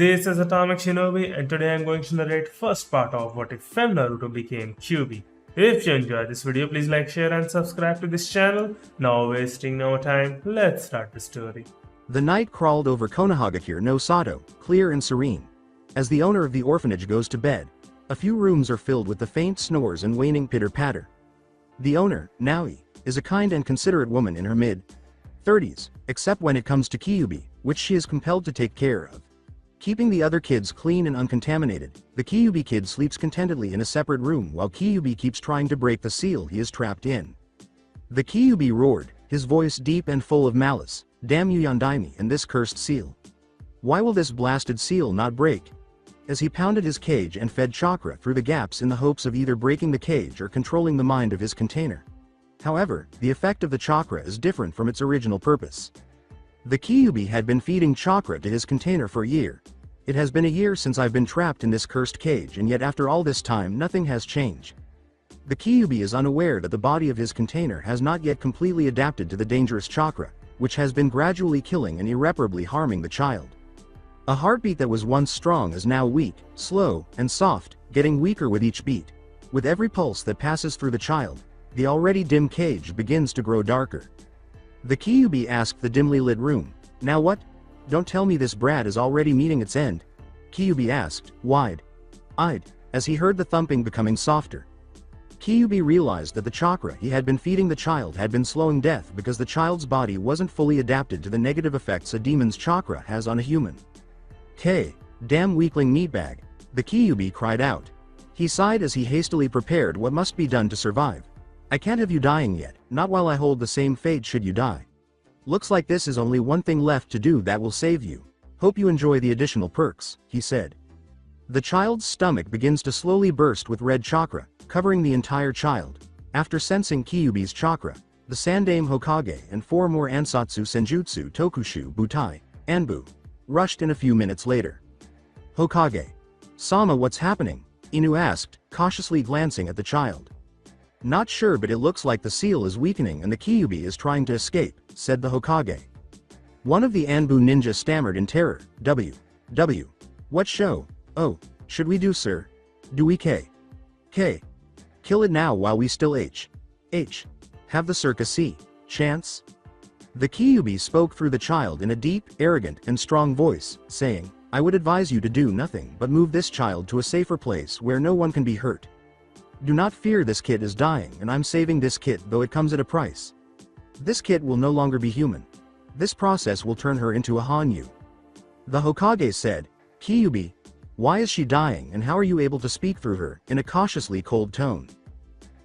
This is Atomic Shinobi, and today I'm going to narrate first part of What If Fem Naruto became Kyuubi. If you enjoyed this video, please like, share and subscribe to this channel. Now wasting no time, let's start the story. The night crawled over Konohagakure no Sato, clear and serene. As the owner of the orphanage goes to bed, a few rooms are filled with the faint snores and waning pitter-patter. The owner, Naoi, is a kind and considerate woman in her mid-30s, except when it comes to Kyuubi, which she is compelled to take care of. Keeping the other kids clean and uncontaminated, the Kyuubi kid sleeps contentedly in a separate room while Kyuubi keeps trying to break the seal he is trapped in. The Kyuubi roared, his voice deep and full of malice, "Damn you Yondaime and this cursed seal. Why will this blasted seal not break?" As he pounded his cage and fed chakra through the gaps in the hopes of either breaking the cage or controlling the mind of his container. However, the effect of the chakra is different from its original purpose. The Kyuubi had been feeding chakra to his container for a year. "It has been a year since I've been trapped in this cursed cage, and yet after all this time nothing has changed." The Kyuubi is unaware that the body of his container has not yet completely adapted to the dangerous chakra, which has been gradually killing and irreparably harming the child. A heartbeat that was once strong is now weak, slow, and soft, getting weaker with each beat. With every pulse that passes through the child, the already dim cage begins to grow darker. The Kyuubi asked the dimly lit room, "Now what? Don't tell me this brat is already meeting its end?" Kyuubi asked, wide-eyed, as he heard the thumping becoming softer. Kyuubi realized that the chakra he had been feeding the child had been slowing death because the child's body wasn't fully adapted to the negative effects a demon's chakra has on a human. Damn weakling meatbag," the Kyuubi cried out. He sighed as he hastily prepared what must be done to survive. "I can't have you dying yet, not while I hold the same fate should you die. Looks like this is only one thing left to do that will save you. Hope you enjoy the additional perks," he said. The child's stomach begins to slowly burst with red chakra, covering the entire child. After sensing Kyuubi's chakra, the Sandaime Hokage and 4 more Ansatsu Senjutsu Tokushu Butai, Anbu, rushed in a few minutes later. "Hokage Sama, what's happening?" Inu asked, cautiously glancing at the child. "Not sure, but it looks like the seal is weakening and the Kyuubi is trying to escape," said the Hokage. One of the Anbu ninja stammered in terror, W. What show? Oh, should we do, sir? Do we K? Kill it now while we still H. Have the circus see chance?" The Kyuubi spoke through the child in a deep, arrogant, and strong voice, saying, "I would advise you to do nothing but move this child to a safer place where no one can be hurt. Do not fear, this kid is dying and I'm saving this kid, though it comes at a price. This kid will no longer be human. This process will turn her into a Hanyu." The Hokage said, "Kyuubi, why is she dying and how are you able to speak through her?" in a cautiously cold tone.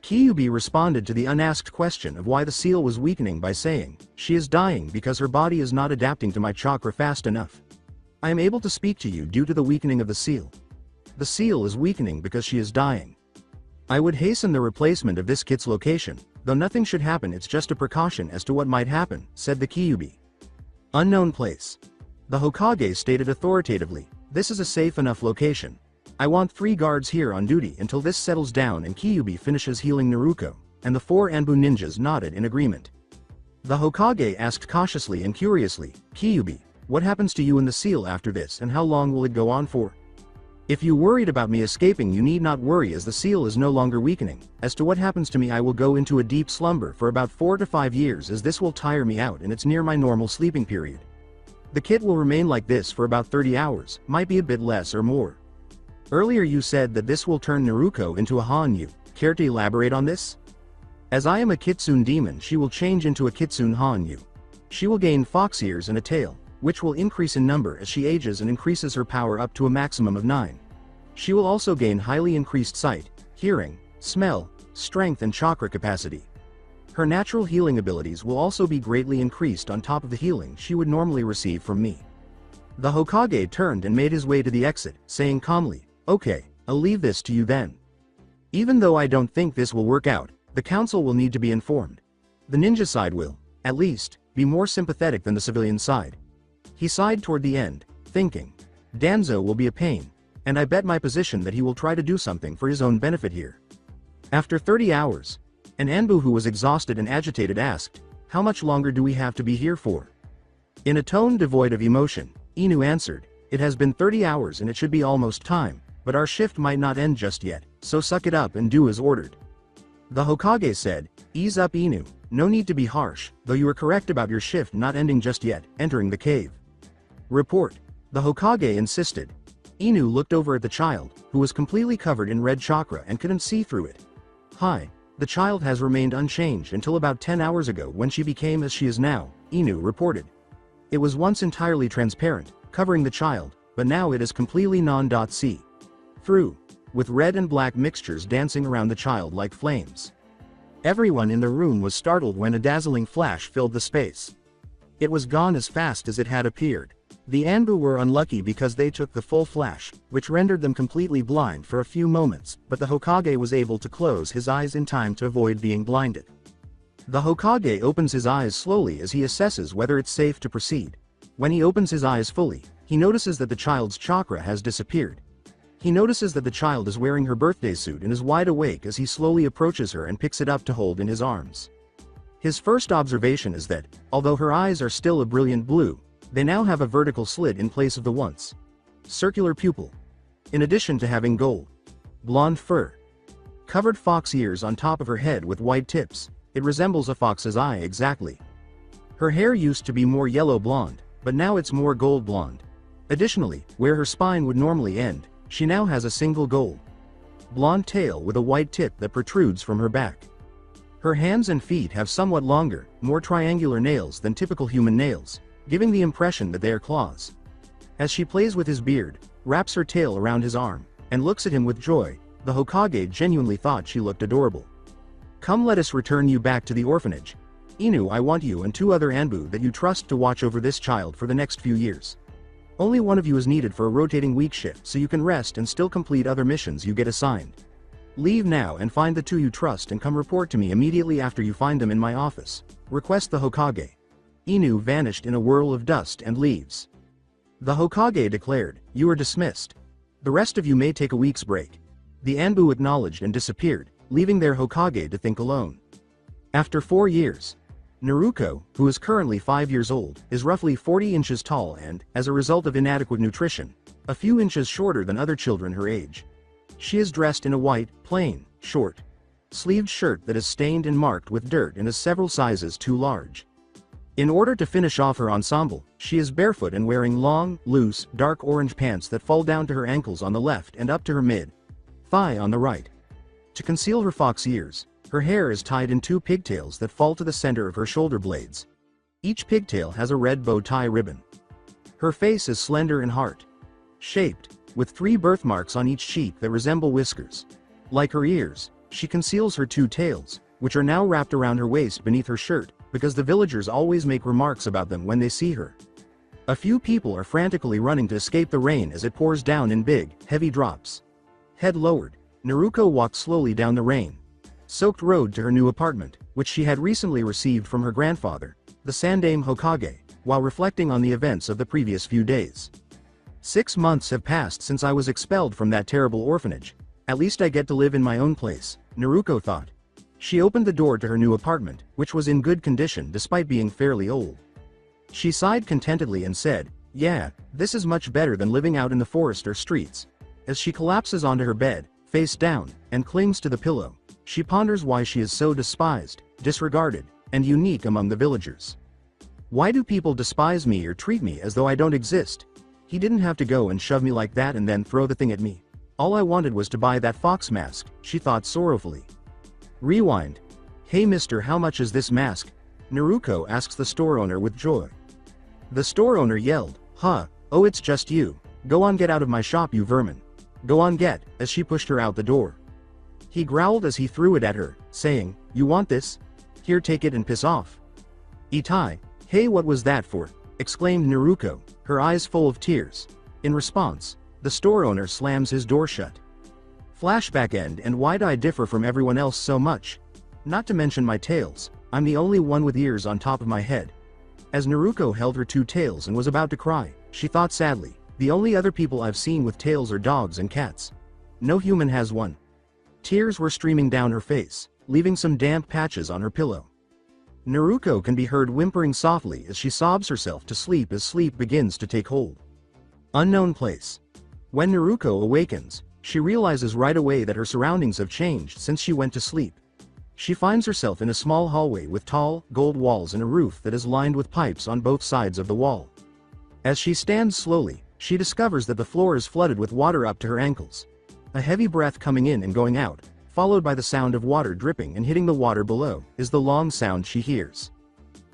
Kyuubi responded to the unasked question of why the seal was weakening by saying, "She is dying because her body is not adapting to my chakra fast enough. I am able to speak to you due to the weakening of the seal. The seal is weakening because she is dying. I would hasten the replacement of this kid's location, though nothing should happen, it's just a precaution as to what might happen," said the Kyuubi. "Unknown place." The Hokage stated authoritatively, "This is a safe enough location. I want 3 guards here on duty until this settles down and Kyuubi finishes healing Naruto," and the 4 Anbu ninjas nodded in agreement. The Hokage asked cautiously and curiously, "Kyuubi, what happens to you and the seal after this and how long will it go on for? If you worried about me escaping, you need not worry, as the seal is no longer weakening. As to what happens to me, I will go into a deep slumber for about 4 to 5 years, as this will tire me out and it's near my normal sleeping period. The kid will remain like this for about 30 hours, might be a bit less or more. Earlier you said that this will turn Naruko into a Hanyu. Care to elaborate on this? As I am a Kitsune demon, she will change into a Kitsune Hanyu. She will gain fox ears and a tail, which will increase in number as she ages and increases her power up to a maximum of 9. She will also gain highly increased sight, hearing, smell, strength and chakra capacity. Her natural healing abilities will also be greatly increased on top of the healing she would normally receive from me." The Hokage turned and made his way to the exit, saying calmly, "Okay, I'll leave this to you then. Even though I don't think this will work out, the council will need to be informed. The ninja side will, at least, be more sympathetic than the civilian side." He sighed toward the end, thinking, "Danzo will be a pain, and I bet my position that he will try to do something for his own benefit here." After 30 hours, an Anbu who was exhausted and agitated asked, "How much longer do we have to be here for?" In a tone devoid of emotion, Inu answered, It has been 30 hours and it should be almost time, but our shift might not end just yet, so suck it up and do as ordered. The Hokage said, "Ease up, Inu, no need to be harsh, though you are correct about your shift not ending just yet," entering the cave. Report. The Hokage insisted. Inu looked over at the child, who was completely covered in red chakra and couldn't see through it. Hi. The child has remained unchanged until about 10 hours ago when she became as she is now, Inu reported. It was once entirely transparent, covering the child, but now it is completely non-see through, with red and black mixtures dancing around the child like flames. Everyone in the room was startled when a dazzling flash filled the space. It was gone as fast as it had appeared. The Anbu were unlucky because they took the full flash, which rendered them completely blind for a few moments, but the Hokage was able to close his eyes in time to avoid being blinded. The Hokage opens his eyes slowly as he assesses whether it's safe to proceed. When he opens his eyes fully, he notices that the child's chakra has disappeared. He notices that the child is wearing her birthday suit and is wide awake as he slowly approaches her and picks it up to hold in his arms. His first observation is that, although her eyes are still a brilliant blue, they now have a vertical slit in place of the once circular pupil. In addition to having gold, blonde fur, covered fox ears on top of her head with white tips, it resembles a fox's eye exactly. Her hair used to be more yellow blonde, but now it's more gold blonde. Additionally, where her spine would normally end, she now has a single gold blonde tail with a white tip that protrudes from her back. Her hands and feet have somewhat longer, more triangular nails than typical human nails, giving the impression that they are claws. As she plays with his beard, wraps her tail around his arm, and looks at him with joy, the Hokage genuinely thought she looked adorable. "Come, let us return you back to the orphanage. Inu, I want you and 2 other Anbu that you trust to watch over this child for the next few years. Only one of you is needed for a rotating week shift so you can rest and still complete other missions you get assigned. Leave now and find the 2 you trust and come report to me immediately after you find them in my office," request the Hokage. Inu vanished in a whirl of dust and leaves. The Hokage declared, "You are dismissed. The rest of you may take a week's break." The Anbu acknowledged and disappeared, leaving their Hokage to think alone. After 4 years, Naruto, who is currently 5 years old, is roughly 40 inches tall and, as a result of inadequate nutrition, a few inches shorter than other children her age. She is dressed in a white, plain, short, sleeved shirt that is stained and marked with dirt and is several sizes too large. In order to finish off her ensemble, she is barefoot and wearing long, loose, dark orange pants that fall down to her ankles on the left and up to her mid-thigh on the right. To conceal her fox ears, her hair is tied in 2 pigtails that fall to the center of her shoulder blades. Each pigtail has a red bow tie ribbon. Her face is slender and heart-shaped, with 3 birthmarks on each cheek that resemble whiskers. Like her ears, she conceals her 2 tails, which are now wrapped around her waist beneath her shirt, because the villagers always make remarks about them when they see her. A few people are frantically running to escape the rain as it pours down in big, heavy drops. Head lowered, Naruto walked slowly down the rain-soaked road to her new apartment, which she had recently received from her grandfather, the Sandaime Hokage, while reflecting on the events of the previous few days. 6 months have passed since I was expelled from that terrible orphanage. At least I get to live in my own place, Naruto thought. She opened the door to her new apartment, which was in good condition despite being fairly old. She sighed contentedly and said, "Yeah, this is much better than living out in the forest or streets." As she collapses onto her bed, face down, and clings to the pillow, she ponders why she is so despised, disregarded, and unique among the villagers. Why do people despise me or treat me as though I don't exist? He didn't have to go and shove me like that and then throw the thing at me. All I wanted was to buy that fox mask, she thought sorrowfully. Rewind. "Hey mister, how much is this mask?" Naruto asks the store owner with joy. The store owner yelled, "Huh, oh it's just you. Go on, get out of my shop, you vermin. Go on, get," as she pushed her out the door. He growled as he threw it at her, saying, "You want this? Here, take it and piss off." "Itai, hey, what was that for?" exclaimed Naruto, her eyes full of tears. In response, the store owner slams his door shut. Flashback end. And why'd I differ from everyone else so much? Not to mention my tails, I'm the only one with ears on top of my head. As Naruto held her 2 tails and was about to cry, she thought sadly, the only other people I've seen with tails are dogs and cats. No human has one. Tears were streaming down her face, leaving some damp patches on her pillow. Naruto can be heard whimpering softly as she sobs herself to sleep as sleep begins to take hold. Unknown place. When Naruko awakens, she realizes right away that her surroundings have changed since she went to sleep. She finds herself in a small hallway with tall, gold walls and a roof that is lined with pipes on both sides of the wall. As she stands slowly, she discovers that the floor is flooded with water up to her ankles. A heavy breath coming in and going out, followed by the sound of water dripping and hitting the water below, is the long sound she hears.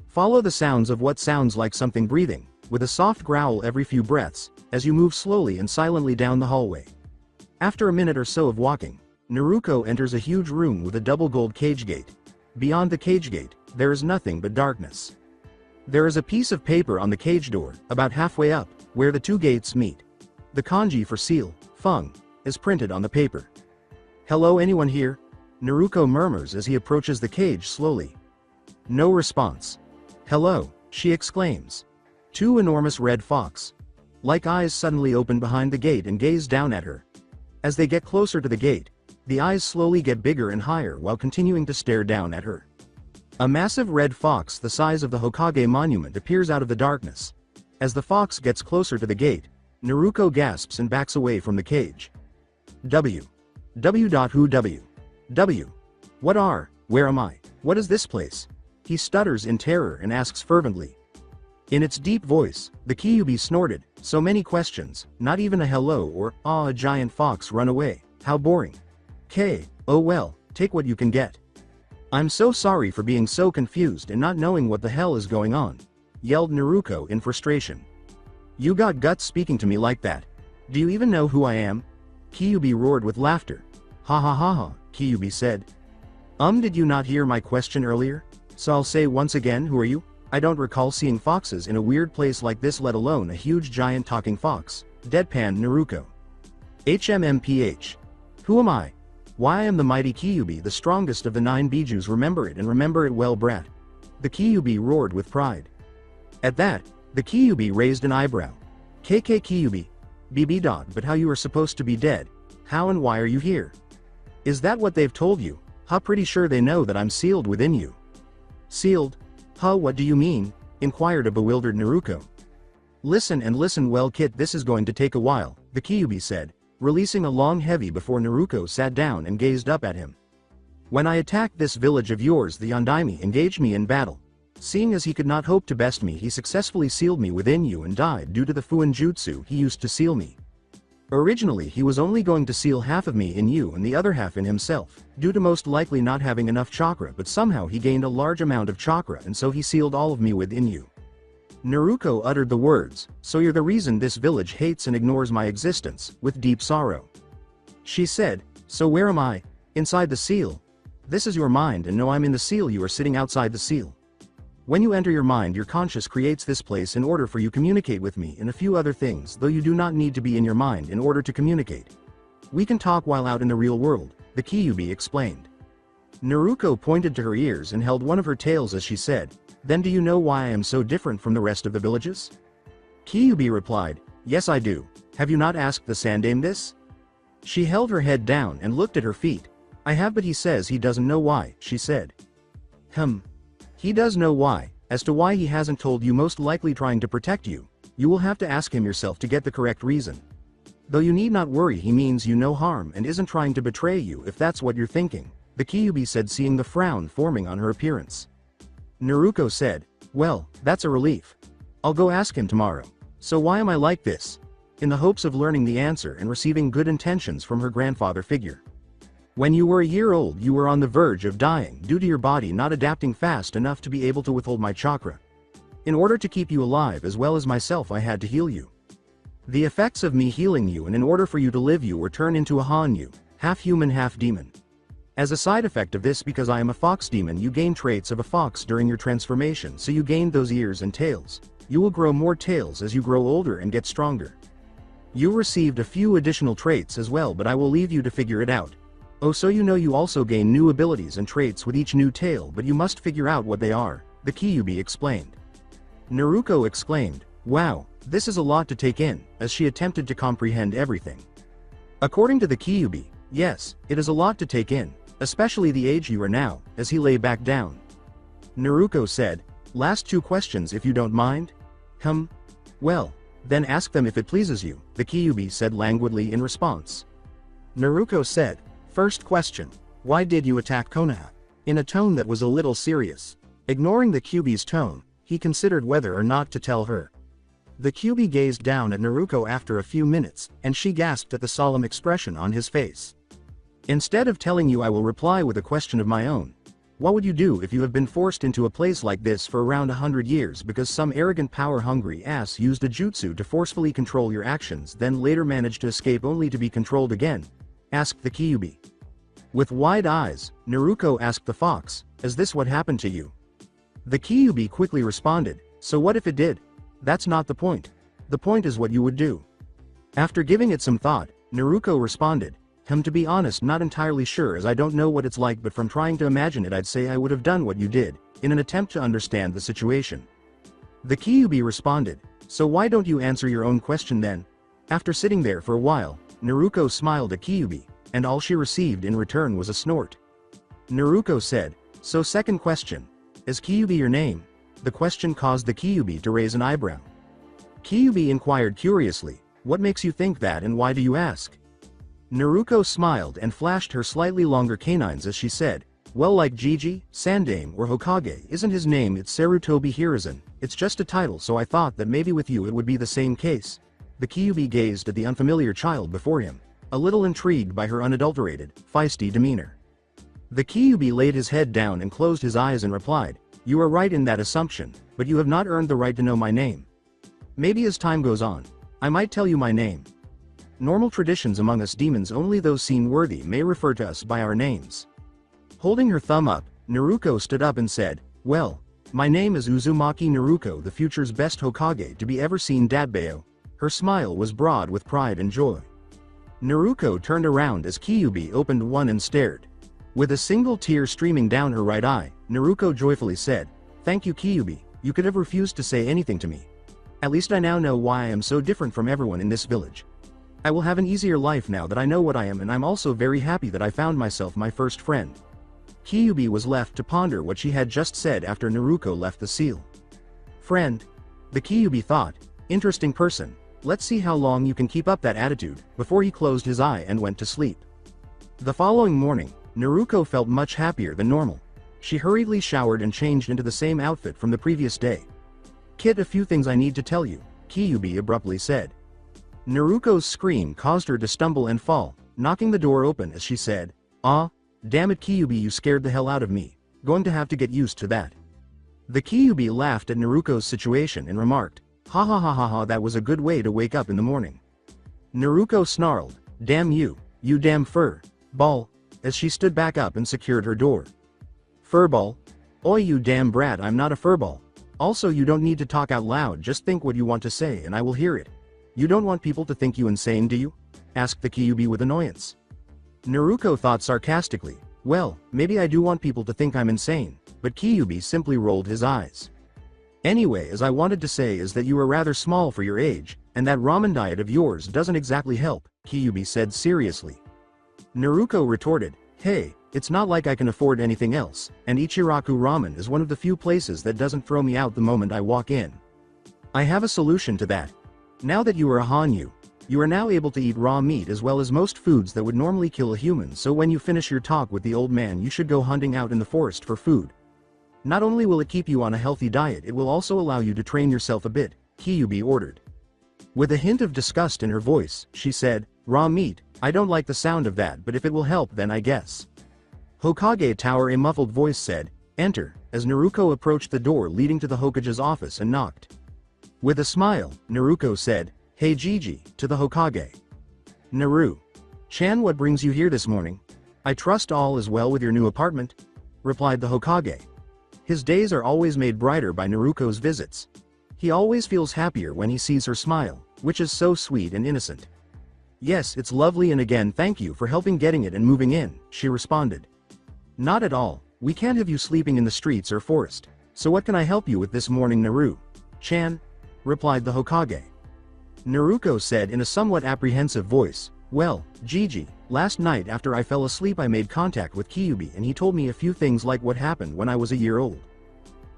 Follow the sounds of what sounds like something breathing, with a soft growl every few breaths, as you move slowly and silently down the hallway. After a minute or so of walking, Naruko enters a huge room with a double gold cage gate. Beyond the cage gate, there is nothing but darkness. There is a piece of paper on the cage door, about halfway up, where the two gates meet. The kanji for seal, Feng, is printed on the paper. "Hello, anyone here?" Naruko murmurs as he approaches the cage slowly. No response. "Hello," she exclaims. Two enormous red fox-like eyes suddenly open behind the gate and gaze down at her. As they get closer to the gate, the eyes slowly get bigger and higher while continuing to stare down at her. A massive red fox the size of the Hokage monument appears out of the darkness. As the fox gets closer to the gate, Naruko gasps and backs away from the cage. W. Who W? W. What are, where am I, what is this place? He stutters in terror and asks fervently. In its deep voice, the Kyuubi snorted, so many questions, not even a hello or, ah, a giant fox run away, how boring. K, oh well, take what you can get. I'm so sorry for being so confused and not knowing what the hell is going on, yelled Naruko in frustration. You got guts speaking to me like that. Do you even know who I am? Kyuubi roared with laughter. Ha ha ha ha, Kyuubi said. Did you not hear my question earlier? So I'll say once again, who are you? I don't recall seeing foxes in a weird place like this, let alone a huge giant talking fox. Deadpan Naruko. HMMPH. Who am I? Why I am the mighty Kyuubi, the strongest of the 9 bijus, remember it and remember it well, brat. The Kyuubi roared with pride. At that, the Kyuubi raised an eyebrow. KK Kyuubi. BB dog, but how you are supposed to be dead? How and why are you here? Is that what they've told you? Huh, pretty sure they know that I'm sealed within you. Sealed? Huh, what do you mean? Inquired a bewildered Naruko. Listen and listen well, kid, this is going to take a while, the Kyuubi said, releasing a long heavy before Naruko sat down and gazed up at him. When I attacked this village of yours, the Yondaime engaged me in battle. Seeing as he could not hope to best me, he successfully sealed me within you and died due to the Fuin Jutsu he used to seal me. Originally he was only going to seal half of me in you and the other half in himself, due to most likely not having enough chakra, but somehow he gained a large amount of chakra and so he sealed all of me within you. Naruko uttered the words, so you're the reason this village hates and ignores my existence, with deep sorrow. She said, so where am I? Inside the seal. This is your mind, and no, I'm in the seal, you are sitting outside the seal. When you enter your mind, your conscious creates this place in order for you to communicate with me and a few other things, though you do not need to be in your mind in order to communicate. We can talk while out in the real world, the Kyuubi explained. Naruko pointed to her ears and held one of her tails as she said, then do you know why I am so different from the rest of the villages? Kyuubi replied, yes I do. Have you not asked the Sandaime this? She held her head down and looked at her feet. I have, but he says he doesn't know why, she said. He does know why. As to why he hasn't told you, most likely trying to protect you. You will have to ask him yourself to get the correct reason. Though you need not worry, he means you no harm and isn't trying to betray you if that's what you're thinking, the Kyuubi said, seeing the frown forming on her appearance. Naruko said, well, that's a relief. I'll go ask him tomorrow. So why am I like this? In the hopes of learning the answer and receiving good intentions from her grandfather figure. When you were a year old, you were on the verge of dying due to your body not adapting fast enough to be able to withhold my chakra. In order to keep you alive as well as myself, I had to heal you. The effects of me healing you, and in order for you to live, you were turned into a Hanyu, half human half demon. As a side effect of this, because I am a fox demon, you gain traits of a fox during your transformation, so you gained those ears and tails. You will grow more tails as you grow older and get stronger. You received a few additional traits as well, but I will leave you to figure it out. Oh, so you know you also gain new abilities and traits with each new tail, but you must figure out what they are, the Kyuubi explained. Naruko exclaimed, wow, this is a lot to take in, as she attempted to comprehend everything. According to the Kyuubi, yes, it is a lot to take in, especially the age you are now, as he lay back down. Naruko said, last 2 questions if you don't mind? Well, Then ask them if it pleases you, the Kyuubi said languidly in response. Naruko said, "First question. Why did you attack Konoha?" In a tone that was a little serious. Ignoring the Kyuubi's tone, he considered whether or not to tell her. The Kyuubi gazed down at Naruko after a few minutes, and she gasped at the solemn expression on his face. "Instead of telling you, I will reply with a question of my own. What would you do if you have been forced into a place like this for around 100 years because some arrogant power-hungry ass used a jutsu to forcefully control your actions, then later managed to escape only to be controlled again?" asked the Kyuubi. With wide eyes, Naruko asked the fox, "Is this what happened to you?" The Kyuubi quickly responded, "So what if it did? That's not the point. The point is what you would do." After giving it some thought, Naruko responded, "To be honest, not entirely sure, as I don't know what it's like, but from trying to imagine it, I'd say I would have done what you did, in an attempt to understand the situation." The Kyuubi responded, "So why don't you answer your own question then?" After sitting there for a while, Naruko smiled at Kyuubi, and all she received in return was a snort. Naruko said, "So second question. Is Kyuubi your name?" The question caused the Kyuubi to raise an eyebrow. Kyuubi inquired curiously, "What makes you think that, and why do you ask?" Naruko smiled and flashed her slightly longer canines as she said, "Well, like Jiji, Sandame, or Hokage isn't his name, it's Sarutobi Hiruzen. It's just a title, so I thought that maybe with you it would be the same case." The Kyuubi gazed at the unfamiliar child before him, a little intrigued by her unadulterated, feisty demeanor. The Kyuubi laid his head down and closed his eyes and replied, "You are right in that assumption, but you have not earned the right to know my name. Maybe as time goes on, I might tell you my name. Normal traditions among us demons, only those seen worthy may refer to us by our names." Holding her thumb up, Naruko stood up and said, "Well, my name is Uzumaki Naruko, the future's best Hokage to be ever seen, Dadbeo." Her smile was broad with pride and joy. Naruko turned around as Kyuubi opened one and stared. With a single tear streaming down her right eye, Naruko joyfully said, "Thank you, Kyuubi, you could have refused to say anything to me. At least I now know why I am so different from everyone in this village. I will have an easier life now that I know what I am, and I'm also very happy that I found myself my first friend." Kyuubi was left to ponder what she had just said after Naruko left the seal. "Friend?" the Kyuubi thought, "Interesting person. Let's see how long you can keep up that attitude," before he closed his eye and went to sleep. The following morning, Naruko felt much happier than normal. She hurriedly showered and changed into the same outfit from the previous day. "Kid, a few things I need to tell you," Kyuubi abruptly said. Naruko's scream caused her to stumble and fall, knocking the door open as she said, "Ah, damn it, Kyuubi, you scared the hell out of me. Going to have to get used to that." The Kyuubi laughed at Naruko's situation and remarked, "Ha ha ha ha ha, that was a good way to wake up in the morning." Naruko snarled, "Damn you, you damn fur ball," as she stood back up and secured her door. "Furball? Oi, you damn brat, I'm not a furball. Also, you don't need to talk out loud, just think what you want to say and I will hear it. You don't want people to think you insane, do you?" asked the Kyuubi with annoyance. Naruko thought sarcastically, "Well, maybe I do want people to think I'm insane," but Kyuubi simply rolled his eyes. "Anyway, as I wanted to say is that you are rather small for your age, and that ramen diet of yours doesn't exactly help," Kyuubi said seriously. Naruko retorted, "Hey, it's not like I can afford anything else, and Ichiraku Ramen is one of the few places that doesn't throw me out the moment I walk in. I have a solution to that. Now that you are a Hanyu, you are now able to eat raw meat as well as most foods that would normally kill a human, so when you finish your talk with the old man you should go hunting out in the forest for food. Not only will it keep you on a healthy diet, it will also allow you to train yourself a bit," Kyuubi ordered. With a hint of disgust in her voice, she said, "Raw meat? I don't like the sound of that, but if it will help then I guess." "Hokage Tower," a muffled voice said, "Enter," as Naruko approached the door leading to the Hokage's office and knocked. With a smile, Naruko said, "Hey Jiji," to the Hokage. "Naru-chan, what brings you here this morning? I trust all is well with your new apartment," replied the Hokage. His days are always made brighter by Naruko's visits. He always feels happier when he sees her smile, which is so sweet and innocent. "Yes, it's lovely, and again thank you for helping getting it and moving in," she responded. "Not at all, we can't have you sleeping in the streets or forest. So what can I help you with this morning, Naru-chan?" replied the Hokage. Naruko said in a somewhat apprehensive voice, "Well, Jiji, last night after I fell asleep I made contact with Kyuubi and he told me a few things like what happened when I was a year old.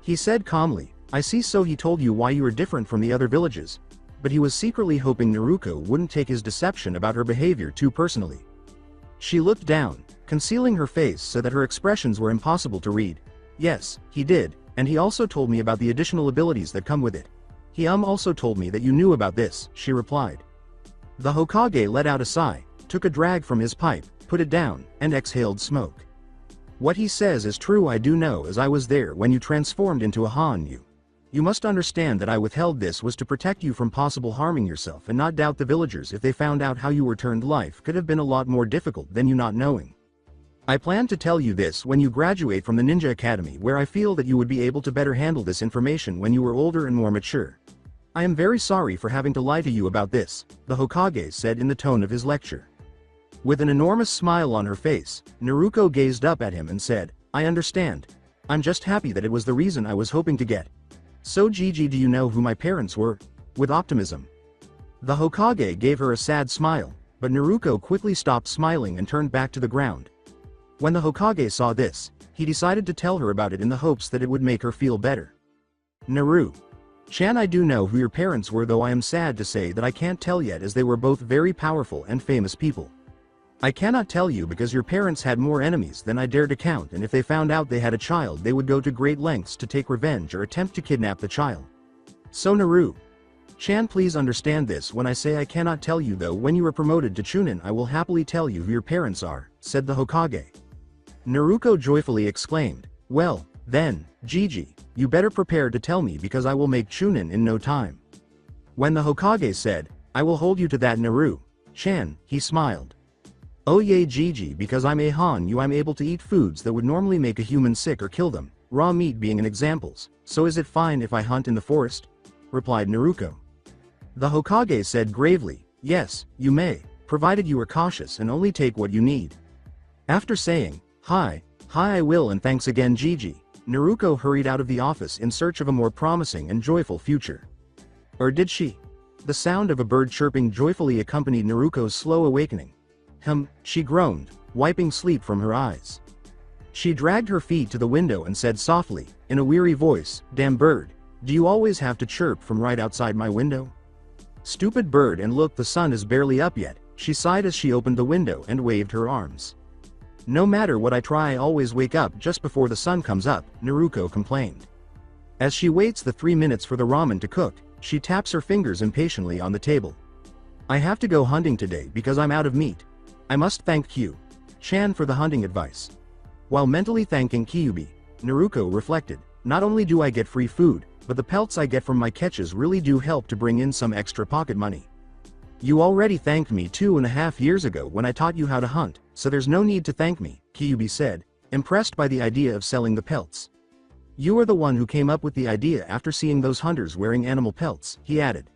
He said calmly, 'I see, so he told you why you are different from the other villages. but he was secretly hoping Naruto wouldn't take his deception about her behavior too personally. She looked down, concealing her face so that her expressions were impossible to read. Yes, he did, and he also told me about the additional abilities that come with it. He also told me that you knew about this, she replied. The Hokage let out a sigh, took a drag from his pipe, put it down, and exhaled smoke. What he says is true. I do know, as I was there when you transformed into a Hanyu. You must understand that I withheld this was to protect you from possible harming yourself and not doubt the villagers if they found out how you were turned. Life could have been a lot more difficult than you not knowing. I plan to tell you this when you graduate from the Ninja Academy, where I feel that you would be able to better handle this information when you were older and more mature. I am very sorry for having to lie to you about this, the Hokage said in the tone of his lecture. With an enormous smile on her face, Naruto gazed up at him and said, I understand. I'm just happy that it was the reason I was hoping to get. So Gigi, do you know who my parents were? With optimism. The Hokage gave her a sad smile, but Naruto quickly stopped smiling and turned back to the ground. When the Hokage saw this, he decided to tell her about it in the hopes that it would make her feel better. Naru-chan, I do know who your parents were, though I am sad to say that I can't tell yet, as they were both very powerful and famous people. I cannot tell you because your parents had more enemies than I dare to count, and if they found out they had a child they would go to great lengths to take revenge or attempt to kidnap the child. So Naru-chan, please understand this when I say I cannot tell you, though when you are promoted to Chunin I will happily tell you who your parents are, said the Hokage. Naruto joyfully exclaimed, well, then, Gigi, you better prepare to tell me because I will make Chunin in no time. When the Hokage said, I will hold you to that, Naru-chan, he smiled. Oh yay, Gigi, because I'm a Hanyu I'm able to eat foods that would normally make a human sick or kill them, raw meat being an example. So is it fine if I hunt in the forest? Replied Naruto. The Hokage said gravely, yes, you may, provided you are cautious and only take what you need. After saying, hi, I will, and thanks again, Gigi, Naruto hurried out of the office in search of a more promising and joyful future. Or did she? The sound of a bird chirping joyfully accompanied Naruto's slow awakening. She groaned, wiping sleep from her eyes. She dragged her feet to the window and said softly, in a weary voice, damn bird, do you always have to chirp from right outside my window? Stupid bird, and look, the sun is barely up yet, she sighed as she opened the window and waved her arms. No matter what I try I always wake up just before the sun comes up, Naruto complained. As she waits the 3 minutes for the ramen to cook, she taps her fingers impatiently on the table. I have to go hunting today because I'm out of meat. I must thank Kyuubi-chan for the hunting advice. While mentally thanking Kyuubi, Naruto reflected, not only do I get free food, but the pelts I get from my catches really do help to bring in some extra pocket money. You already thanked me 2.5 years ago when I taught you how to hunt, so there's no need to thank me, Kyuubi said, impressed by the idea of selling the pelts. You are the one who came up with the idea after seeing those hunters wearing animal pelts, he added.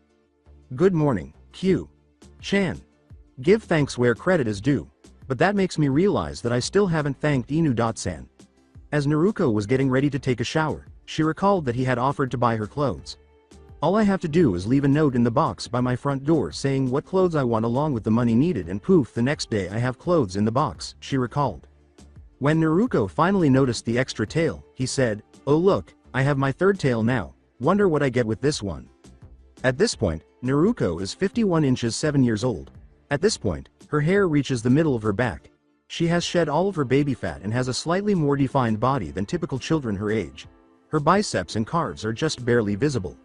Good morning, Kyuubi-chan. Give thanks where credit is due, but that makes me realize that I still haven't thanked Inu-san. As Naruto was getting ready to take a shower, she recalled that he had offered to buy her clothes. All I have to do is leave a note in the box by my front door saying what clothes I want along with the money needed, and poof, the next day I have clothes in the box, she recalled. When Naruto finally noticed the extra tail, he said, oh look, I have my third tail now, wonder what I get with this one. At this point, Naruto is 51 inches 7 years old. At this point, her hair reaches the middle of her back. She has shed all of her baby fat and has a slightly more defined body than typical children her age. Her biceps and calves are just barely visible.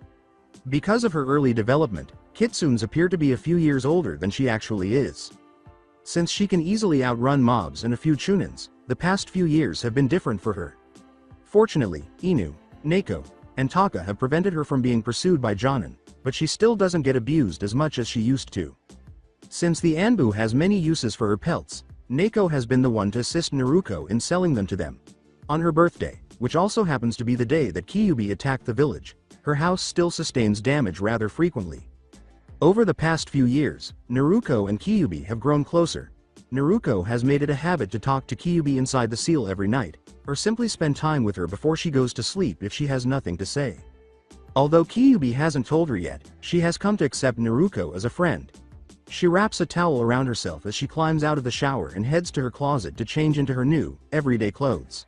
Because of her early development, Kitsunes appear to be a few years older than she actually is. Since she can easily outrun mobs and a few Chunins, the past few years have been different for her. Fortunately, Inu, Neko, and Taka have prevented her from being pursued by Jonin, but she still doesn't get abused as much as she used to. Since the Anbu has many uses for her pelts, Neko has been the one to assist Naruto in selling them to them. On her birthday, which also happens to be the day that Kyuubi attacked the village, her house still sustains damage rather frequently. Over the past few years, Naruto and Kyuubi have grown closer. Naruto has made it a habit to talk to Kyuubi inside the seal every night, or simply spend time with her before she goes to sleep if she has nothing to say. Although Kyuubi hasn't told her yet, she has come to accept Naruto as a friend. She wraps a towel around herself as she climbs out of the shower and heads to her closet to change into her new, everyday clothes.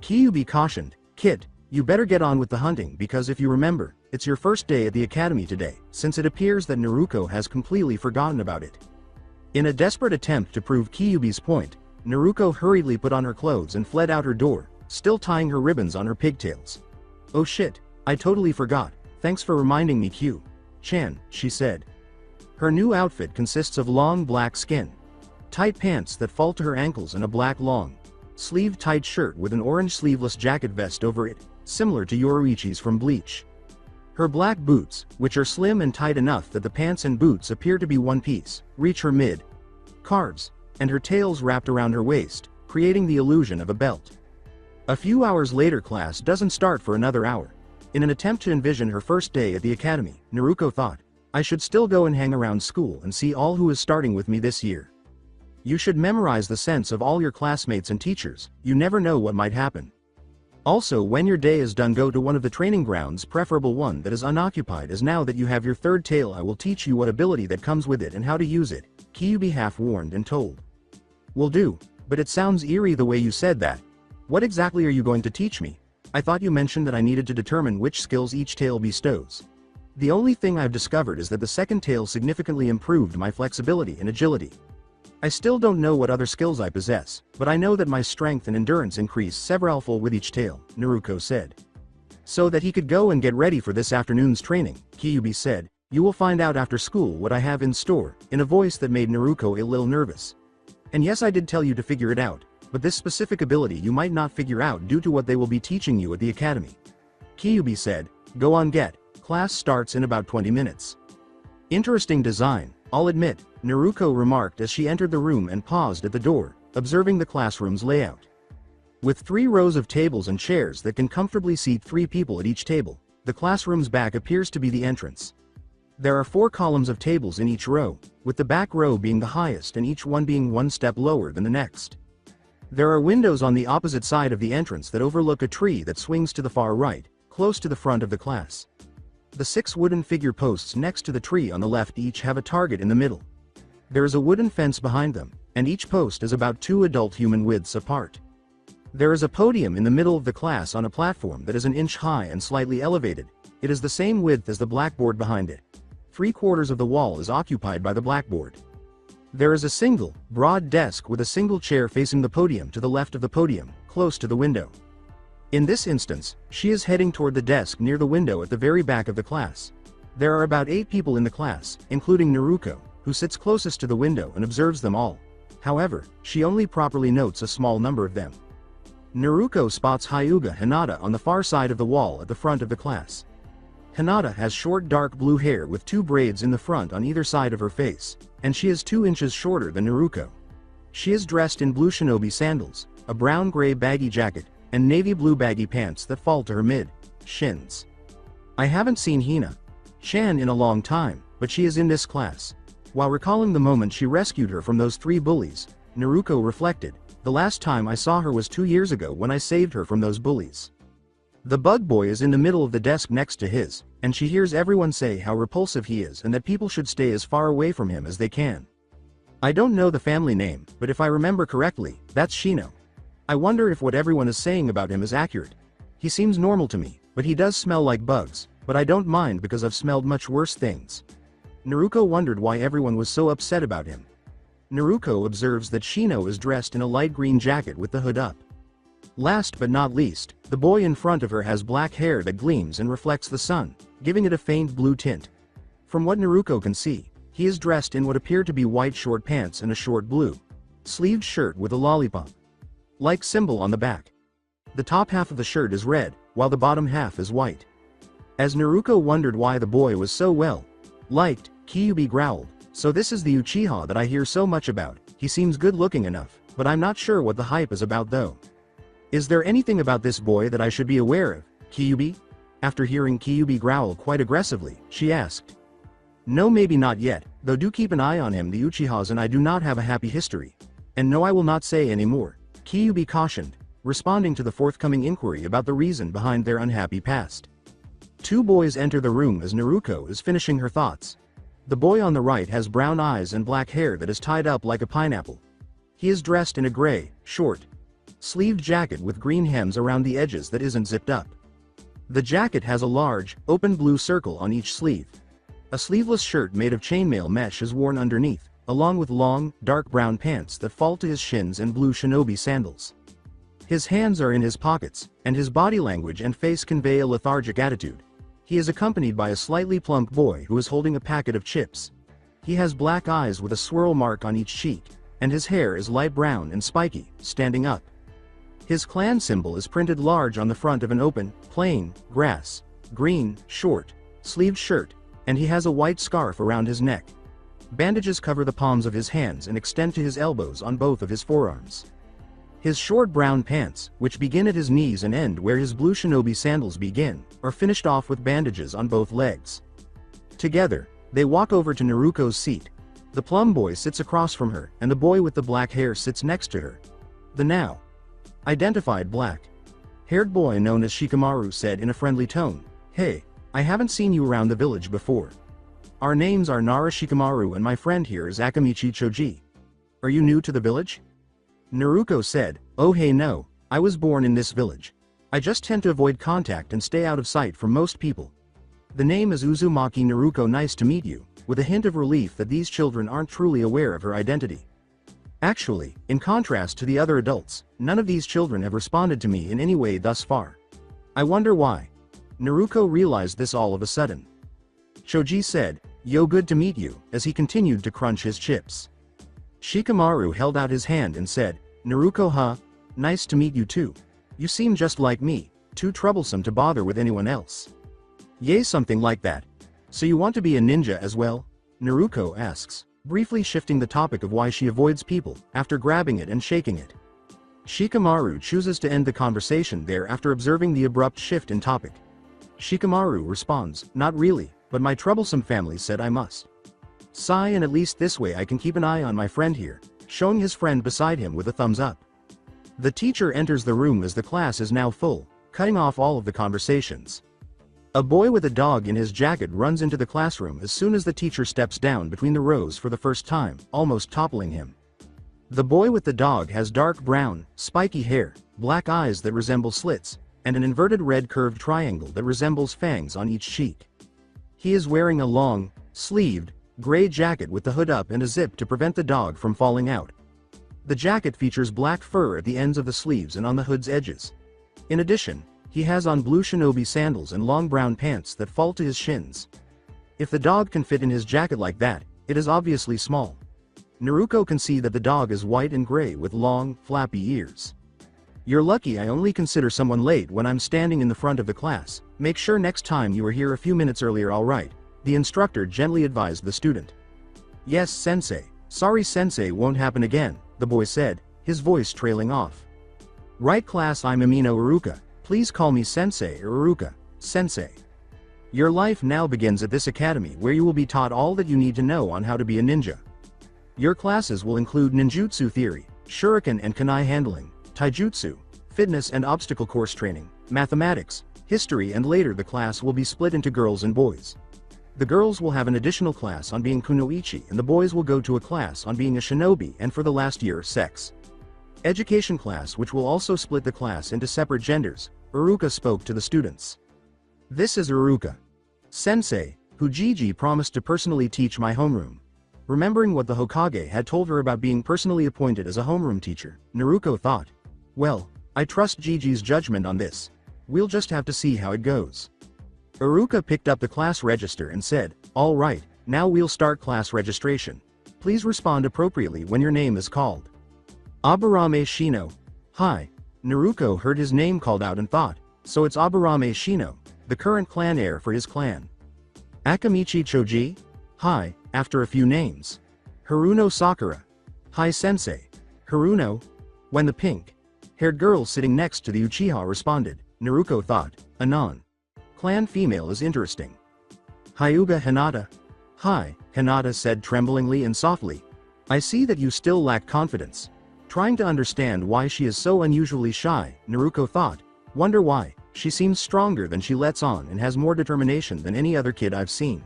Kyuubi cautioned, Kid, you better get on with the hunting because if you remember, it's your first day at the academy today, since it appears that Naruto has completely forgotten about it. In a desperate attempt to prove Kyuubi's point, Naruto hurriedly put on her clothes and fled out her door, still tying her ribbons on her pigtails. "Oh shit, I totally forgot, thanks for reminding me Kyu-chan," she said. Her new outfit consists of long black skin, tight pants that fall to her ankles and a black long, sleeved tight shirt with an orange sleeveless jacket vest over it, similar to Yoruichi's from Bleach. Her black boots, which are slim and tight enough that the pants and boots appear to be one piece, reach her mid-calves, and her tails wrapped around her waist, creating the illusion of a belt. A few hours later, class doesn't start for another hour. In an attempt to envision her first day at the academy, Naruto thought, "I should still go and hang around school and see all who is starting with me this year. You should memorize the sense of all your classmates and teachers, you never know what might happen. Also, when your day is done, go to one of the training grounds, preferable one that is unoccupied, as now that you have your third tail I will teach you what ability that comes with it and how to use it," Kyuubi half warned and told. "Will do, but it sounds eerie the way you said that. What exactly are you going to teach me? I thought you mentioned that I needed to determine which skills each tail bestows. The only thing I've discovered is that the second tail significantly improved my flexibility and agility. I still don't know what other skills I possess, but I know that my strength and endurance increase severalfold with each tail," Naruto said. "So that he could go and get ready for this afternoon's training," Kyuubi said, "you will find out after school what I have in store," in a voice that made Naruto a little nervous. "And yes, I did tell you to figure it out, but this specific ability you might not figure out due to what they will be teaching you at the academy." Kyuubi said, "Go on, get. Class starts in about 20 minutes. "Interesting design, I'll admit," Naruto remarked as she entered the room and paused at the door, observing the classroom's layout. With 3 rows of tables and chairs that can comfortably seat 3 people at each table, the classroom's back appears to be the entrance. There are 4 columns of tables in each row, with the back row being the highest and each one being one step lower than the next. There are windows on the opposite side of the entrance that overlook a tree that swings to the far right, close to the front of the class. The 6 wooden figure posts next to the tree on the left each have a target in the middle. There is a wooden fence behind them, and each post is about 2 adult human widths apart. There is a podium in the middle of the class on a platform that is an inch high and slightly elevated. It is the same width as the blackboard behind it. 3/4 of the wall is occupied by the blackboard. There is a single, broad desk with a single chair facing the podium to the left of the podium, close to the window. In this instance, she is heading toward the desk near the window at the very back of the class. There are about 8 people in the class, including Naruto, who sits closest to the window and observes them all. However, she only properly notes a small number of them. Naruto spots Hyuga Hinata on the far side of the wall at the front of the class. Hinata has short dark blue hair with 2 braids in the front on either side of her face, and she is 2 inches shorter than Naruto. She is dressed in blue shinobi sandals, a brown-gray baggy jacket, and navy blue baggy pants that fall to her mid-shins. I haven't seen Hina-chan in a long time, but she is in this class. While recalling the moment she rescued her from those 3 bullies, Naruto reflected, the last time I saw her was 2 years ago when I saved her from those bullies. The bug boy is in the middle of the desk next to his, and she hears everyone say how repulsive he is and that people should stay as far away from him as they can. I don't know the family name, but if I remember correctly, that's Shino. I wonder if what everyone is saying about him is accurate. He seems normal to me, but he does smell like bugs, but I don't mind because I've smelled much worse things." Naruto wondered why everyone was so upset about him. Naruto observes that Shino is dressed in a light green jacket with the hood up. Last but not least, the boy in front of her has black hair that gleams and reflects the sun, giving it a faint blue tint. From what Naruto can see, he is dressed in what appear to be white short pants and a short blue sleeved shirt with a lollipop-like symbol on the back. The top half of the shirt is red, while the bottom half is white. As Naruto wondered why the boy was so well-liked, Kyuubi growled, "So this is the Uchiha that I hear so much about. He seems good looking enough, but I'm not sure what the hype is about though. Is there anything about this boy that I should be aware of, Kyuubi?" After hearing Kyuubi growl quite aggressively, she asked. "No, maybe not yet, though do keep an eye on him. The Uchihas and I do not have a happy history. And no, I will not say any more," Kyuubi cautioned, responding to the forthcoming inquiry about the reason behind their unhappy past. 2 boys enter the room as Naruto is finishing her thoughts. The boy on the right has brown eyes and black hair that is tied up like a pineapple. He is dressed in a gray, short, sleeved jacket with green hems around the edges that isn't zipped up. The jacket has a large, open blue circle on each sleeve. A sleeveless shirt made of chainmail mesh is worn underneath, along with long, dark brown pants that fall to his shins and blue shinobi sandals. His hands are in his pockets, and his body language and face convey a lethargic attitude. He is accompanied by a slightly plump boy who is holding a packet of chips. He has black eyes with a swirl mark on each cheek, and his hair is light brown and spiky, standing up. His clan symbol is printed large on the front of an open, plain, grass, green, short, sleeved shirt, and he has a white scarf around his neck. Bandages cover the palms of his hands and extend to his elbows on both of his forearms. His short brown pants, which begin at his knees and end where his blue shinobi sandals begin, are finished off with bandages on both legs. Together, they walk over to Naruko's seat. The plum boy sits across from her, and the boy with the black hair sits next to her. The now identified black-haired boy known as Shikamaru said in a friendly tone, "Hey, I haven't seen you around the village before. Our names are Nara Shikamaru and my friend here is Akamichi Choji. Are you new to the village?" Naruko said, "Oh hey no, I was born in this village. I just tend to avoid contact and stay out of sight from most people. The name is Uzumaki Naruko, nice to meet you," with a hint of relief that these children aren't truly aware of her identity. Actually, in contrast to the other adults, none of these children have responded to me in any way thus far. I wonder why. Naruko realized this all of a sudden. Choji said, "Yo, good to meet you," as he continued to crunch his chips. Shikamaru held out his hand and said, "Naruko, huh? Nice to meet you too. You seem just like me, too troublesome to bother with anyone else." "Yay, something like that. So you want to be a ninja as well?" Naruko asks, briefly shifting the topic of why she avoids people, after grabbing it and shaking it. Shikamaru chooses to end the conversation there after observing the abrupt shift in topic. Shikamaru responds, "Not really, but my troublesome family said I must. Sigh, and at least this way I can keep an eye on my friend here," showing his friend beside him with a thumbs up. The teacher enters the room as the class is now full, cutting off all of the conversations. A boy with a dog in his jacket runs into the classroom as soon as the teacher steps down between the rows for the first time, almost toppling him. The boy with the dog has dark brown, spiky hair, black eyes that resemble slits, and an inverted red curved triangle that resembles fangs on each cheek. He is wearing a long, sleeved, gray jacket with the hood up and a zip to prevent the dog from falling out. The jacket features black fur at the ends of the sleeves and on the hood's edges. In addition, he has on blue shinobi sandals and long brown pants that fall to his shins. If the dog can fit in his jacket like that, it is obviously small. Naruko can see that the dog is white and gray with long, flappy ears. "You're lucky I only consider someone late when I'm standing in the front of the class. Make sure next time you are here a few minutes earlier, alright?" the instructor gently advised the student. "Yes, sensei. Sorry sensei, won't happen again," the boy said, his voice trailing off. "Right class, I'm Amino Iruka. Please call me sensei or Iruka, sensei. Your life now begins at this academy where you will be taught all that you need to know on how to be a ninja. Your classes will include ninjutsu theory, shuriken and kunai handling, taijutsu, fitness and obstacle course training, mathematics, history, and later the class will be split into girls and boys. The girls will have an additional class on being kunoichi and the boys will go to a class on being a shinobi and for the last year, sex education class, which will also split the class into separate genders." Iruka spoke to the students. "This is Iruka, sensei, who Gigi promised to personally teach my homeroom." Remembering what the Hokage had told her about being personally appointed as a homeroom teacher, Naruko thought, "Well, I trust Gigi's judgment on this. We'll just have to see how it goes." Iruka picked up the class register and said, "All right, now we'll start class registration. Please respond appropriately when your name is called." Aburame Shino. Hi. Naruko heard his name called out and thought, so it's Aburame Shino, the current clan heir for his clan. Akamichi Choji? Hi, after a few names. Haruno Sakura. Hi sensei. Haruno? When the pink-haired girl sitting next to the Uchiha responded, Naruko thought, Anon. Clan female is interesting. Hyuga Hinata. Hi, Hinata said tremblingly and softly. I see that you still lack confidence. Trying to understand why she is so unusually shy, Naruko thought. Wonder why. She seems stronger than she lets on and has more determination than any other kid I've seen.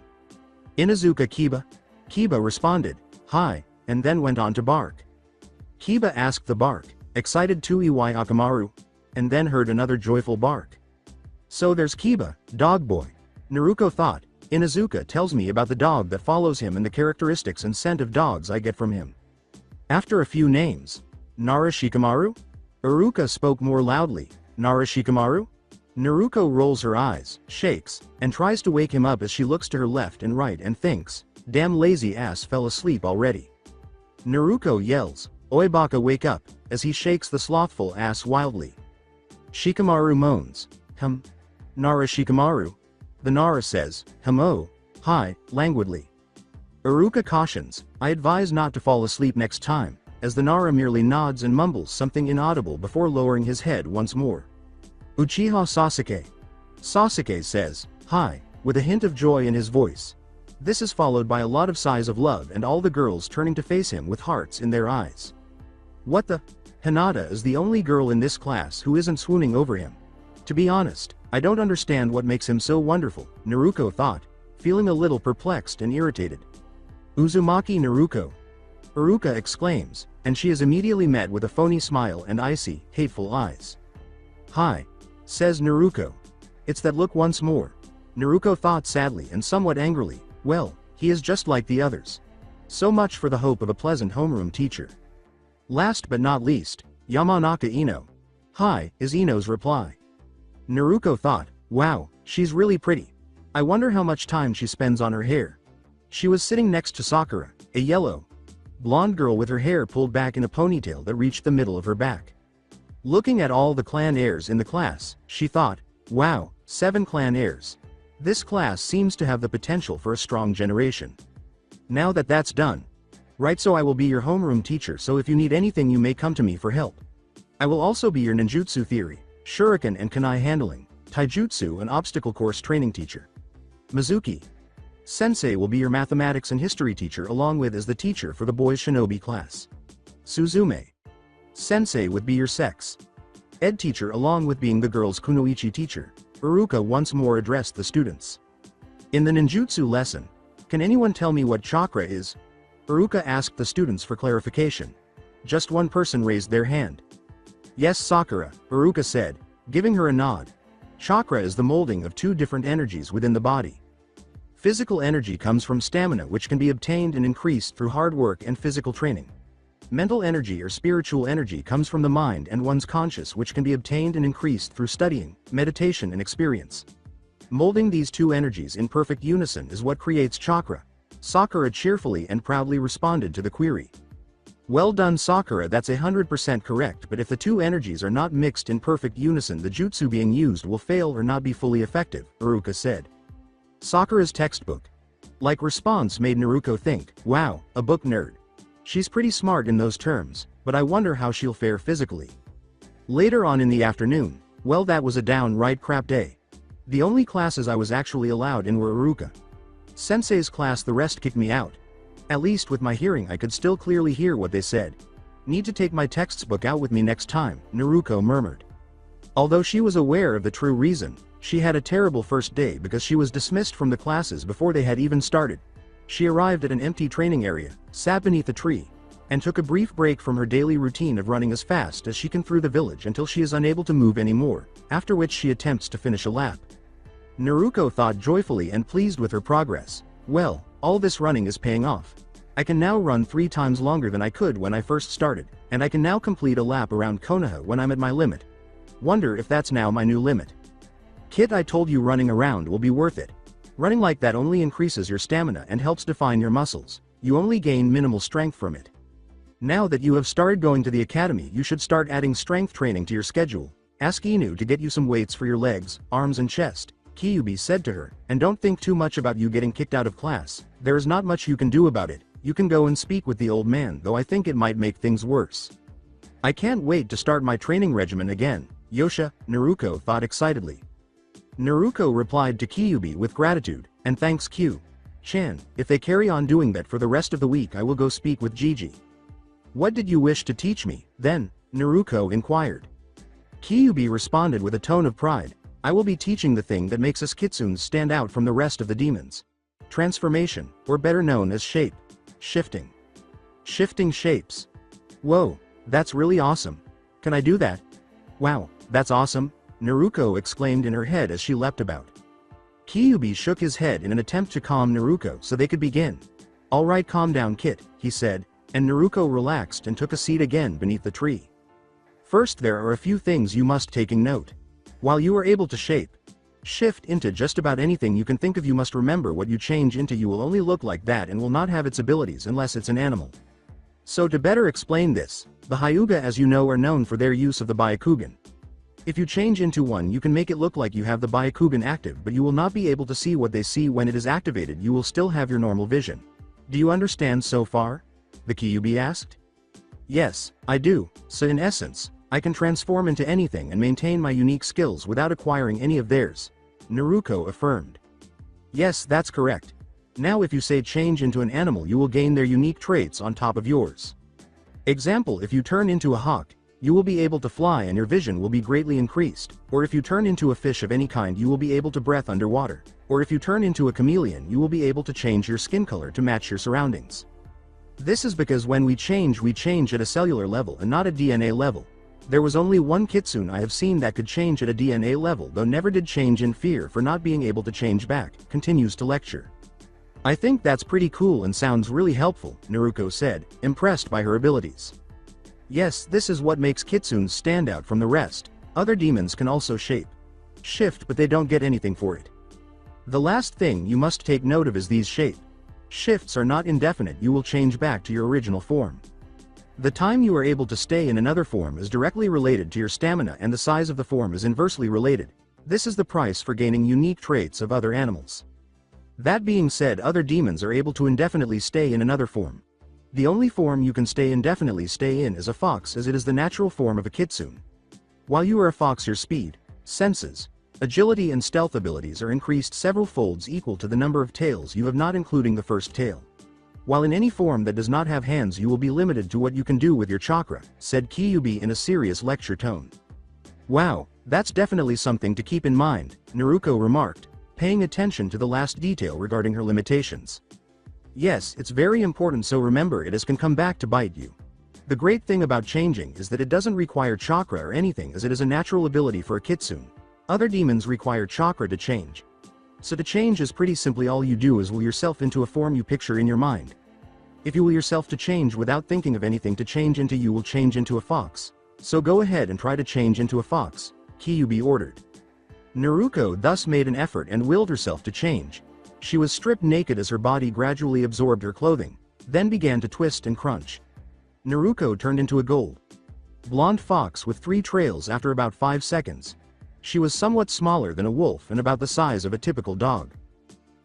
Inazuka Kiba? Kiba responded, hi, and then went on to bark. Kiba asked the bark, excited to Iwai Akamaru, and then heard another joyful bark. So there's Kiba, dog boy. Naruto thought. Inuzuka tells me about the dog that follows him and the characteristics and scent of dogs I get from him. After a few names. Nara Shikamaru? Iruka spoke more loudly. Nara Shikamaru? Naruto rolls her eyes, shakes, and tries to wake him up as she looks to her left and right and thinks, damn lazy ass fell asleep already. Naruto yells, Oi Baka wake up, as he shakes the slothful ass wildly. Shikamaru moans, Nara Shikamaru? The Nara says, oh, hi, languidly. Iruka cautions, I advise not to fall asleep next time, as the Nara merely nods and mumbles something inaudible before lowering his head once more. Uchiha Sasuke. Sasuke says, hi, with a hint of joy in his voice. This is followed by a lot of sighs of love and all the girls turning to face him with hearts in their eyes. What the? Hinata is the only girl in this class who isn't swooning over him. To be honest, I don't understand what makes him so wonderful, Naruto thought, feeling a little perplexed and irritated. Uzumaki Naruto. Iruka exclaims, and she is immediately met with a phony smile and icy, hateful eyes. Hi, says Naruto. It's that look once more. Naruto thought sadly and somewhat angrily, well, he is just like the others. So much for the hope of a pleasant homeroom teacher. Last but not least, Yamanaka Ino. Hi, is Ino's reply. Naruto thought, wow, she's really pretty. I wonder how much time she spends on her hair. She was sitting next to Sakura, a yellow, blonde girl with her hair pulled back in a ponytail that reached the middle of her back. Looking at all the clan heirs in the class, she thought, wow, 7 clan heirs. This class seems to have the potential for a strong generation. Now that that's done. Right, so I will be your homeroom teacher, so if you need anything you may come to me for help. I will also be your ninjutsu theory, shuriken and kunai handling, taijutsu and obstacle course training teacher. Mizuki. Sensei will be your mathematics and history teacher along with as the teacher for the boys shinobi class. Suzume. Sensei would be your sex ed teacher along with being the girls' kunoichi teacher. Iruka once more addressed the students. In the ninjutsu lesson, can anyone tell me what chakra is? Iruka asked the students for clarification. Just one person raised their hand. Yes, Sakura, Iruka said, giving her a nod. Chakra is the molding of 2 different energies within the body. Physical energy comes from stamina, which can be obtained and increased through hard work and physical training. Mental energy or spiritual energy comes from the mind and one's conscious, which can be obtained and increased through studying, meditation and experience. Molding these 2 energies in perfect unison is what creates chakra. Sakura cheerfully and proudly responded to the query. Well done, Sakura, that's 100% correct, but if the 2 energies are not mixed in perfect unison, the jutsu being used will fail or not be fully effective, Iruka said. Sakura's textbook like response made Naruto think, wow, a book nerd. She's pretty smart in those terms, but I wonder how she'll fare physically. Later on in the afternoon, well, that was a downright crap day. The only classes I was actually allowed in were Iruka Sensei's class, the rest kicked me out. At least with my hearing I could still clearly hear what they said. Need to take my textbook out with me next time, Naruto murmured. Although she was aware of the true reason, she had a terrible first day because she was dismissed from the classes before they had even started. She arrived at an empty training area, sat beneath a tree, and took a brief break from her daily routine of running as fast as she can through the village until she is unable to move anymore, after which she attempts to finish a lap. Naruto thought joyfully and pleased with her progress. Well, all this running is paying off. I can now run 3 times longer than I could when I first started, and I can now complete a lap around Konoha when I'm at my limit. Wonder if that's now my new limit. Kid, I told you running around will be worth it. Running like that only increases your stamina and helps define your muscles. You only gain minimal strength from it. Now that you have started going to the academy, you should start adding strength training to your schedule. Ask Inu to get you some weights for your legs, arms and chest, Kyuubi said to her, and don't think too much about you getting kicked out of class. There is not much you can do about it. You can go and speak with the old man, though I think it might make things worse. I can't wait to start my training regimen again, Yosha, Naruto thought excitedly. Naruto replied to Kyuubi with gratitude, and thanks Q-chan, if they carry on doing that for the rest of the week I will go speak with Gigi. What did you wish to teach me, then? Naruto inquired. Kyuubi responded with a tone of pride, I will be teaching the thing that makes us kitsunes stand out from the rest of the demons. Transformation, or better known as shape. Shifting. Shifting shapes. Whoa, that's really awesome. Can I do that? Wow, that's awesome. Naruko exclaimed in her head as she leapt about. Kyuubi shook his head in an attempt to calm Naruko so they could begin. "Alright, calm down, Kit," he said, and Naruko relaxed and took a seat again beneath the tree. "First, there are a few things you must take note. While you are able to shift into just about anything you can think of, you must remember what you change into you will only look like that and will not have its abilities unless it's an animal. So to better explain this, the Hyuga, as you know, are known for their use of the Byakugan. If you change into one, you can make it look like you have the Byakugan active, but you will not be able to see what they see when it is activated. You will still have your normal vision. Do you understand so far?" the Kyuubi asked. "Yes, I do, so in essence, I can transform into anything and maintain my unique skills without acquiring any of theirs," Naruko affirmed. "Yes, that's correct. Now if you say change into an animal, you will gain their unique traits on top of yours. Example, if you turn into a hawk, you will be able to fly and your vision will be greatly increased, or if you turn into a fish of any kind, you will be able to breathe underwater, or if you turn into a chameleon, you will be able to change your skin color to match your surroundings. This is because when we change at a cellular level and not a DNA level. There was only one kitsune I have seen that could change at a DNA level, though never did change in fear for not being able to change back," continues to lecture. "I think that's pretty cool and sounds really helpful," Naruko said, impressed by her abilities. "Yes, this is what makes kitsunes stand out from the rest. Other demons can also shift, but they don't get anything for it. The last thing you must take note of is these shifts are not indefinite. You will change back to your original form. The time you are able to stay in another form is directly related to your stamina, and the size of the form is inversely related. This is the price for gaining unique traits of other animals. That being said, other demons are able to indefinitely stay in another form. The only form you can indefinitely stay in is a fox, as it is the natural form of a kitsune. While you are a fox, your speed, senses, agility and stealth abilities are increased several folds equal to the number of tails you have, not including the first tail. While in any form that does not have hands, you will be limited to what you can do with your chakra," said Kyuubi in a serious lecture tone. "Wow, that's definitely something to keep in mind," Naruko remarked, paying attention to the last detail regarding her limitations. "Yes, it's very important, so remember it, as can come back to bite you. The great thing about changing is that it doesn't require chakra or anything, as it is a natural ability for a kitsune. Other demons require chakra to change. So to change is pretty simply all you do is will yourself into a form you picture in your mind. If you will yourself to change without thinking of anything to change into, you will change into a fox. So go ahead and try to change into a fox," Kyuubi ordered. Naruko thus made an effort and willed herself to change. She was stripped naked as her body gradually absorbed her clothing, then began to twist and crunch. Naruko turned into a blonde fox with 3 trails after about 5 seconds. She was somewhat smaller than a wolf and about the size of a typical dog.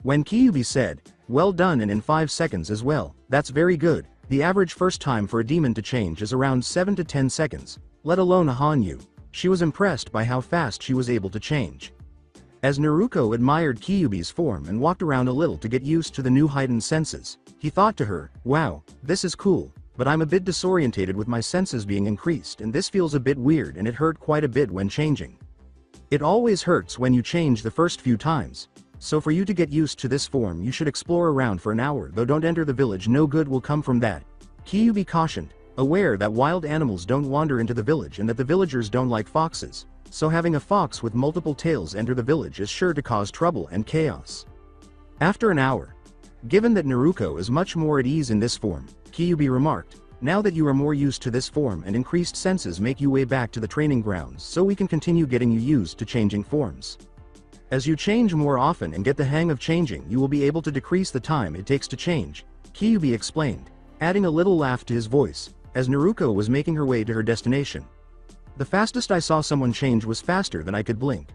When Kyuubi said, "Well done, and in 5 seconds as well, that's very good. The average first time for a demon to change is around 7 to 10 seconds, let alone a Hanyu," she was impressed by how fast she was able to change. As Naruko admired Kyuubi's form and walked around a little to get used to the new heightened senses, he thought to her, "Wow, this is cool, but I'm a bit disorientated with my senses being increased, and this feels a bit weird, and it hurt quite a bit when changing. It always hurts when you change the first few times. So for you to get used to this form, you should explore around for an hour, though don't enter the village, no good will come from that," Kyuubi cautioned, aware that wild animals don't wander into the village and that the villagers don't like foxes, so having a fox with multiple tails enter the village is sure to cause trouble and chaos. After an hour, given that Naruko is much more at ease in this form, Kyuubi remarked, "Now that you are more used to this form and increased senses make you way back to the training grounds, so we can continue getting you used to changing forms. As you change more often and get the hang of changing, you will be able to decrease the time it takes to change," Kyuubi explained, adding a little laugh to his voice, as Naruko was making her way to her destination. "The fastest I saw someone change was faster than I could blink.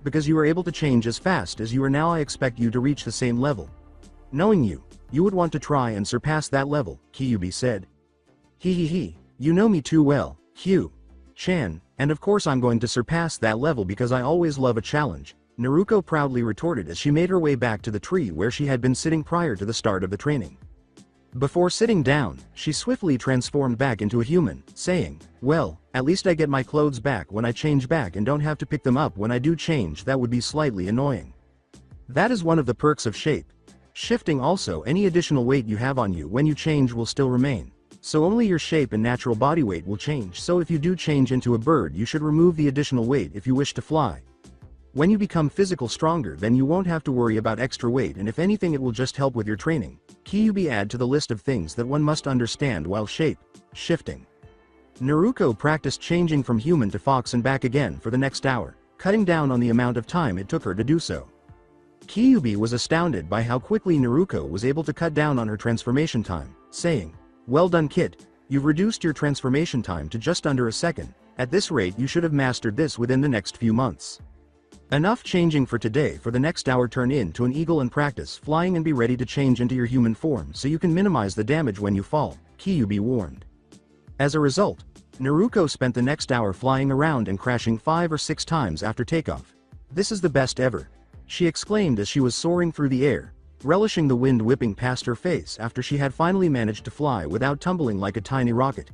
Because you are able to change as fast as you are now, I expect you to reach the same level. Knowing you, you would want to try and surpass that level," Kyuubi said. He, you know me too well, Hugh-chan, and of course I'm going to surpass that level because I always love a challenge," Naruko proudly retorted as she made her way back to the tree where she had been sitting prior to the start of the training. Before sitting down, she swiftly transformed back into a human, saying, "Well, at least I get my clothes back when I change back and don't have to pick them up when I do change. That would be slightly annoying. That is one of the perks of shifting. Also, any additional weight you have on you when you change will still remain. so only your shape and natural body weight will change, so if you do change into a bird you should remove the additional weight if you wish to fly. When you become physical stronger then you won't have to worry about extra weight, and if anything it will just help with your training. Kyuubi add to the list of things that one must understand while shifting. Naruto practiced changing from human to fox and back again for the next hour, cutting down on the amount of time it took her to do so. Kyuubi was astounded by how quickly Naruto was able to cut down on her transformation time, saying, "Well done kid, you've reduced your transformation time to just under a second. At this rate you should have mastered this within the next few months. Enough changing for today. For the next hour turn into an eagle and practice flying and be ready to change into your human form so you can minimize the damage when you fall," Kyuubi warned. As a result, Naruto spent the next hour flying around and crashing 5 or 6 times after takeoff. "This is the best ever," she exclaimed as she was soaring through the air, relishing the wind whipping past her face after she had finally managed to fly without tumbling like a tiny rocket.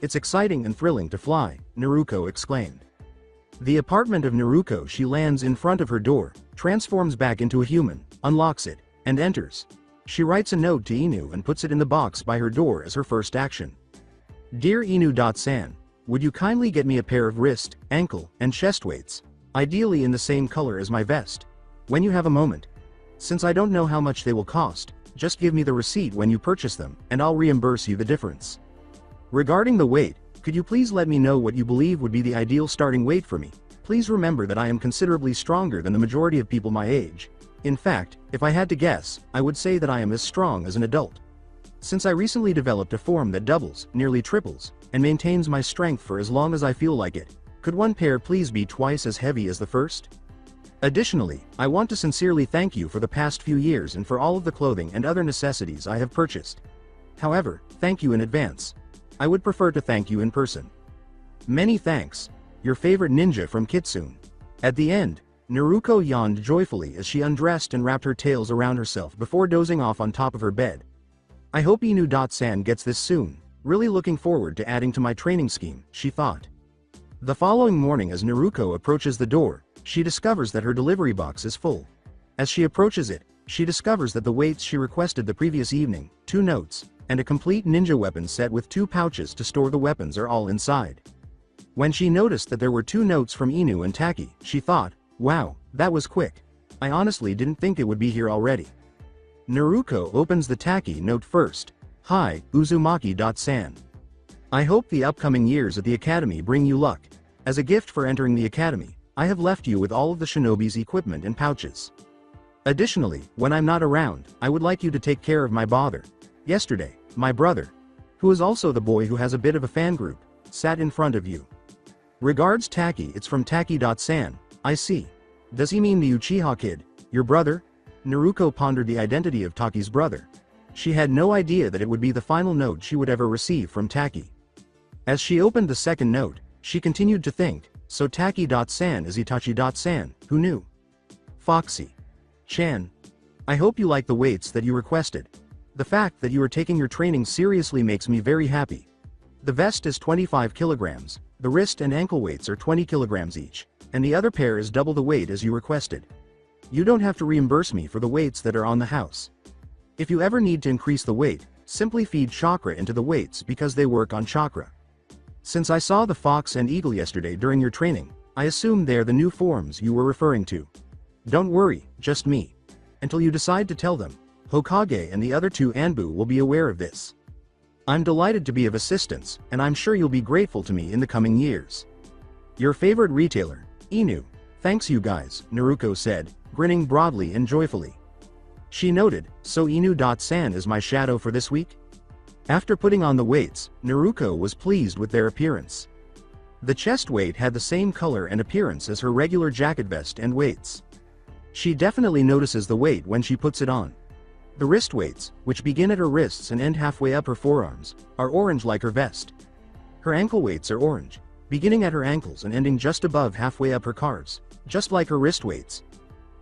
"It's exciting and thrilling to fly," Naruto exclaimed. The apartment of Naruto. She lands in front of her door, transforms back into a human, unlocks it, and enters. She writes a note to Inu and puts it in the box by her door as her first action. "Dear Inu-san, would you kindly get me a pair of wrist, ankle, and chest weights, ideally in the same color as my vest, when you have a moment. Since I don't know how much they will cost, just give me the receipt when you purchase them, and I'll reimburse you the difference. Regarding the weight, could you please let me know what you believe would be the ideal starting weight for me? Please remember that I am considerably stronger than the majority of people my age. In fact, if I had to guess, I would say that I am as strong as an adult. Since I recently developed a form that doubles, nearly triples, and maintains my strength for as long as I feel like it, could one pair please be twice as heavy as the first? Additionally, I want to sincerely thank you for the past few years and for all of the clothing and other necessities I have purchased. However, thank you in advance. I would prefer to thank you in person. Many thanks. Your favorite ninja from Kitsune." At the end, Naruto yawned joyfully as she undressed and wrapped her tails around herself before dozing off on top of her bed. "I hope Inu-san gets this soon. Really looking forward to adding to my training scheme," she thought. The following morning as Naruto approaches the door, she discovers that her delivery box is full. As she approaches it, she discovers that the weights she requested the previous evening, 2 notes, and a complete ninja weapon set with 2 pouches to store the weapons are all inside. When she noticed that there were 2 notes from Inu and Taki, she thought, "Wow, that was quick. I honestly didn't think it would be here already." Naruto opens the Taki note first. "Hi, Uzumaki-san. I hope the upcoming years at the academy bring you luck. As a gift for entering the academy, I have left you with all of the shinobi's equipment and pouches. Additionally, when I'm not around, I would like you to take care of my brother. Yesterday, my brother, who is also the boy who has a bit of a fan group, sat in front of you. Regards Taki." It's from Taki-san. "I see. Does he mean the Uchiha kid, your brother?" Naruto pondered the identity of Taki's brother. She had no idea that it would be the final note she would ever receive from Taki. As she opened the second note, she continued to think, so Taki-san is Itachi-san, who knew? "Foxy-chan. I hope you like the weights that you requested. The fact that you are taking your training seriously makes me very happy. The vest is 25 kilograms, the wrist and ankle weights are 20 kilograms each, and the other pair is double the weight as you requested. You don't have to reimburse me for the weights that are on the house. If you ever need to increase the weight, simply feed chakra into the weights because they work on chakra. Since I saw the fox and eagle yesterday during your training, I assume they're the new forms you were referring to. Don't worry, just me. Until you decide to tell them, Hokage and the other 2 Anbu will be aware of this. I'm delighted to be of assistance, and I'm sure you'll be grateful to me in the coming years. Your favorite retailer, Inu." "Thanks you guys," Naruto said, grinning broadly and joyfully. She noted, "So Inu-san is my shadow for this week?" After putting on the weights, Naruto was pleased with their appearance. The chest weight had the same color and appearance as her regular jacket vest and weights. She definitely notices the weight when she puts it on. The wrist weights, which begin at her wrists and end halfway up her forearms, are orange like her vest. Her ankle weights are orange, beginning at her ankles and ending just above halfway up her calves, just like her wrist weights.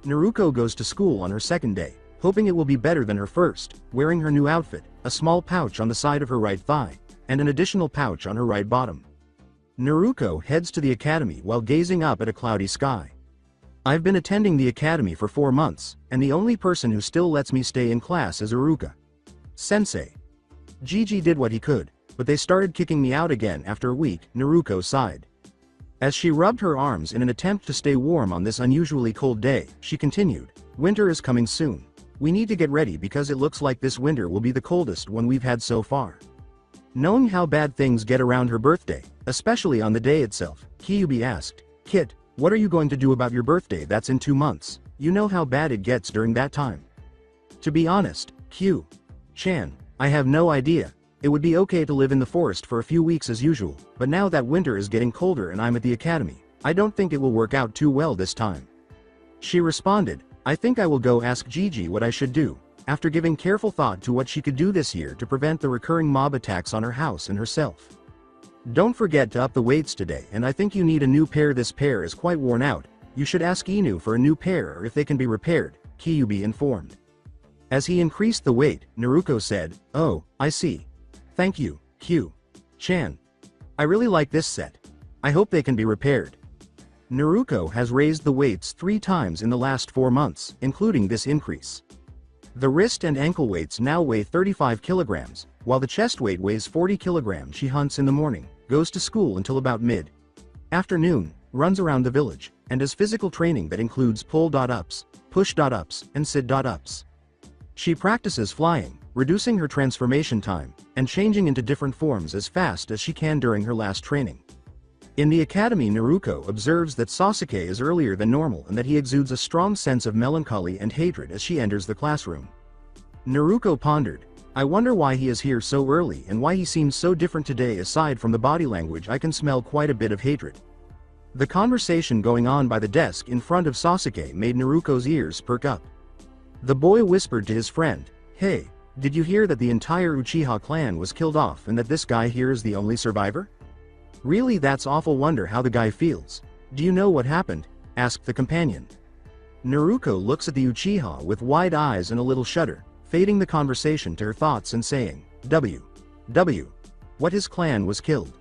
Naruto goes to school on her second day, hoping it will be better than her first, wearing her new outfit, a small pouch on the side of her right thigh, and an additional pouch on her right bottom. Naruto heads to the academy while gazing up at a cloudy sky. "I've been attending the academy for 4 months, and the only person who still lets me stay in class is Iruka Sensei. Gigi did what he could, but they started kicking me out again after a week, Naruko sighed. As she rubbed her arms in an attempt to stay warm on this unusually cold day, she continued, "Winter is coming soon. We need to get ready because it looks like this winter will be the coldest one we've had so far." Knowing how bad things get around her birthday, especially on the day itself, Kyuubi asked, "Kit, what are you going to do about your birthday that's in 2 months? You know how bad it gets during that time." "To be honest, Chan, I have no idea. It would be okay to live in the forest for a few weeks as usual, but now that winter is getting colder and I'm at the academy, I don't think it will work out too well this time." She responded, "I think I will go ask Gigi what I should do," after giving careful thought to what she could do this year to prevent the recurring mob attacks on her house and herself. "Don't forget to up the weights today, and I think you need a new pair. This pair is quite worn out. You should ask Inu for a new pair or if they can be repaired," Kyuubi informed. As he increased the weight, Naruko said, "Oh, I see. Thank you, Chan. I really like this set. I hope they can be repaired." Naruko has raised the weights 3 times in the last 4 months, including this increase. The wrist and ankle weights now weigh 35 kilograms, while the chest weight weighs 40 kilograms. She hunts in the morning, goes to school until about mid-afternoon, runs around the village, and does physical training that includes pull-ups, push-ups, and sit-ups. She practices flying, reducing her transformation time, and changing into different forms as fast as she can during her last training. In the academy, Naruko observes that Sasuke is earlier than normal and that he exudes a strong sense of melancholy and hatred as she enters the classroom. Naruko pondered, "I wonder why he is here so early and why he seems so different today. Aside from the body language, I can smell quite a bit of hatred." The conversation going on by the desk in front of Sasuke made Naruko's ears perk up. The boy whispered to his friend, "Hey, did you hear that the entire Uchiha clan was killed off and that this guy here is the only survivor? Really, that's awful. Wonder how the guy feels. Do you know what happened?" asked the companion. Naruko looks at the Uchiha with wide eyes and a little shudder, fading the conversation to her thoughts and saying, What, his clan was killed?"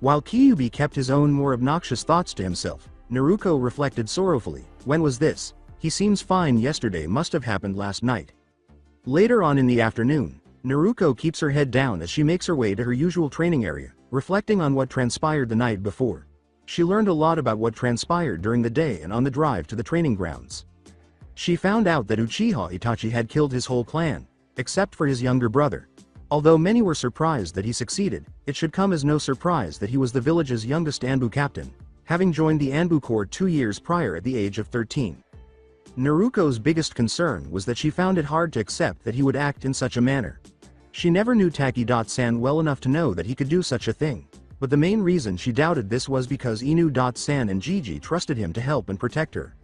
While Kyuubi kept his own more obnoxious thoughts to himself, Naruko reflected sorrowfully, "When was this? He seems fine. Yesterday must have happened last night." Later on in the afternoon, Naruko keeps her head down as she makes her way to her usual training area, reflecting on what transpired the night before. She learned a lot about what transpired during the day and on the drive to the training grounds. She found out that Uchiha Itachi had killed his whole clan, except for his younger brother. Although many were surprised that he succeeded, it should come as no surprise that he was the village's youngest Anbu captain, having joined the Anbu Corps 2 years prior at the age of 13. Naruko's biggest concern was that she found it hard to accept that he would act in such a manner. She never knew Taki-san well enough to know that he could do such a thing, but the main reason she doubted this was because Inu-san and Gigi trusted him to help and protect her.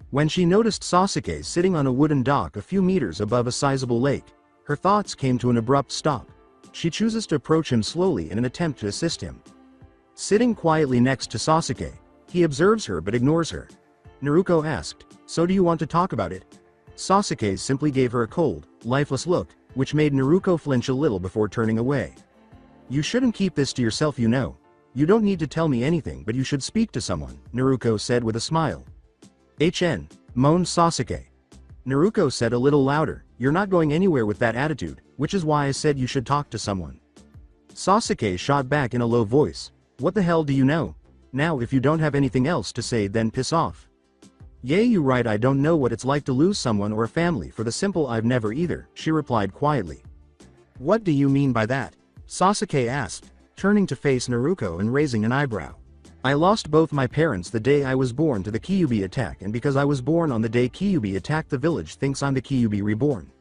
When she noticed Sasuke sitting on a wooden dock a few meters above a sizable lake, her thoughts came to an abrupt stop. She chooses to approach him slowly in an attempt to assist him. Sitting quietly next to Sasuke, he observes her but ignores her. Naruko asked, "So do you want to talk about it?" Sasuke simply gave her a cold, lifeless look, which made Naruko flinch a little before turning away. "You shouldn't keep this to yourself, you know. You don't need to tell me anything, but you should speak to someone," Naruko said with a smile. Moaned Sasuke. Naruko said a little louder, "You're not going anywhere with that attitude, which is why I said you should talk to someone." Sasuke shot back in a low voice, "What the hell do you know? Now if you don't have anything else to say, then piss off." "Yeah, you right, I don't know what it's like to lose someone or a family for the simple I've never either," she replied quietly. "What do you mean by that?" Sasuke asked, turning to face Naruko and raising an eyebrow. "I lost both my parents the day I was born to the Kyuubi attack, and because I was born on the day Kyuubi attacked, the village thinks I'm the Kyuubi reborn.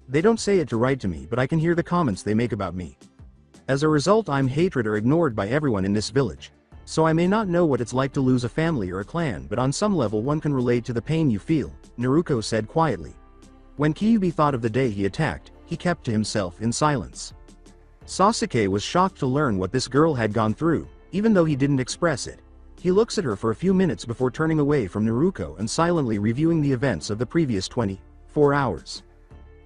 They don't say it to write to me, but I can hear the comments they make about me. As a result, I'm hated or ignored by everyone in this village. So I may not know what it's like to lose a family or a clan, but on some level one can relate to the pain you feel," Naruko said quietly. When Kyuubi thought of the day he attacked, he kept to himself in silence. Sasuke was shocked to learn what this girl had gone through, even though he didn't express it. He looks at her for a few minutes before turning away from Naruko and silently reviewing the events of the previous 24 hours.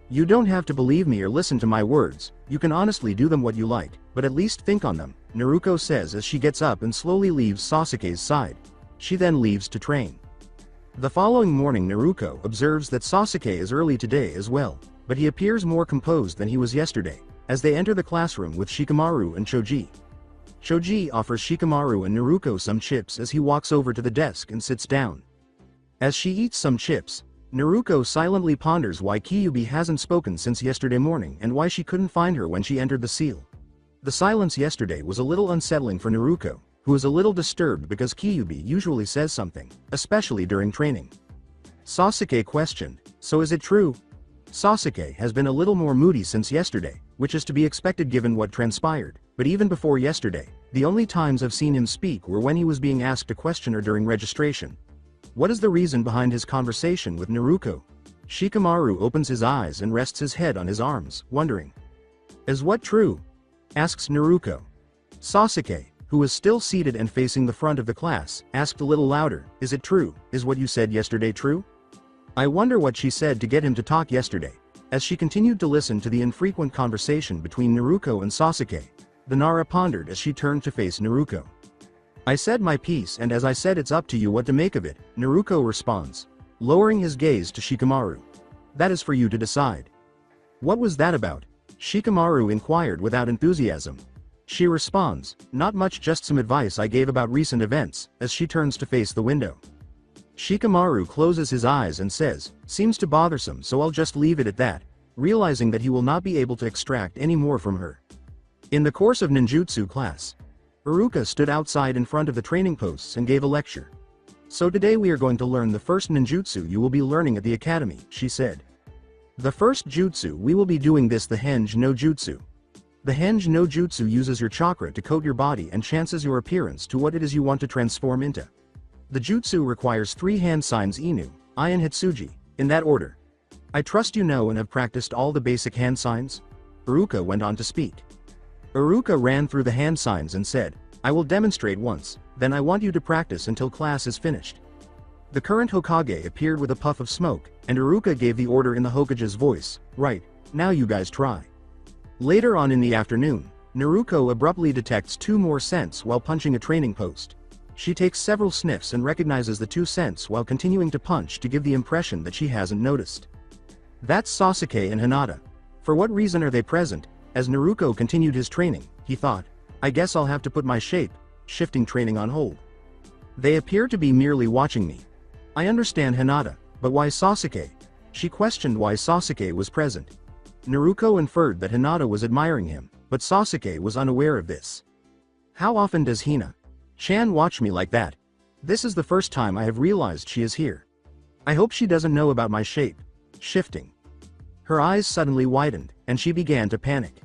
"You don't have to believe me or listen to my words, you can honestly do them what you like, but at least think on them," Naruko says as she gets up and slowly leaves Sasuke's side. She then leaves to train. The following morning, Naruko observes that Sasuke is early today as well, but he appears more composed than he was yesterday. as they enter the classroom with Shikamaru and Choji. Choji offers Shikamaru and Naruto some chips as he walks over to the desk and sits down. As she eats some chips, Naruto silently ponders why Kyuubi hasn't spoken since yesterday morning and why she couldn't find her when she entered the seal. The silence yesterday was a little unsettling for Naruto, who is a little disturbed because Kyuubi usually says something, especially during training. Sasuke questioned, "So is it true?" Sasuke has been a little more moody since yesterday, which is to be expected given what transpired, but even before yesterday, the only times I've seen him speak were when he was being asked a question or during registration. What is the reason behind his conversation with Naruto? Shikamaru opens his eyes and rests his head on his arms, wondering. "Is what true?" asks Naruto. Sasuke, who was still seated and facing the front of the class, asked a little louder, "Is it true? Is what you said yesterday true?" I wonder what she said to get him to talk yesterday. As she continued to listen to the infrequent conversation between Naruto and Sasuke, the Nara pondered as she turned to face Naruto. "I said my piece and as I said it's up to you what to make of it," Naruto responds, lowering his gaze to Shikamaru. "That is for you to decide." "What was that about?" Shikamaru inquired without enthusiasm. She responds, "Not much, just some advice I gave about recent events," as she turns to face the window. Shikamaru closes his eyes and says, "Seems too bothersome, so I'll just leave it at that," realizing that he will not be able to extract any more from her. In the course of ninjutsu class, Iruka stood outside in front of the training posts and gave a lecture. "So today we are going to learn the first ninjutsu you will be learning at the academy," she said. "The first jutsu we will be doing this the Henge no Jutsu. The Henge no Jutsu uses your chakra to coat your body and chances your appearance to what it is you want to transform into. The jutsu requires 3 hand signs Inu, I and Hitsuji, in that order. I trust you know and have practiced all the basic hand signs?" Iruka went on to speak. Iruka ran through the hand signs and said, "I will demonstrate once, then I want you to practice until class is finished." The current Hokage appeared with a puff of smoke, and Iruka gave the order in the Hokage's voice, "Right, now you guys try." Later on in the afternoon, Naruto abruptly detects 2 more scents while punching a training post. She takes several sniffs and recognizes the 2 scents while continuing to punch to give the impression that she hasn't noticed. That's Sasuke and Hinata. For what reason are they present? As Naruto continued his training, he thought, "I guess I'll have to put my shifting training on hold. They appear to be merely watching me. I understand Hinata, but why Sasuke?" She questioned why Sasuke was present. Naruto inferred that Hinata was admiring him, but Sasuke was unaware of this. "How often does Hina-chan watch me like that? This is the first time I have realized she is here. I hope she doesn't know about my shifting." Her eyes suddenly widened, and she began to panic.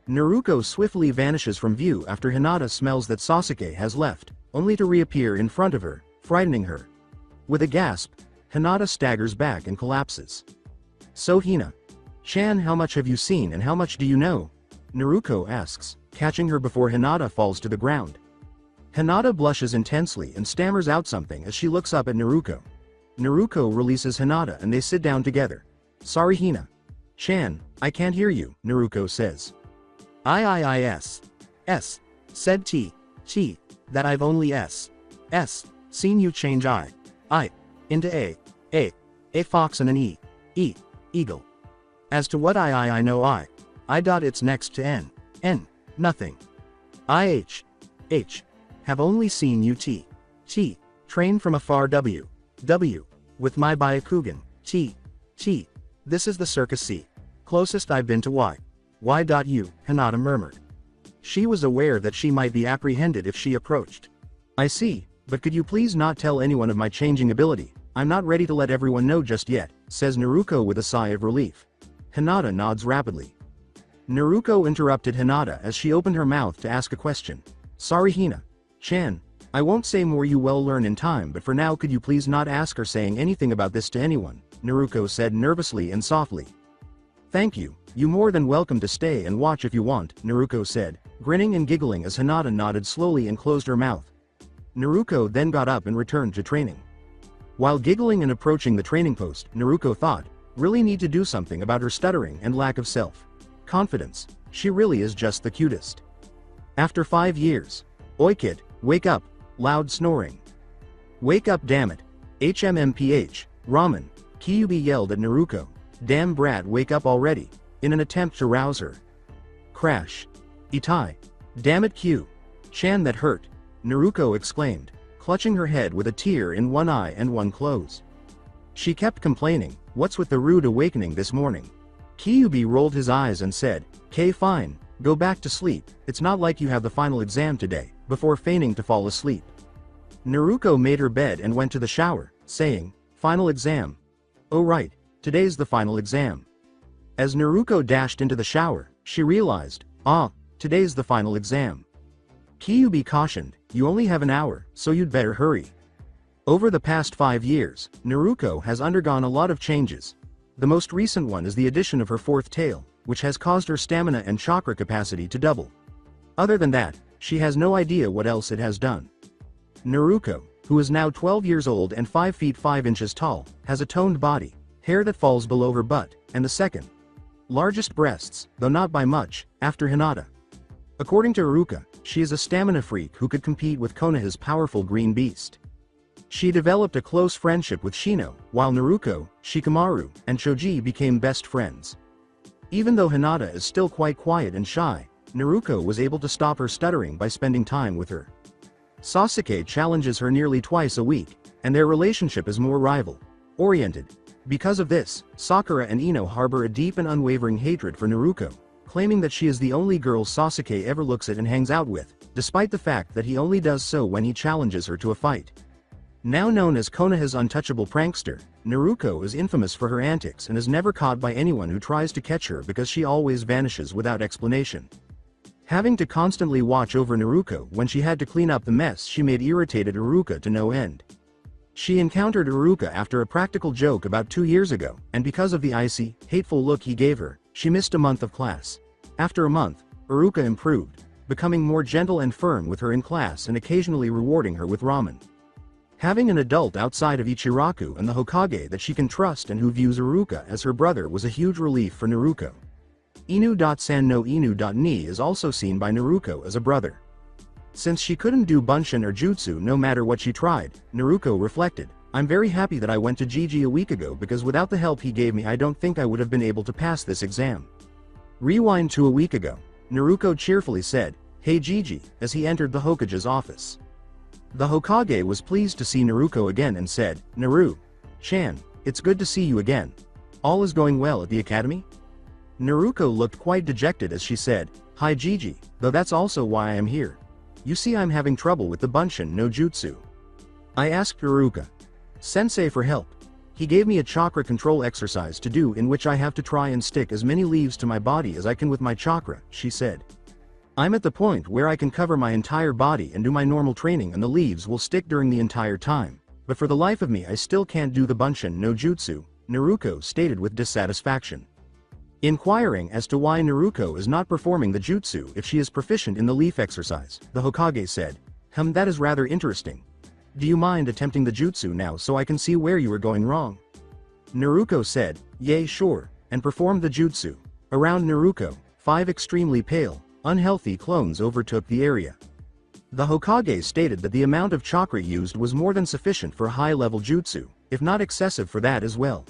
Naruto swiftly vanishes from view after Hinata smells that Sasuke has left, only to reappear in front of her, frightening her. With a gasp, Hinata staggers back and collapses. "So Hina-chan, how much have you seen and how much do you know?" Naruto asks, catching her before Hinata falls to the ground. Hinata blushes intensely and stammers out something as she looks up at Naruto. Naruto releases Hinata and they sit down together. "Sorry Hina-chan, I can't hear you," Naruto says. I said T, that I've only seen you change I into a fox and an eagle. As to what I know I it's next to N, nothing. Have only seen you train from afar W, with my Byakugan, this is the circus closest I've been to Y. You, Hinata murmured. She was aware that she might be apprehended if she approached. "I see, but could you please not tell anyone of my changing ability? I'm not ready to let everyone know just yet," says Naruto with a sigh of relief. Hinata nods rapidly. Naruto interrupted Hinata as she opened her mouth to ask a question. "Sorry Hina-chan, I won't say more, you will learn in time, but for now could you please not ask or saying anything about this to anyone," Naruto said nervously and softly. "Thank you, you more than welcome to stay and watch if you want," Naruto said, grinning and giggling as Hinata nodded slowly and closed her mouth. Naruto then got up and returned to training. While giggling and approaching the training post, Naruto thought, really need to do something about her stuttering and lack of self-confidence. She really is just the cutest. After 5 years. "Oi kid, wake up," loud snoring. "Wake up damn it. HMMPH, ramen," Kyuubi yelled at Naruto. "Damn brat, wake up already," in an attempt to rouse her. Crash. Itai. Damn it Q. Chan, that hurt. Naruko exclaimed, clutching her head with a tear in one eye and one close. She kept complaining, what's with the rude awakening this morning? Kyuubi rolled his eyes and said, "K, fine, go back to sleep, it's not like you have the final exam today," before feigning to fall asleep. Naruko made her bed and went to the shower, saying, "Final exam. Oh right, today's the final exam." As Naruko dashed into the shower, she realized, today's the final exam. Kyuubi cautioned, "You only have an hour, so you'd better hurry." Over the past 5 years, Naruko has undergone a lot of changes. The most recent one is the addition of her fourth tail, which has caused her stamina and chakra capacity to double. Other than that, she has no idea what else it has done. Naruko, who is now 12 years old and 5 feet 5 inches tall, has a toned body, hair that falls below her butt, and the second largest breasts, though not by much, after Hinata. According to Iruka, she is a stamina freak who could compete with Konoha's powerful green beast. She developed a close friendship with Shino, while Naruko, Shikamaru, and Choji became best friends. Even though Hinata is still quite quiet and shy, Naruko was able to stop her stuttering by spending time with her. Sasuke challenges her nearly twice a week, and their relationship is more rival-oriented. Because of this, Sakura and Ino harbor a deep and unwavering hatred for Naruko, claiming that she is the only girl Sasuke ever looks at and hangs out with, despite the fact that he only does so when he challenges her to a fight. Now known as Konoha's untouchable prankster, Naruko is infamous for her antics and is never caught by anyone who tries to catch her because she always vanishes without explanation. Having to constantly watch over Naruko when she had to clean up the mess she made irritated Iruka to no end. She encountered Iruka after a practical joke about 2 years ago, and because of the icy, hateful look he gave her, she missed a month of class. After a month, Iruka improved, becoming more gentle and firm with her in class and occasionally rewarding her with ramen. Having an adult outside of Ichiraku and the Hokage that she can trust and who views Iruka as her brother was a huge relief for Naruko. Inu.san no Inu.ni is also seen by Naruko as a brother. Since she couldn't do Bunshin or Jutsu no matter what she tried, Naruko reflected, "I'm very happy that I went to Gigi a week ago because without the help he gave me I don't think I would have been able to pass this exam." Rewind to a week ago. Naruko cheerfully said, "Hey Gigi," as he entered the Hokage's office. The Hokage was pleased to see Naruko again and said, "Naru-chan, it's good to see you again. All is going well at the academy?" Naruko looked quite dejected as she said, "Hi Gigi, though that's also why I am here. You see I'm having trouble with the Bunshin no Jutsu." I asked Iruka-sensei for help. He gave me a chakra control exercise to do in which I have to try and stick as many leaves to my body as I can with my chakra, she said. I'm at the point where I can cover my entire body and do my normal training and the leaves will stick during the entire time, but for the life of me I still can't do the Bunshin no Jutsu, Naruko stated with dissatisfaction. Inquiring as to why Naruko is not performing the jutsu if she is proficient in the leaf exercise, the Hokage said, that is rather interesting. Do you mind attempting the jutsu now so I can see where you are going wrong?" Naruko said, "Yay sure," and performed the jutsu. Around Naruko, 5 extremely pale, unhealthy clones overtook the area. The Hokage stated that the amount of chakra used was more than sufficient for high-level jutsu, if not excessive for that as well.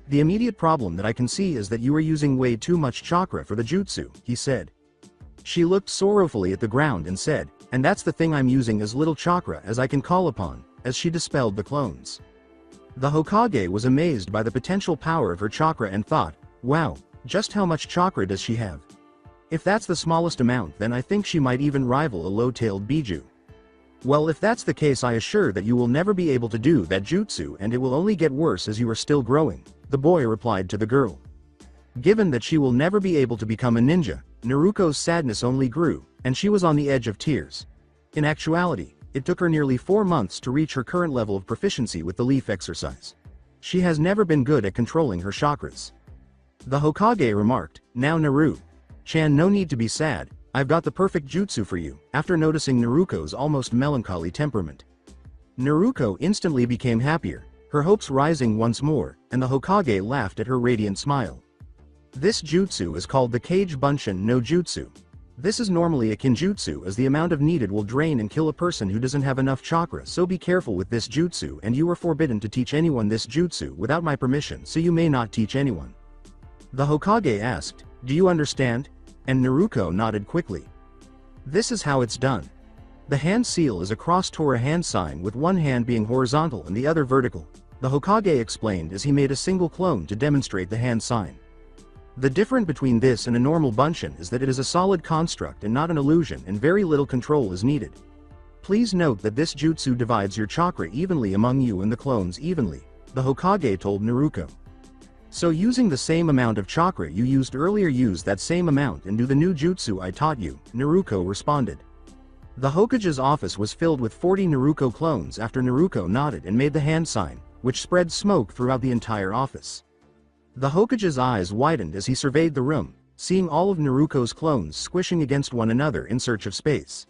"The immediate problem that I can see is that you are using way too much chakra for the jutsu," he said. She looked sorrowfully at the ground and said, "And that's the thing, I'm using as little chakra as I can call upon," as she dispelled the clones. The Hokage was amazed by the potential power of her chakra and thought, wow, just how much chakra does she have? If that's the smallest amount then I think she might even rival a low-tailed Biju. Well, if that's the case I assure that you will never be able to do that jutsu and it will only get worse as you are still growing, the boy replied to the girl. Given that she will never be able to become a ninja, Naruko's sadness only grew, and she was on the edge of tears. In actuality, it took her nearly 4 months to reach her current level of proficiency with the leaf exercise. She has never been good at controlling her chakras. The Hokage remarked, "Now Naru-chan, no need to be sad, I've got the perfect jutsu for you," after noticing Naruko's almost melancholy temperament. Naruko instantly became happier, her hopes rising once more, and the Hokage laughed at her radiant smile. This jutsu is called the Kage Bunshin no Jutsu. This is normally a kinjutsu as the amount of needed will drain and kill a person who doesn't have enough chakra, so be careful with this jutsu and you are forbidden to teach anyone this jutsu without my permission, so you may not teach anyone. The Hokage asked, "Do you understand?" and Naruto nodded quickly. This is how it's done. The hand seal is a cross-Tora hand sign with one hand being horizontal and the other vertical, the Hokage explained as he made a single clone to demonstrate the hand sign. The difference between this and a normal bunshin is that it is a solid construct and not an illusion, and very little control is needed. Please note that this jutsu divides your chakra evenly among you and the clones evenly, the Hokage told Naruto. So using the same amount of chakra you used earlier, use that same amount and do the new jutsu I taught you, Naruto responded. The Hokage's office was filled with 40 Naruto clones after Naruto nodded and made the hand sign, which spread smoke throughout the entire office. The Hokage's eyes widened as he surveyed the room, seeing all of Naruto's clones squishing against one another in search of space.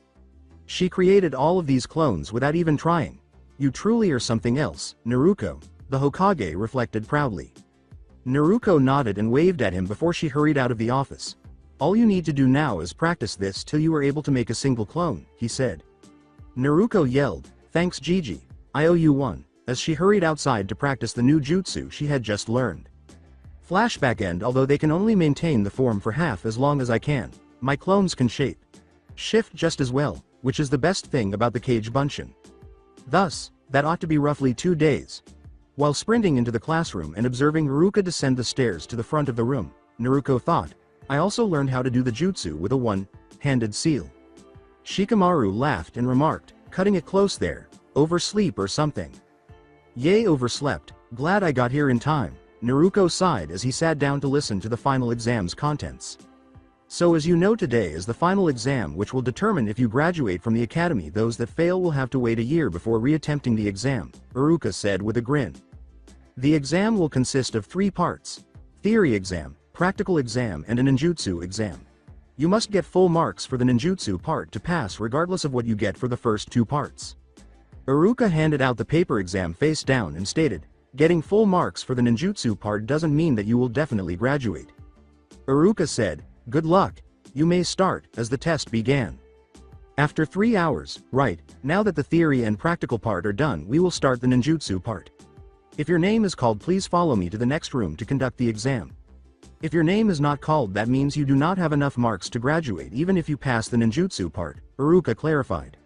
She created all of these clones without even trying. You truly are something else, Naruto, the Hokage reflected proudly. Naruto nodded and waved at him before she hurried out of the office. All you need to do now is practice this till you are able to make a single clone, he said. Naruto yelled, thanks Gigi, I owe you one, as she hurried outside to practice the new jutsu she had just learned. Flashback end. Although they can only maintain the form for half as long as I can, my clones can shift just as well, which is the best thing about the Kage Bunshin. Thus, that ought to be roughly 2 days. While sprinting into the classroom and observing Haruka descend the stairs to the front of the room, Naruto thought, I also learned how to do the jutsu with a one-handed seal. Shikamaru laughed and remarked, cutting it close there, oversleep or something. Yay, overslept, glad I got here in time, Naruto sighed as he sat down to listen to the final exam's contents. So as you know, today is the final exam which will determine if you graduate from the academy. Those that fail will have to wait a year before re-attempting the exam, Haruka said with a grin. The exam will consist of 3 parts: theory exam, practical exam and a ninjutsu exam. You must get full marks for the ninjutsu part to pass regardless of what you get for the first 2 parts. Haruka handed out the paper exam face down and stated, getting full marks for the ninjutsu part doesn't mean that you will definitely graduate. Haruka said, good luck, you may start, as the test began. After 3 hours, right, now that the theory and practical part are done, we will start the ninjutsu part. If your name is called, please follow me to the next room to conduct the exam. If your name is not called, that means you do not have enough marks to graduate even if you pass the ninjutsu part, Haruka clarified.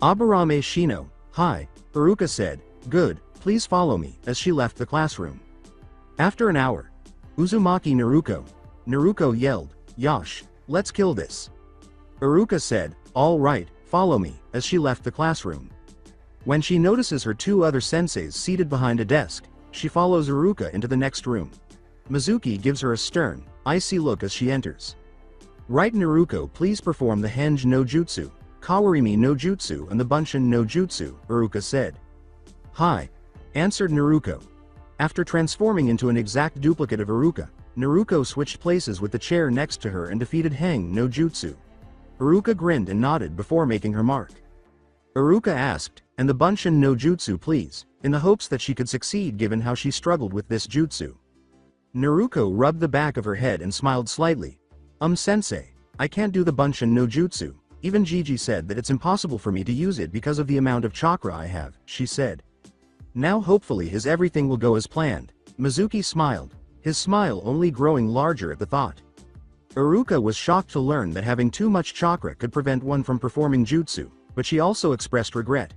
Aburame Shino, hi, Haruka said, good, please follow me, as she left the classroom. After an hour, Uzumaki Naruto yelled, Yosh, let's kill this. Haruka said, all right, follow me, as she left the classroom. When she notices her 2 other senseis seated behind a desk, she follows Haruka into the next room. Mizuki gives her a stern, icy look as she enters. Right, Naruto, please perform the Henge no Jutsu, Kawarimi no Jutsu and the Bunshin no Jutsu, Haruka said. Hi, answered Naruto. After transforming into an exact duplicate of Haruka, Naruto switched places with the chair next to her and defeated Henge no Jutsu. Haruka grinned and nodded before making her mark. Haruka asked, and the Bunshin no Jutsu please, in the hopes that she could succeed given how she struggled with this jutsu. Naruto rubbed the back of her head and smiled slightly. Sensei, I can't do the Bunshin no Jutsu, even Gigi said that it's impossible for me to use it because of the amount of chakra I have, she said. Now hopefully everything will go as planned, Mizuki smiled, his smile only growing larger at the thought. Haruka was shocked to learn that having too much chakra could prevent one from performing jutsu, but she also expressed regret.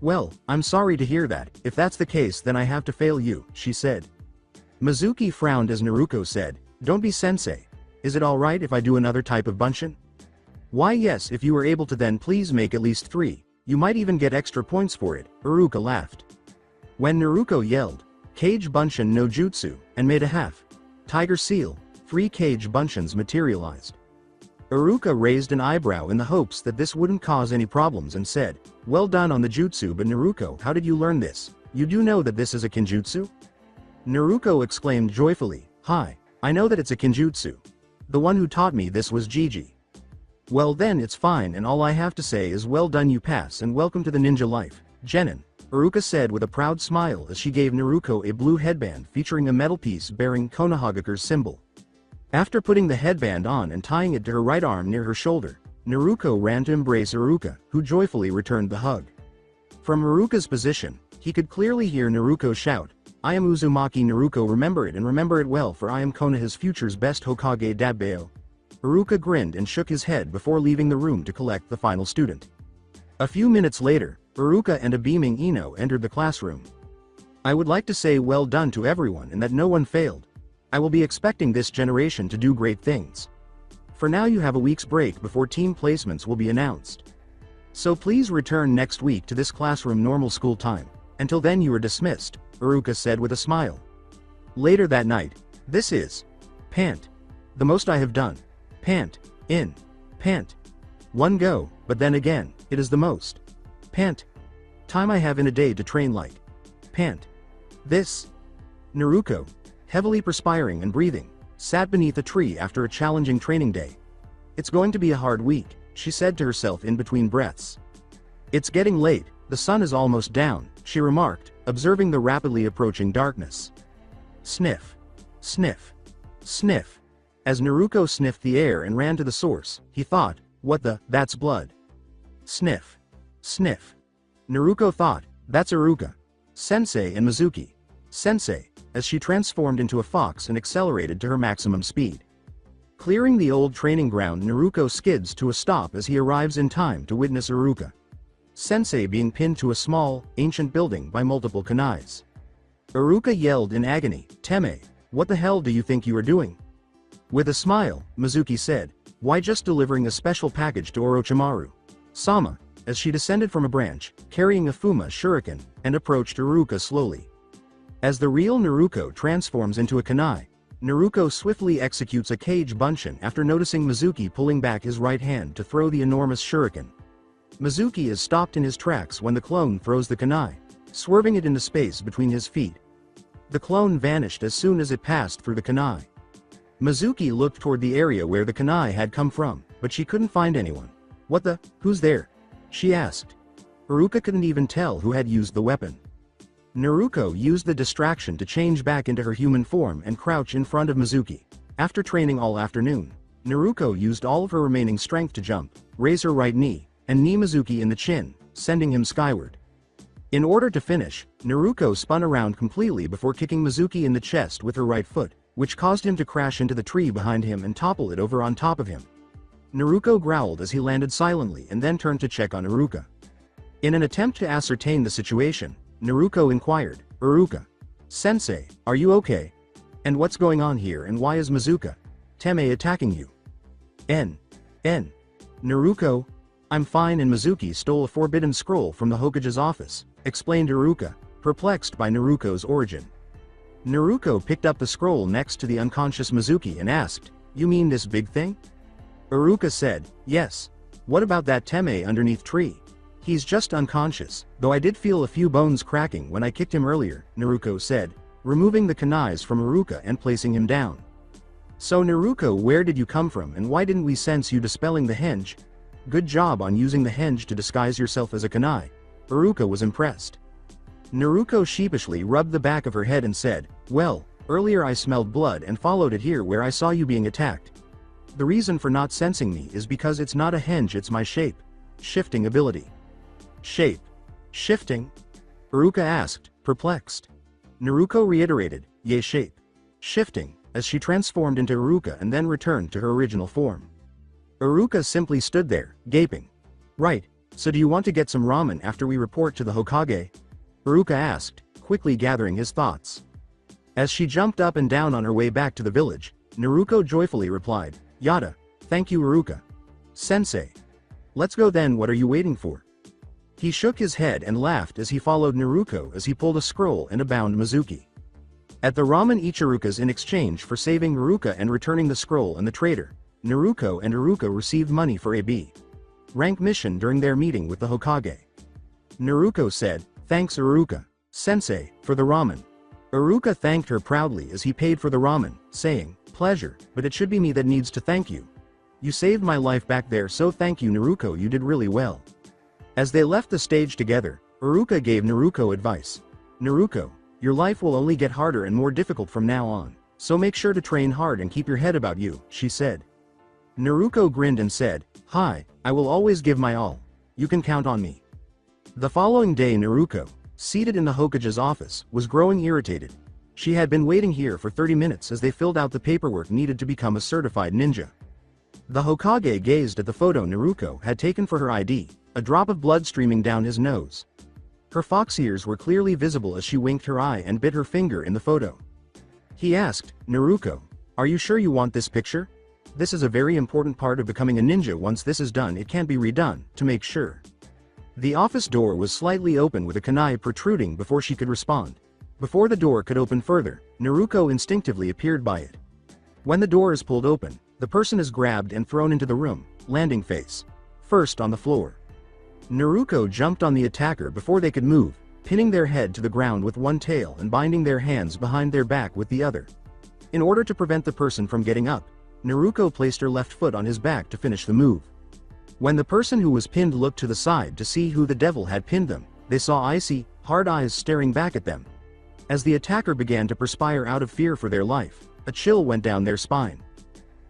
Well, I'm sorry to hear that, if that's the case then I have to fail you, she said. Mizuki frowned as Naruto said, don't be sensei. Is it alright if I do another type of bunshin? Why yes, if you are able to then please make at least 3, you might even get extra points for it, Haruka laughed. When Naruto yelled, Kage Bunshin no Jutsu, and made a half tiger seal, 3 Kage Bunshins materialized. Haruka raised an eyebrow in the hopes that this wouldn't cause any problems and said, well done on the jutsu, but Naruto, how did you learn this? You do know that this is a kinjutsu? Naruto exclaimed joyfully, hi, I know that it's a kinjutsu. The one who taught me this was Gigi. Well then it's fine, and all I have to say is well done, you pass, and welcome to the ninja life, Genin, Haruka said with a proud smile as she gave Naruto a blue headband featuring a metal piece bearing Konohagakure's symbol. After putting the headband on and tying it to her right arm near her shoulder, Naruto ran to embrace Haruka, who joyfully returned the hug. From Haruka's position, he could clearly hear Naruto shout, I am Uzumaki Naruto, remember it and remember it well, for I am Konoha's future's best Hokage Dabbeo. Iruka grinned and shook his head before leaving the room to collect the final student. A few minutes later, Iruka and a beaming Ino entered the classroom. I would like to say well done to everyone and that no one failed. I will be expecting this generation to do great things. For now you have a week's break before team placements will be announced. So please return next week to this classroom normal school time. Until then you are dismissed, Iruka said with a smile. Later that night, this is pant. The most I have done. Pant. In. Pant. One go, but then again, it is the most. Pant. Time I have in a day to train like. Pant. This. Naruko, heavily perspiring and breathing, sat beneath a tree after a challenging training day. It's going to be a hard week, she said to herself in between breaths. It's getting late, the sun is almost down, she remarked, observing the rapidly approaching darkness. Sniff. Sniff. Sniff. As Naruko sniffed the air and ran to the source, he thought, what the, that's blood. Sniff. Sniff. Naruko thought, that's Iruka. Sensei and Mizuki. Sensei, as she transformed into a fox and accelerated to her maximum speed. Clearing the old training ground, Naruko skids to a stop as he arrives in time to witness Iruka Sensei being pinned to a small, ancient building by multiple kunais. Iruka yelled in agony, Teme, what the hell do you think you are doing? With a smile, Mizuki said, why just delivering a special package to Orochimaru Sama, as she descended from a branch, carrying a Fuma shuriken, and approached Iruka slowly. As the real Naruko transforms into a kunai, Naruko swiftly executes a cage bunshin after noticing Mizuki pulling back his right hand to throw the enormous shuriken. Mizuki is stopped in his tracks when the clone throws the kunai, swerving it into space between his feet. The clone vanished as soon as it passed through the kunai. Mizuki looked toward the area where the kunai had come from, but she couldn't find anyone. What the, who's there? She asked. Iruka couldn't even tell who had used the weapon. Naruko used the distraction to change back into her human form and crouch in front of Mizuki. After training all afternoon, Naruko used all of her remaining strength to jump, raise her right knee, and knee Mizuki in the chin, sending him skyward. In order to finish, Naruko spun around completely before kicking Mizuki in the chest with her right foot, which caused him to crash into the tree behind him and topple it over on top of him. Naruko growled as he landed silently and then turned to check on Iruka. In an attempt to ascertain the situation, Naruko inquired, Iruka Sensei, are you okay? And what's going on here and why is Mizuka Teme attacking you? Naruko, I'm fine and Mizuki stole a forbidden scroll from the Hokage's office, explained Iruka, perplexed by Naruko's origin. Naruko picked up the scroll next to the unconscious Mizuki and asked, you mean this big thing? Iruka said, yes. What about that Teme underneath tree? He's just unconscious, though I did feel a few bones cracking when I kicked him earlier, Naruko said, removing the kunais from Iruka and placing him down. So Naruko, where did you come from and why didn't we sense you dispelling the henge? Good job on using the henge to disguise yourself as a kunai. Iruka was impressed. Naruko sheepishly rubbed the back of her head and said, well, earlier I smelled blood and followed it here where I saw you being attacked. The reason for not sensing me is because it's not a henge, it's my shape. Shifting ability. Shape. Shifting? Iruka asked, perplexed. Naruko reiterated, yay shape. Shifting, as she transformed into Iruka and then returned to her original form. Iruka simply stood there, gaping. Right, so do you want to get some ramen after we report to the Hokage? Iruka asked, quickly gathering his thoughts. As she jumped up and down on her way back to the village, Naruko joyfully replied, Yada, thank you Iruka. Sensei. Let's go then, what are you waiting for? He shook his head and laughed as he followed Naruko as he pulled a scroll and bound Mizuki. At the ramen Ichirukas in exchange for saving Iruka and returning the scroll and the trader, Naruko and Iruka received money for a B rank mission during their meeting with the Hokage. Naruko said, thanks Iruka Sensei, for the ramen. Iruka thanked her proudly as he paid for the ramen, saying, pleasure, but it should be me that needs to thank you. You saved my life back there, so thank you Naruko, you did really well. As they left the stage together, Iruka gave Naruko advice. Naruko, your life will only get harder and more difficult from now on, so make sure to train hard and keep your head about you, she said. Naruko grinned and said, hi, I will always give my all. You can count on me. The following day Naruko, seated in the Hokage's office, was growing irritated. She had been waiting here for 30 minutes as they filled out the paperwork needed to become a certified ninja. The Hokage gazed at the photo Naruko had taken for her ID, a drop of blood streaming down his nose. Her fox ears were clearly visible as she winked her eye and bit her finger in the photo. He asked, "Naruko, are you sure you want this picture? This is a very important part of becoming a ninja. Once this is done it can't be redone, to make sure." The office door was slightly open with a kunai protruding before she could respond. Before the door could open further, Naruko instinctively appeared by it. When the door is pulled open, the person is grabbed and thrown into the room, landing face first on the floor. Naruko jumped on the attacker before they could move, pinning their head to the ground with one tail and binding their hands behind their back with the other. In order to prevent the person from getting up, Naruko placed her left foot on his back to finish the move. When the person who was pinned looked to the side to see who the devil had pinned them, they saw icy, hard eyes staring back at them. As the attacker began to perspire out of fear for their life, a chill went down their spine.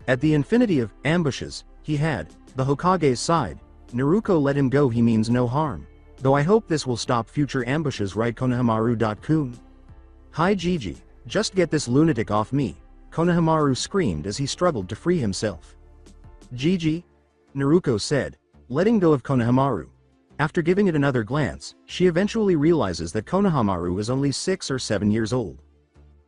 At the infinity of ambushes he had, the Hokage's side, Naruko let him go. He means no harm. Though I hope this will stop future ambushes, right Konohamaru-kun? Hi Gigi, just get this lunatic off me, Konohamaru screamed as he struggled to free himself. Gigi? Naruko said, letting go of Konohamaru. After giving it another glance, she eventually realizes that Konohamaru is only 6 or 7 years old.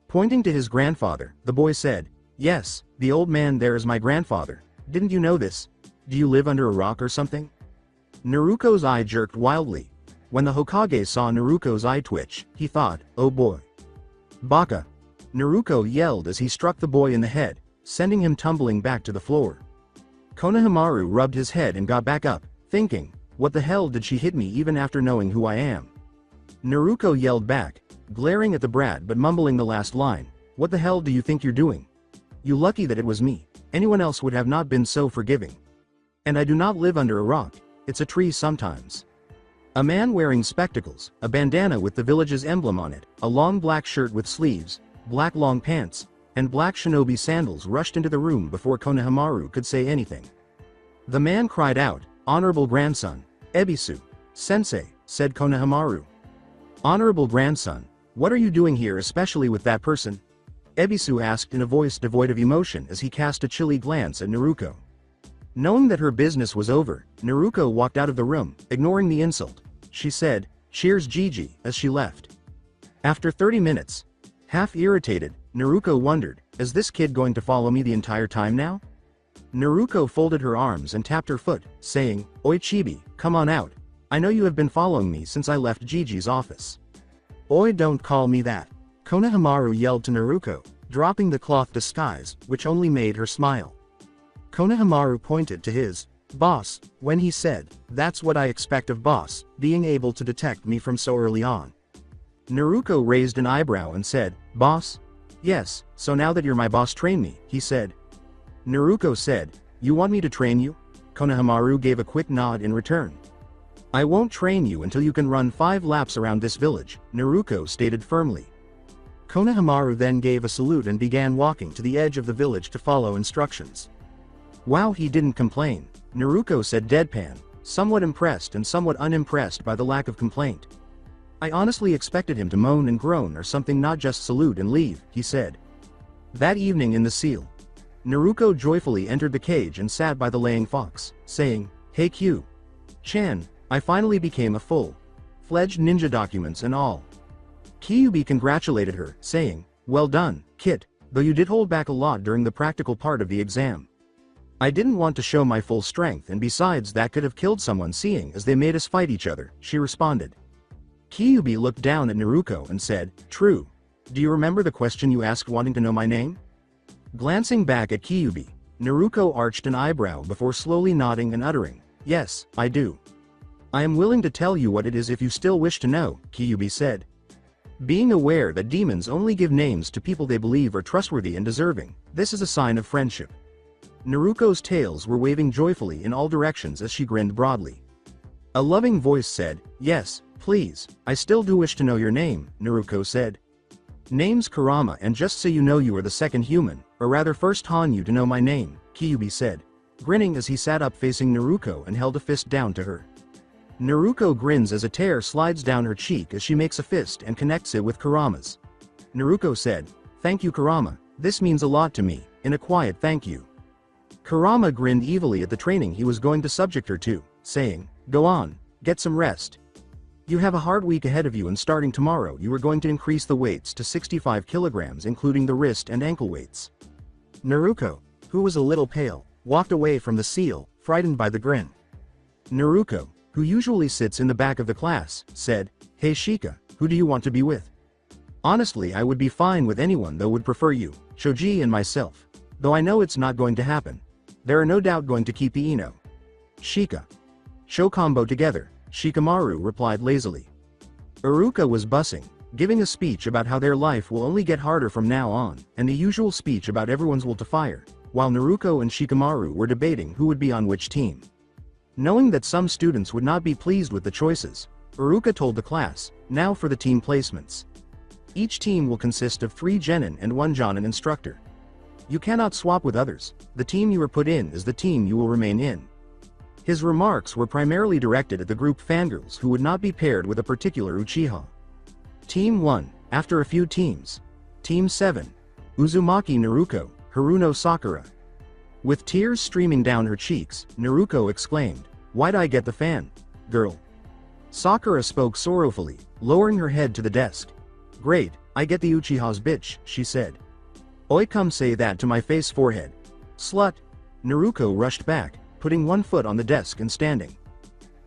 Pointing to his grandfather, the boy said, "Yes, the old man there is my grandfather. Didn't you know this? Do you live under a rock or something?" Naruko's eye jerked wildly. When the Hokage saw Naruko's eye twitch, he thought, "Oh boy." "Baka!" Naruko yelled as he struck the boy in the head, sending him tumbling back to the floor. Konohamaru rubbed his head and got back up, thinking, "What the hell did she hit me even after knowing who I am?" Naruko yelled back, glaring at the brat but mumbling the last line, "What the hell do you think you're doing? You lucky that it was me. Anyone else would have not been so forgiving. And I do not live under a rock, it's a tree sometimes." A man wearing spectacles, a bandana with the village's emblem on it, a long black shirt with sleeves, black long pants, and black shinobi sandals rushed into the room before Konohamaru could say anything. The man cried out, "Honorable grandson, Ebisu, sensei," said Konohamaru. "Honorable grandson, what are you doing here, especially with that person?" Ebisu asked in a voice devoid of emotion as he cast a chilly glance at Naruko. Knowing that her business was over, Naruko walked out of the room, ignoring the insult. She said, "Cheers Gigi," as she left. After 30 minutes, half irritated, Naruko wondered, is this kid going to follow me the entire time now? Naruko folded her arms and tapped her foot, saying, "Oi Chibi, come on out. I know you have been following me since I left Gigi's office." "Oi, don't call me that," Konohamaru yelled to Naruko, dropping the cloth disguise, which only made her smile. Konohamaru pointed to his boss when he said, "That's what I expect of boss, being able to detect me from so early on." Naruko raised an eyebrow and said, "Boss?" "Yes, so now that you're my boss, train me," he said. Naruko said, "You want me to train you?" Konohamaru gave a quick nod in return. "I won't train you until you can run 5 laps around this village," Naruko stated firmly. Konohamaru then gave a salute and began walking to the edge of the village to follow instructions. Wow, he didn't complain, Naruko said deadpan, somewhat impressed and somewhat unimpressed by the lack of complaint. "I honestly expected him to moan and groan or something, not just salute and leave," he said. That evening in the seal, Naruko joyfully entered the cage and sat by the laying fox, saying, "Hey Q-chan, I finally became a full-fledged ninja, documents and all." Kyuubi congratulated her, saying, "Well done, Kit, though you did hold back a lot during the practical part of the exam. I didn't want to show my full strength, and besides that could have killed someone seeing as they made us fight each other," she responded. Kyuubi looked down at Naruko and said, "True. Do you remember the question you asked wanting to know my name?" Glancing back at Kyuubi, Naruko arched an eyebrow before slowly nodding and uttering, "Yes, I do. I am willing to tell you what it is if you still wish to know," Kyuubi said. Being aware that demons only give names to people they believe are trustworthy and deserving, this is a sign of friendship. Naruko's tails were waving joyfully in all directions as she grinned broadly. A loving voice said, "Yes, please, I still do wish to know your name," Naruko said. "Name's Kurama, and just so you know, you are the second human, or rather first Hanyu to know my name," Kyuubi said, grinning as he sat up facing Naruko and held a fist down to her. Naruko grins as a tear slides down her cheek as she makes a fist and connects it with Kurama's. Naruko said, "Thank you Kurama, this means a lot to me," in a quiet thank you. Kurama grinned evilly at the training he was going to subject her to, saying, "Go on, get some rest. You have a hard week ahead of you, and starting tomorrow you are going to increase the weights to 65 kilograms, including the wrist and ankle weights." Naruko, who was a little pale, walked away from the seal, frightened by the grin. Naruko, who usually sits in the back of the class, said, "Hey Shika, who do you want to be with?" "Honestly, I would be fine with anyone, though would prefer you, Choji and myself. Though I know it's not going to happen. There are no doubt going to keep the Ino. Shika. Show combo together," Shikamaru replied lazily. Iruka was bussing, giving a speech about how their life will only get harder from now on, and the usual speech about everyone's will to fire, while Naruko and Shikamaru were debating who would be on which team. Knowing that some students would not be pleased with the choices, Iruka told the class, "Now for the team placements. Each team will consist of 3 genin and 1 jonin instructor. You cannot swap with others. The team you were put in is the team you will remain in." His remarks were primarily directed at the group fangirls who would not be paired with a particular Uchiha. Team 1, after a few teams. Team 7. Uzumaki Naruko, Haruno Sakura. With tears streaming down her cheeks, Naruko exclaimed, "Why'd I get the fan, girl?" Sakura spoke sorrowfully, lowering her head to the desk. "Great, I get the Uchiha's bitch," she said. "Oi, come say that to my face forehead. Slut." Naruko rushed back, putting one foot on the desk and standing.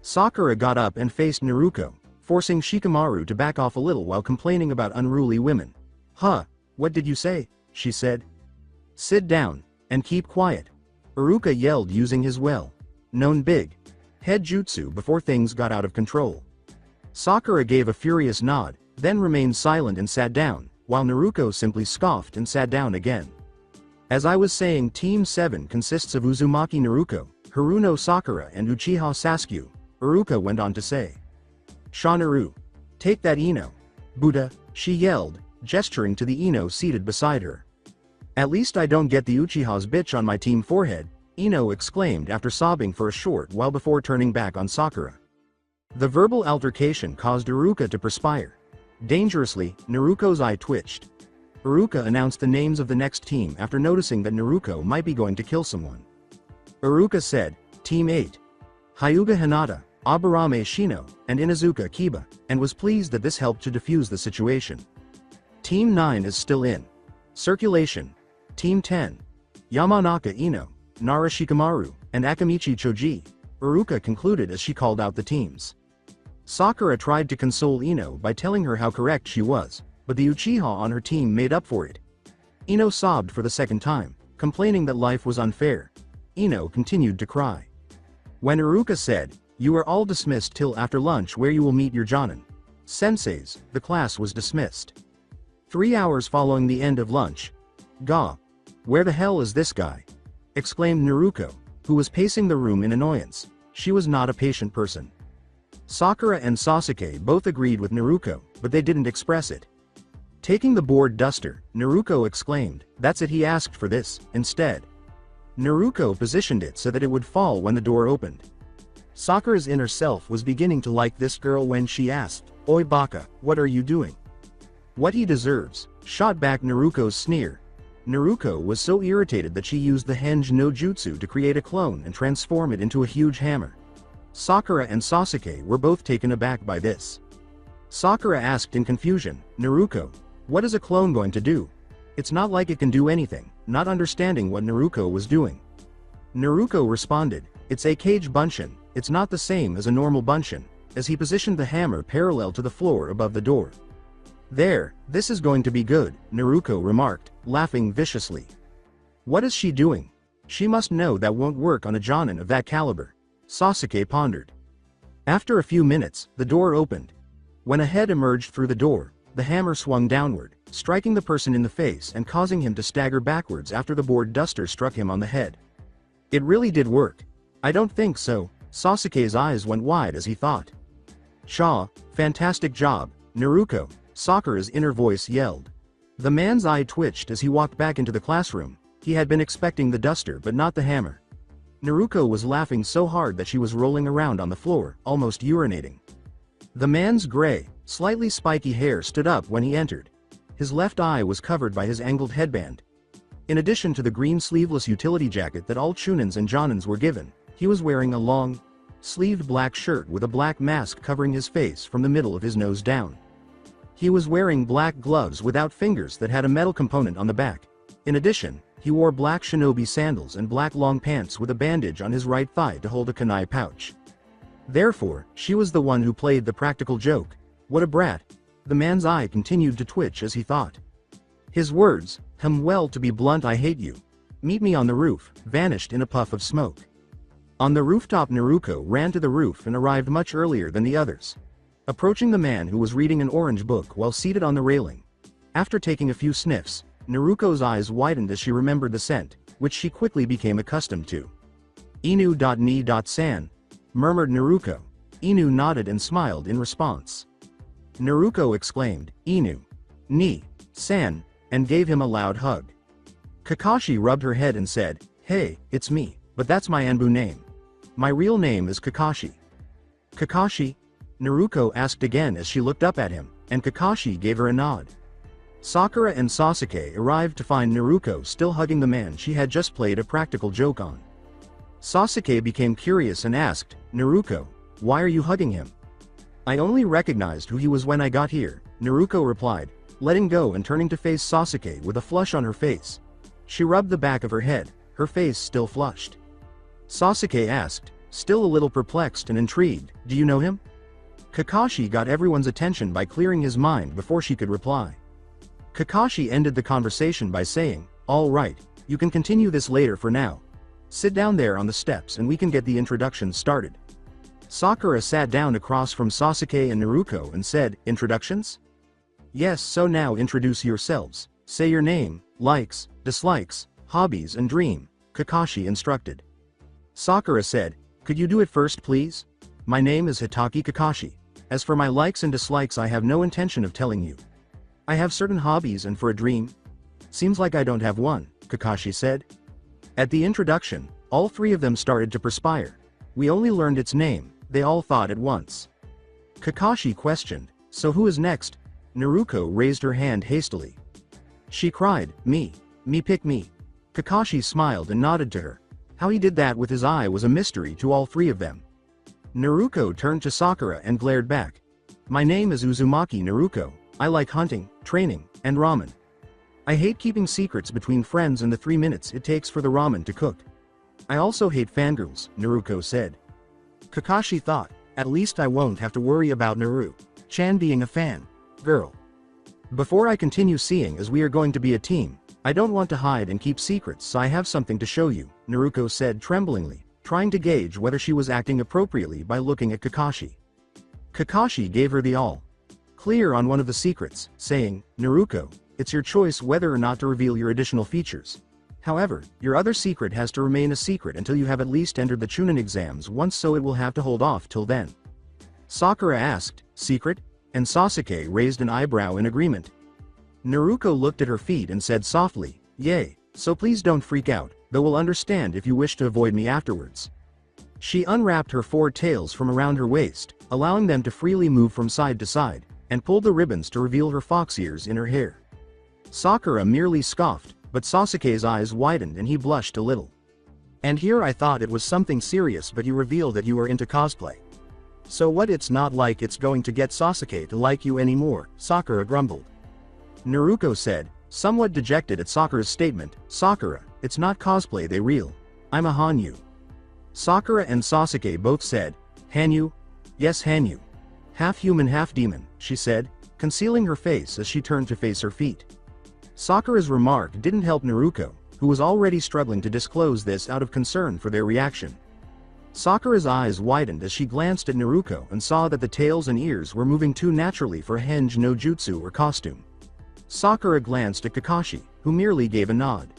Sakura got up and faced Naruko, forcing Shikamaru to back off a little while complaining about unruly women. "Huh, what did you say?" she said. "Sit down, and keep quiet," Iruka yelled using his well-known big head jutsu before things got out of control. Sakura gave a furious nod, then remained silent and sat down, while Naruko simply scoffed and sat down again. "As I was saying, Team 7 consists of Uzumaki Naruko, Haruno Sakura and Uchiha Sasuke," Iruka went on to say. "Shanaru. Take that Ino. Buddha," she yelled, gesturing to the Ino seated beside her. "At least I don't get the Uchiha's bitch on my team forehead," Ino exclaimed after sobbing for a short while before turning back on Sakura. The verbal altercation caused Iruka to perspire. Dangerously, Naruko's eye twitched. Iruka announced the names of the next team after noticing that Naruko might be going to kill someone. Iruka said, "Team 8. Hyuga Hinata, Aburame Shino, and Inazuka Kiba," and was pleased that this helped to defuse the situation. Team 9 is still in circulation. Team 10. Yamanaka Ino, Nara Shikamaru, and Akamichi Choji, Iruka concluded as she called out the teams. Sakura tried to console Ino by telling her how correct she was, but the Uchiha on her team made up for it. Ino sobbed for the second time, complaining that life was unfair. Ino continued to cry. When Iruka said, "You are all dismissed till after lunch where you will meet your Jonin senseis," the class was dismissed. 3 hours following the end of lunch. "Gah! Where the hell is this guy?" exclaimed Naruko, who was pacing the room in annoyance. She was not a patient person. Sakura and Sasuke both agreed with Naruko, but they didn't express it. Taking the board duster, Naruko exclaimed, "That's it, he asked for this, instead." Naruko positioned it so that it would fall when the door opened. Sakura's inner self was beginning to like this girl when she asked, "Oi baka, what are you doing?" "What he deserves," shot back Naruko's sneer. Naruko was so irritated that she used the Henge no Jutsu to create a clone and transform it into a huge hammer. Sakura and Sasuke were both taken aback by this. Sakura asked in confusion, "Naruko, what is a clone going to do? It's not like it can do anything," not understanding what Naruko was doing. Naruko responded, "It's a cage bunshin, it's not the same as a normal bunshin," as he positioned the hammer parallel to the floor above the door. "There, this is going to be good," Naruko remarked, laughing viciously. "What is she doing? She must know that won't work on a Jonin of that caliber," Sasuke pondered. After a few minutes, the door opened. When a head emerged through the door, the hammer swung downward, striking the person in the face and causing him to stagger backwards after the board duster struck him on the head. It really did work. "I don't think so," Sasuke's eyes went wide as he thought. "Shaw, fantastic job, Naruko," Sakura's inner voice yelled. The man's eye twitched as he walked back into the classroom. He had been expecting the duster but not the hammer. Naruko was laughing so hard that she was rolling around on the floor, almost urinating. The man's gray, slightly spiky hair stood up when he entered. His left eye was covered by his angled headband. In addition to the green sleeveless utility jacket that all Chunins and Jonins were given, he was wearing a long, sleeved black shirt with a black mask covering his face from the middle of his nose down. He was wearing black gloves without fingers that had a metal component on the back. In addition, he wore black shinobi sandals and black long pants with a bandage on his right thigh to hold a kunai pouch. Therefore, she was the one who played the practical joke. What a brat. The man's eye continued to twitch as he thought. His words, well, to be blunt, I hate you. Meet me on the roof, vanished in a puff of smoke. On the rooftop, Naruto ran to the roof and arrived much earlier than the others. Approaching the man who was reading an orange book while seated on the railing. After taking a few sniffs, Naruto's eyes widened as she remembered the scent, which she quickly became accustomed to. Inu.ni.san, murmured Naruto. Inu nodded and smiled in response. Naruto exclaimed, Inu. Ni. San, and gave him a loud hug. Kakashi rubbed her head and said, hey, it's me, but that's my Anbu name. My real name is Kakashi. Kakashi? Naruto asked again as she looked up at him, and Kakashi gave her a nod. Sakura and Sasuke arrived to find Naruto still hugging the man she had just played a practical joke on. Sasuke became curious and asked, Naruto, why are you hugging him? I only recognized who he was when I got here, Naruto replied, letting go and turning to face Sasuke with a flush on her face. She rubbed the back of her head, her face still flushed. Sasuke asked, still a little perplexed and intrigued, do you know him? Kakashi got everyone's attention by clearing his mind before she could reply. Kakashi ended the conversation by saying, all right, you can continue this later for now. Sit down there on the steps and we can get the introduction started. Sakura sat down across from Sasuke and Naruto and said, introductions? Yes, so now introduce yourselves. Say your name, likes, dislikes, hobbies and dream, Kakashi instructed. Sakura said, could you do it first please? My name is Hitaki Kakashi. As for my likes and dislikes, I have no intention of telling you. I have certain hobbies, and for a dream? Seems like I don't have one, Kakashi said. At the introduction, all three of them started to perspire. We only learned its name, they all thought at once. Kakashi questioned, so who is next? Naruto raised her hand hastily. She cried, me pick me. Kakashi smiled and nodded to her. How he did that with his eye was a mystery to all three of them. Naruto turned to Sakura and glared back. My name is Uzumaki Naruto. I like hunting, training, and ramen. I hate keeping secrets between friends and the 3 minutes it takes for the ramen to cook. I also hate fangirls, Naruto said. Kakashi thought, at least I won't have to worry about Naru-chan being a fan. Girl. Before I continue seeing, as we are going to be a team, I don't want to hide and keep secrets, so I have something to show you, Naruto said tremblingly, trying to gauge whether she was acting appropriately by looking at Kakashi. Kakashi gave her the all clear on one of the secrets, saying, Naruto, it's your choice whether or not to reveal your additional features. However, your other secret has to remain a secret until you have at least entered the Chunin exams once, so it will have to hold off till then. Sakura asked, secret? And Sasuke raised an eyebrow in agreement. Naruto looked at her feet and said softly, yay, so please don't freak out, though we'll understand if you wish to avoid me afterwards. She unwrapped her 4 tails from around her waist, allowing them to freely move from side to side, and pulled the ribbons to reveal her fox ears in her hair. Sakura merely scoffed, but Sasuke's eyes widened and he blushed a little. And here I thought it was something serious, but you revealed that you are into cosplay. So what? It's not like it's going to get Sasuke to like you anymore, Sakura grumbled. Naruto said, somewhat dejected at Sakura's statement, Sakura, it's not cosplay they real. I'm a Hanyu. Sakura and Sasuke both said, Hanyu? Yes, Hanyu. Half human, half demon, she said, concealing her face as she turned to face her feet. Sakura's remark didn't help Naruto, who was already struggling to disclose this out of concern for their reaction. Sakura's eyes widened as she glanced at Naruto and saw that the tails and ears were moving too naturally for a henge no jutsu or costume. Sakura glanced at Kakashi, who merely gave a nod.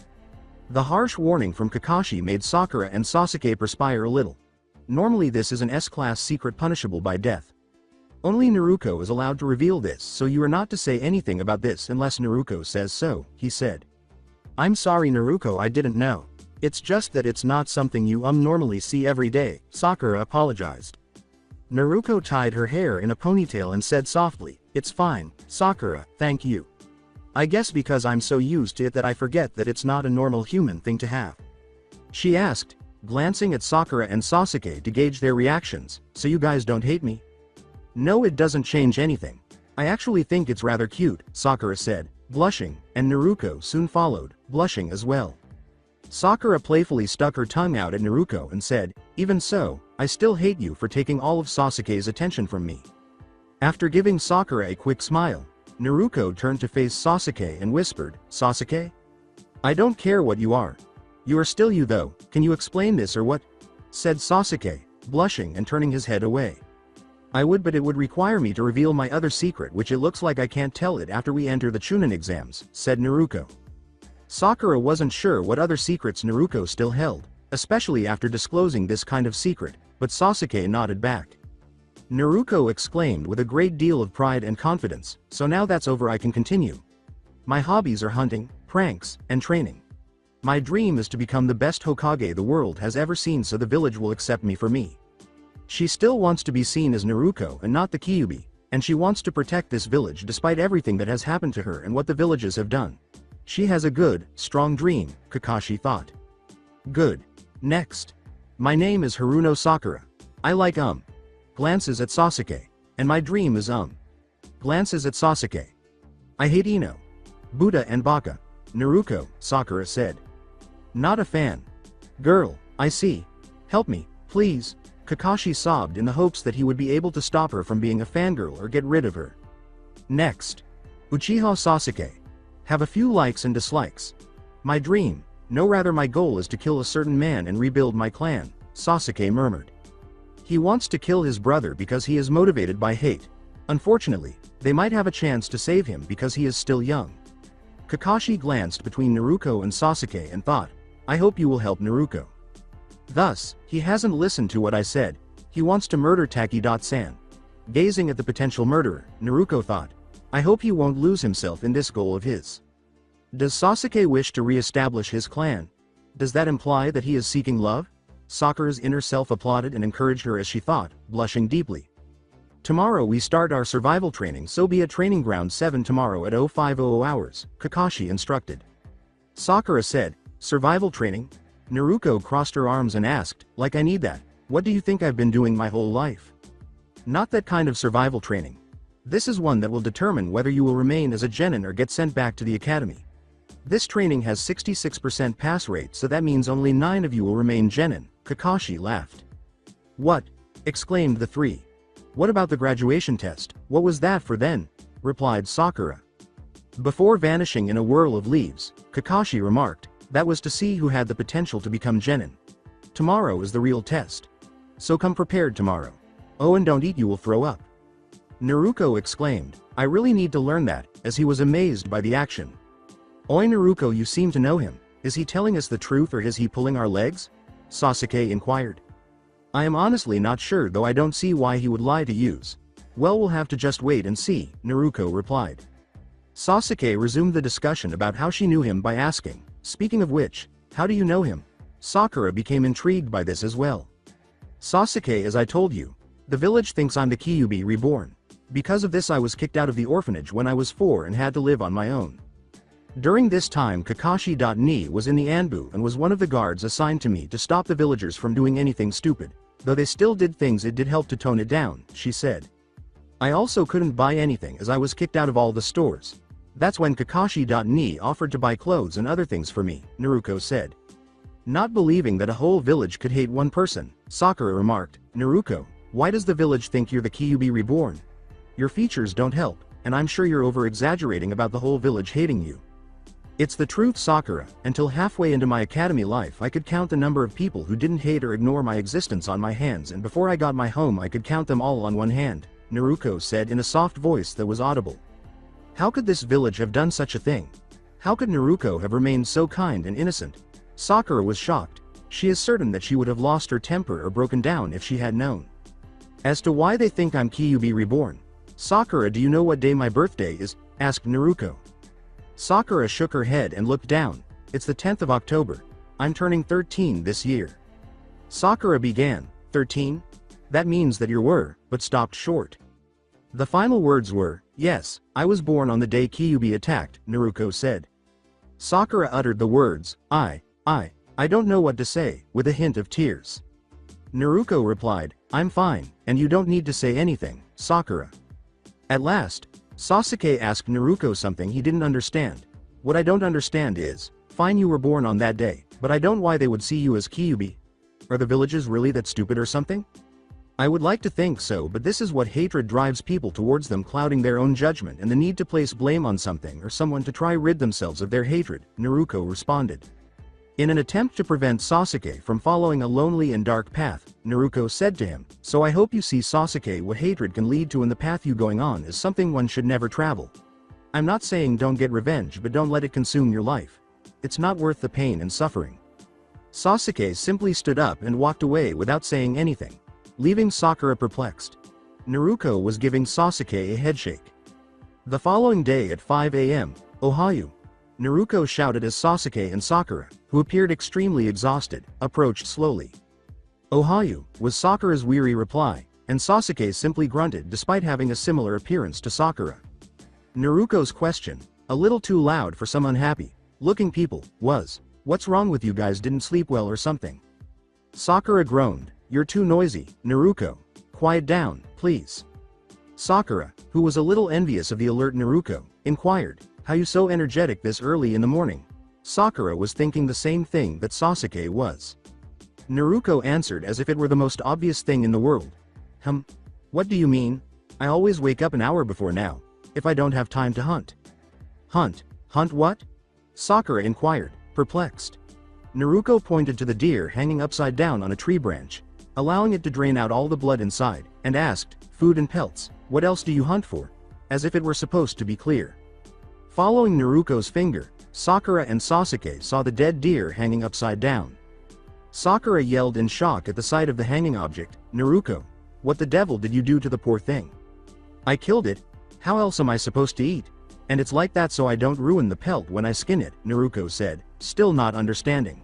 The harsh warning from Kakashi made Sakura and Sasuke perspire a little. Normally this is an S-class secret punishable by death. Only Naruto is allowed to reveal this, so you are not to say anything about this unless Naruto says so, he said. I'm sorry Naruto, I didn't know. It's just that it's not something you normally see every day, Sakura apologized. Naruto tied her hair in a ponytail and said softly, it's fine, Sakura, thank you. I guess because I'm so used to it that I forget that it's not a normal human thing to have. She asked, glancing at Sakura and Sasuke to gauge their reactions, so you guys don't hate me? No, it doesn't change anything. I actually think it's rather cute, Sakura said, blushing, and Naruko soon followed, blushing as well. Sakura playfully stuck her tongue out at Naruko and said, even so, I still hate you for taking all of Sasuke's attention from me. After giving Sakura a quick smile, Naruko turned to face Sasuke and whispered, Sasuke? I don't care what you are. You are still you though, can you explain this or what? Said Sasuke, blushing and turning his head away. I would, but it would require me to reveal my other secret, which it looks like I can't tell it after we enter the Chunin exams, said Naruko. Sakura wasn't sure what other secrets Naruko still held, especially after disclosing this kind of secret, but Sasuke nodded back. Naruko exclaimed with a great deal of pride and confidence, so now that's over, I can continue. My hobbies are hunting, pranks, and training. My dream is to become the best Hokage the world has ever seen, so the village will accept me for me. She still wants to be seen as Naruko and not the Kyuubi, and she wants to protect this village despite everything that has happened to her and what the villages have done. She has a good, strong dream, Kakashi thought. Good. Next. My name is Haruno Sakura. I like Glances at Sasuke. And my dream is Glances at Sasuke. I hate Ino, Buddha and Baka. Naruko, Sakura said. Not a fan. Girl, I see. Help me, please. Kakashi sobbed in the hopes that he would be able to stop her from being a fangirl or get rid of her. Next. Uchiha Sasuke. Have a few likes and dislikes. My dream, no rather my goal is to kill a certain man and rebuild my clan, Sasuke murmured. He wants to kill his brother because he is motivated by hate. Unfortunately, they might have a chance to save him because he is still young. Kakashi glanced between Naruko and Sasuke and thought, I hope you will help Naruko. Thus, he hasn't listened to what I said, he wants to murder Taki-san. Gazing at the potential murderer, Naruko thought, I hope he won't lose himself in this goal of his. Does Sasuke wish to re-establish his clan? Does that imply that he is seeking love? Sakura's inner self applauded and encouraged her as she thought, blushing deeply. Tomorrow we start our survival training, so be at training ground 7 tomorrow at 0500 hours, Kakashi instructed. Sakura said, survival training? Naruko crossed her arms and asked, like I need that, what do you think I've been doing my whole life? Not that kind of survival training. This is one that will determine whether you will remain as a genin or get sent back to the academy. This training has 66% pass rate, so that means only 9 of you will remain genin, Kakashi laughed. What? Exclaimed the three. What about the graduation test? What was that for then? Replied Sakura. Before vanishing in a whirl of leaves, Kakashi remarked, that was to see who had the potential to become genin. Tomorrow is the real test. So come prepared tomorrow. Oh, and don't eat, you will throw up. Naruko exclaimed, I really need to learn that, as he was amazed by the action. Oi Naruko, you seem to know him, is he telling us the truth or is he pulling our legs? Sasuke inquired. I am honestly not sure, though I don't see why he would lie to use. Well, we'll have to just wait and see, Naruko replied. Sasuke resumed the discussion about how she knew him by asking, speaking of which, how do you know him? Sakura became intrigued by this as well. Sasuke, as I told you, the village thinks I'm the Kyuubi reborn. Because of this I was kicked out of the orphanage when I was 4 and had to live on my own. During this time Kakashi.ni was in the Anbu and was one of the guards assigned to me to stop the villagers from doing anything stupid, though they still did things, it did help to tone it down, she said. I also couldn't buy anything as I was kicked out of all the stores. That's when Kakashi.ni offered to buy clothes and other things for me, Naruko said. Not believing that a whole village could hate one person, Sakura remarked, Naruko, why does the village think you're the Kyuubi reborn? Your features don't help, and I'm sure you're over-exaggerating about the whole village hating you. It's the truth, Sakura. Until halfway into my academy life I could count the number of people who didn't hate or ignore my existence on my hands, and before I got my home I could count them all on one hand, Naruko said in a soft voice that was audible. How could this village have done such a thing? How could Naruko have remained so kind and innocent? Sakura was shocked. She is certain that she would have lost her temper or broken down if she had known. As to why they think I'm Kyuubi reborn. Sakura, do you know what day my birthday is? Asked Naruko. Sakura shook her head and looked down. It's the 10th of October. I'm turning 13 this year. Sakura began, 13? That means that you were, but stopped short. The final words were, Yes, I was born on the day Kyuubi attacked, Naruto said. Sakura uttered the words, I don't know what to say, with a hint of tears. Naruto replied, I'm fine, and you don't need to say anything, Sakura. At last, Sasuke asked Naruto something he didn't understand. What I don't understand is, fine you were born on that day, but I don't why they would see you as Kyuubi. Are the villages really that stupid or something? I would like to think so, but this is what hatred drives people towards them, clouding their own judgment and the need to place blame on something or someone to try rid themselves of their hatred, Naruto responded. In an attempt to prevent Sasuke from following a lonely and dark path, Naruto said to him, so I hope you see Sasuke what hatred can lead to, and the path you going on is something one should never travel. I'm not saying don't get revenge, but don't let it consume your life. It's not worth the pain and suffering. Sasuke simply stood up and walked away without saying anything, leaving Sakura perplexed. Naruto was giving Sasuke a headshake. The following day at 5 a.m., Ohayu! Naruto shouted as Sasuke and Sakura, who appeared extremely exhausted, approached slowly. Ohayu! Was Sakura's weary reply, and Sasuke simply grunted despite having a similar appearance to Sakura. Naruto's question, a little too loud for some unhappy-looking people, was, what's wrong with you guys, didn't sleep well or something? Sakura groaned, you're too noisy, Naruto. Quiet down, please. Sakura, who was a little envious of the alert Naruto, inquired, how you so energetic this early in the morning? Sakura was thinking the same thing that Sasuke was. Naruto answered as if it were the most obvious thing in the world. What do you mean? I always wake up an hour before now, if I don't have time to hunt. Hunt? Hunt what? Sakura inquired, perplexed. Naruto pointed to the deer hanging upside down on a tree branch, allowing it to drain out all the blood inside, and asked, food and pelts, what else do you hunt for? As if it were supposed to be clear. Following Naruto's finger, Sakura and Sasuke saw the dead deer hanging upside down. Sakura yelled in shock at the sight of the hanging object, Naruto, what the devil did you do to the poor thing? I killed it. How else am I supposed to eat? And it's like that so I don't ruin the pelt when I skin it, Naruto said, still not understanding.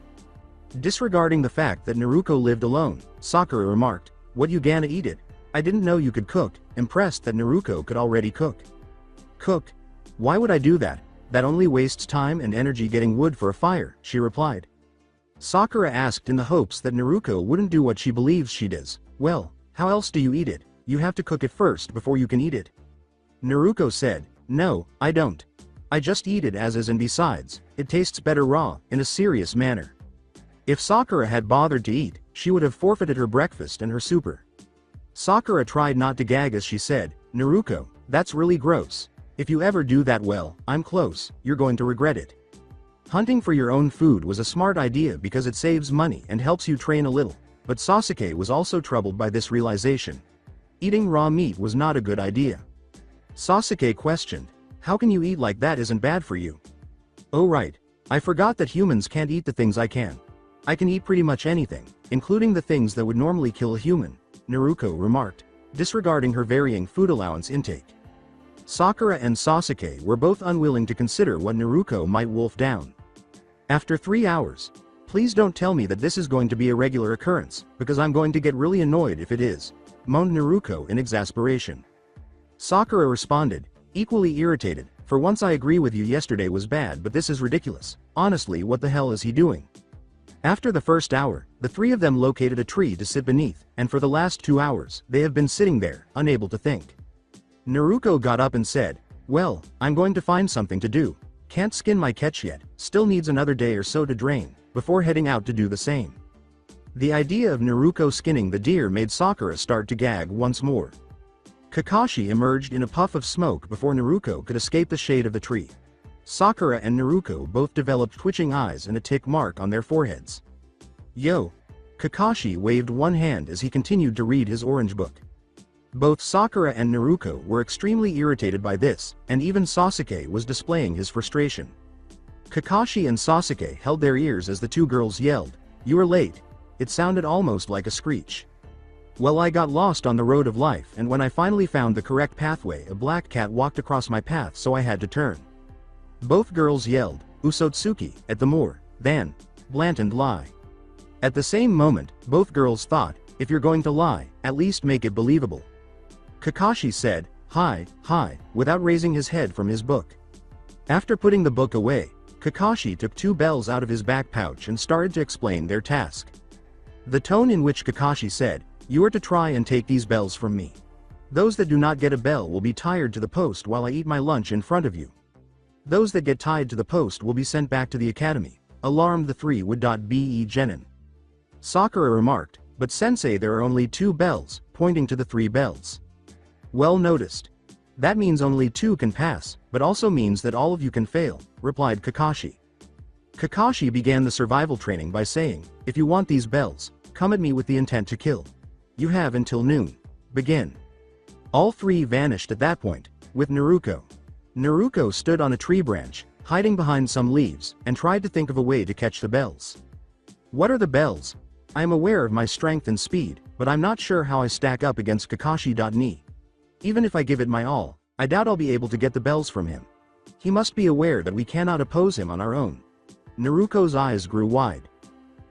Disregarding the fact that Naruto lived alone, Sakura remarked, what you gonna eat it? I didn't know you could cook, impressed that Naruto could already cook. Cook? Why would I do that? That only wastes time and energy getting wood for a fire, she replied. Sakura asked in the hopes that Naruto wouldn't do what she believes she does. Well, how else do you eat it? You have to cook it first before you can eat it. Naruto said, no, I don't. I just eat it as is, and besides, it tastes better raw, in a serious manner. If Sakura had bothered to eat, she would have forfeited her breakfast and her super. Sakura tried not to gag as she said, Naruto, that's really gross. If you ever do that, well, I'm close, you're going to regret it. Hunting for your own food was a smart idea because it saves money and helps you train a little, but Sasuke was also troubled by this realization. Eating raw meat was not a good idea. Sasuke questioned, how can you eat like that? Isn't bad for you? Oh right, I forgot that humans can't eat the things I can. I can eat pretty much anything, including the things that would normally kill a human, Naruto remarked, disregarding her varying food allowance intake. Sakura and Sasuke were both unwilling to consider what Naruto might wolf down. After 3 hours. Please don't tell me that this is going to be a regular occurrence, because I'm going to get really annoyed if it is, moaned Naruto in exasperation. Sakura responded, equally irritated, for once I agree with you, yesterday was bad but this is ridiculous, honestly what the hell is he doing? After the first hour, the three of them located a tree to sit beneath, and for the last 2 hours, they have been sitting there, unable to think. Naruto got up and said, well, I'm going to find something to do. Can't skin my catch yet, still needs another day or so to drain, before heading out to do the same. The idea of Naruto skinning the deer made Sakura start to gag once more. Kakashi emerged in a puff of smoke before Naruto could escape the shade of the tree. Sakura and Naruto both developed twitching eyes and a tick mark on their foreheads. Yo! Kakashi waved one hand as he continued to read his orange book. Both Sakura and Naruto were extremely irritated by this, and even Sasuke was displaying his frustration. Kakashi and Sasuke held their ears as the two girls yelled, you are late. It sounded almost like a screech. Well, I got lost on the road of life, and when I finally found the correct pathway, a black cat walked across my path, so I had to turn. Both girls yelled, Usotsuki, at the more than blatant lie. At the same moment, both girls thought, if you're going to lie, at least make it believable. Kakashi said, Hi, without raising his head from his book. After putting the book away, Kakashi took 2 bells out of his back pouch and started to explain their task. The tone in which Kakashi said, "You are to try and take these bells from me. Those that do not get a bell will be tied to the post while I eat my lunch in front of you. Those that get tied to the post will be sent back to the academy. Alarm the 3 would.be genin." Sakura remarked, "But sensei, there are only 2 bells," pointing to the 3 bells. "Well noticed. That means only 2 can pass, but also means that all of you can fail," replied Kakashi. Kakashi began the survival training by saying, "If you want these bells, come at me with the intent to kill. You have until noon. Begin." All 3 vanished at that point, with Naruto. Naruto stood on a tree branch, hiding behind some leaves, and tried to think of a way to catch the bells. "What are the bells? I am aware of my strength and speed, but I'm not sure how I stack up against Kakashi.ni. Even if I give it my all, I doubt I'll be able to get the bells from him. He must be aware that we cannot oppose him on our own." Naruto's eyes grew wide.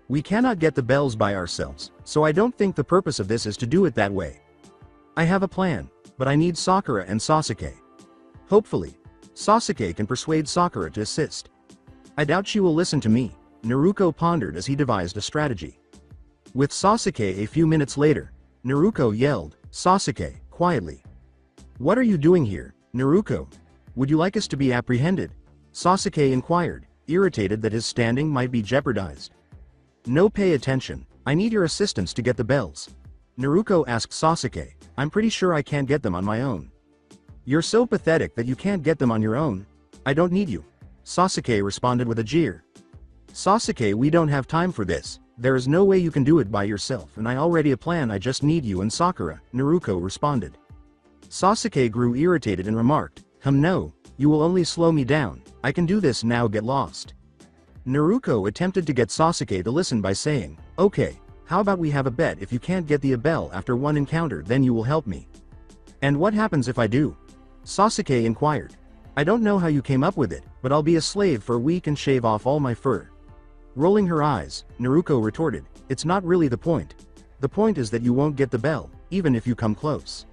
"We cannot get the bells by ourselves, so I don't think the purpose of this is to do it that way. I have a plan, but I need Sakura and Sasuke. Hopefully, Sasuke can persuade Sakura to assist. I doubt she will listen to me," Naruto pondered as he devised a strategy. With Sasuke a few minutes later, Naruto yelled, "Sasuke, quietly. What are you doing here, Naruto? Would you like us to be apprehended?" Sasuke inquired, irritated that his standing might be jeopardized. "No, pay attention, I need your assistance to get the bells." Naruto asked Sasuke, "I'm pretty sure I can't get them on my own." "You're so pathetic that you can't get them on your own. I don't need you," Sasuke responded with a jeer. "Sasuke, we don't have time for this. There is no way you can do it by yourself, and I already have a plan. I just need you and Sakura," Naruto responded. Sasuke grew irritated and remarked, No, you will only slow me down. I can do this now, get lost." Naruto attempted to get Sasuke to listen by saying, "Okay, how about we have a bet? If you can't get the bell after one encounter, then you will help me." "And what happens if I do?" Sasuke inquired. "I don't know how you came up with it, but I'll be a slave for a week and shave off all my fur." Rolling her eyes, Naruto retorted, "It's not really the point. The point is that you won't get the bell, even if you come close."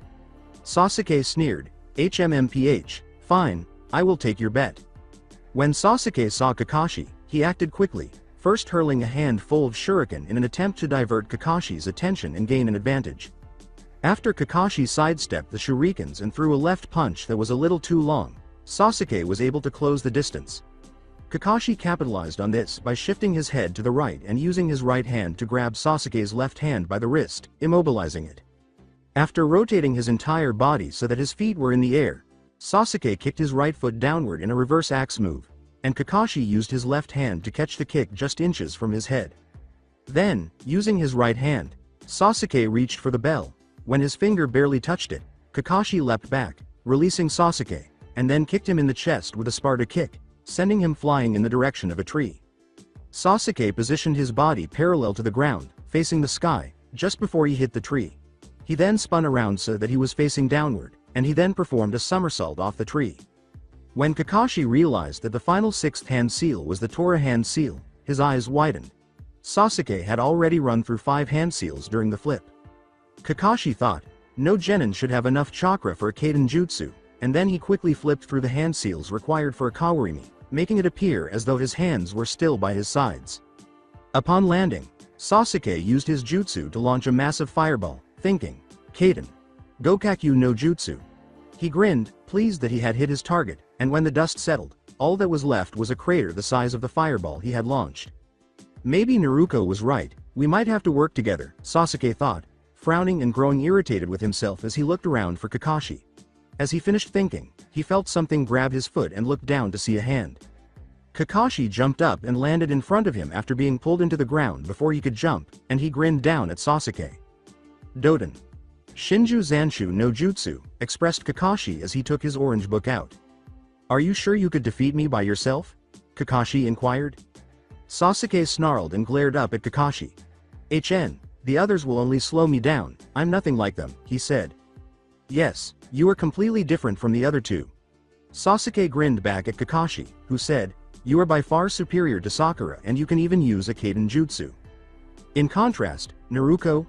Sasuke sneered, "HMMPH, fine, I will take your bet." When Sasuke saw Kakashi, he acted quickly, first hurling a handful of shuriken in an attempt to divert Kakashi's attention and gain an advantage. After Kakashi sidestepped the shurikens and threw a left punch that was a little too long, Sasuke was able to close the distance. Kakashi capitalized on this by shifting his head to the right and using his right hand to grab Sasuke's left hand by the wrist, immobilizing it. After rotating his entire body so that his feet were in the air, Sasuke kicked his right foot downward in a reverse axe move, and Kakashi used his left hand to catch the kick just inches from his head. Then, using his right hand, Sasuke reached for the bell. When his finger barely touched it, Kakashi leapt back, releasing Sasuke, and then kicked him in the chest with a Sparta kick, sending him flying in the direction of a tree. Sasuke positioned his body parallel to the ground, facing the sky, just before he hit the tree. He then spun around so that he was facing downward, and he then performed a somersault off the tree. When Kakashi realized that the final 6th hand seal was the Tora hand seal, his eyes widened. Sasuke had already run through 5 hand seals during the flip. Kakashi thought, no genin should have enough chakra for a Kaden jutsu, and then he quickly flipped through the hand seals required for a Kawarimi, making it appear as though his hands were still by his sides. Upon landing, Sasuke used his jutsu to launch a massive fireball, thinking, Kaden. Gokakyu no jutsu. He grinned, pleased that he had hit his target, and when the dust settled, all that was left was a crater the size of the fireball he had launched. Maybe Naruto was right, we might have to work together, Sasuke thought, frowning and growing irritated with himself as he looked around for Kakashi. As he finished thinking, he felt something grab his foot and looked down to see a hand. Kakashi jumped up and landed in front of him after being pulled into the ground before he could jump, and he grinned down at Sasuke. Doden. Shinju Zanshu no Jutsu, expressed Kakashi as he took his orange book out. Are you sure you could defeat me by yourself? Kakashi inquired. Sasuke snarled and glared up at Kakashi. The others will only slow me down, I'm nothing like them, he said. Yes, you are completely different from the other two. Sasuke grinned back at Kakashi, who said, you are by far superior to Sakura and you can even use a Kaden jutsu. In contrast, Naruto,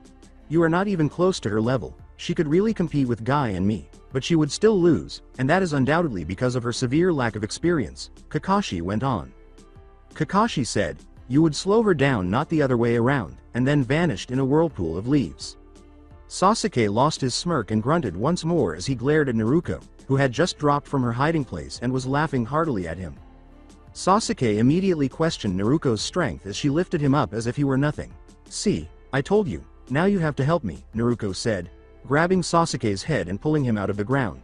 you are not even close to her level, she could really compete with Guy and me. But she would still lose, and that is undoubtedly because of her severe lack of experience, Kakashi went on. Kakashi said, "You would slow her down, not the other way around," and then vanished in a whirlpool of leaves. Sasuke lost his smirk and grunted once more as he glared at Naruto, who had just dropped from her hiding place and was laughing heartily at him. Sasuke immediately questioned Naruto's strength as she lifted him up as if he were nothing. "See, I told you, now you have to help me," Naruto said, grabbing Sasuke's head and pulling him out of the ground.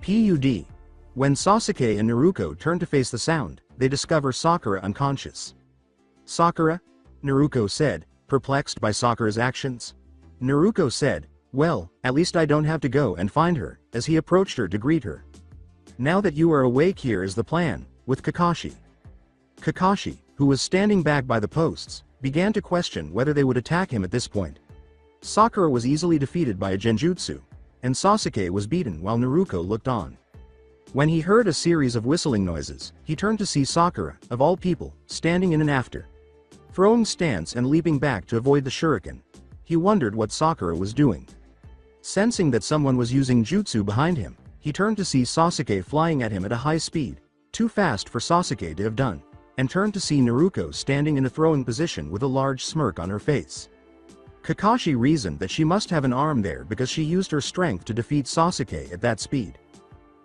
PUD. When Sasuke and Naruto turn to face the sound, they discover Sakura unconscious. "Sakura?" Naruto said, perplexed by Sakura's actions. Naruto said, "Well, at least I don't have to go and find her," as he approached her to greet her. "Now that you are awake, here is the plan, with Kakashi." Kakashi, who was standing back by the posts, began to question whether they would attack him at this point. Sakura was easily defeated by a genjutsu, and Sasuke was beaten while Naruto looked on. When he heard a series of whistling noises, he turned to see Sakura, of all people, standing in an after throwing stance and leaping back to avoid the shuriken. He wondered what Sakura was doing. Sensing that someone was using jutsu behind him, he turned to see Sasuke flying at him at a high speed, too fast for Sasuke to have done, and turned to see Naruto standing in a throwing position with a large smirk on her face. Kakashi reasoned that she must have an arm there because she used her strength to defeat Sasuke at that speed.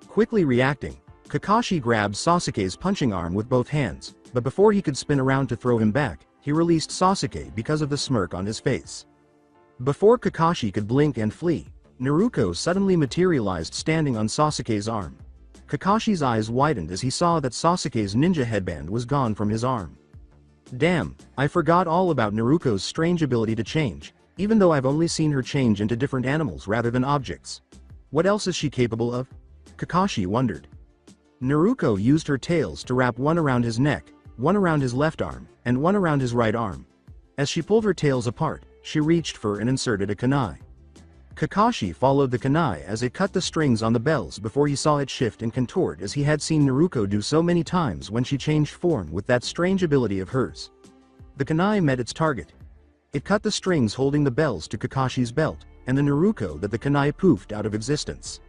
Quickly reacting, Kakashi grabbed Sasuke's punching arm with both hands, but before he could spin around to throw him back, he released Sasuke because of the smirk on his face. Before Kakashi could blink and flee, Naruto suddenly materialized standing on Sasuke's arm. Kakashi's eyes widened as he saw that Sasuke's ninja headband was gone from his arm. "Damn, I forgot all about Naruto's strange ability to change, even though I've only seen her change into different animals rather than objects. What else is she capable of?" Kakashi wondered. Naruto used her tails to wrap one around his neck, one around his left arm, and one around his right arm. As she pulled her tails apart, she reached for and inserted a kunai. Kakashi followed the kunai as it cut the strings on the bells before he saw it shift and contort as he had seen Naruto do so many times when she changed form with that strange ability of hers. The kunai met its target. It cut the strings holding the bells to Kakashi's belt, and the Naruto that the kunai poofed out of existence.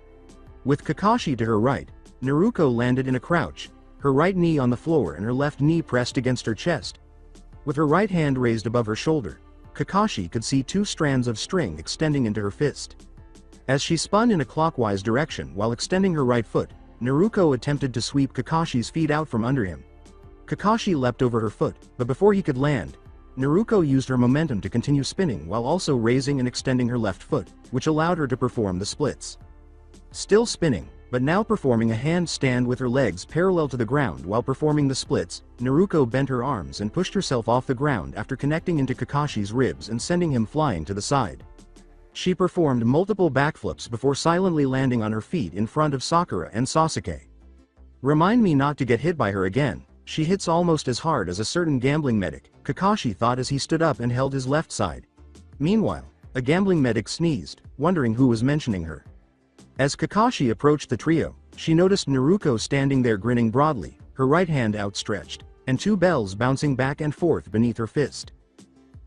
With Kakashi to her right, Naruto landed in a crouch, her right knee on the floor and her left knee pressed against her chest. With her right hand raised above her shoulder, Kakashi could see two strands of string extending into her fist. As she spun in a clockwise direction while extending her right foot, Naruto attempted to sweep Kakashi's feet out from under him. Kakashi leapt over her foot, but before he could land, Naruto used her momentum to continue spinning while also raising and extending her left foot, which allowed her to perform the splits. Still spinning, but now performing a handstand with her legs parallel to the ground while performing the splits, Naruto bent her arms and pushed herself off the ground after connecting into Kakashi's ribs and sending him flying to the side. She performed multiple backflips before silently landing on her feet in front of Sakura and Sasuke. "Remind me not to get hit by her again, she hits almost as hard as a certain gambling medic," Kakashi thought as he stood up and held his left side. Meanwhile, a gambling medic sneezed, wondering who was mentioning her. As Kakashi approached the trio, she noticed Naruto standing there grinning broadly, her right hand outstretched, and two bells bouncing back and forth beneath her fist.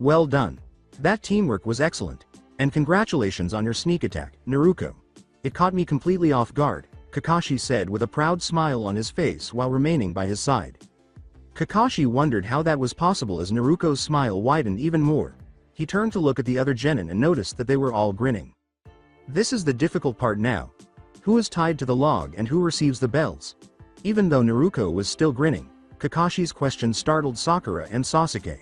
"Well done. That teamwork was excellent. And congratulations on your sneak attack, Naruto. It caught me completely off guard," Kakashi said with a proud smile on his face while remaining by his side. Kakashi wondered how that was possible as Naruto's smile widened even more. He turned to look at the other genin and noticed that they were all grinning. This is the difficult part now. Who is tied to the log and who receives the bells? Even though Naruto was still grinning, Kakashi's question startled Sakura and Sasuke.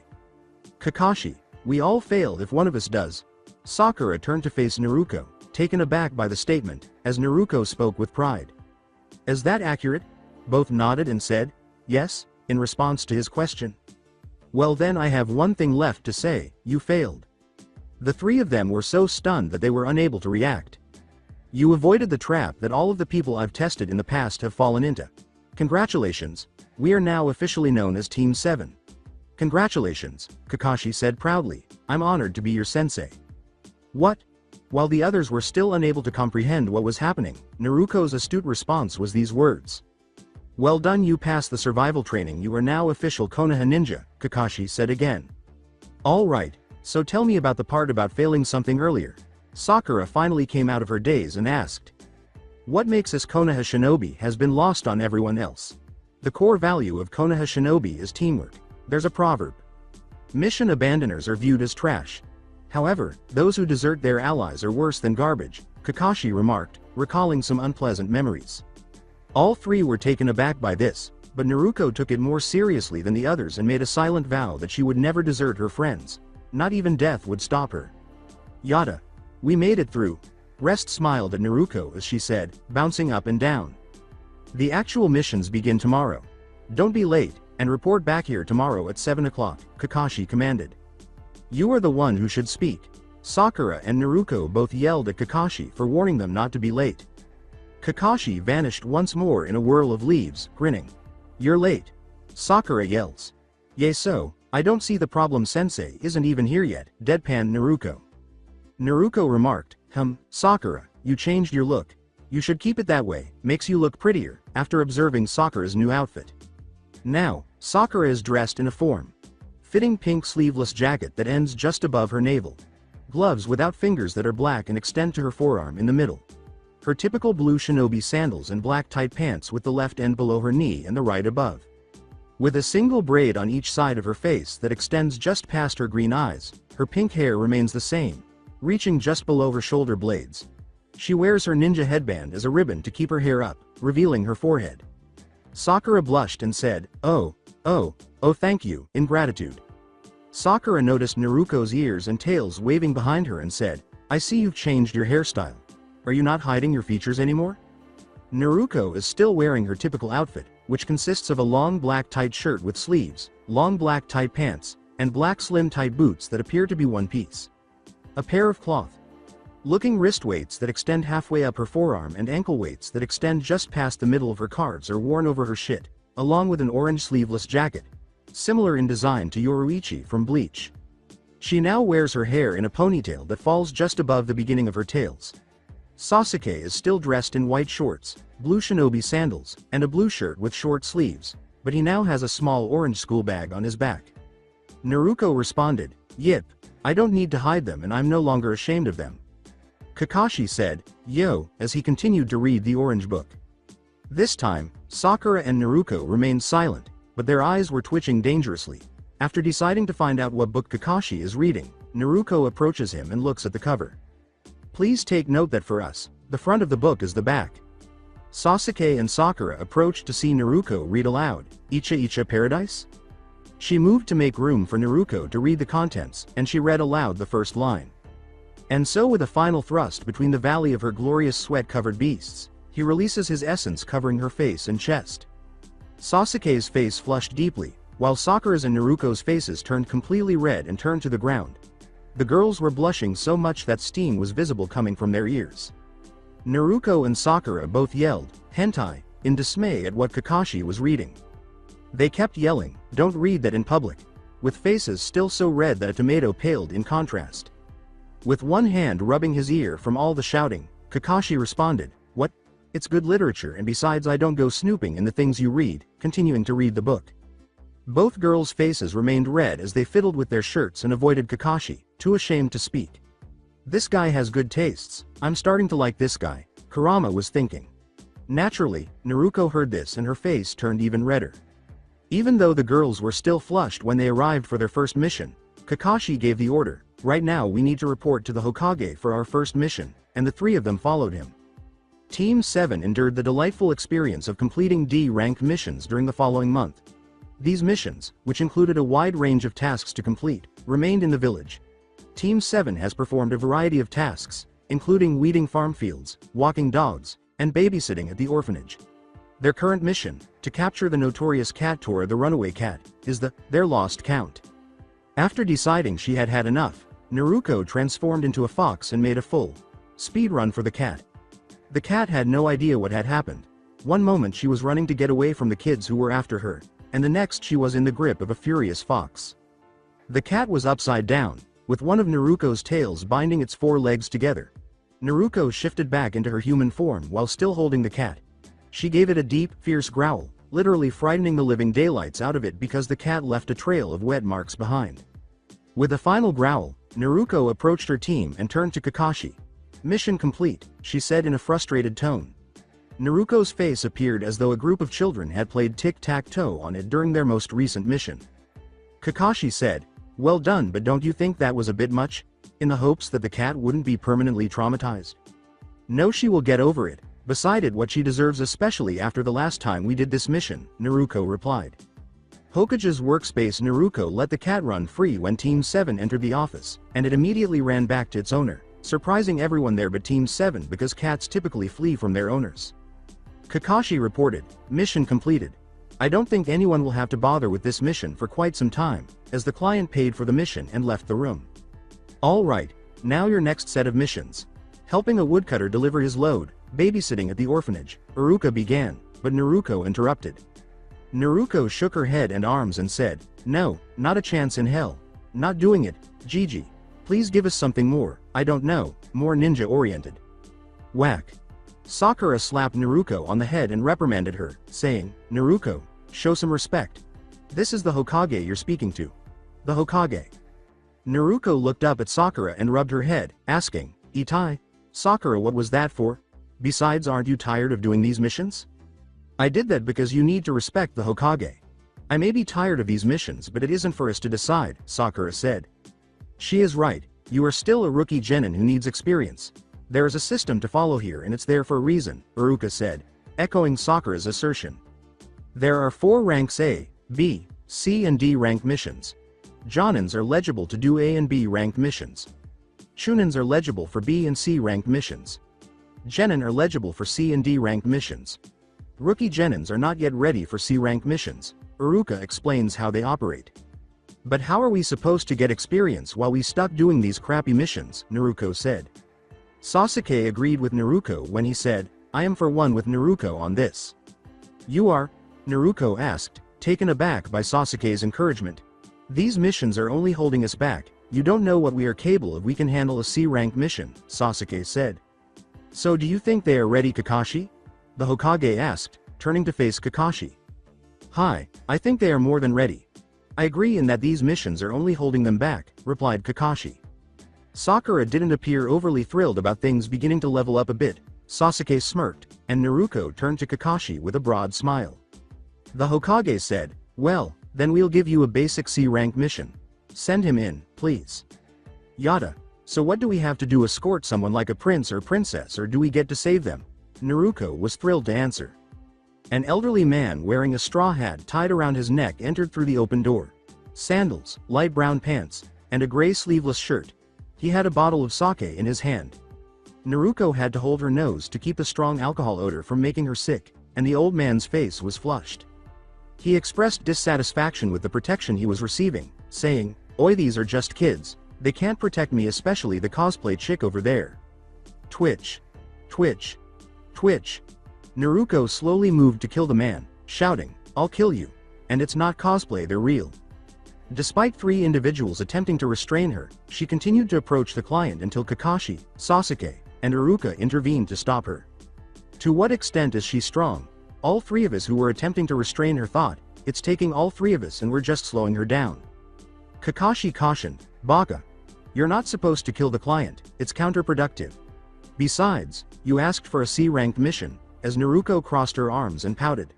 "Kakashi, we all fail if one of us does." Sakura turned to face Naruto, taken aback by the statement, as Naruto spoke with pride. "Is that accurate?" Both nodded and said, "Yes," in response to his question. "Well then I have one thing left to say, you failed." The three of them were so stunned that they were unable to react. "You avoided the trap that all of the people I've tested in the past have fallen into. Congratulations, we are now officially known as Team 7. "Congratulations," Kakashi said proudly, "I'm honored to be your sensei." "What?" While the others were still unable to comprehend what was happening, Naruto's astute response was these words. "Well done, you passed the survival training, you are now official Konoha ninja," Kakashi said again. "All right. So tell me about the part about failing something earlier." Sakura finally came out of her daze and asked. What makes us Konoha Shinobi has been lost on everyone else. The core value of Konoha Shinobi is teamwork. There's a proverb. Mission abandoners are viewed as trash. However, those who desert their allies are worse than garbage, Kakashi remarked, recalling some unpleasant memories. All three were taken aback by this, but Naruko took it more seriously than the others and made a silent vow that she would never desert her friends. Not even death would stop her. Yada. We made it through. Rest smiled at Naruko as she said, bouncing up and down. The actual missions begin tomorrow. Don't be late, and report back here tomorrow at 7 o'clock, Kakashi commanded. You are the one who should speak. Sakura and Naruko both yelled at Kakashi for warning them not to be late. Kakashi vanished once more in a whirl of leaves, grinning. You're late. Sakura yells. Yay, so, I don't see the problem, sensei isn't even here yet, deadpanned Naruko. Naruko remarked, Sakura, you changed your look. You should keep it that way, makes you look prettier, after observing Sakura's new outfit. Now, Sakura is dressed in a form-fitting pink sleeveless jacket that ends just above her navel. Gloves without fingers that are black and extend to her forearm in the middle. Her typical blue shinobi sandals and black tight pants with the left end below her knee and the right above. With a single braid on each side of her face that extends just past her green eyes, her pink hair remains the same, reaching just below her shoulder blades. She wears her ninja headband as a ribbon to keep her hair up, revealing her forehead. Sakura blushed and said, oh, thank you, in gratitude. Sakura noticed Naruko's ears and tails waving behind her and said, I see you've changed your hairstyle. Are you not hiding your features anymore? Naruko is still wearing her typical outfit, which consists of a long black tight shirt with sleeves, long black tight pants, and black slim tight boots that appear to be one piece. A pair of cloth-looking wrist weights that extend halfway up her forearm and ankle weights that extend just past the middle of her calves are worn over her shit, along with an orange sleeveless jacket, similar in design to Yoruichi from Bleach. She now wears her hair in a ponytail that falls just above the beginning of her tails. Sasuke is still dressed in white shorts, blue shinobi sandals, and a blue shirt with short sleeves, but he now has a small orange school bag on his back. Naruko responded, Yip, I don't need to hide them and I'm no longer ashamed of them. Kakashi said, yo, as he continued to read the orange book. This time, Sakura and Naruko remained silent, but their eyes were twitching dangerously. After deciding to find out what book Kakashi is reading, Naruko approaches him and looks at the cover. Please take note that for us, the front of the book is the back. Sasuke and Sakura approached to see Naruko read aloud, Icha Icha Paradise? She moved to make room for Naruko to read the contents, and she read aloud the first line. And so with a final thrust between the valley of her glorious sweat-covered beasts, he releases his essence covering her face and chest. Sasuke's face flushed deeply, while Sakura's and Naruko's faces turned completely red and turned to the ground. The girls were blushing so much that steam was visible coming from their ears. Naruko and Sakura both yelled, hentai, in dismay at what Kakashi was reading. They kept yelling, don't read that in public, with faces still so red that a tomato paled in contrast. With one hand rubbing his ear from all the shouting, Kakashi responded, what? It's good literature and besides I don't go snooping in the things you read, continuing to read the book. Both girls' faces remained red as they fiddled with their shirts and avoided Kakashi, too ashamed to speak. This guy has good tastes, I'm starting to like this guy, Kurama was thinking. Naturally, Naruko heard this and her face turned even redder. Even though the girls were still flushed when they arrived for their first mission, Kakashi gave the order, right now we need to report to the Hokage for our first mission, and the three of them followed him. Team 7 endured the delightful experience of completing D-rank missions during the following month. These missions, which included a wide range of tasks to complete, remained in the village. Team 7 has performed a variety of tasks, including weeding farm fields, walking dogs, and babysitting at the orphanage. Their current mission, to capture the notorious cat Tora the runaway cat, is their lost count. After deciding she had had enough, Naruko transformed into a fox and made a full speed run for the cat. The cat had no idea what had happened. One moment she was running to get away from the kids who were after her, and the next she was in the grip of a furious fox. The cat was upside down, with one of Naruko's tails binding its four legs together. Naruko shifted back into her human form while still holding the cat. She gave it a deep, fierce growl, literally frightening the living daylights out of it because the cat left a trail of wet marks behind. With a final growl, Naruko approached her team and turned to Kakashi. Mission complete, she said in a frustrated tone. Naruko's face appeared as though a group of children had played tic-tac-toe on it during their most recent mission. Kakashi said, "Well done, but don't you think that was a bit much? In the hopes that the cat wouldn't be permanently traumatized?" "No, she will get over it, beside what she deserves, especially after the last time we did this mission," Naruko replied. Hokage's workspace. Naruko let the cat run free when Team 7 entered the office, and it immediately ran back to its owner, surprising everyone there but Team 7 because cats typically flee from their owners. Kakashi reported, "Mission completed. I don't think anyone will have to bother with this mission for quite some time," as the client paid for the mission and left the room. "Alright, now your next set of missions. Helping a woodcutter deliver his load, babysitting at the orphanage," Iruka began, but Naruko interrupted. Naruko shook her head and arms and said, "No, not a chance in hell. Not doing it, Gigi. Please give us something more, I don't know, more ninja-oriented." Whack. Sakura slapped Naruko on the head and reprimanded her, saying, "Naruko, show some respect. This is the Hokage you're speaking to." "The Hokage." Naruko looked up at Sakura and rubbed her head, asking, "Itai? Sakura, what was that for? Besides, aren't you tired of doing these missions?" "I did that because you need to respect the Hokage. I may be tired of these missions, but it isn't for us to decide," Sakura said. "She is right, you are still a rookie genin who needs experience. There is a system to follow here and it's there for a reason," Iruka said, echoing Sakura's assertion. "There are 4 ranks A, B, C and D rank missions. Jonins are legible to do A and B ranked missions. Chunins are legible for B and C ranked missions. Genin are legible for C and D ranked missions. Rookie genins are not yet ready for C ranked missions." Iruka explains how they operate. "But how are we supposed to get experience while we stuck doing these crappy missions?" Naruko said. Sasuke agreed with Naruko when he said, "I am for one with Naruko on this." "You are?" Naruko asked, taken aback by Sasuke's encouragement. "These missions are only holding us back, you don't know what we are capable of. We can handle a C-rank mission," Sasuke said. "So do you think they are ready, Kakashi?" the Hokage asked, turning to face Kakashi. "Hi, I think they are more than ready. I agree in that these missions are only holding them back," replied Kakashi. Sakura didn't appear overly thrilled about things beginning to level up a bit. Sasuke smirked, and Naruko turned to Kakashi with a broad smile. The Hokage said, "Well, then we'll give you a basic C-rank mission. Send him in, please." "Yada. So what do we have to do, escort someone like a prince or princess, or do we get to save them?" Naruko was thrilled to answer. An elderly man wearing a straw hat tied around his neck entered through the open door. Sandals, light brown pants, and a gray sleeveless shirt. He had a bottle of sake in his hand. Naruko had to hold her nose to keep the strong alcohol odor from making her sick, and the old man's face was flushed. He expressed dissatisfaction with the protection he was receiving, saying, "Oi, these are just kids. They can't protect me, especially the cosplay chick over there." Twitch. Twitch. Twitch. Naruko slowly moved to kill the man, shouting, "I'll kill you. And it's not cosplay, they're real." Despite 3 individuals attempting to restrain her, she continued to approach the client until Kakashi, Sasuke, and Iruka intervened to stop her. To what extent is she strong? All 3 of us who were attempting to restrain her thought, "It's taking all 3 of us and we're just slowing her down." Kakashi cautioned, "Baka. You're not supposed to kill the client, it's counterproductive. Besides, you asked for a C-ranked mission," as Naruko crossed her arms and pouted.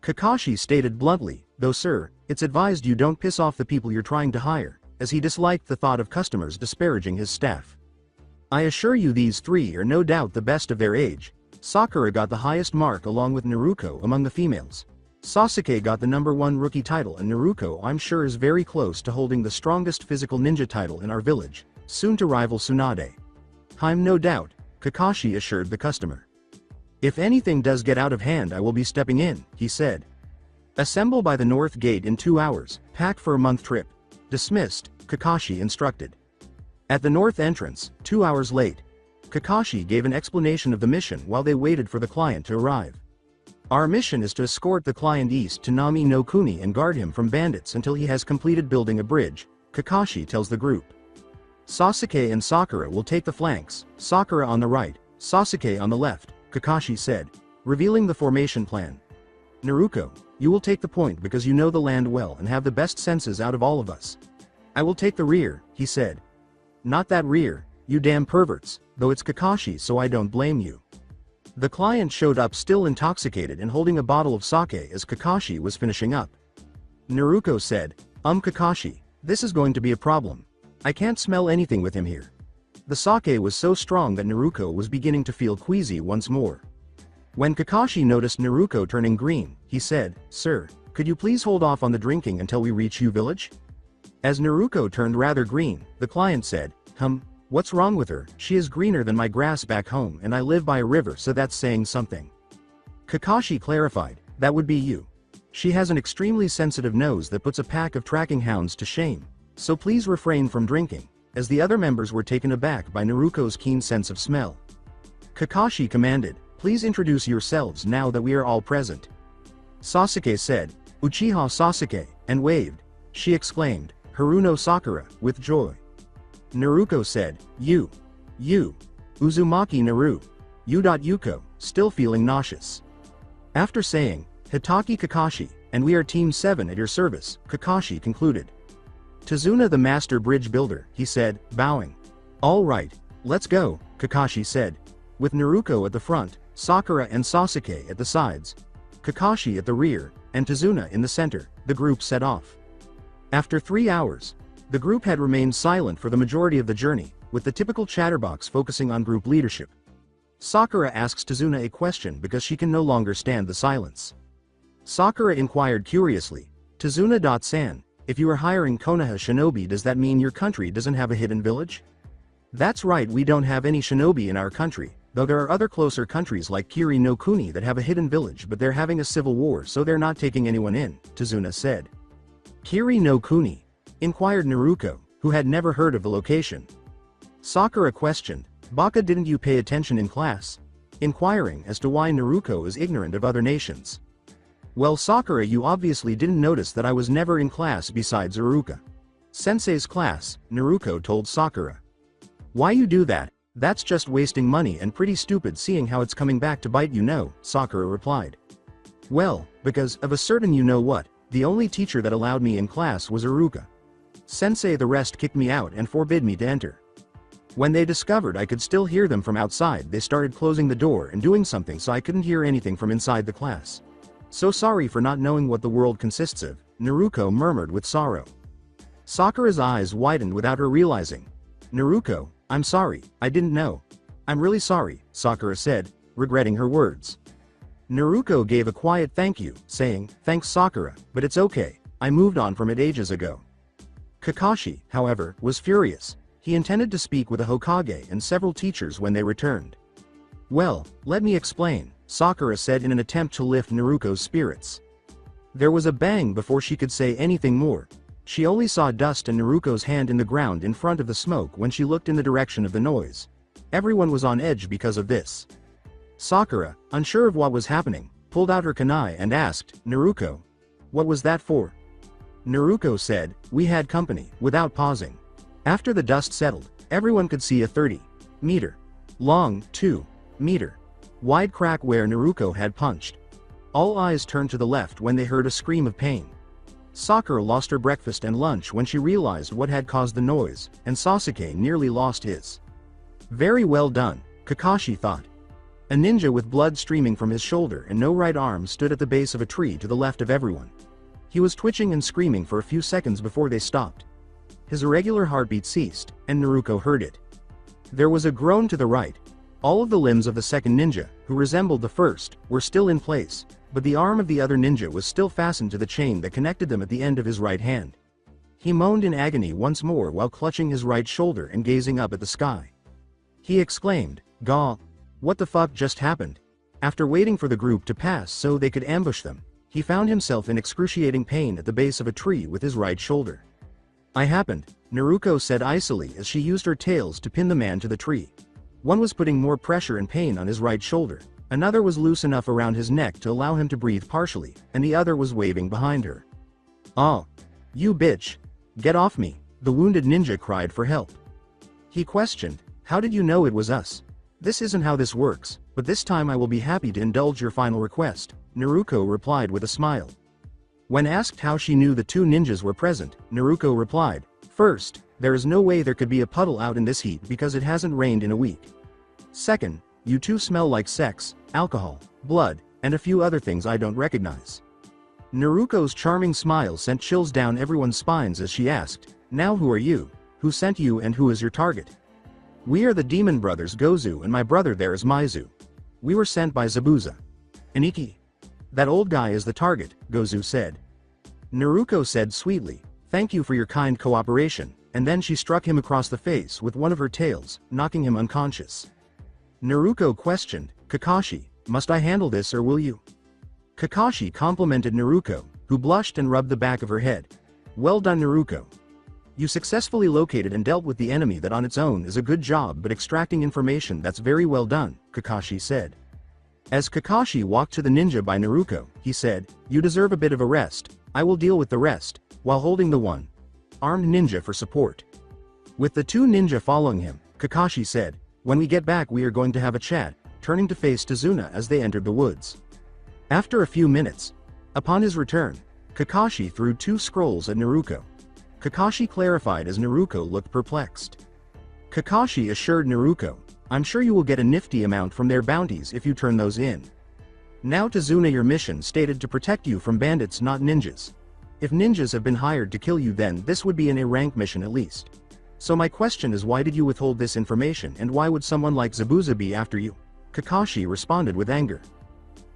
Kakashi stated bluntly, "Though sir, it's advised you don't piss off the people you're trying to hire," as he disliked the thought of customers disparaging his staff. "I assure you these 3 are no doubt the best of their age." Sakura got the highest mark along with Naruko among the females. Sasuke got the #1 rookie title, and Naruko, I'm sure, is very close to holding the strongest physical ninja title in our village, soon to rival Tsunade. "I'm no doubt," Kakashi assured the customer. "If anything does get out of hand, I will be stepping in," he said. "Assemble by the north gate in 2 hours, pack for a month trip." Dismissed, Kakashi instructed. At the north entrance, 2 hours late, Kakashi gave an explanation of the mission while they waited for the client to arrive. "Our mission is to escort the client east to Nami no Kuni and guard him from bandits until he has completed building a bridge," Kakashi tells the group. "Sasuke and Sakura will take the flanks, Sakura on the right, Sasuke on the left," Kakashi said, revealing the formation plan. "Naruko, you will take the point because you know the land well and have the best senses out of all of us." "I will take the rear," he said. "Not that rear, you damn perverts," though it's Kakashi so I don't blame you. The client showed up still intoxicated and holding a bottle of sake as Kakashi was finishing up. Naruko said, Kakashi, this is going to be a problem. I can't smell anything with him here. The sake was so strong that Naruko was beginning to feel queasy once more. When Kakashi noticed Naruko turning green, he said, Sir, could you please hold off on the drinking until we reach U Village? As Naruko turned rather green, the client said, What's wrong with her? She is greener than my grass back home and I live by a river, so that's saying something. Kakashi clarified, that would be you. She has an extremely sensitive nose that puts a pack of tracking hounds to shame. So please refrain from drinking, as the other members were taken aback by Naruko's keen sense of smell. Kakashi commanded, please introduce yourselves now that we are all present. Sasuke said, Uchiha Sasuke, and waved. She exclaimed, Haruno Sakura, with joy. Naruko said, You. Uzumaki Naru. Yuko, still feeling nauseous. After saying, Hitaki Kakashi, and we are Team 7 at your service, Kakashi concluded. Tazuna the master bridge builder, he said, bowing. All right, let's go, Kakashi said. With Naruko at the front, Sakura and Sasuke at the sides, Kakashi at the rear, and Tazuna in the center, the group set off. After 3 hours, the group had remained silent for the majority of the journey, with the typical chatterbox focusing on group leadership. Sakura asks Tazuna a question because she can no longer stand the silence. Sakura inquired curiously, Tazuna-san, if you are hiring Konoha shinobi, does that mean your country doesn't have a hidden village? That's right, we don't have any shinobi in our country, though there are other closer countries like Kiri no Kuni that have a hidden village, but they're having a civil war, so they're not taking anyone in, Tazuna said. Kiri no Kuni? Inquired Naruko, who had never heard of the location. Sakura questioned, Baka, didn't you pay attention in class? Inquiring as to why Naruko is ignorant of other nations. Well, Sakura, you obviously didn't notice that I was never in class besides Iruka Sensei's class, Naruko told Sakura. Why you do that? That's just wasting money and pretty stupid, seeing how it's coming back to bite you, know, Sakura replied. Well, because of a certain you know what, the only teacher that allowed me in class was Iruka Sensei, the rest kicked me out and forbid me to enter. When they discovered I could still hear them from outside, they started closing the door and doing something so I couldn't hear anything from inside the class. So sorry for not knowing what the world consists of, Naruko murmured with sorrow. Sakura's eyes widened without her realizing. Naruko, I'm sorry, I didn't know. I'm really sorry, Sakura said, regretting her words. Naruko gave a quiet thank you, saying, thanks Sakura, but it's okay, I moved on from it ages ago. Kakashi, however, was furious. He intended to speak with a Hokage and several teachers when they returned. Well, let me explain, Sakura said in an attempt to lift Naruko's spirits. There was a bang before she could say anything more. She only saw dust and Naruko's hand in the ground in front of the smoke when she looked in the direction of the noise. Everyone was on edge because of this. Sakura, unsure of what was happening, pulled out her kunai and asked, Naruko, what was that for? Naruko said, we had company, without pausing. After the dust settled, everyone could see a 30-meter long, 2-meter wide crack where Naruko had punched. All eyes turned to the left when they heard a scream of pain. Sakura lost her breakfast and lunch when she realized what had caused the noise, and Sasuke nearly lost his. Very well done, Kakashi thought. A ninja with blood streaming from his shoulder and no right arm stood at the base of a tree to the left of everyone. He was twitching and screaming for a few seconds before they stopped. His irregular heartbeat ceased, and Naruko heard it. There was a groan to the right. All of the limbs of the second ninja, who resembled the first, were still in place, but the arm of the other ninja was still fastened to the chain that connected them at the end of his right hand. He moaned in agony once more while clutching his right shoulder and gazing up at the sky. He exclaimed, Gah! What the fuck just happened? After waiting for the group to pass so they could ambush them, he found himself in excruciating pain at the base of a tree with his right shoulder. I happened, Naruko said icily as she used her tails to pin the man to the tree. One was putting more pressure and pain on his right shoulder, another was loose enough around his neck to allow him to breathe partially, and the other was waving behind her. Oh! You bitch! Get off me! The wounded ninja cried for help. He questioned, how did you know it was us? This isn't how this works, but this time I will be happy to indulge your final request, Naruko replied with a smile. When asked how she knew the two ninjas were present, Naruko replied, first, there is no way there could be a puddle out in this heat because it hasn't rained in a week. Second, You two smell like sex, alcohol, blood, and a few other things I don't recognize." Naruko's charming smile sent chills down everyone's spines as she asked, "Now who are you? Who sent you and who is your target?" "We are the demon brothers Gozu and my brother there is Maizu. We were sent by Zabuza." "Aniki? That old guy is the target," Gozu said. Naruko said sweetly, "Thank you for your kind cooperation," and then she struck him across the face with one of her tails, knocking him unconscious. Naruko questioned, "Kakashi, must I handle this or will you?" Kakashi complimented Naruko, who blushed and rubbed the back of her head. "Well done, Naruko. You successfully located and dealt with the enemy. That on its own is a good job, but extracting information, that's very well done," Kakashi said. As Kakashi walked to the ninja by Naruko, he said, "You deserve a bit of a rest. I will deal with the rest," while holding the one-armed ninja for support. With the two ninja following him, Kakashi said, "When we get back we are going to have a chat," turning to face Tazuna as they entered the woods. After a few minutes, upon his return, Kakashi threw two scrolls at Naruko. Kakashi clarified as Naruko looked perplexed. Kakashi assured Naruko, "I'm sure you will get a nifty amount from their bounties if you turn those in. Now Tazuna, your mission stated to protect you from bandits, not ninjas. If ninjas have been hired to kill you, then this would be an A-rank mission at least. So my question is, why did you withhold this information, and why would someone like Zabuza be after you?" Kakashi responded with anger.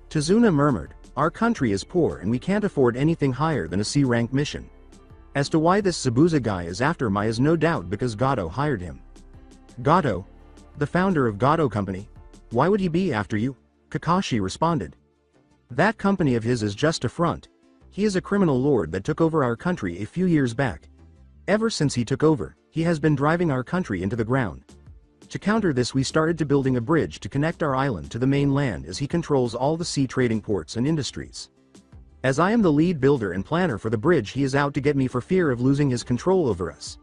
Tazuna murmured, "Our country is poor and we can't afford anything higher than a C-rank mission. As to why this Zabuza guy is after Mai is no doubt because Gato hired him." "Gato? The founder of Gato Company? Why would he be after you?" Kakashi responded. "That company of his is just a front. He is a criminal lord that took over our country a few years back. Ever since he took over, he has been driving our country into the ground. To counter this, we started to building a bridge to connect our island to the mainland, as he controls all the sea trading ports and industries. As I am the lead builder and planner for the bridge, he is out to get me for fear of losing his control over us.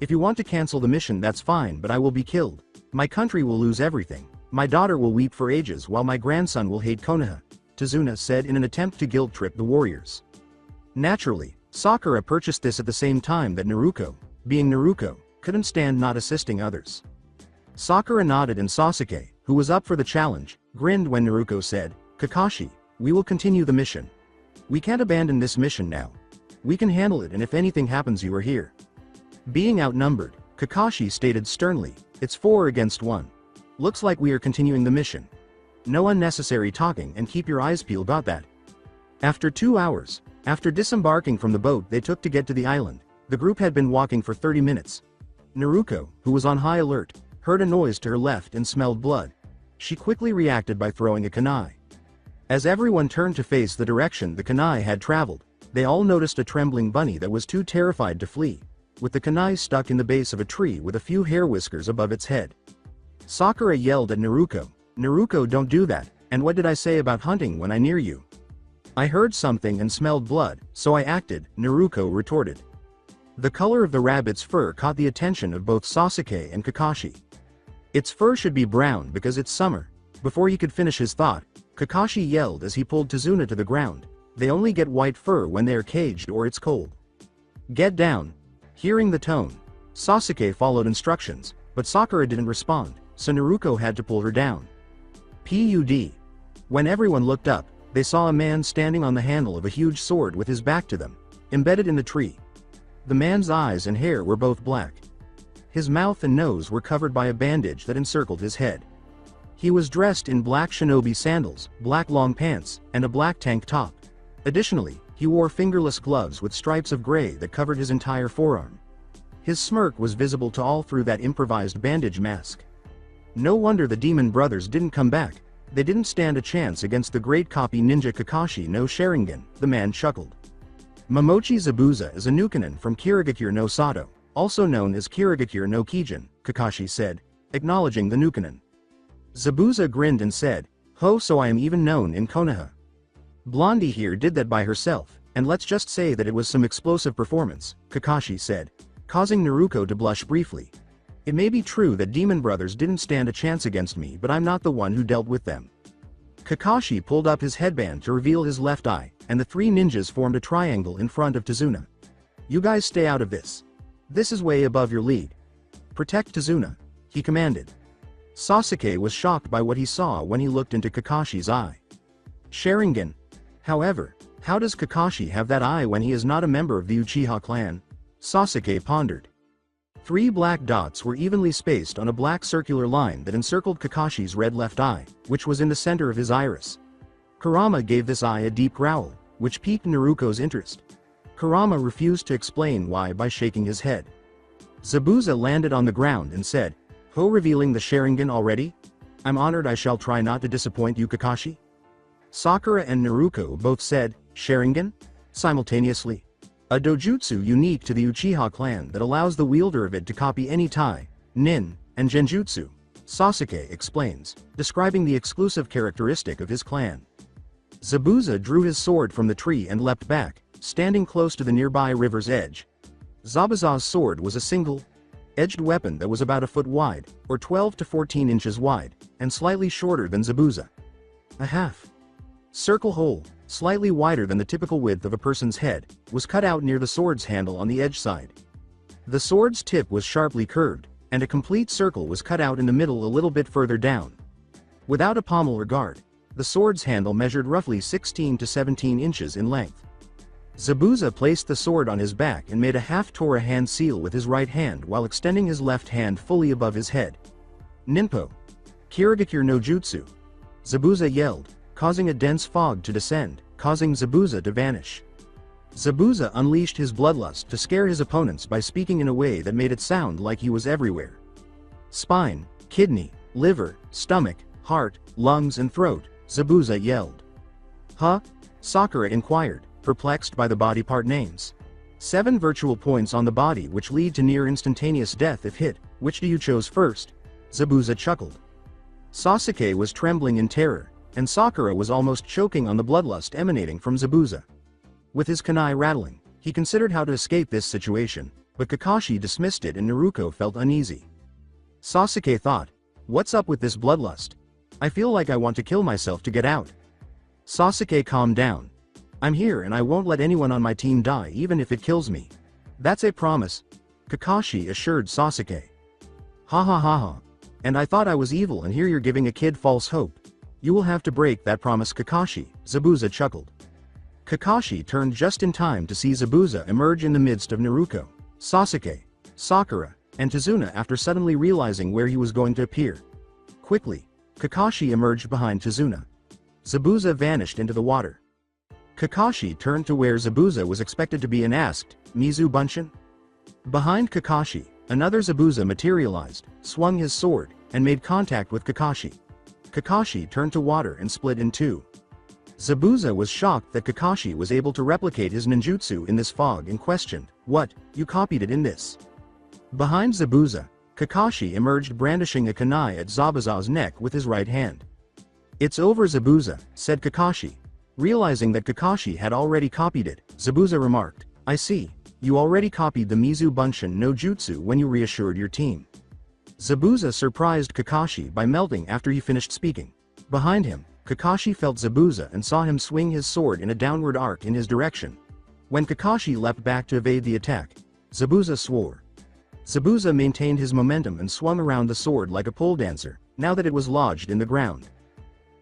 If you want to cancel the mission, that's fine, but I will be killed. My country will lose everything. My daughter will weep for ages while my grandson will hate Konoha," Tazuna said in an attempt to guilt trip the warriors. Naturally, Sakura purchased this at the same time that Naruko, being Naruko, couldn't stand not assisting others. Sakura nodded, and Sasuke, who was up for the challenge, grinned when Naruko said, "Kakashi, we will continue the mission. We can't abandon this mission now. We can handle it, and if anything happens you are here." Being outnumbered, Kakashi stated sternly, "It's 4 against 1. Looks like we are continuing the mission. No unnecessary talking and keep your eyes peeled, got that?" After 2 hours, after disembarking from the boat they took to get to the island, the group had been walking for 30 minutes. Naruko, who was on high alert, heard a noise to her left and smelled blood. She quickly reacted by throwing a kunai. As everyone turned to face the direction the kunai had traveled, they all noticed a trembling bunny that was too terrified to flee, with the kunai stuck in the base of a tree with a few hair whiskers above its head. Sakura yelled at Naruko, "Naruko, don't do that, and what did I say about hunting when I near you? I heard something and smelled blood, so I acted," Naruko retorted. The color of the rabbit's fur caught the attention of both Sasuke and Kakashi. "Its fur should be brown because it's summer." Before he could finish his thought, Kakashi yelled as he pulled Tazuna to the ground, "They only get white fur when they are caged or it's cold. Get down." Hearing the tone, Sasuke followed instructions, but Sakura didn't respond, so Naruko had to pull her down. PUD. When everyone looked up, they saw a man standing on the handle of a huge sword with his back to them, embedded in the tree. The man's eyes and hair were both black. His mouth and nose were covered by a bandage that encircled his head. He was dressed in black shinobi sandals, black long pants, and a black tank top. Additionally, he wore fingerless gloves with stripes of gray that covered his entire forearm. His smirk was visible to all through that improvised bandage mask. No wonder the demon brothers didn't come back. They didn't stand a chance against the great copy ninja Kakashi no Sharingan, the man chuckled. Momochi Zabuza is a Nukenin from Kirigakure no Sato, also known as Kirigakure no Kijin, Kakashi said, acknowledging the Nukenin. Zabuza grinned and said, "Ho, so I am even known in Konoha. Blondie here did that by herself, and let's just say that it was some explosive performance," Kakashi said, causing Naruko to blush briefly. "It may be true that demon brothers didn't stand a chance against me, but I'm not the one who dealt with them." Kakashi pulled up his headband to reveal his left eye, and the three ninjas formed a triangle in front of Tazuna. "You guys stay out of this. This is way above your league. Protect Tazuna," he commanded. Sasuke was shocked by what he saw when he looked into Kakashi's eye. Sharingan. However, how does Kakashi have that eye when he is not a member of the Uchiha clan? Sasuke pondered. 3 black dots were evenly spaced on a black circular line that encircled Kakashi's red left eye, which was in the center of his iris. Kurama gave this eye a deep growl, which piqued Naruto's interest. Kurama refused to explain why by shaking his head. Zabuza landed on the ground and said, "Ho, revealing the Sharingan already? I'm honored. I shall try not to disappoint you, Kakashi." Sakura and Naruto both said, "Sharingan?" simultaneously. A dojutsu unique to the Uchiha clan that allows the wielder of it to copy any tai, nin, and genjutsu, Sasuke explains, describing the exclusive characteristic of his clan. Zabuza drew his sword from the tree and leapt back, standing close to the nearby river's edge. Zabuza's sword was a single-edged weapon that was about a foot wide, or 12 to 14 inches wide, and slightly shorter than Zabuza. A half-circle hole, slightly wider than the typical width of a person's head, was cut out near the sword's handle on the edge side. The sword's tip was sharply curved, and a complete circle was cut out in the middle a little bit further down. Without a pommel or guard, the sword's handle measured roughly 16 to 17 inches in length. Zabuza placed the sword on his back and made a half-Tora hand seal with his right hand while extending his left hand fully above his head. "Ninpo! Kirigakure no Jutsu!" Zabuza yelled, causing a dense fog to descend, causing Zabuza to vanish. Zabuza unleashed his bloodlust to scare his opponents by speaking in a way that made it sound like he was everywhere. "Spine, kidney, liver, stomach, heart, lungs and throat," Zabuza yelled. "Huh?" Sakura inquired, perplexed by the body part names. 7 virtual points on the body which lead to near instantaneous death if hit. Which do you choose first? Zabuza chuckled. Sasuke was trembling in terror, and Sakura was almost choking on the bloodlust emanating from Zabuza. With his kunai rattling, he considered how to escape this situation, but Kakashi dismissed it and Naruto felt uneasy. Sasuke thought, "What's up with this bloodlust? I feel like I want to kill myself to get out." Sasuke calmed down. "I'm here and I won't let anyone on my team die even if it kills me. That's a promise," Kakashi assured Sasuke. "Ha ha ha ha. And I thought I was evil and here you're giving a kid false hope. You will have to break that promise, Kakashi," Zabuza chuckled. Kakashi turned just in time to see Zabuza emerge in the midst of Naruto, Sasuke, Sakura, and Tazuna after suddenly realizing where he was going to appear. Quickly, Kakashi emerged behind Tazuna. Zabuza vanished into the water. Kakashi turned to where Zabuza was expected to be and asked, "Mizu Bunshin?" Behind Kakashi, another Zabuza materialized, swung his sword, and made contact with Kakashi. Kakashi turned to water and split in two. Zabuza was shocked that Kakashi was able to replicate his ninjutsu in this fog and questioned, "What, you copied it in this?" Behind Zabuza, Kakashi emerged brandishing a kunai at Zabuza's neck with his right hand. "It's over, Zabuza," said Kakashi. Realizing that Kakashi had already copied it, Zabuza remarked, "I see, you already copied the Mizu Bunshin no Jutsu when you reassured your team." Zabuza surprised Kakashi by melting after he finished speaking. Behind him, Kakashi felt Zabuza and saw him swing his sword in a downward arc in his direction. When Kakashi leapt back to evade the attack, Zabuza swore. Zabuza maintained his momentum and swung around the sword like a pole dancer, now that it was lodged in the ground.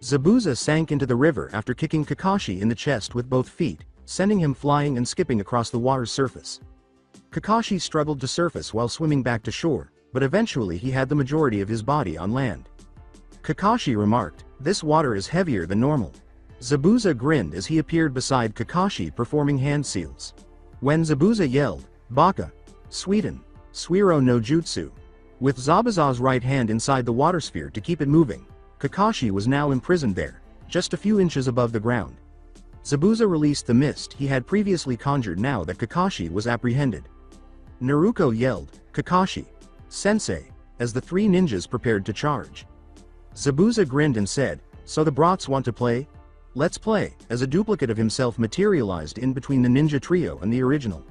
Zabuza sank into the river after kicking Kakashi in the chest with both feet, sending him flying and skipping across the water's surface. Kakashi struggled to surface while swimming back to shore, but eventually he had the majority of his body on land. Kakashi remarked, "This water is heavier than normal." Zabuza grinned as he appeared beside Kakashi performing hand seals. When Zabuza yelled, "Baka! Suiten! Suiro no Jutsu!" with Zabuza's right hand inside the water sphere to keep it moving, Kakashi was now imprisoned there, just a few inches above the ground. Zabuza released the mist he had previously conjured now that Kakashi was apprehended. Naruto yelled, "Kakashi! Sensei!" as the 3 ninjas prepared to charge. Zabuza grinned and said, "So the brats want to play? Let's play," as a duplicate of himself materialized in between the ninja trio and the original.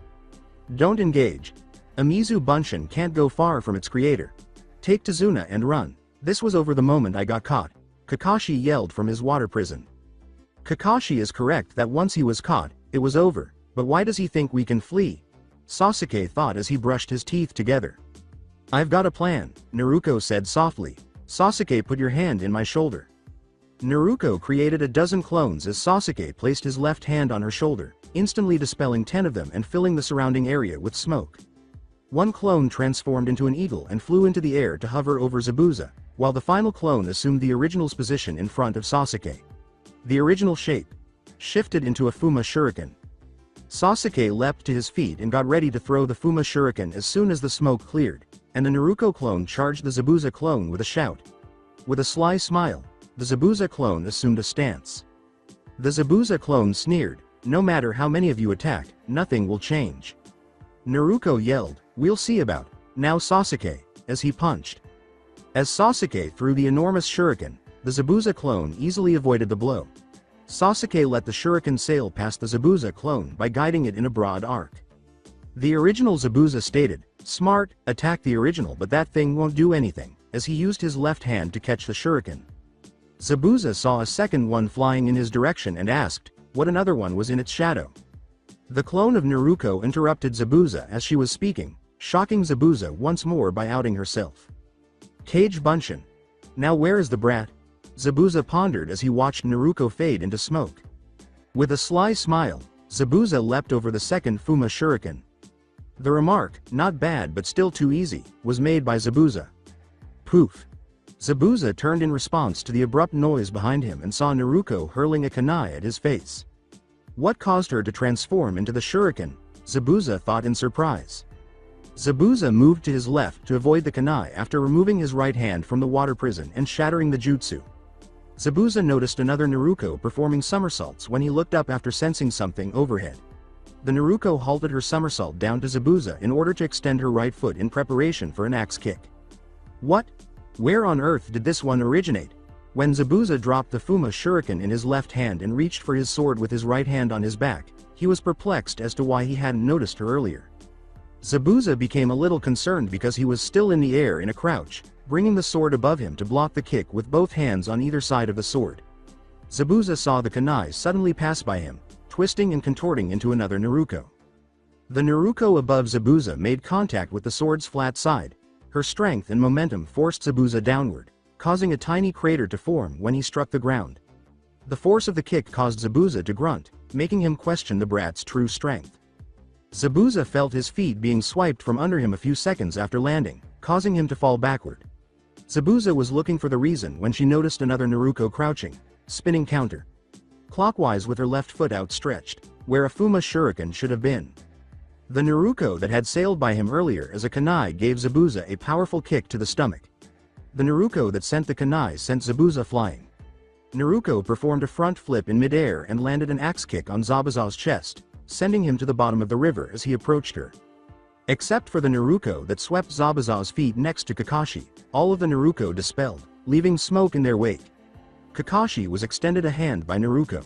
"Don't engage. A Mizu Bunshin can't go far from its creator. Take Tazuna and run. This was over the moment I got caught," Kakashi yelled from his water prison. Kakashi is correct that once he was caught, it was over, but why does he think we can flee? Sasuke thought as he brushed his teeth together. "I've got a plan," Naruto said softly. Sasuke, put your hand in my shoulder. Naruto created a dozen clones as Sasuke placed his left hand on her shoulder, instantly dispelling 10 of them and filling the surrounding area with smoke. One clone transformed into an eagle and flew into the air to hover over Zabuza, while the final clone assumed the original's position in front of Sasuke. The original shape shifted into a Fuma Shuriken. Sasuke leapt to his feet and got ready to throw the Fuma Shuriken as soon as the smoke cleared, and the Naruto clone charged the Zabuza clone with a shout. With a sly smile, the Zabuza clone assumed a stance. The Zabuza clone sneered, "No matter how many of you attack, nothing will change." Naruto yelled, "We'll see about now, Sasuke," as he punched. As Sasuke threw the enormous shuriken, the Zabuza clone easily avoided the blow. Sasuke let the shuriken sail past the Zabuza clone by guiding it in a broad arc. The original Zabuza stated, "Smart, attack the original, but that thing won't do anything," as he used his left hand to catch the shuriken. Zabuza saw a second one flying in his direction and asked, what another one was in its shadow. The clone of Naruto interrupted Zabuza as she was speaking, shocking Zabuza once more by outing herself. Kage Bunshin. Now where is the brat? Zabuza pondered as he watched Naruto fade into smoke. With a sly smile, Zabuza leapt over the second Fuma Shuriken. The remark, "Not bad but still too easy," was made by Zabuza. Poof. Zabuza turned in response to the abrupt noise behind him and saw Naruto hurling a kunai at his face. What caused her to transform into the shuriken? Zabuza thought in surprise. Zabuza moved to his left to avoid the kunai after removing his right hand from the water prison and shattering the jutsu. Zabuza noticed another Naruto performing somersaults when he looked up after sensing something overhead. The Naruto halted her somersault down to Zabuza in order to extend her right foot in preparation for an axe kick. What? Where on earth did this one originate? When Zabuza dropped the Fuma Shuriken in his left hand and reached for his sword with his right hand on his back, he was perplexed as to why he hadn't noticed her earlier. Zabuza became a little concerned because he was still in the air in a crouch, bringing the sword above him to block the kick with both hands on either side of the sword. Zabuza saw the kunai suddenly pass by him, twisting and contorting into another Naruto. The Naruto above Zabuza made contact with the sword's flat side. Her strength and momentum forced Zabuza downward, causing a tiny crater to form when he struck the ground. The force of the kick caused Zabuza to grunt, making him question the brat's true strength. Zabuza felt his feet being swiped from under him a few seconds after landing, causing him to fall backward. Zabuza was looking for the reason when she noticed another Naruto crouching, spinning counter clockwise with her left foot outstretched, where a Fuma Shuriken should have been. The Naruto that had sailed by him earlier as a kunai gave Zabuza a powerful kick to the stomach. The Naruto that sent the kunai sent Zabuza flying. Naruto performed a front flip in midair and landed an axe kick on Zabuza's chest, sending him to the bottom of the river as he approached her. Except for the Naruto that swept Zabuza's feet next to Kakashi, all of the Naruto dispelled, leaving smoke in their wake. Kakashi was extended a hand by Naruto.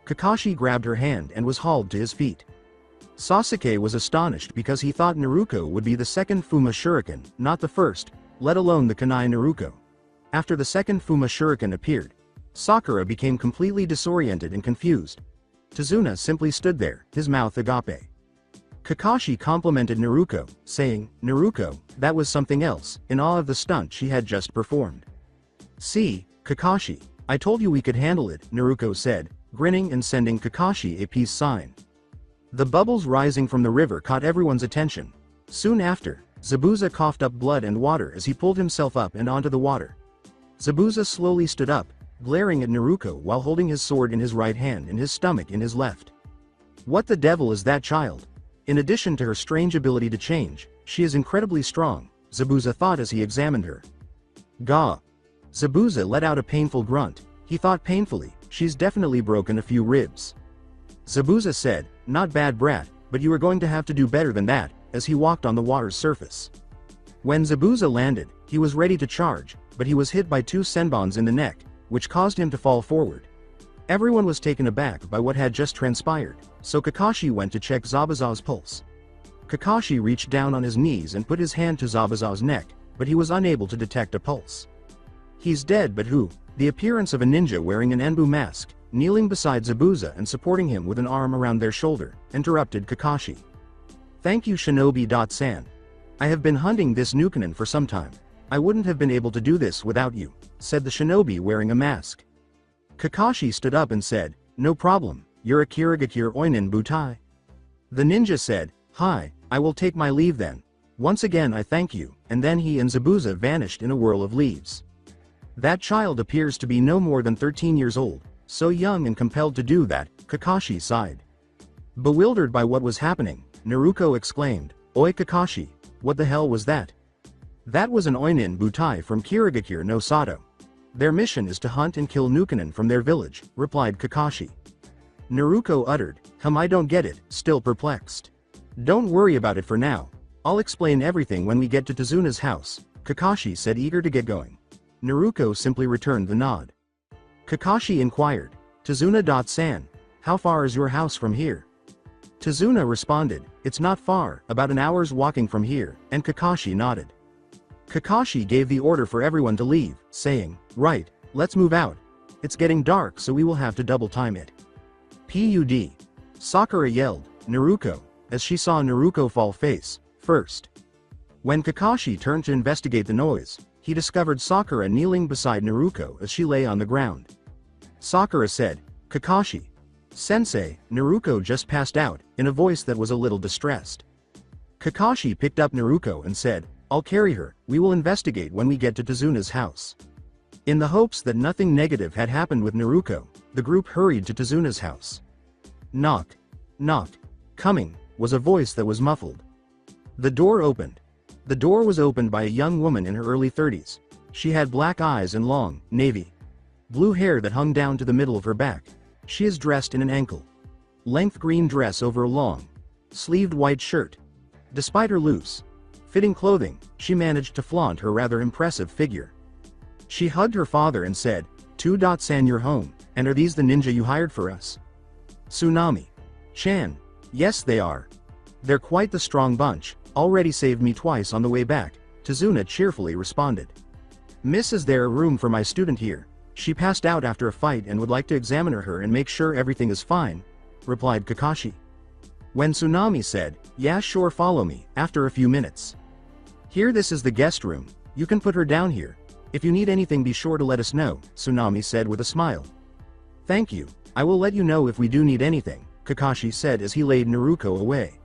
Kakashi grabbed her hand and was hauled to his feet. Sasuke was astonished because he thought Naruto would be the second Fuma Shuriken, not the first, let alone the kunai Naruto. After the second Fuma Shuriken appeared, Sakura became completely disoriented and confused. Tazuna simply stood there, his mouth agape. Kakashi complimented Naruto, saying, "Naruto, that was something else," in awe of the stunt she had just performed. "See, Kakashi, I told you we could handle it," Naruto said, grinning and sending Kakashi a peace sign. The bubbles rising from the river caught everyone's attention. Soon after, Zabuza coughed up blood and water as he pulled himself up and onto the water. Zabuza slowly stood up, glaring at Naruto while holding his sword in his right hand and his stomach in his left. What the devil is that child? In addition to her strange ability to change, she is incredibly strong, Zabuza thought as he examined her. Gah! Zabuza let out a painful grunt. He thought painfully, she's definitely broken a few ribs. Zabuza said, "Not bad brat, but you are going to have to do better than that," as he walked on the water's surface. When Zabuza landed, he was ready to charge, but he was hit by two senbons in the neck, which caused him to fall forward. Everyone was taken aback by what had just transpired, so Kakashi went to check Zabuza's pulse. Kakashi reached down on his knees and put his hand to Zabuza's neck, but he was unable to detect a pulse. "He's dead, but who?" The appearance of a ninja wearing an Enbu mask, kneeling beside Zabuza and supporting him with an arm around their shoulder, interrupted Kakashi. "Thank you Shinobi.san. I have been hunting this Nukanen for some time. I wouldn't have been able to do this without you, said the shinobi wearing a mask. Kakashi stood up and said, no problem, you're a Kirigakure Oinin Butai. The ninja said, hi, I will take my leave then. Once again I thank you, and then he and Zabuza vanished in a whirl of leaves. That child appears to be no more than 13 years old, so young and compelled to do that, Kakashi sighed. Bewildered by what was happening, Naruto exclaimed, Oi Kakashi, what the hell was that? That was an Oinin Butai from Kirigakure no Sato. Their mission is to hunt and kill Nukanen from their village, replied Kakashi. Naruto uttered, I don't get it, still perplexed. Don't worry about it for now. I'll explain everything when we get to Tazuna's house, Kakashi said, eager to get going. Naruto simply returned the nod. Kakashi inquired, Tazuna.san, how far is your house from here? Tazuna responded, it's not far, about an hour's walking from here, and Kakashi nodded. Kakashi gave the order for everyone to leave, saying, right, let's move out. It's getting dark so we will have to double time it. PUD. Sakura yelled, Naruto, as she saw Naruto fall face first. When Kakashi turned to investigate the noise, he discovered Sakura kneeling beside Naruto as she lay on the ground. Sakura said, Kakashi. Sensei, Naruto just passed out, in a voice that was a little distressed. Kakashi picked up Naruto and said, I'll carry her, we will investigate when we get to Tazuna's house. In the hopes that nothing negative had happened with Naruto, the group hurried to Tazuna's house. Knock. Knock. Coming, was a voice that was muffled. The door opened. The door was opened by a young woman in her early 30s. She had black eyes and long, navy blue hair that hung down to the middle of her back. She is dressed in an ankle-length green dress over a long, sleeved white shirt. Despite her loose fitting clothing, she managed to flaunt her rather impressive figure. She hugged her father and said, San, you're home, and are these the ninja you hired for us? Tsunami-chan, yes they are. They're quite the strong bunch, already saved me twice on the way back, Tazuna cheerfully responded. Miss, is there a room for my student here? She passed out after a fight and would like to examine her and make sure everything is fine, replied Kakashi. When Tsunami said, yeah sure, follow me, after a few minutes. Here, this is the guest room, you can put her down here. If you need anything be sure to let us know, Tsunami said with a smile. Thank you, I will let you know if we do need anything, Kakashi said as he laid Naruto away.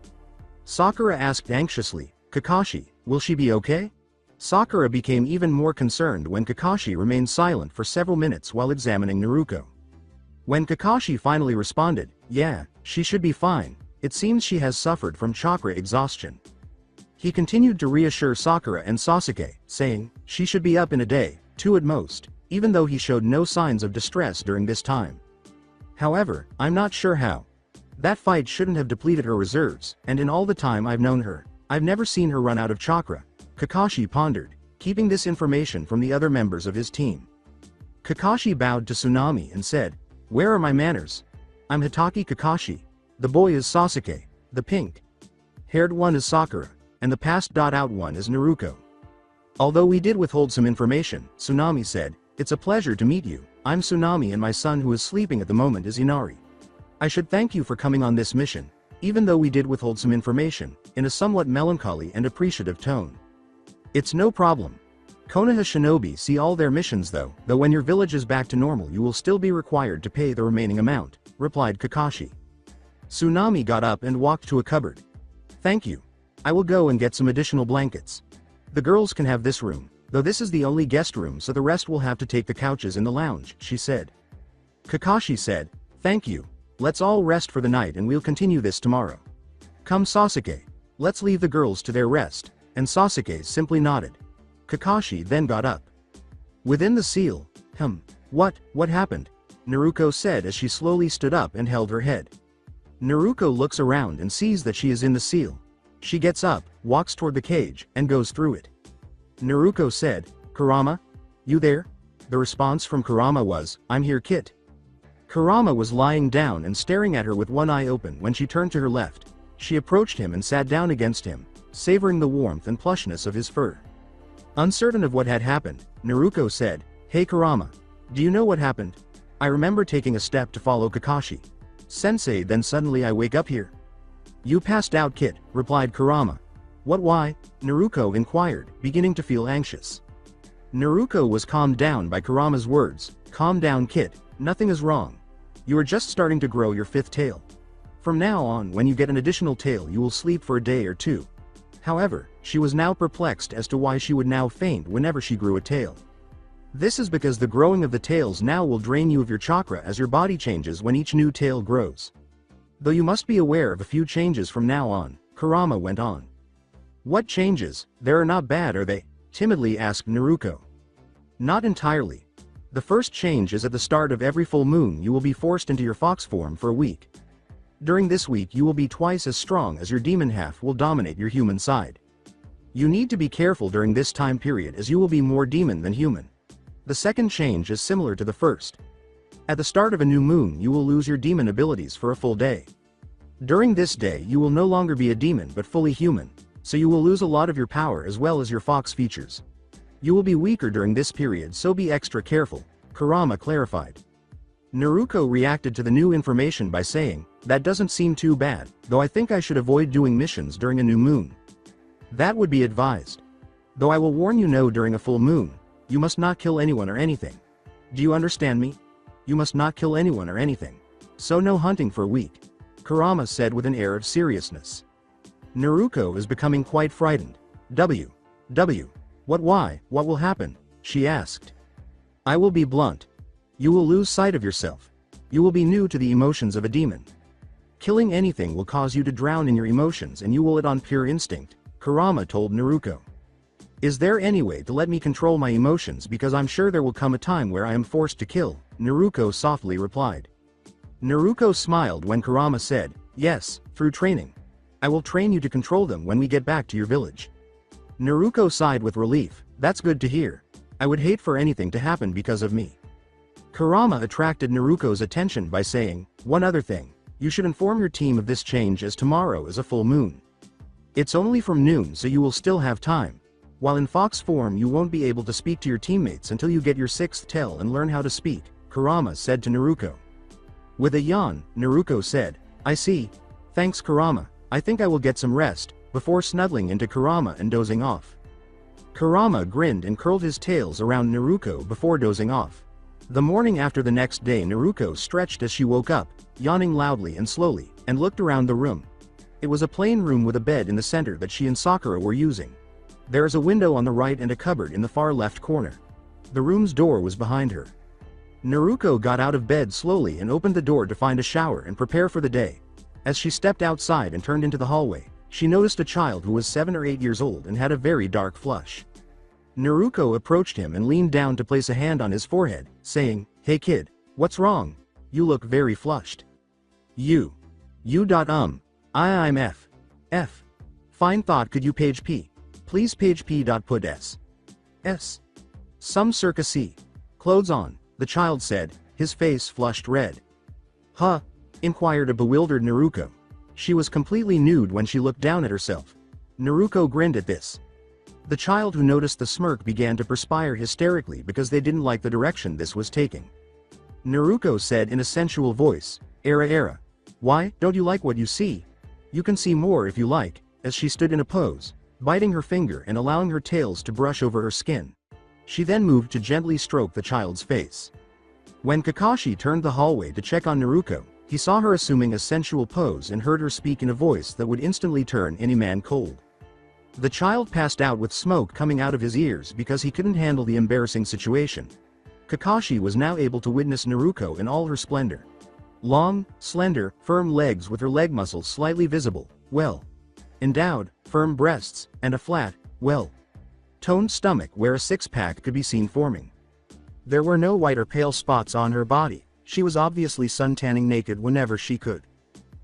Sakura asked anxiously, Kakashi, will she be okay? Sakura became even more concerned when Kakashi remained silent for several minutes while examining Naruto. When Kakashi finally responded, yeah, she should be fine, it seems she has suffered from chakra exhaustion. He continued to reassure Sakura and Sasuke, saying, she should be up in a day, 2 at most, even though he showed no signs of distress during this time. However, I'm not sure how. That fight shouldn't have depleted her reserves, and in all the time I've known her, I've never seen her run out of chakra, Kakashi pondered, keeping this information from the other members of his team. Kakashi bowed to Tsunami and said, where are my manners? I'm Hitaki Kakashi. The boy is Sasuke, the pink-haired one is Sakura, and the passed-out one is Naruto. Although we did withhold some information, Tsunami said, it's a pleasure to meet you, I'm Tsunami and my son who is sleeping at the moment is Inari. I should thank you for coming on this mission, even though we did withhold some information, in a somewhat melancholy and appreciative tone. It's no problem. Konoha shinobi see all their missions though when your village is back to normal you will still be required to pay the remaining amount, replied Kakashi. Tsunami got up and walked to a cupboard. Thank you. I will go and get some additional blankets. The girls can have this room, though this is the only guest room so the rest will have to take the couches in the lounge, she said. Kakashi said, thank you. Let's all rest for the night and we'll continue this tomorrow. Come Sasuke. Let's leave the girls to their rest, and Sasuke simply nodded. Kakashi then got up. Within the seal, what happened? Naruto said as she slowly stood up and held her head. Naruto looks around and sees that she is in the seal. She gets up, walks toward the cage, and goes through it. Naruto said, Kurama? You there? The response from Kurama was, I'm here Kit. Kurama was lying down and staring at her with one eye open when she turned to her left. She approached him and sat down against him, savoring the warmth and plushness of his fur. Uncertain of what had happened, Naruto said, Hey Kurama. Do you know what happened? I remember taking a step to follow Kakashi. Sensei, then suddenly I wake up here. You passed out Kit, replied Kurama. What why? Naruto inquired, beginning to feel anxious. Naruko was calmed down by Kurama's words. Calm down, kid, nothing is wrong. You are just starting to grow your 5th tail. From now on, when you get an additional tail, you will sleep for a day or 2. However, she was now perplexed as to why she would now faint whenever she grew a tail. This is because the growing of the tails now will drain you of your chakra as your body changes when each new tail grows. Though you must be aware of a few changes from now on, Kurama went on. What changes? They are not bad, are they? Timidly asked Naruko. Not entirely. The first change is at the start of every full moon you will be forced into your fox form for a week. During this week you will be twice as strong as your demon half will dominate your human side. You need to be careful during this time period as you will be more demon than human. The second change is similar to the first. At the start of a new moon you will lose your demon abilities for a full day. During this day you will no longer be a demon but fully human, so you will lose a lot of your power as well as your fox features. You will be weaker during this period, so be extra careful, Kurama clarified. Naruko reacted to the new information by saying, that doesn't seem too bad, though I think I should avoid doing missions during a new moon. That would be advised. Though I will warn you, no, during a full moon, you must not kill anyone or anything. Do you understand me? You must not kill anyone or anything. So no hunting for a week, Kurama said with an air of seriousness. Naruko is becoming quite frightened. What will happen? She asked. I will be blunt. You will lose sight of yourself. You will be new to the emotions of a demon. Killing anything will cause you to drown in your emotions and you will act on pure instinct, Kurama told Naruko. Is there any way to let me control my emotions, because I'm sure there will come a time where I am forced to kill, Naruko softly replied. Naruko smiled when Kurama said, yes, through training. I will train you to control them when we get back to your village. Naruko sighed with relief. That's good to hear. I would hate for anything to happen because of me. Kurama attracted Naruko's attention by saying, one other thing, you should inform your team of this change as tomorrow is a full moon. It's only from noon, so you will still have time. While in fox form you won't be able to speak to your teammates until you get your 6th tail and learn how to speak, Kurama said to Naruko. With a yawn, Naruko said, I see. Thanks, Kurama, I think I will get some rest, before snuggling into Kurama and dozing off. Kurama grinned and curled his tails around Naruko before dozing off. The morning after the next day, Naruko stretched as she woke up, yawning loudly and slowly, and looked around the room. It was a plain room with a bed in the center that she and Sakura were using. There is a window on the right and a cupboard in the far left corner. The room's door was behind her. Naruko got out of bed slowly and opened the door to find a shower and prepare for the day. As she stepped outside and turned into the hallway, she noticed a child who was 7 or 8 years old and had a very dark flush. Naruko approached him and leaned down to place a hand on his forehead, saying, Hey kid, what's wrong? You look very flushed. I'm F. Fine thought, could you page P? Please page P. Put S. Some circa C. Clothes on, the child said, his face flushed red. Huh? Inquired a bewildered Naruko. She was completely nude when she looked down at herself. Naruko grinned at this. The child, who noticed the smirk, began to perspire hysterically because they didn't like the direction this was taking. Naruko said in a sensual voice, Era. Why, don't you like what you see? You can see more if you like, as she stood in a pose, biting her finger and allowing her tails to brush over her skin. She then moved to gently stroke the child's face. When Kakashi turned the hallway to check on Naruko, he saw her assuming a sensual pose and heard her speak in a voice that would instantly turn any man cold. The child passed out with smoke coming out of his ears because he couldn't handle the embarrassing situation. Kakashi was now able to witness Naruko in all her splendor. Long, slender, firm legs with her leg muscles slightly visible, well-endowed, firm breasts, and a flat, well-toned stomach where a six-pack could be seen forming. There were no white or pale spots on her body. She was obviously suntanning naked whenever she could.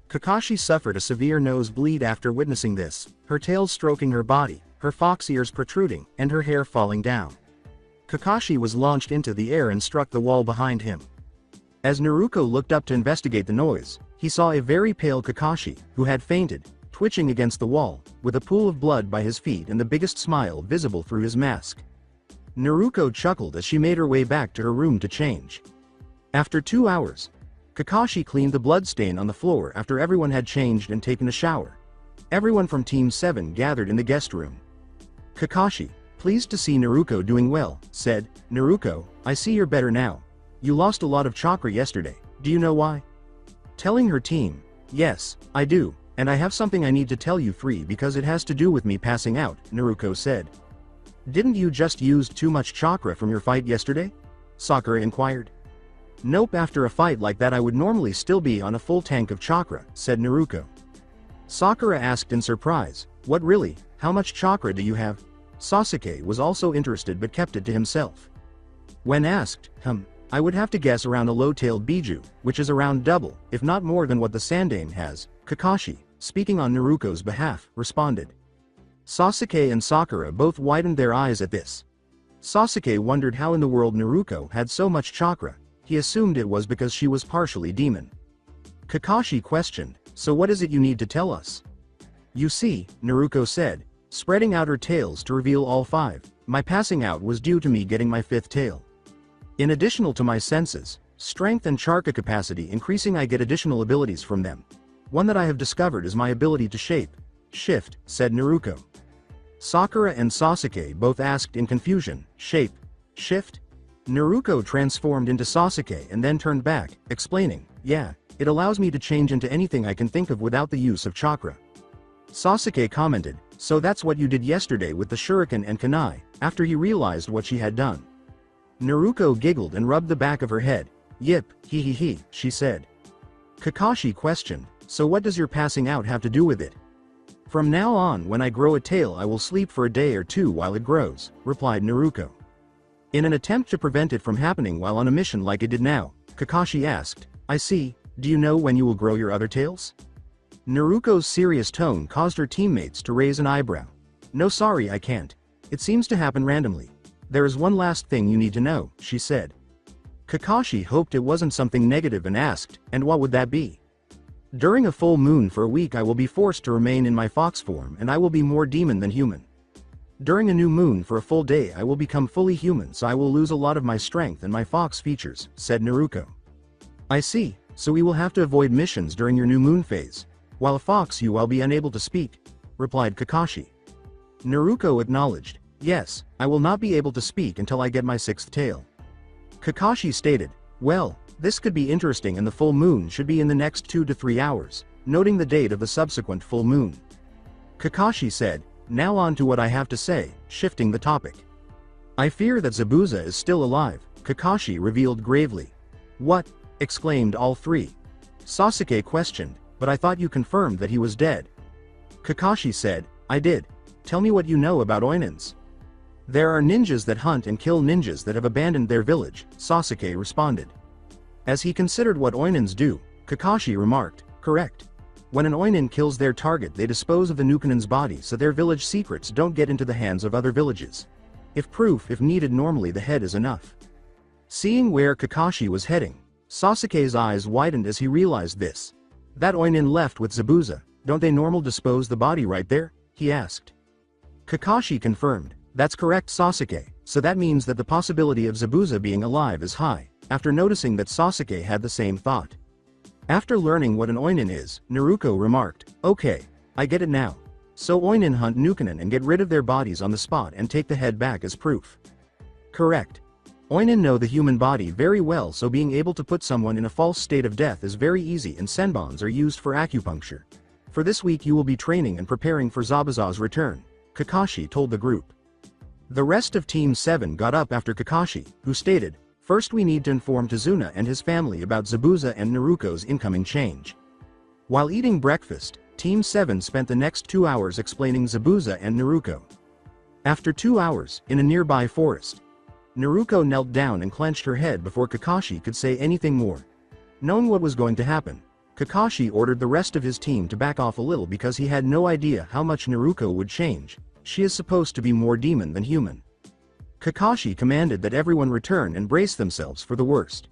Kakashi suffered a severe nosebleed after witnessing this, her tail stroking her body, her fox ears protruding, and her hair falling down. Kakashi was launched into the air and struck the wall behind him. As Naruko looked up to investigate the noise, he saw a very pale Kakashi, who had fainted, twitching against the wall, with a pool of blood by his feet and the biggest smile visible through his mask. Naruko chuckled as she made her way back to her room to change. After 2 hours, Kakashi cleaned the bloodstain on the floor after everyone had changed and taken a shower. Everyone from Team 7 gathered in the guest room. Kakashi, Pleased to see Naruto doing well, said, Naruto, I see you're better now. You lost a lot of chakra yesterday, do you know why? Telling her team, yes, I do, and I have something I need to tell you three because it has to do with me passing out, Naruto said. Didn't you just use too much chakra from your fight yesterday? Sakura inquired. Nope, after a fight like that I would normally still be on a full tank of chakra, said Naruto. Sakura asked in surprise, what really, how much chakra do you have? Sasuke was also interested but kept it to himself. When asked, I would have to guess around a low-tailed Biju, which is around double, if not more than what the Sandaime has, Kakashi, speaking on Naruto's behalf, responded. Sasuke and Sakura both widened their eyes at this. Sasuke wondered how in the world Naruto had so much chakra. He assumed it was because she was partially demon. Kakashi questioned, so what is it you need to tell us? You see, Naruto said, spreading out her tails to reveal all five, my passing out was due to me getting my fifth tail. In additional to my senses, strength and chakra capacity increasing, I get additional abilities from them. One that I have discovered is my ability to shift, said Naruto. Sakura and Sasuke both asked in confusion, shift? Naruto transformed into Sasuke and then turned back, explaining, yeah, it allows me to change into anything I can think of without the use of chakra. Sasuke commented, so that's what you did yesterday with the shuriken and kunai, after he realized what she had done. Naruto giggled and rubbed the back of her head. Yip, he, she said. Kakashi questioned, so what does your passing out have to do with it? From now on when I grow a tail I will sleep for a day or two while it grows, replied Naruto. In an attempt to prevent it from happening while on a mission like it did now, Kakashi asked, I see, do you know when you will grow your other tails? Naruto's serious tone caused her teammates to raise an eyebrow. No, sorry, I can't. It seems to happen randomly. There is one last thing you need to know, she said. Kakashi hoped it wasn't something negative and asked, and what would that be? During a full moon for a week I will be forced to remain in my fox form and I will be more demon than human. During a new moon for a full day I will become fully human, so I will lose a lot of my strength and my fox features, said Naruto. I see, so we will have to avoid missions during your new moon phase. While a fox you will be unable to speak, replied Kakashi. Naruto acknowledged, yes, I will not be able to speak until I get my sixth tail. Kakashi stated, well, this could be interesting and the full moon should be in the next 2 to 3 hours, noting the date of the subsequent full moon. Kakashi said, now on to what I have to say, shifting the topic. I fear that Zabuza is still alive, Kakashi revealed gravely. What? Exclaimed all three. Sasuke questioned, but I thought you confirmed that he was dead. Kakashi said, I did. Tell me what you know about Oinins. There are ninjas that hunt and kill ninjas that have abandoned their village, Sasuke responded. As he considered what Oinins do, Kakashi remarked, correct. When an Oinin kills their target they dispose of the Nukanin's body so their village secrets don't get into the hands of other villages. If needed normally the head is enough. Seeing where Kakashi was heading, Sasuke's eyes widened as he realized this. That Oinin left with Zabuza, don't they normal dispose the body right there? He asked. Kakashi confirmed, that's correct Sasuke, so that means that the possibility of Zabuza being alive is high, after noticing that Sasuke had the same thought. After learning what an Oinin is, Naruto remarked, okay, I get it now. So Oinin hunt Nukanin and get rid of their bodies on the spot and take the head back as proof. Correct. Oinin know the human body very well, so being able to put someone in a false state of death is very easy, and senbons are used for acupuncture. For this week you will be training and preparing for Zabuza's return, Kakashi told the group. The rest of Team 7 got up after Kakashi, who stated, first we need to inform Tazuna and his family about Zabuza and Naruto's incoming change. While eating breakfast, Team 7 spent the next 2 hours explaining Zabuza and Naruto. After 2 hours, in a nearby forest, Naruto knelt down and clenched her head before Kakashi could say anything more. Knowing what was going to happen, Kakashi ordered the rest of his team to back off a little because he had no idea how much Naruto would change. She is supposed to be more demon than human. Kakashi commanded that everyone return and brace themselves for the worst.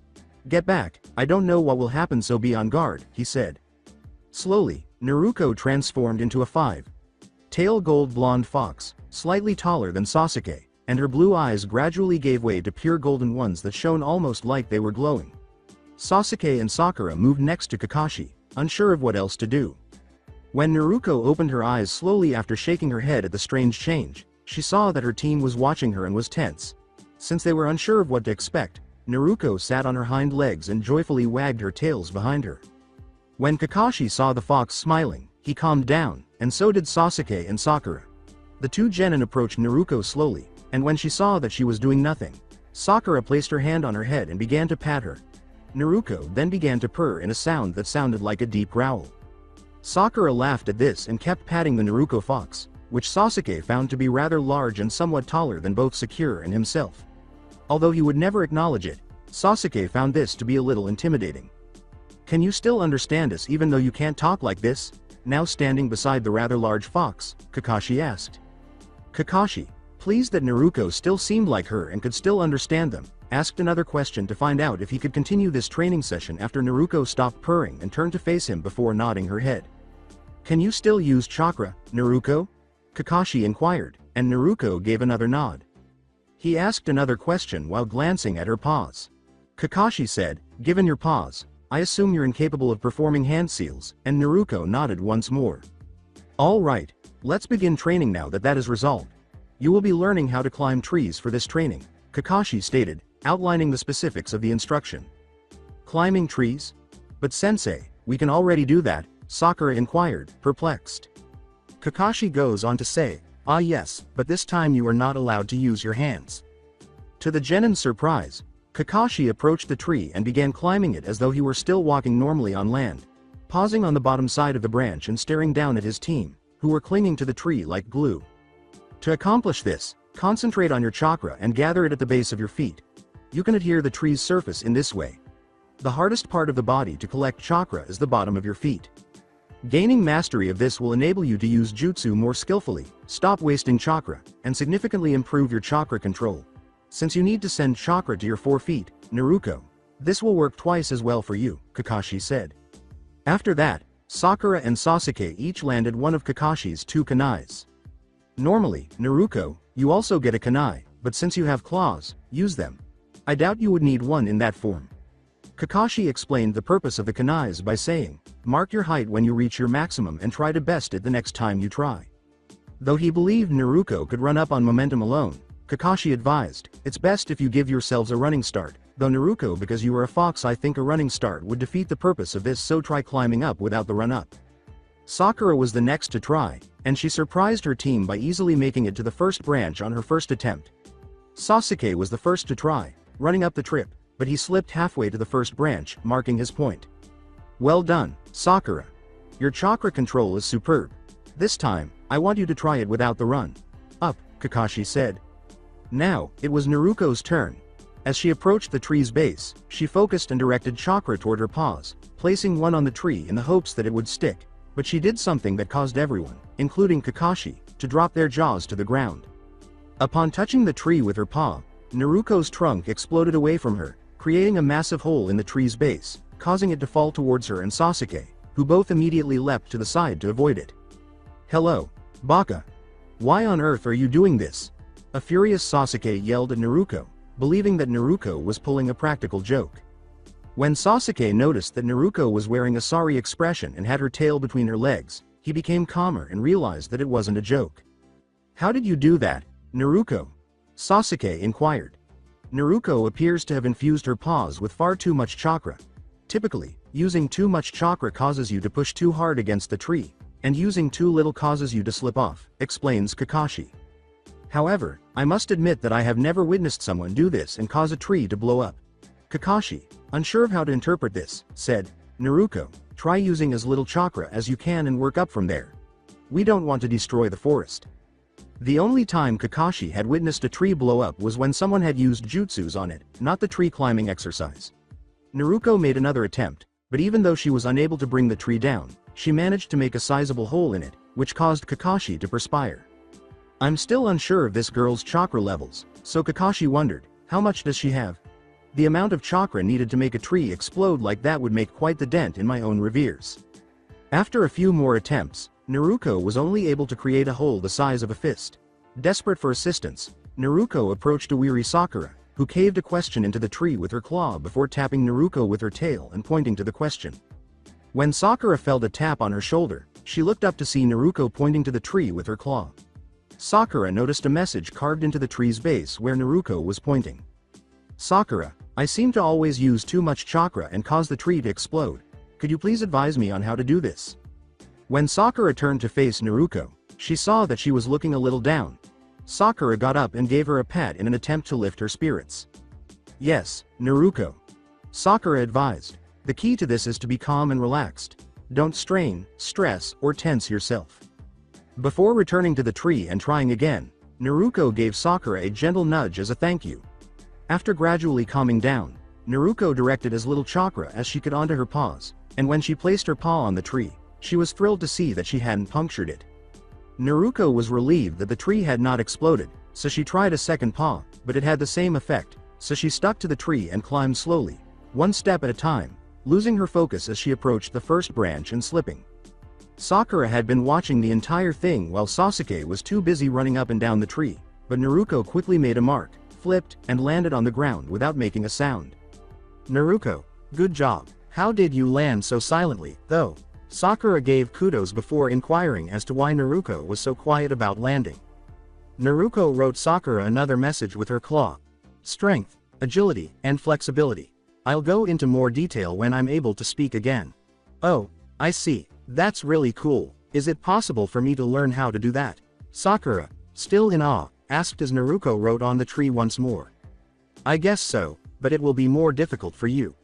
Get back, I don't know what will happen, so be on guard, he said. Slowly, Naruto transformed into a 5-tailed gold blonde fox, slightly taller than Sasuke, and her blue eyes gradually gave way to pure golden ones that shone almost like they were glowing. Sasuke and Sakura moved next to Kakashi, unsure of what else to do. When Naruto opened her eyes slowly after shaking her head at the strange change, she saw that her team was watching her and was tense. Since they were unsure of what to expect, Naruko sat on her hind legs and joyfully wagged her tails behind her. When Kakashi saw the fox smiling, he calmed down, and so did Sasuke and Sakura. The two genin approached Naruko slowly, and when she saw that she was doing nothing, Sakura placed her hand on her head and began to pat her. Naruko then began to purr in a sound that sounded like a deep growl. Sakura laughed at this and kept patting the Naruko fox, which Sasuke found to be rather large and somewhat taller than both Sakura and himself. Although he would never acknowledge it, Sasuke found this to be a little intimidating. "Can you still understand us even though you can't talk like this?" Now standing beside the rather large fox, Kakashi asked. Kakashi, pleased that Naruko still seemed like her and could still understand them, asked another question to find out if he could continue this training session after Naruko stopped purring and turned to face him before nodding her head. "Can you still use chakra, Naruko?" Kakashi inquired, and Naruko gave another nod. He asked another question while glancing at her paws. Kakashi said, "Given your paws, I assume you're incapable of performing hand seals," and Naruko nodded once more. "All right, let's begin training now that is resolved. You will be learning how to climb trees for this training," Kakashi stated, outlining the specifics of the instruction. "Climbing trees? But sensei, we can already do that," Sakura inquired, perplexed. Kakashi goes on to say, "Ah yes, but this time you are not allowed to use your hands." To the genin's surprise, Kakashi approached the tree and began climbing it as though he were still walking normally on land, pausing on the bottom side of the branch and staring down at his team, who were clinging to the tree like glue. To accomplish this, concentrate on your chakra and gather it at the base of your feet. You can adhere the tree's surface in this way. The hardest part of the body to collect chakra is the bottom of your feet. Gaining mastery of this will enable you to use jutsu more skillfully, stop wasting chakra, and significantly improve your chakra control. Since you need to send chakra to your 4 feet, Naruko, this will work twice as well for you, Kakashi said. After that, Sakura and Sasuke each landed one of Kakashi's 2 kunais. Normally, Naruko, you also get a kunai, but since you have claws, use them. I doubt you would need one in that form. Kakashi explained the purpose of the kunais by saying, "Mark your height when you reach your maximum and try to best it the next time you try." Though he believed Naruko could run up on momentum alone, Kakashi advised, "It's best if you give yourselves a running start, though Naruko, because you are a fox, I think a running start would defeat the purpose of this, so try climbing up without the run up." Sakura was the next to try, and she surprised her team by easily making it to the first branch on her first attempt. Sasuke was the first to try, running up the trip, but he slipped halfway to the first branch, marking his point. "Well done, Sakura. Your chakra control is superb. This time, I want you to try it without the run up," Kakashi said. Now, it was Naruko's turn. As she approached the tree's base, she focused and directed chakra toward her paws, placing one on the tree in the hopes that it would stick, but she did something that caused everyone, including Kakashi, to drop their jaws to the ground. Upon touching the tree with her paw, Naruko's trunk exploded away from her, creating a massive hole in the tree's base, causing it to fall towards her and Sasuke, who both immediately leapt to the side to avoid it. "Hello, Baka. Why on earth are you doing this?" A furious Sasuke yelled at Naruko, believing that Naruko was pulling a practical joke. When Sasuke noticed that Naruko was wearing a sorry expression and had her tail between her legs, he became calmer and realized that it wasn't a joke. "How did you do that, Naruko?" Sasuke inquired. Naruko appears to have infused her paws with far too much chakra. Typically, using too much chakra causes you to push too hard against the tree, and using too little causes you to slip off, explains Kakashi. However, I must admit that I have never witnessed someone do this and cause a tree to blow up. Kakashi, unsure of how to interpret this, said, "Naruko, try using as little chakra as you can and work up from there. We don't want to destroy the forest." The only time Kakashi had witnessed a tree blow up was when someone had used jutsus on it, not the tree climbing exercise. Naruko made another attempt, but even though she was unable to bring the tree down, she managed to make a sizable hole in it, which caused Kakashi to perspire. I'm still unsure of this girl's chakra levels, so Kakashi wondered, how much does she have? The amount of chakra needed to make a tree explode like that would make quite the dent in my own reveres. After a few more attempts, Naruko was only able to create a hole the size of a fist. Desperate for assistance, Naruko approached a weary Sakura, who caved a question into the tree with her claw before tapping Naruko with her tail and pointing to the question. When Sakura felt a tap on her shoulder, she looked up to see Naruko pointing to the tree with her claw. Sakura noticed a message carved into the tree's base where Naruto was pointing. Sakura, I seem to always use too much chakra and cause the tree to explode. Could you please advise me on how to do this? When Sakura turned to face Naruto, she saw that she was looking a little down. Sakura got up and gave her a pat in an attempt to lift her spirits. Yes, Naruto. Sakura advised. The key to this is to be calm and relaxed. Don't strain, stress, or tense yourself. Before returning to the tree and trying again, Naruto gave Sakura a gentle nudge as a thank you. After gradually calming down, Naruto directed as little chakra as she could onto her paws, and when she placed her paw on the tree, she was thrilled to see that she hadn't punctured it. Naruto was relieved that the tree had not exploded, so she tried a second paw, but it had the same effect, so she stuck to the tree and climbed slowly, one step at a time, losing her focus as she approached the first branch and slipping. Sakura had been watching the entire thing while Sasuke was too busy running up and down the tree, but Naruto quickly made a mark, flipped, and landed on the ground without making a sound. Naruto, good job. How did you land so silently, though? Sakura gave kudos before inquiring as to why Naruto was so quiet about landing. Naruto wrote Sakura another message with her claw. Strength, agility, and flexibility. I'll go into more detail when I'm able to speak again. Oh, I see. That's really cool. Is it possible for me to learn how to do that? Sakura, still in awe, asked as Naruto wrote on the tree once more. I guess so, but it will be more difficult for you.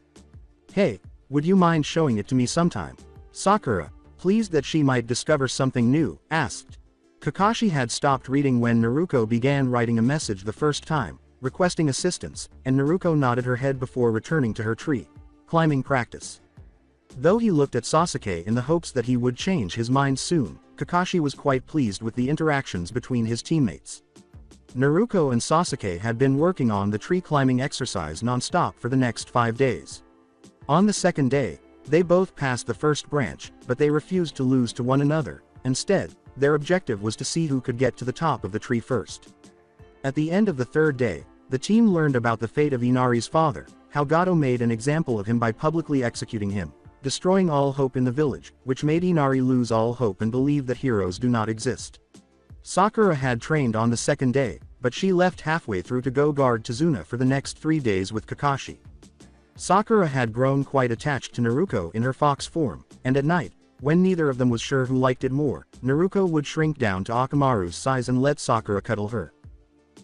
Hey, would you mind showing it to me sometime? Sakura, pleased that she might discover something new, asked. Kakashi had stopped reading when Naruto began writing a message the first time, requesting assistance, and Naruto nodded her head before returning to her tree. Climbing practice. Though he looked at Sasuke in the hopes that he would change his mind soon, Kakashi was quite pleased with the interactions between his teammates. Naruto and Sasuke had been working on the tree climbing exercise non-stop for the next 5 days. On the second day, they both passed the first branch, but they refused to lose to one another. Instead, their objective was to see who could get to the top of the tree first. At the end of the third day, the team learned about the fate of Inari's father, how Gato made an example of him by publicly executing him, destroying all hope in the village, which made Inari lose all hope and believe that heroes do not exist. Sakura had trained on the second day, but she left halfway through to go guard Tazuna for the next 3 days with Kakashi. Sakura had grown quite attached to Naruto in her fox form, and at night, when neither of them was sure who liked it more, Naruto would shrink down to Akamaru's size and let Sakura cuddle her.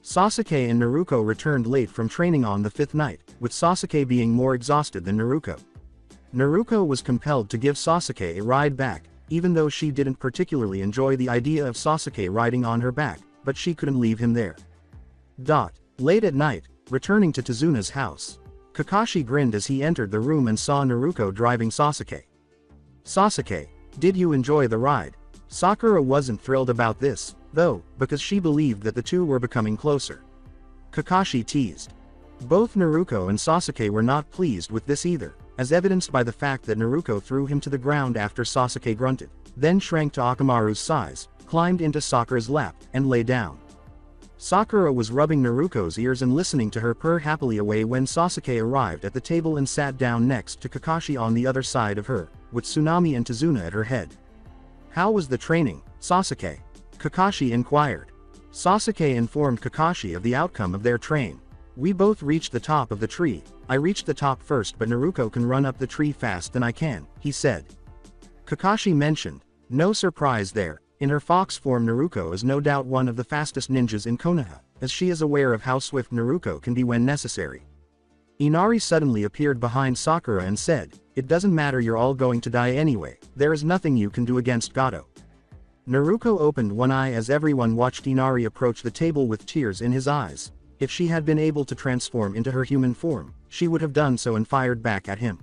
Sasuke and Naruto returned late from training on the 5th night, with Sasuke being more exhausted than Naruto. Naruto was compelled to give Sasuke a ride back, even though she didn't particularly enjoy the idea of Sasuke riding on her back, but she couldn't leave him there. Late at night, returning to Tazuna's house, Kakashi grinned as he entered the room and saw Naruto driving Sasuke. Sasuke, did you enjoy the ride? Sakura wasn't thrilled about this, though, because she believed that the two were becoming closer. Kakashi teased. Both Naruto and Sasuke were not pleased with this either, as evidenced by the fact that Naruto threw him to the ground after Sasuke grunted, then shrank to Akamaru's size, climbed into Sakura's lap, and lay down. Sakura was rubbing Naruto's ears and listening to her purr happily away when Sasuke arrived at the table and sat down next to Kakashi on the other side of her, with Tsunami and Tazuna at her head. How was the training, Sasuke? Kakashi inquired. Sasuke informed Kakashi of the outcome of their train. We both reached the top of the tree. I reached the top first, but Naruto can run up the tree fast than I can, he said. Kakashi mentioned. No surprise there. In her fox form, Naruto is no doubt one of the fastest ninjas in Konoha, as she is aware of how swift Naruto can be when necessary. Inari suddenly appeared behind Sakura and said, "It doesn't matter, you're all going to die anyway, there is nothing you can do against Gato." Naruto opened one eye as everyone watched Inari approach the table with tears in his eyes. If she had been able to transform into her human form, she would have done so and fired back at him.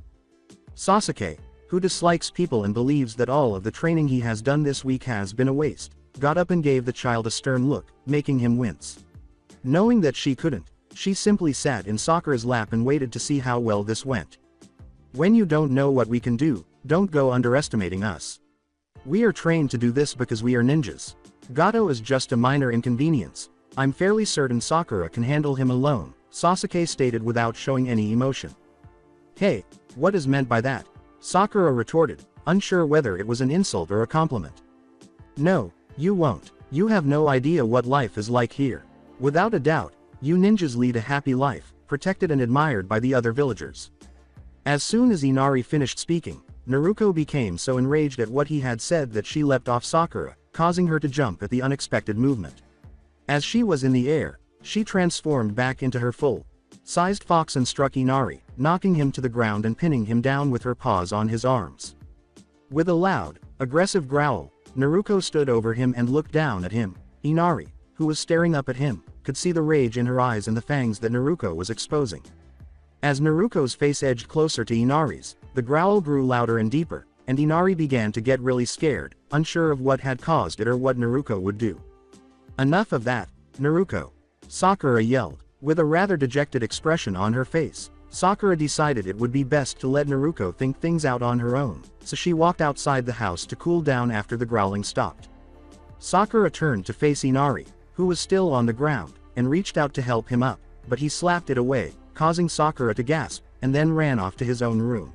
Sasuke, who dislikes people and believes that all of the training he has done this week has been a waste, got up and gave the child a stern look, making him wince. Knowing that she couldn't, she simply sat in Sakura's lap and waited to see how well this went. When you don't know what we can do, don't go underestimating us. We are trained to do this because we are ninjas. Gato is just a minor inconvenience. I'm fairly certain Sakura can handle him alone, Sasuke stated without showing any emotion. Hey, what is meant by that? Sakura retorted, unsure whether it was an insult or a compliment. No, you won't. You have no idea what life is like here. Without a doubt, you ninjas lead a happy life, protected and admired by the other villagers. As soon as Inari finished speaking, Naruko became so enraged at what he had said that she leapt off Sakura, causing her to jump at the unexpected movement. As she was in the air, she transformed back into her full-sized fox and struck Inari, knocking him to the ground and pinning him down with her paws on his arms. With a loud, aggressive growl, Naruko stood over him and looked down at him. Inari, who was staring up at him, could see the rage in her eyes and the fangs that Naruko was exposing. As Naruko's face edged closer to Inari's, the growl grew louder and deeper, and Inari began to get really scared, unsure of what had caused it or what Naruko would do. Enough of that, Naruko! Sakura yelled. With a rather dejected expression on her face, Sakura decided it would be best to let Naruko think things out on her own, so she walked outside the house to cool down after the growling stopped. Sakura turned to face Inari, who was still on the ground, and reached out to help him up, but he slapped it away, causing Sakura to gasp, and then ran off to his own room.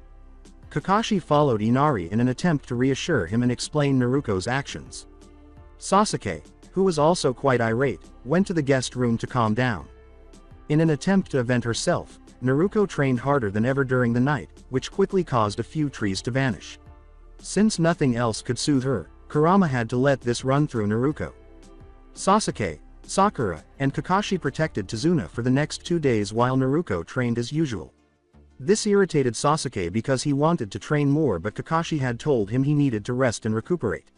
Kakashi followed Inari in an attempt to reassure him and explain Naruko's actions. Sasuke, who was also quite irate, went to the guest room to calm down. In an attempt to avenge herself, Naruko trained harder than ever during the night, which quickly caused a few trees to vanish. Since nothing else could soothe her, Kurama had to let this run through Naruko. Sasuke, Sakura, and Kakashi protected Tazuna for the next 2 days while Naruko trained as usual. This irritated Sasuke because he wanted to train more, but Kakashi had told him he needed to rest and recuperate.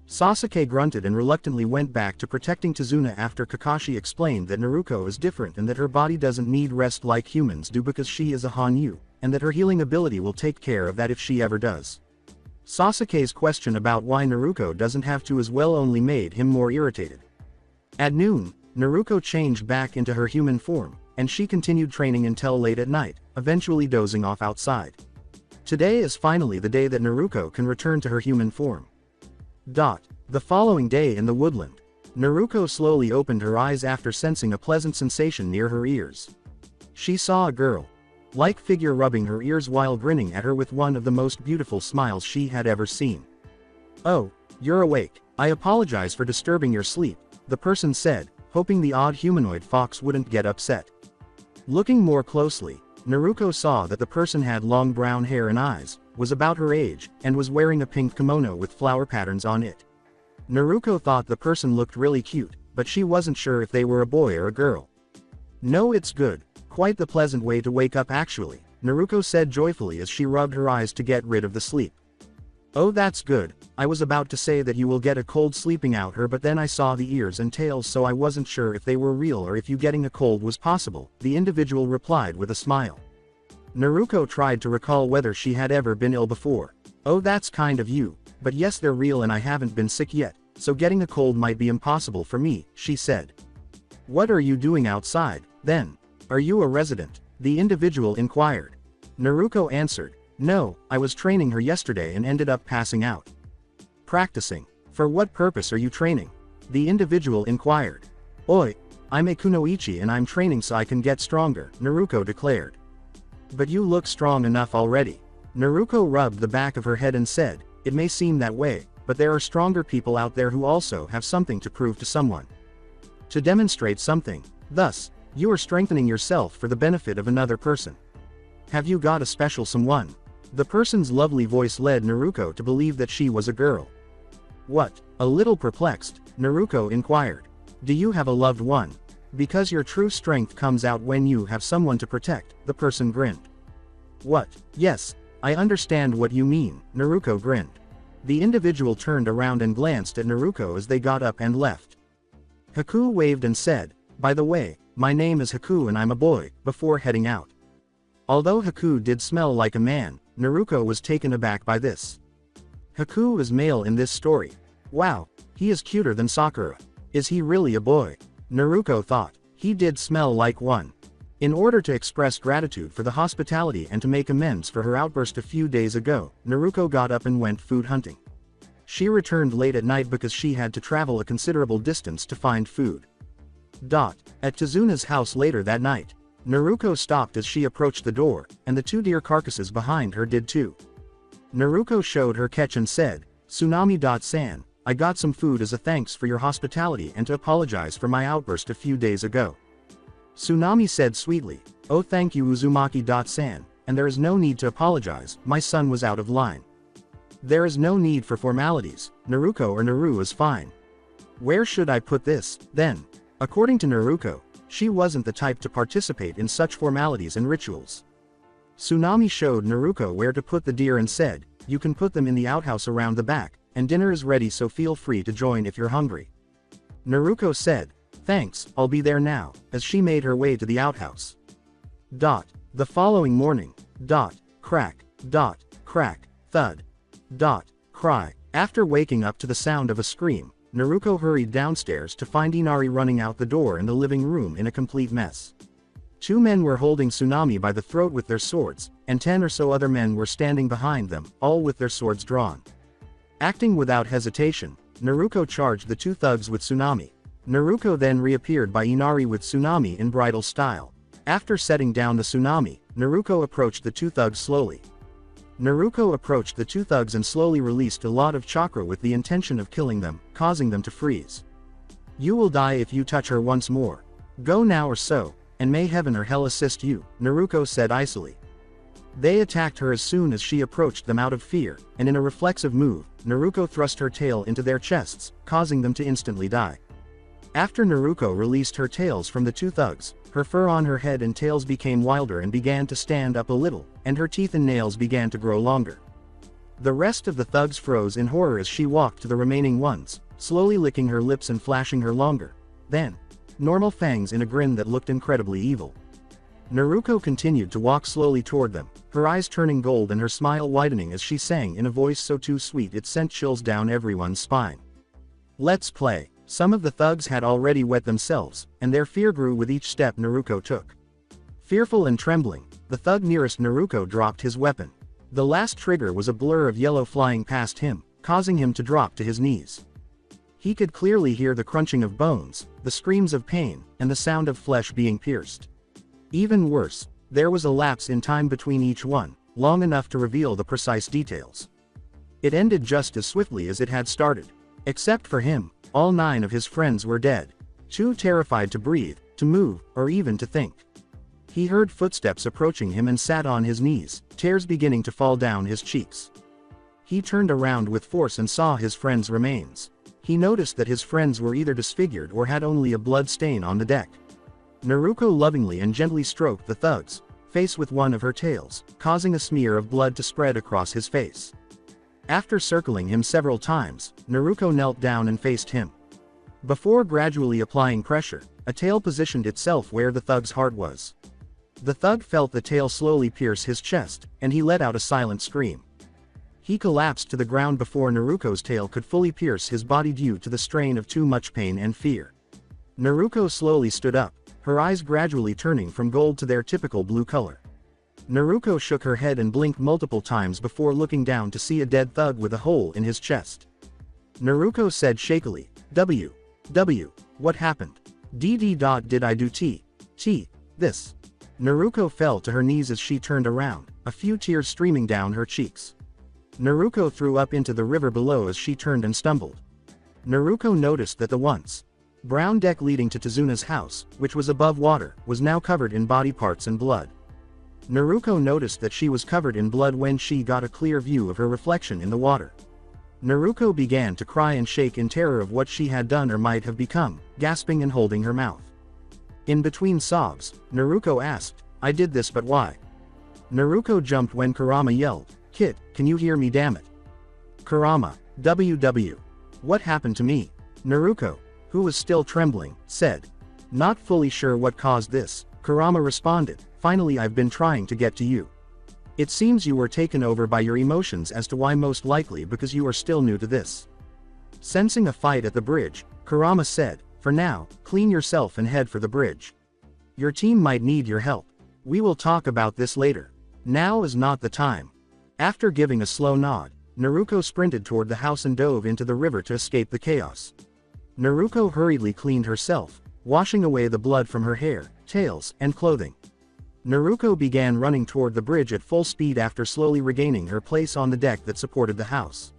Sasuke grunted and reluctantly went back to protecting Tazuna after Kakashi explained that Naruko is different and that her body doesn't need rest like humans do because she is a Hanyu, and that her healing ability will take care of that if she ever does. Sasuke's question about why Naruko doesn't have to as well only made him more irritated. At noon, Naruko changed back into her human form, and she continued training until late at night, eventually dozing off outside. Today is finally the day that Naruko can return to her human form. The following day in the woodland, Naruko slowly opened her eyes after sensing a pleasant sensation near her ears. She saw a girl-like figure rubbing her ears while grinning at her with one of the most beautiful smiles she had ever seen. "Oh, you're awake. I apologize for disturbing your sleep," the person said, hoping the odd humanoid fox wouldn't get upset. Looking more closely, Naruko saw that the person had long brown hair and eyes, was about her age, and was wearing a pink kimono with flower patterns on it. Naruko thought the person looked really cute, but she wasn't sure if they were a boy or a girl. "No, it's good. Quite the pleasant way to wake up actually," Naruko said joyfully as she rubbed her eyes to get rid of the sleep. "Oh, that's good. I was about to say that you will get a cold sleeping out her, but then I saw the ears and tails, so I wasn't sure if they were real or if you getting a cold was possible," the individual replied with a smile. Naruko tried to recall whether she had ever been ill before. "Oh, that's kind of you, but yes, they're real and I haven't been sick yet, so getting a cold might be impossible for me," she said. "What are you doing outside, then? Are you a resident?" the individual inquired. Naruko answered, "No, I was training her yesterday and ended up passing out." "Practicing? For what purpose are you training?" the individual inquired. "Oi, I'm a kunoichi and I'm training so I can get stronger," Naruko declared. "But you look strong enough already." Naruko rubbed the back of her head and said, "It may seem that way, but there are stronger people out there who also have something to prove to someone. To demonstrate something. Thus, you are strengthening yourself for the benefit of another person. Have you got a special someone?" The person's lovely voice led Naruko to believe that she was a girl. "What?" A little perplexed, Naruko inquired. "Do you have a loved one? Because your true strength comes out when you have someone to protect," the person grinned. "What? Yes, I understand what you mean," Naruko grinned. The individual turned around and glanced at Naruko as they got up and left. Haku waved and said, "By the way, my name is Haku and I'm a boy," before heading out. Although Haku did smell like a man, Naruko was taken aback by this. Haku is male in this story. Wow, he is cuter than Sakura. Is he really a boy? Naruko thought. He did smell like one. In order to express gratitude for the hospitality and to make amends for her outburst a few days ago, Naruko got up and went food hunting. She returned late at night because she had to travel a considerable distance to find food. At Tazuna's house later that night, Naruko stopped as she approached the door, and the 2 deer carcasses behind her did too. Naruko showed her catch and said, "Tsunami-san, I got some food as a thanks for your hospitality and to apologize for my outburst a few days ago. Tsunami said sweetly, oh thank you Uzumaki-san, and there is no need to apologize, my son was out of line. There is no need for formalities, Naruko or Naru is fine. Where should I put this, then? According to Naruko, she wasn't the type to participate in such formalities and rituals. Tsunami showed Naruko where to put the deer and said, you can put them in the outhouse around the back, and dinner is ready so feel free to join if you're hungry. Naruko said, thanks, I'll be there now, as she made her way to the outhouse. The following morning, crack, thud, cry. After waking up to the sound of a scream, Naruko hurried downstairs to find Inari running out the door in the living room in a complete mess. 2 men were holding Tsunami by the throat with their swords, and 10 or so other men were standing behind them, all with their swords drawn. Acting without hesitation, Naruko charged the 2 thugs with Tsunami. Naruko then reappeared by Inari with Tsunami in bridal style. After setting down the Tsunami, Naruko approached the 2 thugs slowly. Naruko approached the 2 thugs and slowly released a lot of chakra with the intention of killing them, causing them to freeze. You will die if you touch her once more. Go now or so, and may heaven or hell assist you, Naruko said icily. They attacked her as soon as she approached them out of fear, and in a reflexive move, Naruko thrust her tail into their chests, causing them to instantly die. After Naruko released her tails from the 2 thugs, her fur on her head and tails became wilder and began to stand up a little, and her teeth and nails began to grow longer. The rest of the thugs froze in horror as she walked to the remaining ones, slowly licking her lips and flashing her longer, then, normal fangs in a grin that looked incredibly evil. Naruko continued to walk slowly toward them, her eyes turning gold and her smile widening as she sang in a voice so too sweet it sent chills down everyone's spine. Let's play. Some of the thugs had already wet themselves, and their fear grew with each step Naruko took. Fearful and trembling, the thug nearest Naruko dropped his weapon. The last trigger was a blur of yellow flying past him, causing him to drop to his knees. He could clearly hear the crunching of bones, the screams of pain, and the sound of flesh being pierced. Even worse, there was a lapse in time between each one, long enough to reveal the precise details. It ended just as swiftly as it had started. Except for him, all 9 of his friends were dead, too terrified to breathe, to move, or even to think. He heard footsteps approaching him and sat on his knees, tears beginning to fall down his cheeks. He turned around with force and saw his friends' remains. He noticed that his friends were either disfigured or had only a blood stain on the deck. Naruko lovingly and gently stroked the thug's face with one of her tails, causing a smear of blood to spread across his face. After circling him several times, Naruko knelt down and faced him. Before gradually applying pressure, a tail positioned itself where the thug's heart was. The thug felt the tail slowly pierce his chest, and he let out a silent scream. He collapsed to the ground before Naruko's tail could fully pierce his body due to the strain of too much pain and fear. Naruko slowly stood up, her eyes gradually turning from gold to their typical blue color. Naruko shook her head and blinked multiple times before looking down to see a dead thug with a hole in his chest. Naruko said shakily, what happened? Did I do this? Naruko fell to her knees as she turned around, a few tears streaming down her cheeks. Naruko threw up into the river below as she turned and stumbled. Naruko noticed that the once brown deck leading to Tezuna's house, which was above water, was now covered in body parts and blood. Naruko noticed that she was covered in blood when she got a clear view of her reflection in the water. Naruko began to cry and shake in terror of what she had done or might have become, gasping and holding her mouth. In between sobs, Naruko asked, I did this but why? Naruko jumped when Kurama yelled, Kid, can you hear me damn it? Kurama, what happened to me? Naruko, who was still trembling, said. Not fully sure what caused this, Kurama responded, finally I've been trying to get to you. It seems you were taken over by your emotions as to why most likely because you are still new to this. Sensing a fight at the bridge, Kurama said, for now, clean yourself and head for the bridge. Your team might need your help. We will talk about this later. Now is not the time. After giving a slow nod, Naruko sprinted toward the house and dove into the river to escape the chaos. Naruko hurriedly cleaned herself, washing away the blood from her hair, tails, and clothing. Naruko began running toward the bridge at full speed after slowly regaining her place on the deck that supported the house.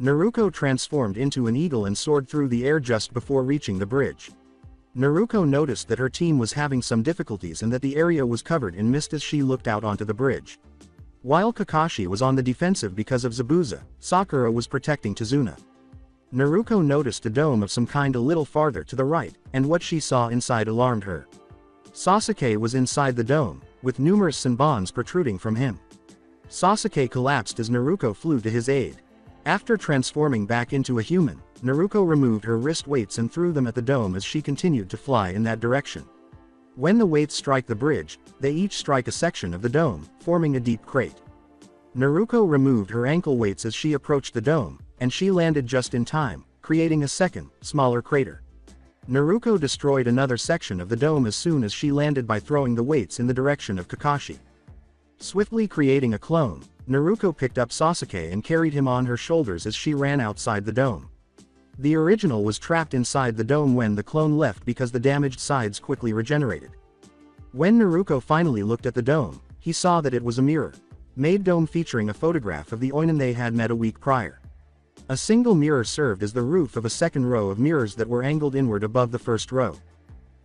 Naruto transformed into an eagle and soared through the air just before reaching the bridge. Naruto noticed that her team was having some difficulties and that the area was covered in mist as she looked out onto the bridge. While Kakashi was on the defensive because of Zabuza, Sakura was protecting Tazuna. Naruto noticed a dome of some kind a little farther to the right, and what she saw inside alarmed her. Sasuke was inside the dome, with numerous senbons protruding from him. Sasuke collapsed as Naruto flew to his aid. After transforming back into a human, Naruto removed her wrist weights and threw them at the dome as she continued to fly in that direction. When the weights strike the bridge, they each strike a section of the dome, forming a deep crate. Naruto removed her ankle weights as she approached the dome, and she landed just in time, creating a second, smaller crater. Naruto destroyed another section of the dome as soon as she landed by throwing the weights in the direction of Kakashi. Swiftly creating a clone, Naruto picked up Sasuke and carried him on her shoulders as she ran outside the dome. The original was trapped inside the dome when the clone left because the damaged sides quickly regenerated. When Naruto finally looked at the dome, he saw that it was a mirror-made dome featuring a photograph of the Oinen they had met a week prior. A single mirror served as the roof of a second row of mirrors that were angled inward above the first row.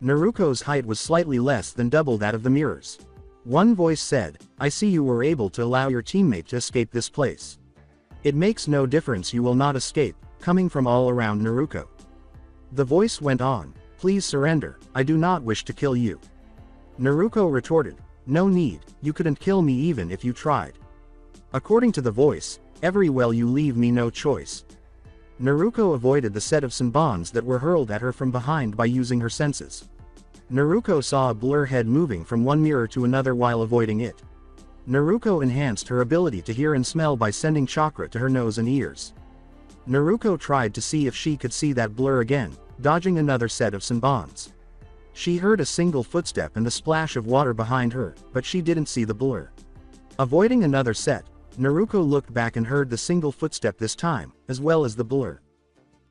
Naruto's height was slightly less than double that of the mirrors. One voice said, "I see you were able to allow your teammate to escape this place. It makes no difference, you will not escape," coming from all around Naruto. The voice went on, "Please surrender, I do not wish to kill you." Naruto retorted, "No need, you couldn't kill me even if you tried. According to the voice, every well you leave me no choice." Naruto avoided the set of senbons that were hurled at her from behind by using her senses. Naruto saw a blur head moving from one mirror to another while avoiding it. Naruto enhanced her ability to hear and smell by sending chakra to her nose and ears. Naruto tried to see if she could see that blur again, dodging another set of senbons. She heard a single footstep and the splash of water behind her, but she didn't see the blur. Avoiding another set, Naruto looked back and heard the single footstep this time, as well as the blur.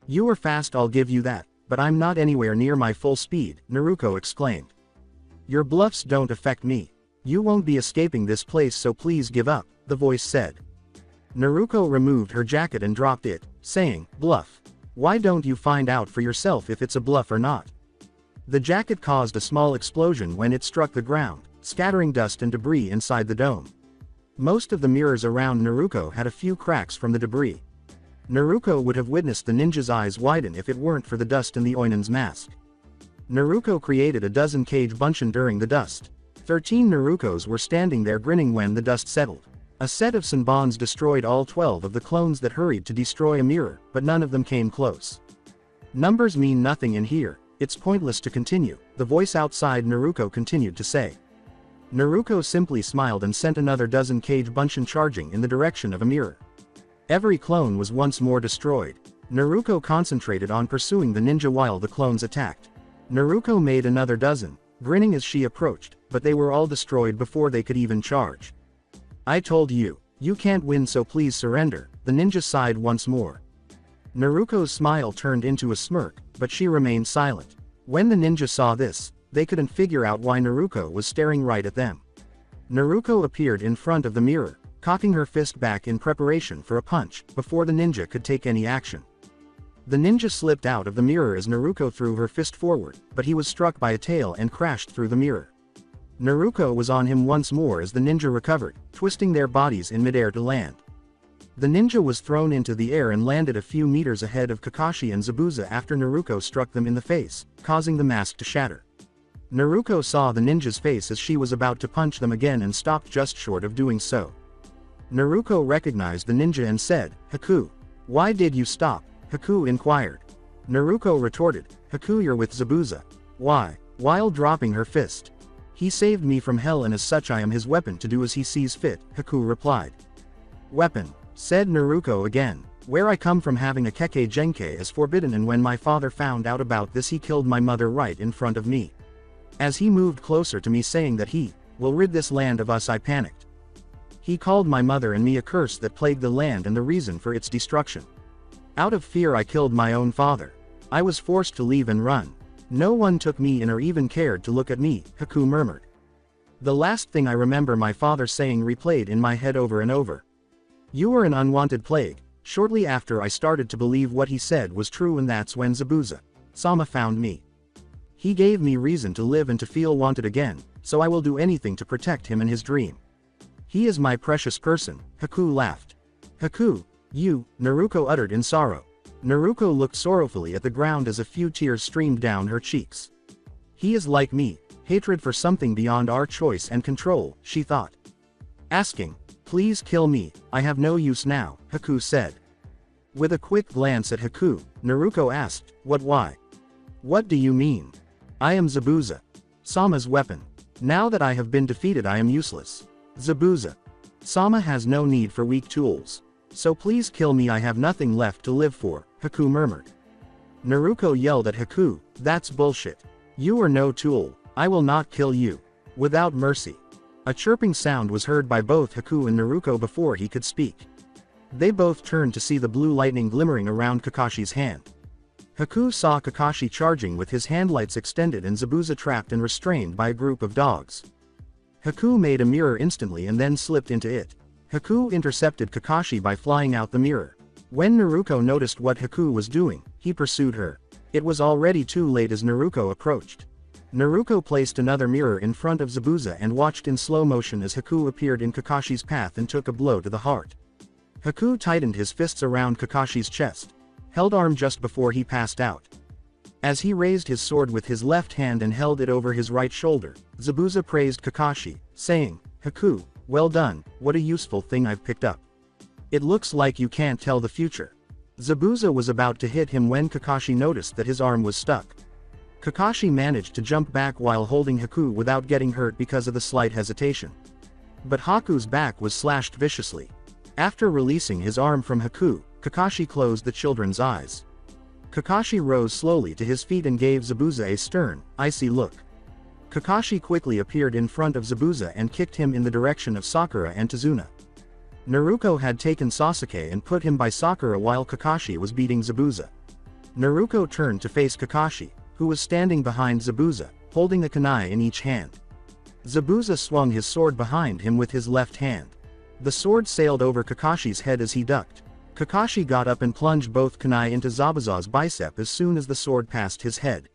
"You are fast, I'll give you that, but I'm not anywhere near my full speed," Naruto exclaimed. "Your bluffs don't affect me. You won't be escaping this place, so please give up," the voice said. Naruto removed her jacket and dropped it, saying, "Bluff. Why don't you find out for yourself if it's a bluff or not?" The jacket caused a small explosion when it struck the ground, scattering dust and debris inside the dome. Most of the mirrors around Naruto had a few cracks from the debris. Naruto would have witnessed the ninja's eyes widen if it weren't for the dust in the Oinen's mask. Naruto created a dozen Kage Bunshin during the dust. 13 Narutos were standing there grinning when the dust settled. A set of senbons destroyed all 12 of the clones that hurried to destroy a mirror, but none of them came close. "Numbers mean nothing in here, it's pointless to continue," the voice outside Naruto continued to say. Naruto simply smiled and sent another dozen Kage Bunshin charging in the direction of a mirror. Every clone was once more destroyed. Naruto concentrated on pursuing the ninja while the clones attacked. Naruto made another dozen, grinning as she approached, but they were all destroyed before they could even charge. "I told you, you can't win, so please surrender," the ninja sighed once more. Naruto's smile turned into a smirk, but she remained silent. When the ninja saw this, they couldn't figure out why Naruto was staring right at them. Naruto appeared in front of the mirror, cocking her fist back in preparation for a punch, before the ninja could take any action. The ninja slipped out of the mirror as Naruto threw her fist forward, but he was struck by a tail and crashed through the mirror. Naruto was on him once more as the ninja recovered, twisting their bodies in midair to land. The ninja was thrown into the air and landed a few meters ahead of Kakashi and Zabuza after Naruto struck them in the face, causing the mask to shatter. Naruto saw the ninja's face as she was about to punch them again and stopped just short of doing so. Naruto recognized the ninja and said, "Haku. Why did you stop?" Haku inquired. Naruto retorted, "Haku, you're with Zabuza." "Why?" While dropping her fist. "He saved me from hell and as such I am his weapon to do as he sees fit," Haku replied. "Weapon," said Naruto again. "Where I come from, having a Kekkei Genkai is forbidden, and when my father found out about this he killed my mother right in front of me. As he moved closer to me saying that he will rid this land of us, I panicked. He called my mother and me a curse that plagued the land and the reason for its destruction. Out of fear I killed my own father. I was forced to leave and run. No one took me in or even cared to look at me," Haku murmured. "The last thing I remember my father saying replayed in my head over and over. You were an unwanted plague, Shortly after I started to believe what he said was true, and that's when Zabuza-sama found me. He gave me reason to live and to feel wanted again, so I will do anything to protect him and his dream. He is my precious person. Haku laughed. Haku, you, Naruto uttered in sorrow. Naruto looked sorrowfully at the ground as a few tears streamed down her cheeks. He is like me, hatred for something beyond our choice and control, she thought. Asking, please kill me, I have no use now, Haku said. With a quick glance at Haku, Naruto asked, why? What do you mean? I am Zabuza-sama's weapon. Now that I have been defeated, I am useless. Zabuza-sama has no need for weak tools. So please kill me, I have nothing left to live for, Haku murmured. Naruto yelled at Haku, that's bullshit. You are no tool, I will not kill you. Without mercy. A chirping sound was heard by both Haku and Naruto before he could speak. They both turned to see the blue lightning glimmering around Kakashi's hand. Haku saw Kakashi charging with his handlights extended and Zabuza trapped and restrained by a group of dogs. Haku made a mirror instantly and then slipped into it. Haku intercepted Kakashi by flying out the mirror. When Naruto noticed what Haku was doing, he pursued her. It was already too late as Naruto approached. Naruto placed another mirror in front of Zabuza and watched in slow motion as Haku appeared in Kakashi's path and took a blow to the heart. Haku tightened his fists around Kakashi's chest, held arm just before he passed out. As he raised his sword with his left hand and held it over his right shoulder, Zabuza praised Kakashi, saying, Haku, well done, what a useful thing I've picked up. It looks like you can't tell the future. Zabuza was about to hit him when Kakashi noticed that his arm was stuck. Kakashi managed to jump back while holding Haku without getting hurt because of the slight hesitation. But Haku's back was slashed viciously. After releasing his arm from Haku, Kakashi closed the children's eyes. Kakashi rose slowly to his feet and gave Zabuza a stern, icy look. Kakashi quickly appeared in front of Zabuza and kicked him in the direction of Sakura and Tazuna. Naruto had taken Sasuke and put him by Sakura while Kakashi was beating Zabuza. Naruto turned to face Kakashi, who was standing behind Zabuza, holding a kunai in each hand. Zabuza swung his sword behind him with his left hand. The sword sailed over Kakashi's head as he ducked. Kakashi got up and plunged both kunai into Zabuza's bicep as soon as the sword passed his head.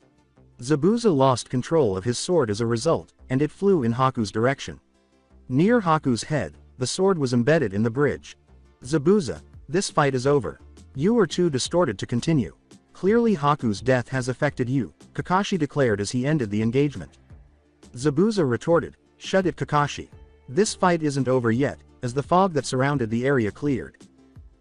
Zabuza lost control of his sword as a result, and it flew in Haku's direction. Near Haku's head, the sword was embedded in the bridge. Zabuza, this fight is over. You are too distorted to continue. Clearly Haku's death has affected you, Kakashi declared as he ended the engagement. Zabuza retorted, shut it Kakashi. This fight isn't over yet, as the fog that surrounded the area cleared.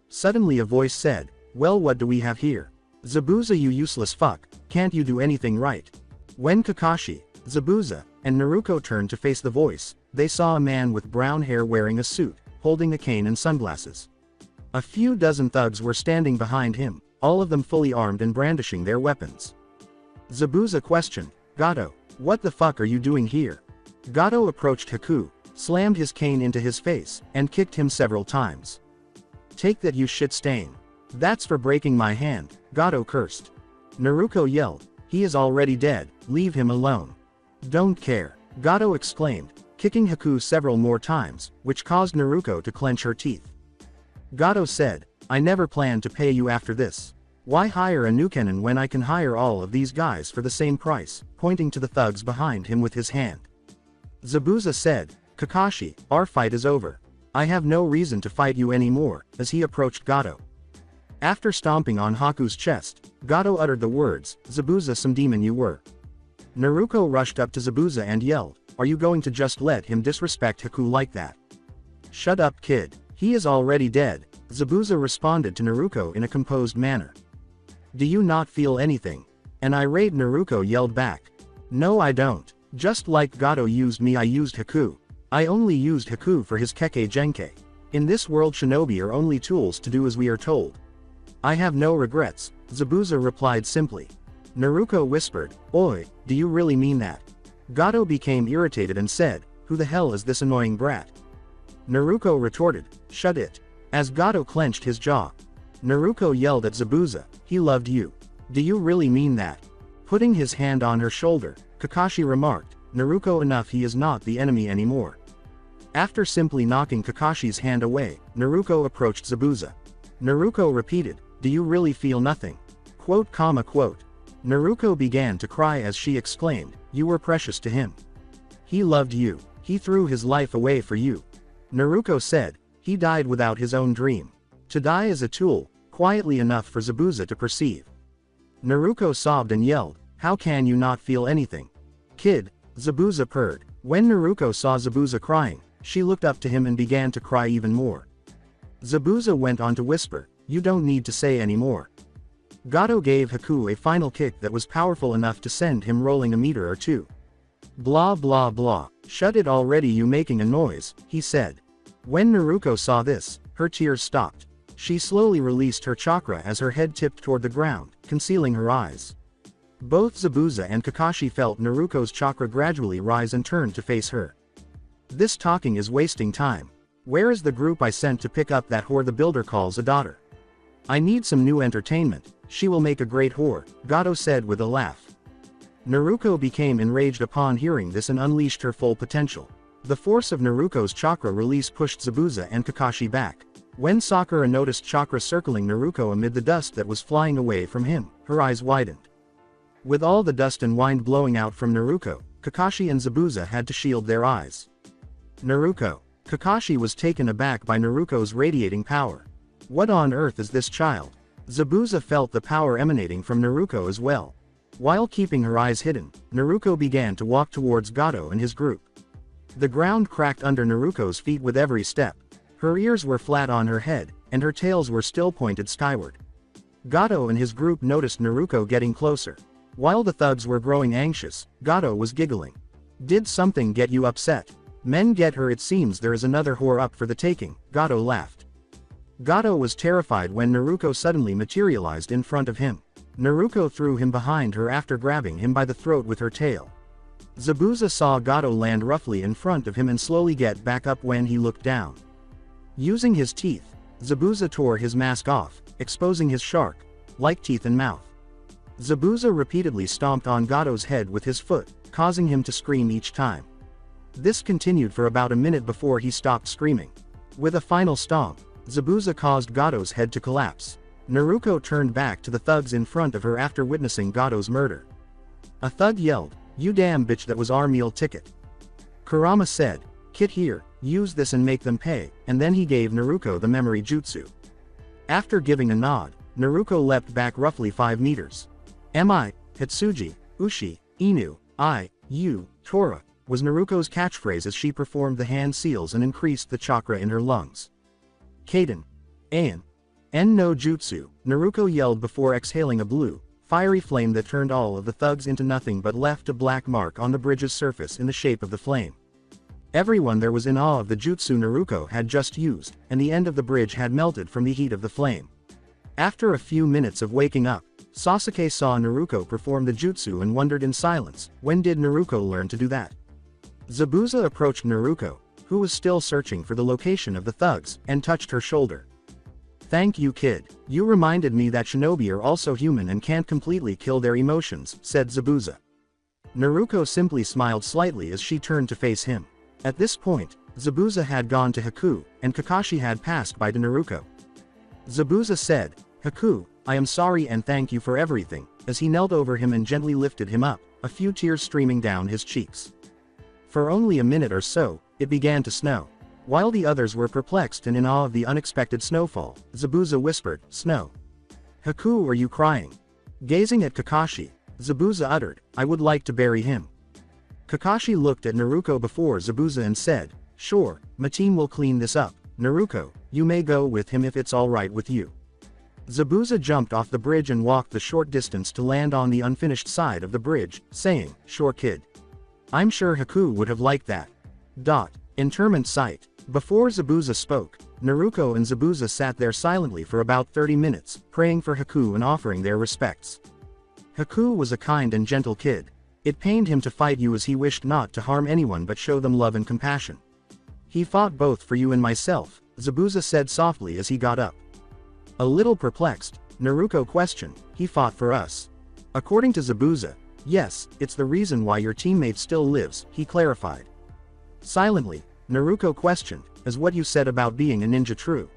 Suddenly a voice said, well, what do we have here? Zabuza, you useless fuck, can't you do anything right? When Kakashi, Zabuza, and Naruto turned to face the voice, they saw a man with brown hair wearing a suit, holding a cane and sunglasses. A few dozen thugs were standing behind him, all of them fully armed and brandishing their weapons. Zabuza questioned, Gato, what the fuck are you doing here? Gato approached Haku, slammed his cane into his face, and kicked him several times. Take that, you shit stain. That's for breaking my hand, Gato cursed. Naruto yelled, he is already dead, leave him alone. Don't care, Gato exclaimed, kicking Haku several more times, which caused Naruto to clench her teeth. Gato said, I never planned to pay you after this. Why hire a Nukenin when I can hire all of these guys for the same price, pointing to the thugs behind him with his hand. Zabuza said, Kakashi, our fight is over. I have no reason to fight you anymore, as he approached Gato. After stomping on Haku's chest, Gato uttered the words, Zabuza, some demon you were. Naruto rushed up to Zabuza and yelled, are you going to just let him disrespect Haku like that? Shut up kid, he is already dead, Zabuza responded to Naruto in a composed manner. Do you not feel anything? An irate Naruto yelled back. No I don't, just like Gato used me I used Haku. I only used Haku for his Kekkei Genkai. In this world shinobi are only tools to do as we are told. I have no regrets, Zabuza replied simply. Naruto whispered, Oi, do you really mean that? Gato became irritated and said, who the hell is this annoying brat? Naruto retorted, shut it. As Gato clenched his jaw. Naruto yelled at Zabuza, he loved you. Do you really mean that? Putting his hand on her shoulder, Kakashi remarked, Naruto, enough, he is not the enemy anymore. After simply knocking Kakashi's hand away, Naruto approached Zabuza. Naruko repeated, do you really feel nothing? Quote, quote. Naruko began to cry as she exclaimed, you were precious to him. He loved you. He threw his life away for you. Naruko said, he died without his own dream. To die as a tool, quietly enough for Zabuza to perceive. Naruko sobbed and yelled, how can you not feel anything? Kid, Zabuza purred. When Naruko saw Zabuza crying, she looked up to him and began to cry even more. Zabuza went on to whisper, you don't need to say any more. Gato gave Haku a final kick that was powerful enough to send him rolling a meter or two. Blah blah blah, shut it already, you making a noise, he said. When Naruko saw this, her tears stopped. She slowly released her chakra as her head tipped toward the ground, concealing her eyes. Both Zabuza and Kakashi felt Naruko's chakra gradually rise and turn to face her. This talking is wasting time. Where is the group I sent to pick up that whore the builder calls a daughter? I need some new entertainment. She will make a great whore, Gato said with a laugh. Naruko became enraged upon hearing this and unleashed her full potential. The force of Naruko's chakra release pushed Zabuza and Kakashi back. When Sakura noticed chakra circling Naruko amid the dust that was flying away from him, her eyes widened. With all the dust and wind blowing out from Naruko, Kakashi and Zabuza had to shield their eyes. Naruko. Kakashi was taken aback by Naruko's radiating power. What on earth is this child? Zabuza felt the power emanating from Naruko as well. While keeping her eyes hidden, Naruko began to walk towards Gato and his group. The ground cracked under Naruko's feet with every step. Her ears were flat on her head, and her tails were still pointed skyward. Gato and his group noticed Naruko getting closer. While the thugs were growing anxious, Gato was giggling. Did something get you upset? Men get her, it seems there is another whore up for the taking, Gato laughed. Gato was terrified when Naruko suddenly materialized in front of him. Naruko threw him behind her after grabbing him by the throat with her tail. Zabuza saw Gato land roughly in front of him and slowly get back up when he looked down. Using his teeth, Zabuza tore his mask off, exposing his shark-like teeth and mouth. Zabuza repeatedly stomped on Gato's head with his foot, causing him to scream each time. This continued for about a minute before he stopped screaming. With a final stomp, Zabuza caused Gato's head to collapse. Naruko turned back to the thugs in front of her after witnessing Gato's murder. A thug yelled, you damn bitch, that was our meal ticket. Kurama said, Kit here, use this and make them pay, and then he gave Naruko the memory jutsu. After giving a nod, Naruko leapt back roughly 5 meters. Mi, Hitsuji, Ushi, Inu, I, you, Tora, was Naruko's catchphrase as she performed the hand seals and increased the chakra in her lungs. Kaden. An. En no jutsu, Naruko yelled before exhaling a blue, fiery flame that turned all of the thugs into nothing but left a black mark on the bridge's surface in the shape of the flame. Everyone there was in awe of the jutsu Naruko had just used, and the end of the bridge had melted from the heat of the flame. After a few minutes of waking up, Sasuke saw Naruko perform the jutsu and wondered in silence, when did Naruko learn to do that? Zabuza approached Naruko, who was still searching for the location of the thugs, and touched her shoulder. Thank you, kid. You reminded me that shinobi are also human and can't completely kill their emotions, said Zabuza. Naruko simply smiled slightly as she turned to face him. At this point, Zabuza had gone to Haku, and Kakashi had passed by to Naruko. Zabuza said, Haku, I am sorry and thank you for everything, as he knelt over him and gently lifted him up, a few tears streaming down his cheeks. For only a minute or so, it began to snow. While the others were perplexed and in awe of the unexpected snowfall, Zabuza whispered, Snow. Haku, are you crying? Gazing at Kakashi, Zabuza uttered, I would like to bury him. Kakashi looked at Naruko before Zabuza and said, Sure, my team will clean this up. Naruko, you may go with him if it's alright with you. Zabuza jumped off the bridge and walked the short distance to land on the unfinished side of the bridge, saying, Sure kid. I'm sure Haku would have liked that. Interment site. Before Zabuza spoke, Naruko and Zabuza sat there silently for about 30 minutes, praying for Haku and offering their respects. Haku was a kind and gentle kid. It pained him to fight you as he wished not to harm anyone but show them love and compassion. He fought both for you and myself, Zabuza said softly as he got up. A little perplexed, Naruko questioned, he fought for us. According to Zabuza, yes, it's the reason why your teammate still lives, he clarified. Silently, Naruko questioned, is what you said about being a ninja true?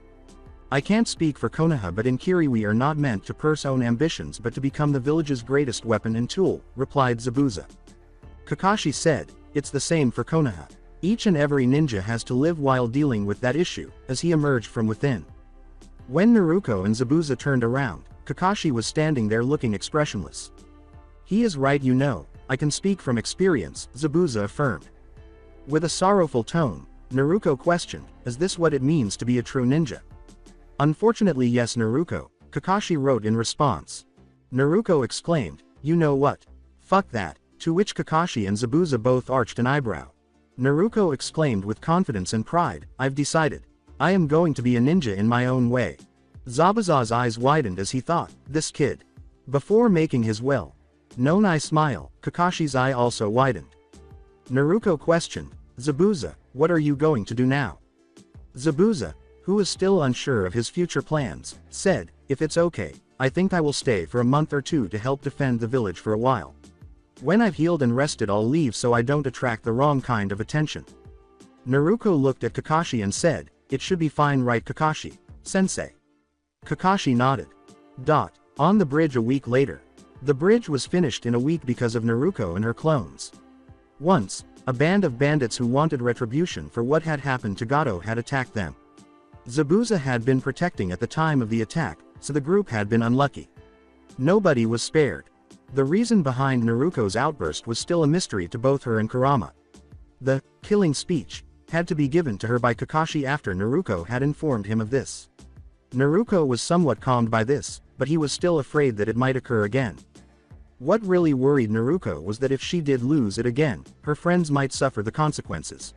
I can't speak for Konoha, but in Kiri we are not meant to pursue own ambitions but to become the village's greatest weapon and tool, replied Zabuza. Kakashi said, it's the same for Konoha. Each and every ninja has to live while dealing with that issue, as he emerged from within. When Naruto and Zabuza turned around, Kakashi was standing there looking expressionless. He is right, you know, I can speak from experience, Zabuza affirmed. With a sorrowful tone, Naruto questioned, is this what it means to be a true ninja? Unfortunately yes Naruto, Kakashi wrote in response. Naruto exclaimed, you know what? Fuck that, to which Kakashi and Zabuza both arched an eyebrow. Naruto exclaimed with confidence and pride, I've decided. I am going to be a ninja in my own way. Zabuza's eyes widened as he thought, this kid. Before making his well-known eye smile, Kakashi's eye also widened. Naruto questioned, Zabuza, what are you going to do now? Zabuza, who was still unsure of his future plans, said, if it's okay, I think I will stay for a month or two to help defend the village for a while. When I've healed and rested I'll leave so I don't attract the wrong kind of attention. Naruto looked at Kakashi and said, it should be fine right Kakashi, sensei. Kakashi nodded. On the bridge a week later. The bridge was finished in a week because of Naruto and her clones. Once, a band of bandits who wanted retribution for what had happened to Gato had attacked them. Zabuza had been protecting at the time of the attack, so the group had been unlucky. Nobody was spared. The reason behind Naruto's outburst was still a mystery to both her and Kurama. The killing speech had to be given to her by Kakashi after Naruto had informed him of this. Naruto was somewhat calmed by this, but he was still afraid that it might occur again. What really worried Naruto was that if she did lose it again, her friends might suffer the consequences.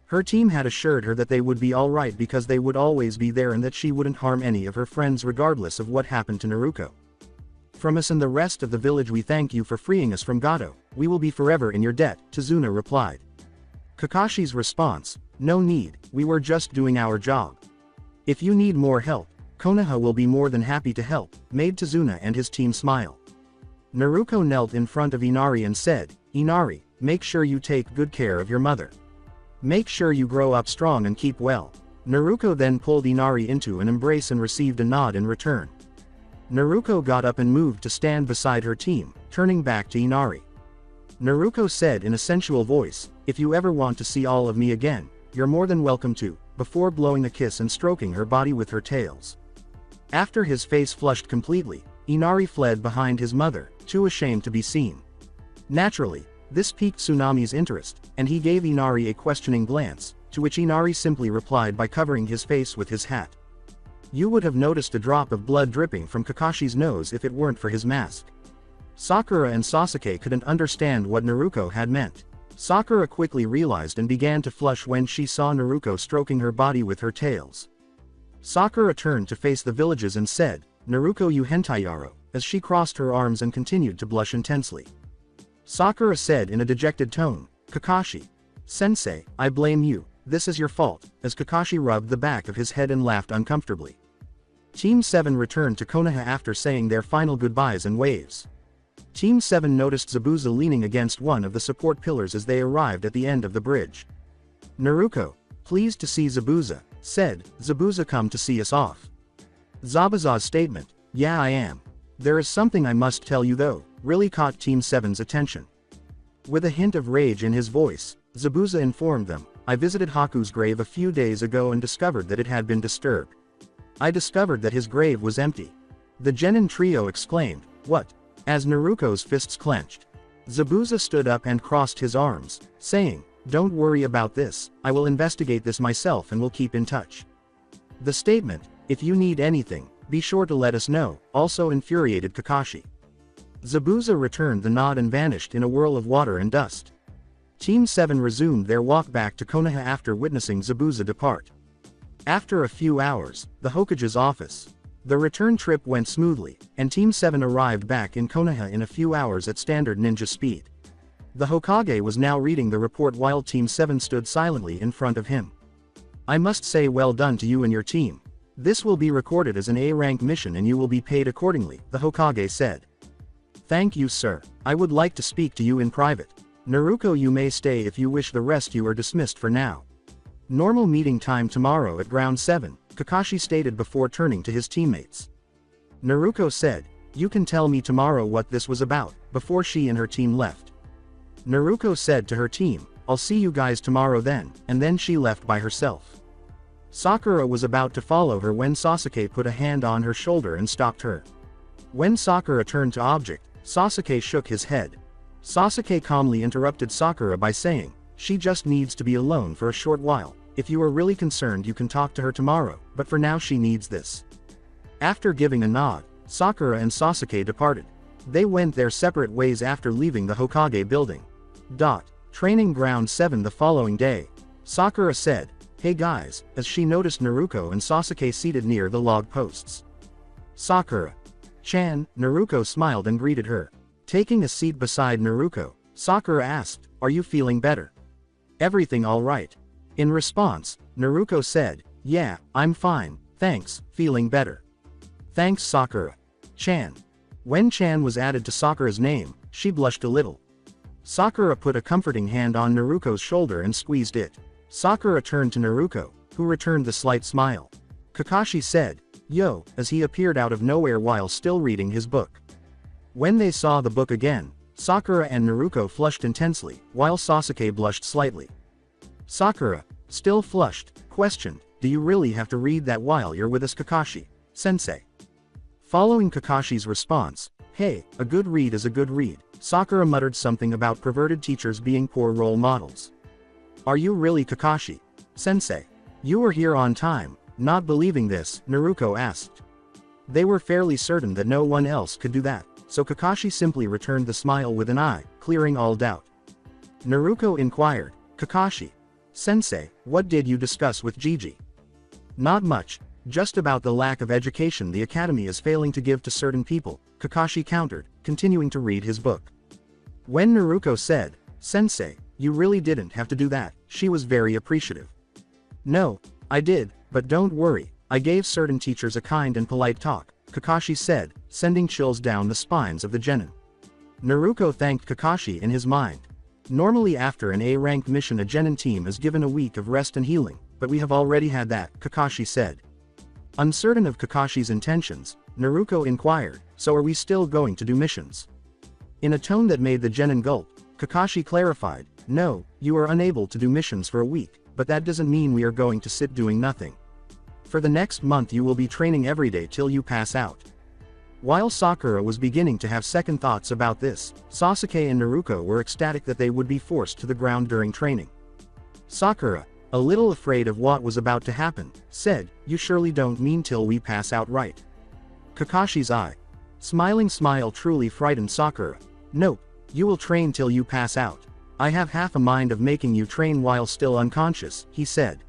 Her team had assured her that they would be alright because they would always be there and that she wouldn't harm any of her friends regardless of what happened to Naruto. From us and the rest of the village we thank you for freeing us from Gato, we will be forever in your debt, Tazuna replied. Kakashi's response, no need, we were just doing our job. If you need more help, Konoha will be more than happy to help, made Tazuna and his team smile. Naruto knelt in front of Inari and said, Inari, make sure you take good care of your mother. Make sure you grow up strong and keep well. Naruto then pulled Inari into an embrace and received a nod in return. Naruto got up and moved to stand beside her team, turning back to Inari. Naruto said in a sensual voice, if you ever want to see all of me again, you're more than welcome to, before blowing a kiss and stroking her body with her tails. After his face flushed completely, Inari fled behind his mother, too ashamed to be seen. Naturally, this piqued Tsunami's interest, and he gave Inari a questioning glance, to which Inari simply replied by covering his face with his hat. You would have noticed a drop of blood dripping from Kakashi's nose if it weren't for his mask. Sakura and Sasuke couldn't understand what Naruto had meant. Sakura quickly realized and began to flush when she saw Naruto stroking her body with her tails. Sakura turned to face the villagers and said, Naruto you hentayaro, as she crossed her arms and continued to blush intensely. Sakura said in a dejected tone, Kakashi. Sensei, I blame you, this is your fault, as Kakashi rubbed the back of his head and laughed uncomfortably. Team 7 returned to Konoha after saying their final goodbyes and waves. Team 7 noticed Zabuza leaning against one of the support pillars as they arrived at the end of the bridge. Naruto, pleased to see Zabuza, said, Zabuza come to see us off. Zabuza's statement, yeah I am. There is something I must tell you though, really caught Team 7's attention. With a hint of rage in his voice, Zabuza informed them, I visited Haku's grave a few days ago and discovered that it had been disturbed. I discovered that his grave was empty. The Genin trio exclaimed, what? As Naruto's fists clenched. Zabuza stood up and crossed his arms, saying, don't worry about this, I will investigate this myself and will keep in touch. The statement, if you need anything, be sure to let us know, also infuriated Kakashi. Zabuza returned the nod and vanished in a whirl of water and dust. Team 7 resumed their walk back to Konoha after witnessing Zabuza depart. After a few hours, the Hokage's office. The return trip went smoothly, and Team 7 arrived back in Konoha in a few hours at standard ninja speed. The Hokage was now reading the report while Team 7 stood silently in front of him. I must say well done to you and your team. This will be recorded as an A-rank mission and you will be paid accordingly, the Hokage said. Thank you sir, I would like to speak to you in private. Naruto you may stay if you wish, the rest you are dismissed for now. Normal meeting time tomorrow at ground 7, Kakashi stated before turning to his teammates. Naruko said, "You can tell me tomorrow what this was about," before she and her team left. Naruko said to her team, "I'll see you guys tomorrow then," and then she left by herself. Sakura was about to follow her when Sasuke put a hand on her shoulder and stopped her. When Sakura turned to object, Sasuke shook his head. Sasuke calmly interrupted Sakura by saying, "She just needs to be alone for a short while. If you are really concerned you can talk to her tomorrow, but for now she needs this." After giving a nod, Sakura and Sasuke departed. They went their separate ways after leaving the Hokage building. Training Ground 7 the following day. Sakura said, "Hey guys," as she noticed Naruko and Sasuke seated near the log posts. "Sakura-chan," Naruko smiled and greeted her. Taking a seat beside Naruko, Sakura asked, "Are you feeling better? Everything alright?" In response, Naruko said, "Yeah, I'm fine, thanks, feeling better." "Thanks Sakura-chan." When Chan was added to Sakura's name, she blushed a little. Sakura put a comforting hand on Naruko's shoulder and squeezed it. Sakura turned to Naruko, who returned the slight smile. Kakashi said, "Yo," as he appeared out of nowhere while still reading his book. When they saw the book again, Sakura and Naruko flushed intensely, while Sasuke blushed slightly. Sakura, still flushed, questioned, "Do you really have to read that while you're with us Kakashi-sensei?" Following Kakashi's response, "Hey, a good read is a good read," Sakura muttered something about perverted teachers being poor role models. "Are you really Kakashi-sensei? You were here on time." Not believing this, Naruko asked. They were fairly certain that no one else could do that, so Kakashi simply returned the smile with an eye, clearing all doubt. Naruko inquired, "Kakashi-sensei, what did you discuss with Gigi?" "Not much, just about the lack of education the academy is failing to give to certain people," Kakashi countered, continuing to read his book. When Naruko said, "Sensei, you really didn't have to do that," she was very appreciative. "No, I did, but don't worry, I gave certain teachers a kind and polite talk," Kakashi said, sending chills down the spines of the genin. Naruko thanked Kakashi in his mind. Normally after an A-ranked mission a genin team is given a week of rest and healing, but we have already had that, Kakashi said. Uncertain of Kakashi's intentions, Naruko inquired, "So are we still going to do missions?" In a tone that made the genin gulp, Kakashi clarified, "No, you are unable to do missions for a week, but that doesn't mean we are going to sit doing nothing. For the next month you will be training every day till you pass out." While Sakura was beginning to have second thoughts about this, Sasuke and Naruko were ecstatic that they would be forced to the ground during training. Sakura, a little afraid of what was about to happen, said, "You surely don't mean till we pass out, right?" Kakashi's smiling smile truly frightened Sakura. "Nope, you will train till you pass out. I have half a mind of making you train while still unconscious," he said.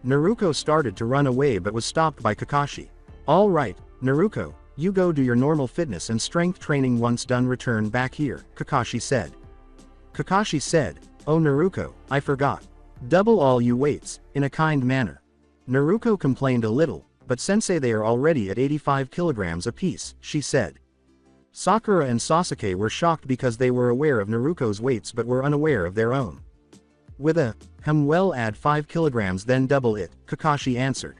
Naruko started to run away but was stopped by Kakashi. "All right, Naruko, you go do your normal fitness and strength training, once done return back here," Kakashi said. Kakashi said, "Oh Naruko, I forgot. Double all you weights," in a kind manner. Naruko complained a little, "But sensei, they are already at 85 kilograms apiece," she said. Sakura and Sasuke were shocked because they were aware of Naruko's weights but were unaware of their own. With a, well, add 5 kilograms then double it," Kakashi answered.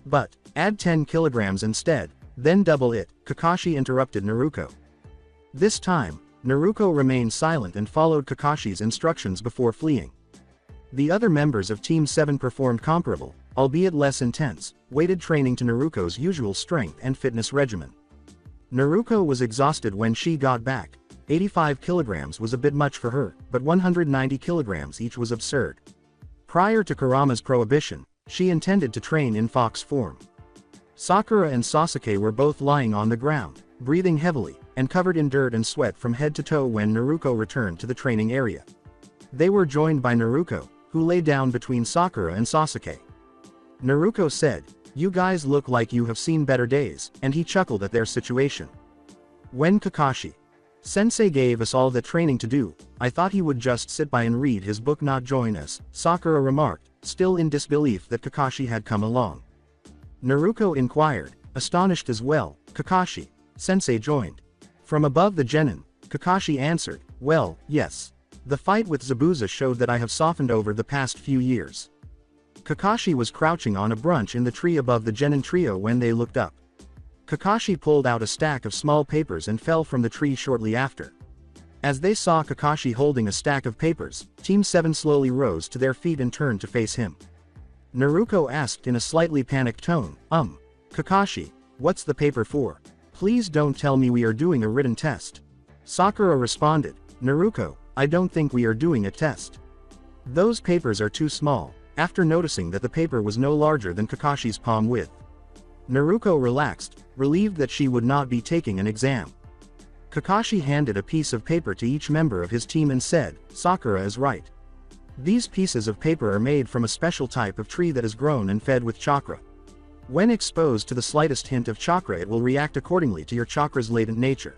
"But, add 10 kilograms instead, then double it," Kakashi interrupted Naruko. This time, Naruko remained silent and followed Kakashi's instructions before fleeing. The other members of Team 7 performed comparable, albeit less intense, weighted training to Naruko's usual strength and fitness regimen. Naruko was exhausted when she got back. 85 kilograms was a bit much for her, but 190 kilograms each was absurd. Prior to Kurama's prohibition, she intended to train in fox form. Sakura and Sasuke were both lying on the ground, breathing heavily, and covered in dirt and sweat from head to toe when Naruko returned to the training area. They were joined by Naruko, who lay down between Sakura and Sasuke. Naruko said, "You guys look like you have seen better days," and he chuckled at their situation. When Kakashi-sensei gave us all the training to do, I thought he would just sit by and read his book, not join us, Sakura remarked, still in disbelief that Kakashi had come along. Naruko inquired, astonished as well, "Kakashi-sensei joined from above the genin?" Kakashi answered, "Well, yes. The fight with Zabuza showed that I have softened over the past few years." Kakashi was crouching on a branch in the tree above the Genin trio when they looked up. Kakashi pulled out a stack of small papers and fell from the tree shortly after. As they saw Kakashi holding a stack of papers, Team 7 slowly rose to their feet and turned to face him. Naruto asked in a slightly panicked tone, Kakashi, what's the paper for? Please don't tell me we are doing a written test. Sakura responded, Naruto, I don't think we are doing a test. Those papers are too small, after noticing that the paper was no larger than Kakashi's palm width. Naruto relaxed, relieved that she would not be taking an exam. Kakashi handed a piece of paper to each member of his team and said, Sakura is right. These pieces of paper are made from a special type of tree that is grown and fed with chakra. When exposed to the slightest hint of chakra, it will react accordingly to your chakra's latent nature.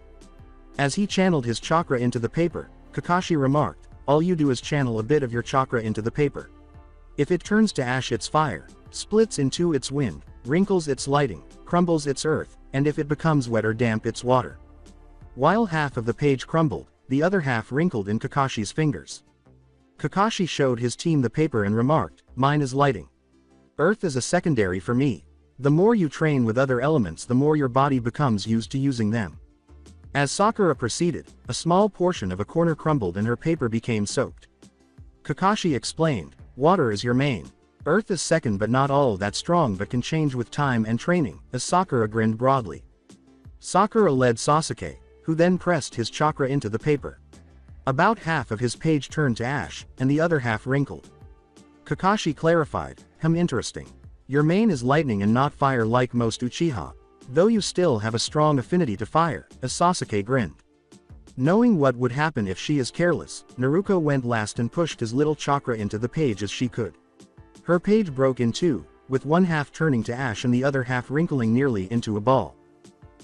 As he channeled his chakra into the paper, Kakashi remarked, all you do is channel a bit of your chakra into the paper. If it turns to ash, it's fire, splits in two, it's wind, wrinkles, it's lighting, crumbles, it's earth, and if it becomes wet or damp, it's water. While half of the page crumbled, the other half wrinkled in Kakashi's fingers. Kakashi showed his team the paper and remarked, mine is lighting. Earth is a secondary for me. The more you train with other elements, the more your body becomes used to using them. As Sakura proceeded, a small portion of a corner crumbled and her paper became soaked. Kakashi explained, water is your main. Earth is second, but not all that strong, but can change with time and training, as Sakura grinned broadly. Sakura led Sasuke, who then pressed his chakra into the paper. About half of his page turned to ash, and the other half wrinkled. Kakashi clarified, interesting. Your main is lightning and not fire like most Uchiha, though you still have a strong affinity to fire, as Sasuke grinned. Knowing what would happen if she is careless, Naruto went last and pushed as little chakra into the page as she could. Her page broke in two, with one half turning to ash and the other half wrinkling nearly into a ball.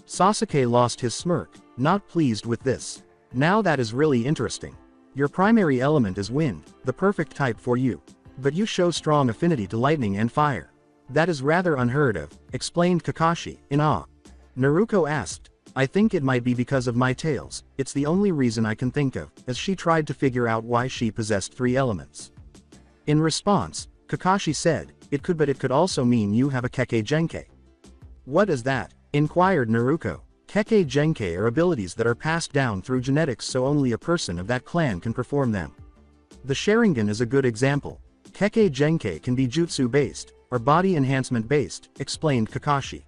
Sasuke lost his smirk, not pleased with this. Now that is really interesting. Your primary element is wind, the perfect type for you. But you show strong affinity to lightning and fire. That is rather unheard of, explained Kakashi, in awe. Naruto asked, I think it might be because of my tails, it's the only reason I can think of, as she tried to figure out why she possessed three elements. In response, Kakashi said, it could also mean you have a Kekkei Genkai. What is that? Inquired Naruto. Kekkei Genkai are abilities that are passed down through genetics, so only a person of that clan can perform them. The Sharingan is a good example. Kekkei Genkai can be jutsu-based, or body enhancement-based, explained Kakashi.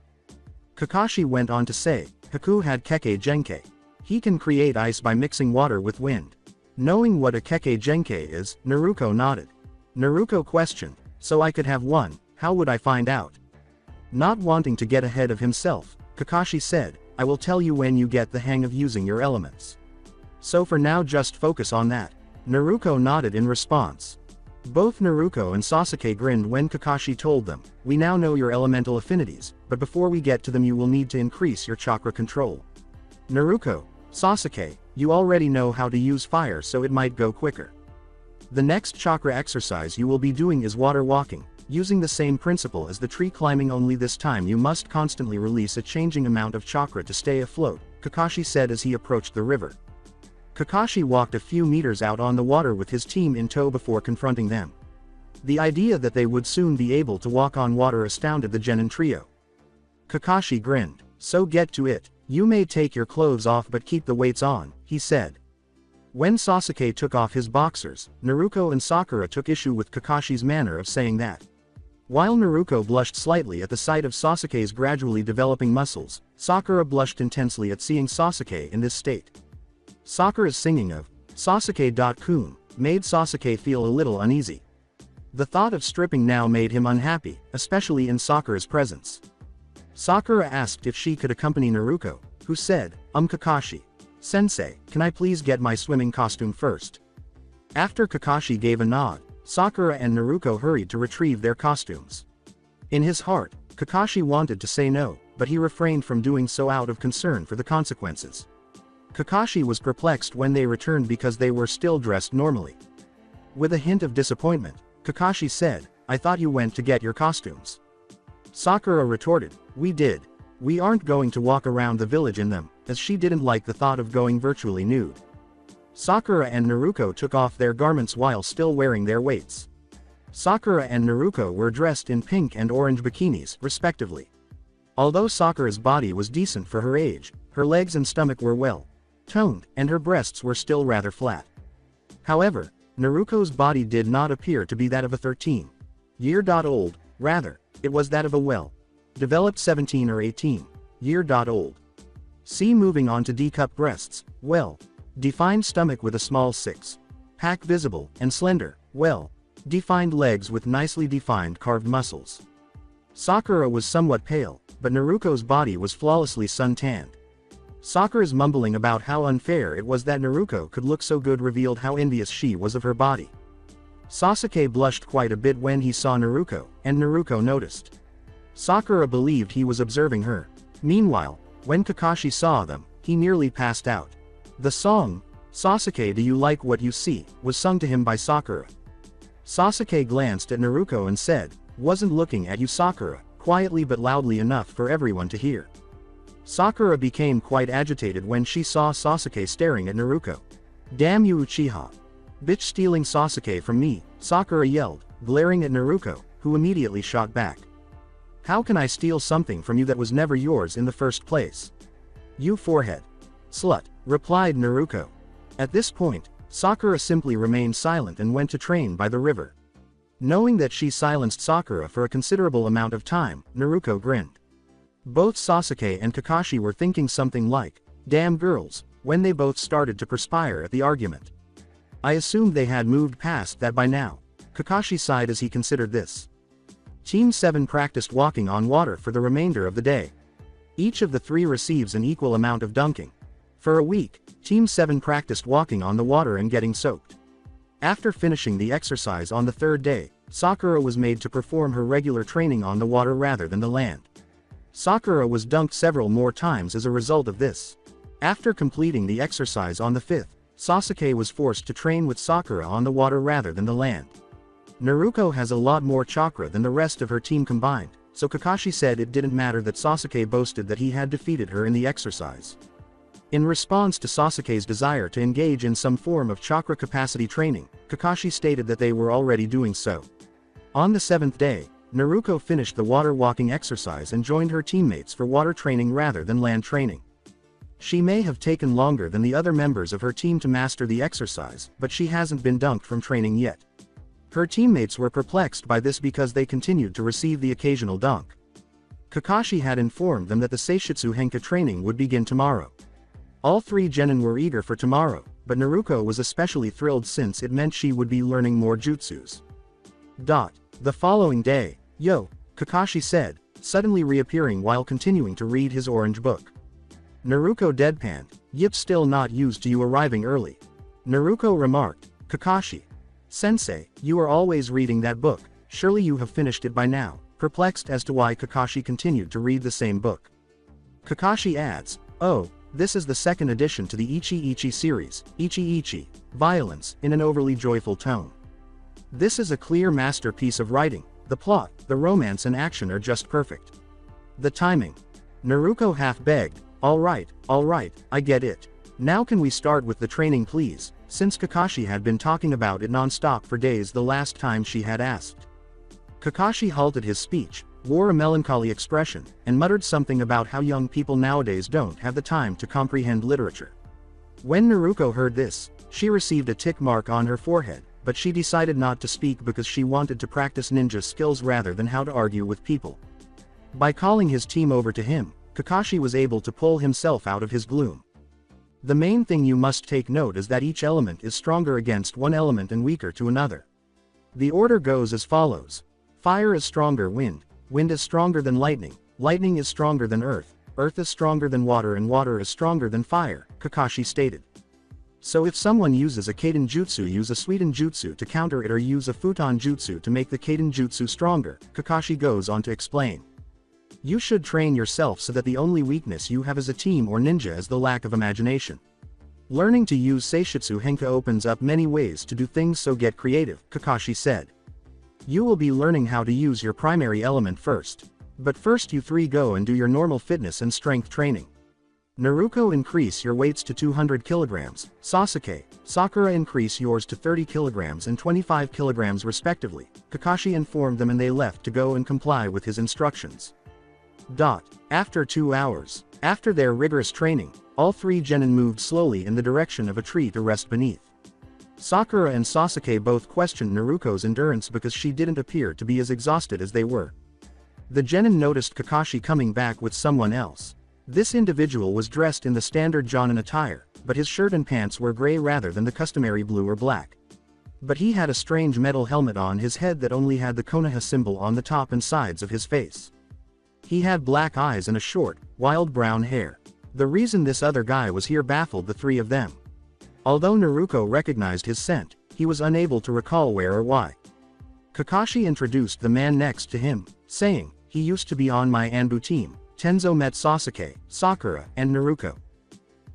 Kakashi went on to say, Haku had Kekkei Genkai. He can create ice by mixing water with wind. Knowing what a Kekkei Genkai is, Naruto nodded. Naruto questioned, so I could have one, how would I find out? Not wanting to get ahead of himself, Kakashi said, I will tell you when you get the hang of using your elements. So for now just focus on that. Naruto nodded in response. Both Naruto and Sasuke grinned when Kakashi told them, we now know your elemental affinities, but before we get to them you will need to increase your chakra control. Naruto, Sasuke, you already know how to use fire, so it might go quicker. The next chakra exercise you will be doing is water walking, using the same principle as the tree climbing, only this time you must constantly release a changing amount of chakra to stay afloat, Kakashi said as he approached the river. Kakashi walked a few meters out on the water with his team in tow before confronting them. The idea that they would soon be able to walk on water astounded the Genin trio. Kakashi grinned, so get to it. You may take your clothes off but keep the weights on, he said. When Sasuke took off his boxers, Naruto and Sakura took issue with Kakashi's manner of saying that. While Naruto blushed slightly at the sight of Sasuke's gradually developing muscles, Sakura blushed intensely at seeing Sasuke in this state. Sakura's singing of Sasuke.kun made Sasuke feel a little uneasy. The thought of stripping now made him unhappy, especially in Sakura's presence. Sakura asked if she could accompany Naruto, who said, Kakashi. Sensei, can I please get my swimming costume first? After Kakashi gave a nod, Sakura and Naruto hurried to retrieve their costumes. In his heart, Kakashi wanted to say no, but he refrained from doing so out of concern for the consequences. Kakashi was perplexed when they returned because they were still dressed normally. With a hint of disappointment, Kakashi said, I thought you went to get your costumes. Sakura retorted, we did. We aren't going to walk around the village in them, as she didn't like the thought of going virtually nude. Sakura and Naruto took off their garments while still wearing their weights. Sakura and Naruto were dressed in pink and orange bikinis, respectively. Although Sakura's body was decent for her age, her legs and stomach were well toned, and her breasts were still rather flat. However, Naruto's body did not appear to be that of a 13-year-old, rather, it was that of a well-developed 17 or 18-year-old. See, moving on to D-cup breasts, well-defined stomach with a small six-pack visible, and slender, well-defined legs with nicely defined carved muscles. Sakura was somewhat pale, but Naruto's body was flawlessly sun-tanned. Sakura's mumbling about how unfair it was that Naruto could look so good revealed how envious she was of her body. Sasuke blushed quite a bit when he saw Naruto, and Naruto noticed. Sakura believed he was observing her. Meanwhile, when Kakashi saw them, he nearly passed out. The song, "Sasuke, Do You Like What You See?" was sung to him by Sakura. Sasuke glanced at Naruto and said, "Wasn't looking at you, Sakura," quietly but loudly enough for everyone to hear. Sakura became quite agitated when she saw Sasuke staring at Naruto. "Damn you, Uchiha! Bitch, stealing Sasuke from me," Sakura yelled, glaring at Naruto, who immediately shot back. "How can I steal something from you that was never yours in the first place? You forehead slut," replied Naruto. At this point, Sakura simply remained silent and went to train by the river. Knowing that she silenced Sakura for a considerable amount of time, Naruto grinned. Both Sasuke and Kakashi were thinking something like, "Damn girls," when they both started to perspire at the argument. I assumed they had moved past that by now. Kakashi sighed as he considered this. Team 7 practiced walking on water for the remainder of the day. Each of the three receives an equal amount of dunking. For a week, Team 7 practiced walking on the water and getting soaked. After finishing the exercise on the third day, Sakura was made to perform her regular training on the water rather than the land. Sakura was dunked several more times as a result of this. After completing the exercise on the fifth, Sasuke was forced to train with Sakura on the water rather than the land. Naruto has a lot more chakra than the rest of her team combined, so Kakashi said it didn't matter that Sasuke boasted that he had defeated her in the exercise. In response to Sasuke's desire to engage in some form of chakra capacity training, Kakashi stated that they were already doing so. On the seventh day, Naruto finished the water walking exercise and joined her teammates for water training rather than land training. She may have taken longer than the other members of her team to master the exercise, but she hasn't been dunked from training yet. Her teammates were perplexed by this because they continued to receive the occasional dunk. Kakashi had informed them that the Seishutsu Henka training would begin tomorrow. All three genin were eager for tomorrow, but Naruto was especially thrilled since it meant she would be learning more jutsus. The following day, "Yo," Kakashi said, suddenly reappearing while continuing to read his orange book. Naruto deadpanned, "Yip, still not used to you arriving early." Naruto remarked, "Kakashi Sensei, you are always reading that book, surely you have finished it by now," perplexed as to why Kakashi continued to read the same book. Kakashi adds, "Oh, this is the second addition to the Ichi Ichi series, Ichi Ichi, Violence," in an overly joyful tone. "This is a clear masterpiece of writing. The plot, the romance and action are just perfect. The timing." Naruto half begged, all right, I get it. Now can we start with the training please," since Kakashi had been talking about it non-stop for days the last time she had asked. Kakashi halted his speech, wore a melancholy expression, and muttered something about how young people nowadays don't have the time to comprehend literature. When Naruto heard this, she received a tick mark on her forehead, but she decided not to speak because she wanted to practice ninja skills rather than how to argue with people. By calling his team over to him, Kakashi was able to pull himself out of his gloom. The main thing you must take note is that each element is stronger against one element and weaker to another. The order goes as follows. Fire is stronger wind, wind is stronger than lightning, lightning is stronger than earth, earth is stronger than water and water is stronger than fire, Kakashi stated. So if someone uses a Kaiden Jutsu, use a Suiten Jutsu to counter it or use a Futon Jutsu to make the Kaiden Jutsu stronger, Kakashi goes on to explain. You should train yourself so that the only weakness you have as a team or ninja is the lack of imagination. Learning to use Seishutsu Henka opens up many ways to do things, so get creative, Kakashi said. You will be learning how to use your primary element first. But first you three go and do your normal fitness and strength training. Naruto, increase your weights to 200 kilograms, Sasuke, Sakura, increase yours to 30 kilograms and 25 kilograms respectively. Kakashi informed them and they left to go and comply with his instructions. After 2 hours, after their rigorous training, all three genin moved slowly in the direction of a tree to rest beneath. Sakura and Sasuke both questioned Naruto's endurance because she didn't appear to be as exhausted as they were. The genin noticed Kakashi coming back with someone else. This individual was dressed in the standard jonin attire, but his shirt and pants were gray rather than the customary blue or black. But he had a strange metal helmet on his head that only had the Konoha symbol on the top and sides of his face. He had black eyes and a short, wild brown hair. The reason this other guy was here baffled the three of them. Although Naruto recognized his scent, he was unable to recall where or why. Kakashi introduced the man next to him, saying, "He used to be on my Anbu team." Tenzo met Sasuke, Sakura, and Naruto.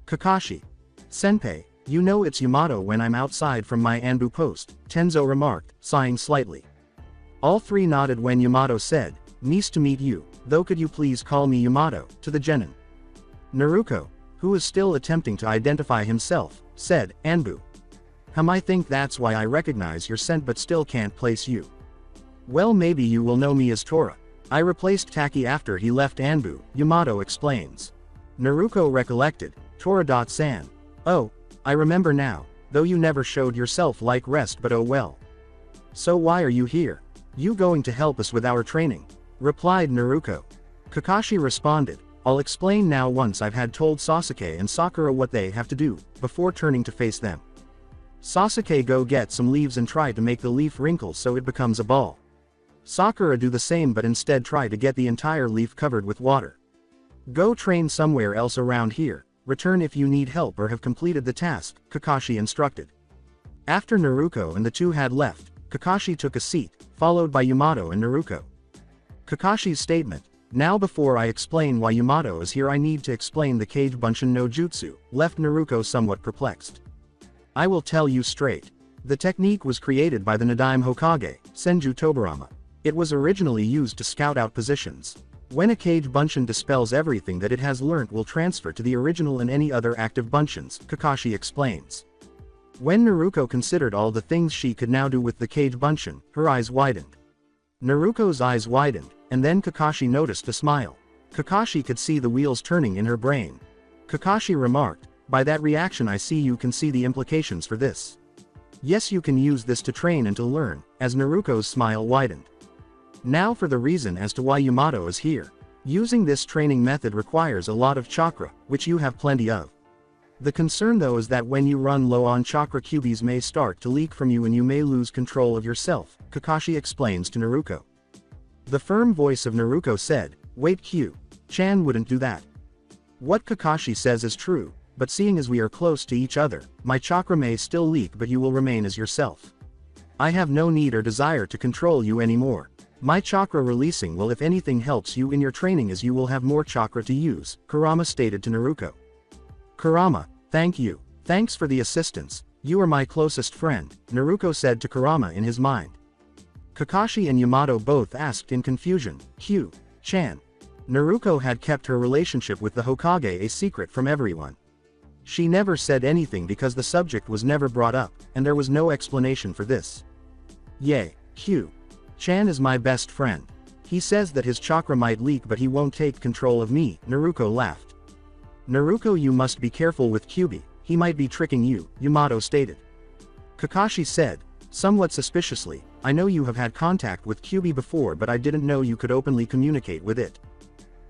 Kakashi. Senpai, you know it's Yamato when I'm outside from my Anbu post, Tenzo remarked, sighing slightly. All three nodded when Yamato said, "Nice to meet you, though could you please call me Yamato," to the genin. Naruto, who was still attempting to identify himself, said, "Anbu. I think that's why I recognize your scent but still can't place you. Well, maybe you will know me as Tora. I replaced Taki after he left Anbu," Yamato explains. Naruto recollected, Tora-san. "Oh, I remember now, though you never showed yourself like rest, but oh well. So why are you here? You going to help us with our training?" replied Naruto. Kakashi responded, "I'll explain now once I've had told Sasuke and Sakura what they have to do, before turning to face them. Sasuke, go get some leaves and try to make the leaf wrinkle so it becomes a ball. Sakura, do the same but instead try to get the entire leaf covered with water. Go train somewhere else around here, return if you need help or have completed the task," Kakashi instructed. After Naruto and the two had left, Kakashi took a seat, followed by Yamato and Naruto. Kakashi's statement, "Now before I explain why Yamato is here I need to explain the Kage Bunshin no Jutsu," left Naruto somewhat perplexed. "I will tell you straight. The technique was created by the Nadaime Hokage, Senju Tobirama. It was originally used to scout out positions. When a Kage Bunshin dispels, everything that it has learnt will transfer to the original and any other active Bunshins," Kakashi explains. When Naruto considered all the things she could now do with the Kage Bunshin, her eyes widened. Naruto's eyes widened, and then Kakashi noticed a smile. Kakashi could see the wheels turning in her brain. Kakashi remarked, "By that reaction I see you can see the implications for this. Yes, you can use this to train and to learn," as Naruto's smile widened. Now for the reason as to why Yamato is here. Using this training method requires a lot of chakra, which you have plenty of. The concern though is that when you run low on chakra, Kyuubis may start to leak from you and you may lose control of yourself, Kakashi explains to Naruto. The firm voice of Naruto said, "Wait, Chan wouldn't do that. What Kakashi says is true, but seeing as we are close to each other, my chakra may still leak but you will remain as yourself. I have no need or desire to control you anymore. My chakra releasing will if anything helps you in your training as you will have more chakra to use," Kurama stated to Naruto. "Kurama, thank you. Thanks for the assistance, you are my closest friend," Naruto said to Kurama in his mind. Kakashi and Yamato both asked in confusion, "Chan?" Naruto had kept her relationship with the Hokage a secret from everyone. She never said anything because the subject was never brought up, and there was no explanation for this. "Yay, Chan is my best friend. He says that his chakra might leak but he won't take control of me," Naruto laughed. "Naruto, you must be careful with Kyuubi, he might be tricking you," Yamato stated. Kakashi said, somewhat suspiciously, "I know you have had contact with Kyuubi before but I didn't know you could openly communicate with it."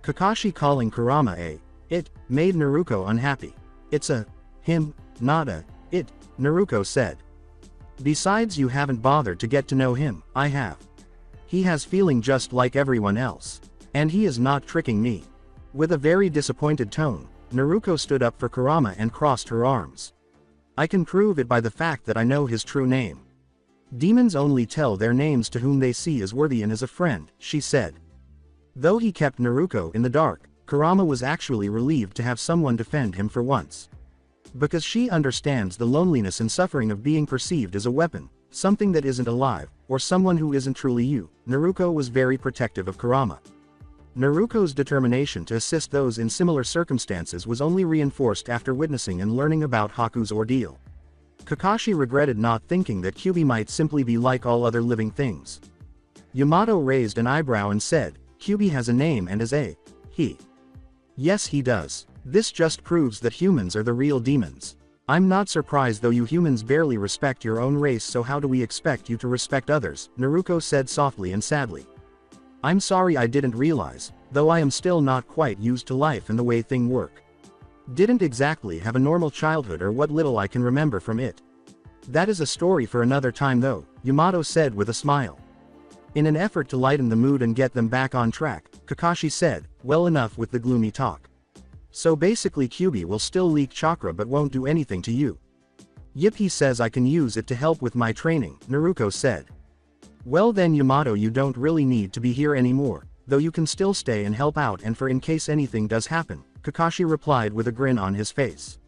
Kakashi calling Kurama it made Naruto unhappy. "It's a him, not a it," Naruto said. "Besides, you haven't bothered to get to know him, I have. He has feeling just like everyone else. And he is not tricking me." With a very disappointed tone, Naruto stood up for Kurama and crossed her arms. "I can prove it by the fact that I know his true name. Demons only tell their names to whom they see as worthy and as a friend," she said. Though he kept Naruto in the dark, Kurama was actually relieved to have someone defend him for once. Because she understands the loneliness and suffering of being perceived as a weapon, something that isn't alive, or someone who isn't truly you, Naruto was very protective of Kurama. Naruko's determination to assist those in similar circumstances was only reinforced after witnessing and learning about Haku's ordeal. Kakashi regretted not thinking that Kyuubi might simply be like all other living things. Yamato raised an eyebrow and said, "Kyuubi has a name and is a he." "Yes, he does. This just proves that humans are the real demons. I'm not surprised though, you humans barely respect your own race, so how do we expect you to respect others?" Naruto said softly and sadly. "I'm sorry, I didn't realize, though I am still not quite used to life and the way things work. Didn't exactly have a normal childhood, or what little I can remember from it. That is a story for another time though," Yamato said with a smile. In an effort to lighten the mood and get them back on track, Kakashi said, "Well, enough with the gloomy talk. So basically Kyuubi will still leak chakra but won't do anything to you." "Yep, he says I can use it to help with my training," Naruto said. "Well then Yamato, you don't really need to be here anymore, though you can still stay and help out and for in case anything does happen," Kakashi replied with a grin on his face.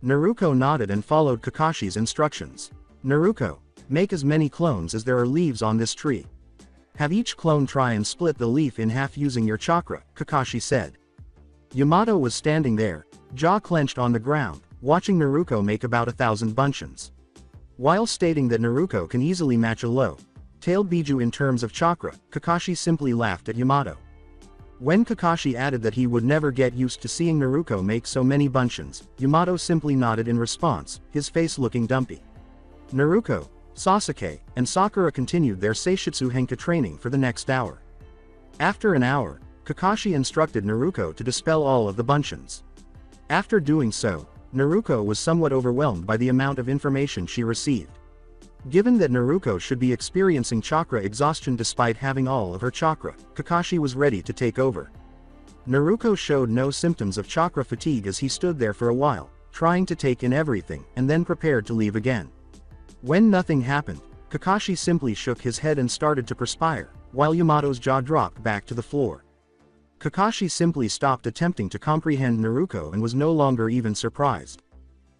Naruto nodded and followed Kakashi's instructions. "Naruto, make as many clones as there are leaves on this tree. Have each clone try and split the leaf in half using your chakra," Kakashi said. Yamato was standing there, jaw clenched on the ground, watching Naruto make about 1,000 buncheons. While stating that Naruto can easily match a low-tailed Biju in terms of chakra, Kakashi simply laughed at Yamato. When Kakashi added that he would never get used to seeing Naruto make so many buncheons, Yamato simply nodded in response, his face looking dumpy. Naruto, Sasuke, and Sakura continued their Seishutsu Henka training for the next hour. After an hour, Kakashi instructed Naruto to dispel all of the buncheons. After doing so, Naruto was somewhat overwhelmed by the amount of information she received. Given that Naruto should be experiencing chakra exhaustion despite having all of her chakra, Kakashi was ready to take over. Naruto showed no symptoms of chakra fatigue as he stood there for a while, trying to take in everything, and then prepared to leave again. When nothing happened, Kakashi simply shook his head and started to perspire, while Yamato's jaw dropped back to the floor. Kakashi simply stopped attempting to comprehend Naruto and was no longer even surprised.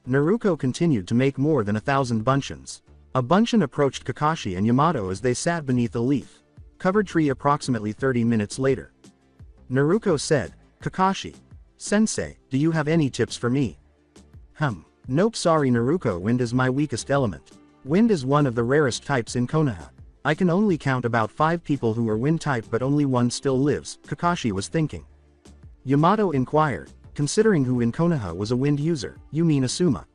Naruto continued to make more than 1,000 buncheons. A buncheon approached Kakashi and Yamato as they sat beneath a leaf-covered tree approximately 30 minutes later. Naruto said, "Kakashi Sensei, do you have any tips for me?" Nope, sorry Naruto, wind is my weakest element. Wind is one of the rarest types in Konoha. I can only count about 5 people who are wind type but only one still lives," Kakashi was thinking. Yamato inquired, "Considering who in Konoha was a wind user, you mean Asuma?"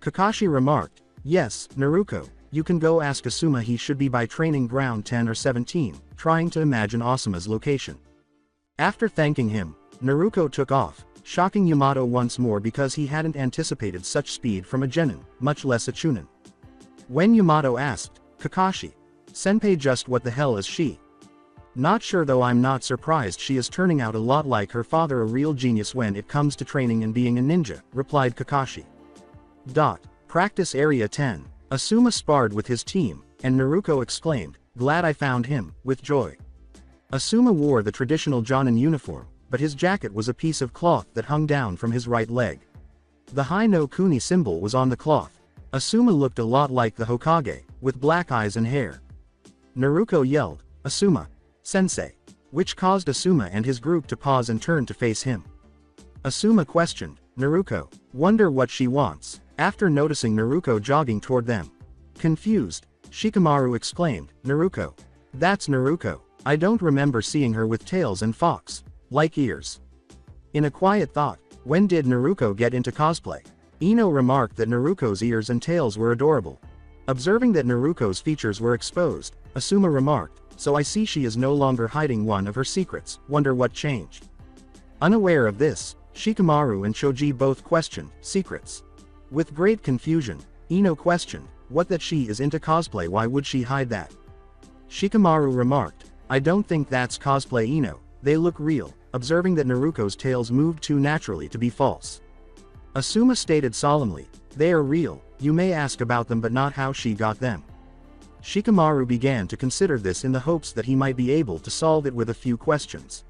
Kakashi remarked, "Yes, Naruto, you can go ask Asuma, he should be by training ground 10 or 17, trying to imagine Asuma's location." After thanking him, Naruto took off, shocking Yamato once more because he hadn't anticipated such speed from a genin, much less a chunin. When Yamato asked, "Kakashi Senpai, just what the hell is she?" "Not sure though, I'm not surprised, she is turning out a lot like her father, a real genius when it comes to training and being a ninja," replied Kakashi. Practice Area 10. Asuma sparred with his team, and Naruto exclaimed, "Glad I found him," with joy. Asuma wore the traditional Jonin uniform, but his jacket was a piece of cloth that hung down from his right leg. The Hai no Kuni symbol was on the cloth. Asuma looked a lot like the Hokage, with black eyes and hair. Naruto yelled, "Asuma Sensei," which caused Asuma and his group to pause and turn to face him. Asuma questioned, "Naruto, wonder what she wants," after noticing Naruto jogging toward them. Confused, Shikamaru exclaimed, "Naruto. That's Naruto. I don't remember seeing her with tails and fox-like ears." In a quiet thought, when did Naruto get into cosplay? Ino remarked that Naruto's ears and tails were adorable. Observing that Naruto's features were exposed, Asuma remarked, "So I see she is no longer hiding one of her secrets, wonder what changed." Unaware of this, Shikamaru and Choji both questioned, "Secrets?" With great confusion, Ino questioned, "What, that she is into cosplay, why would she hide that?" Shikamaru remarked, "I don't think that's cosplay Ino, they look real," observing that Naruto's tails moved too naturally to be false. Asuma stated solemnly, "They are real, you may ask about them but not how she got them." Shikamaru began to consider this in the hopes that he might be able to solve it with a few questions.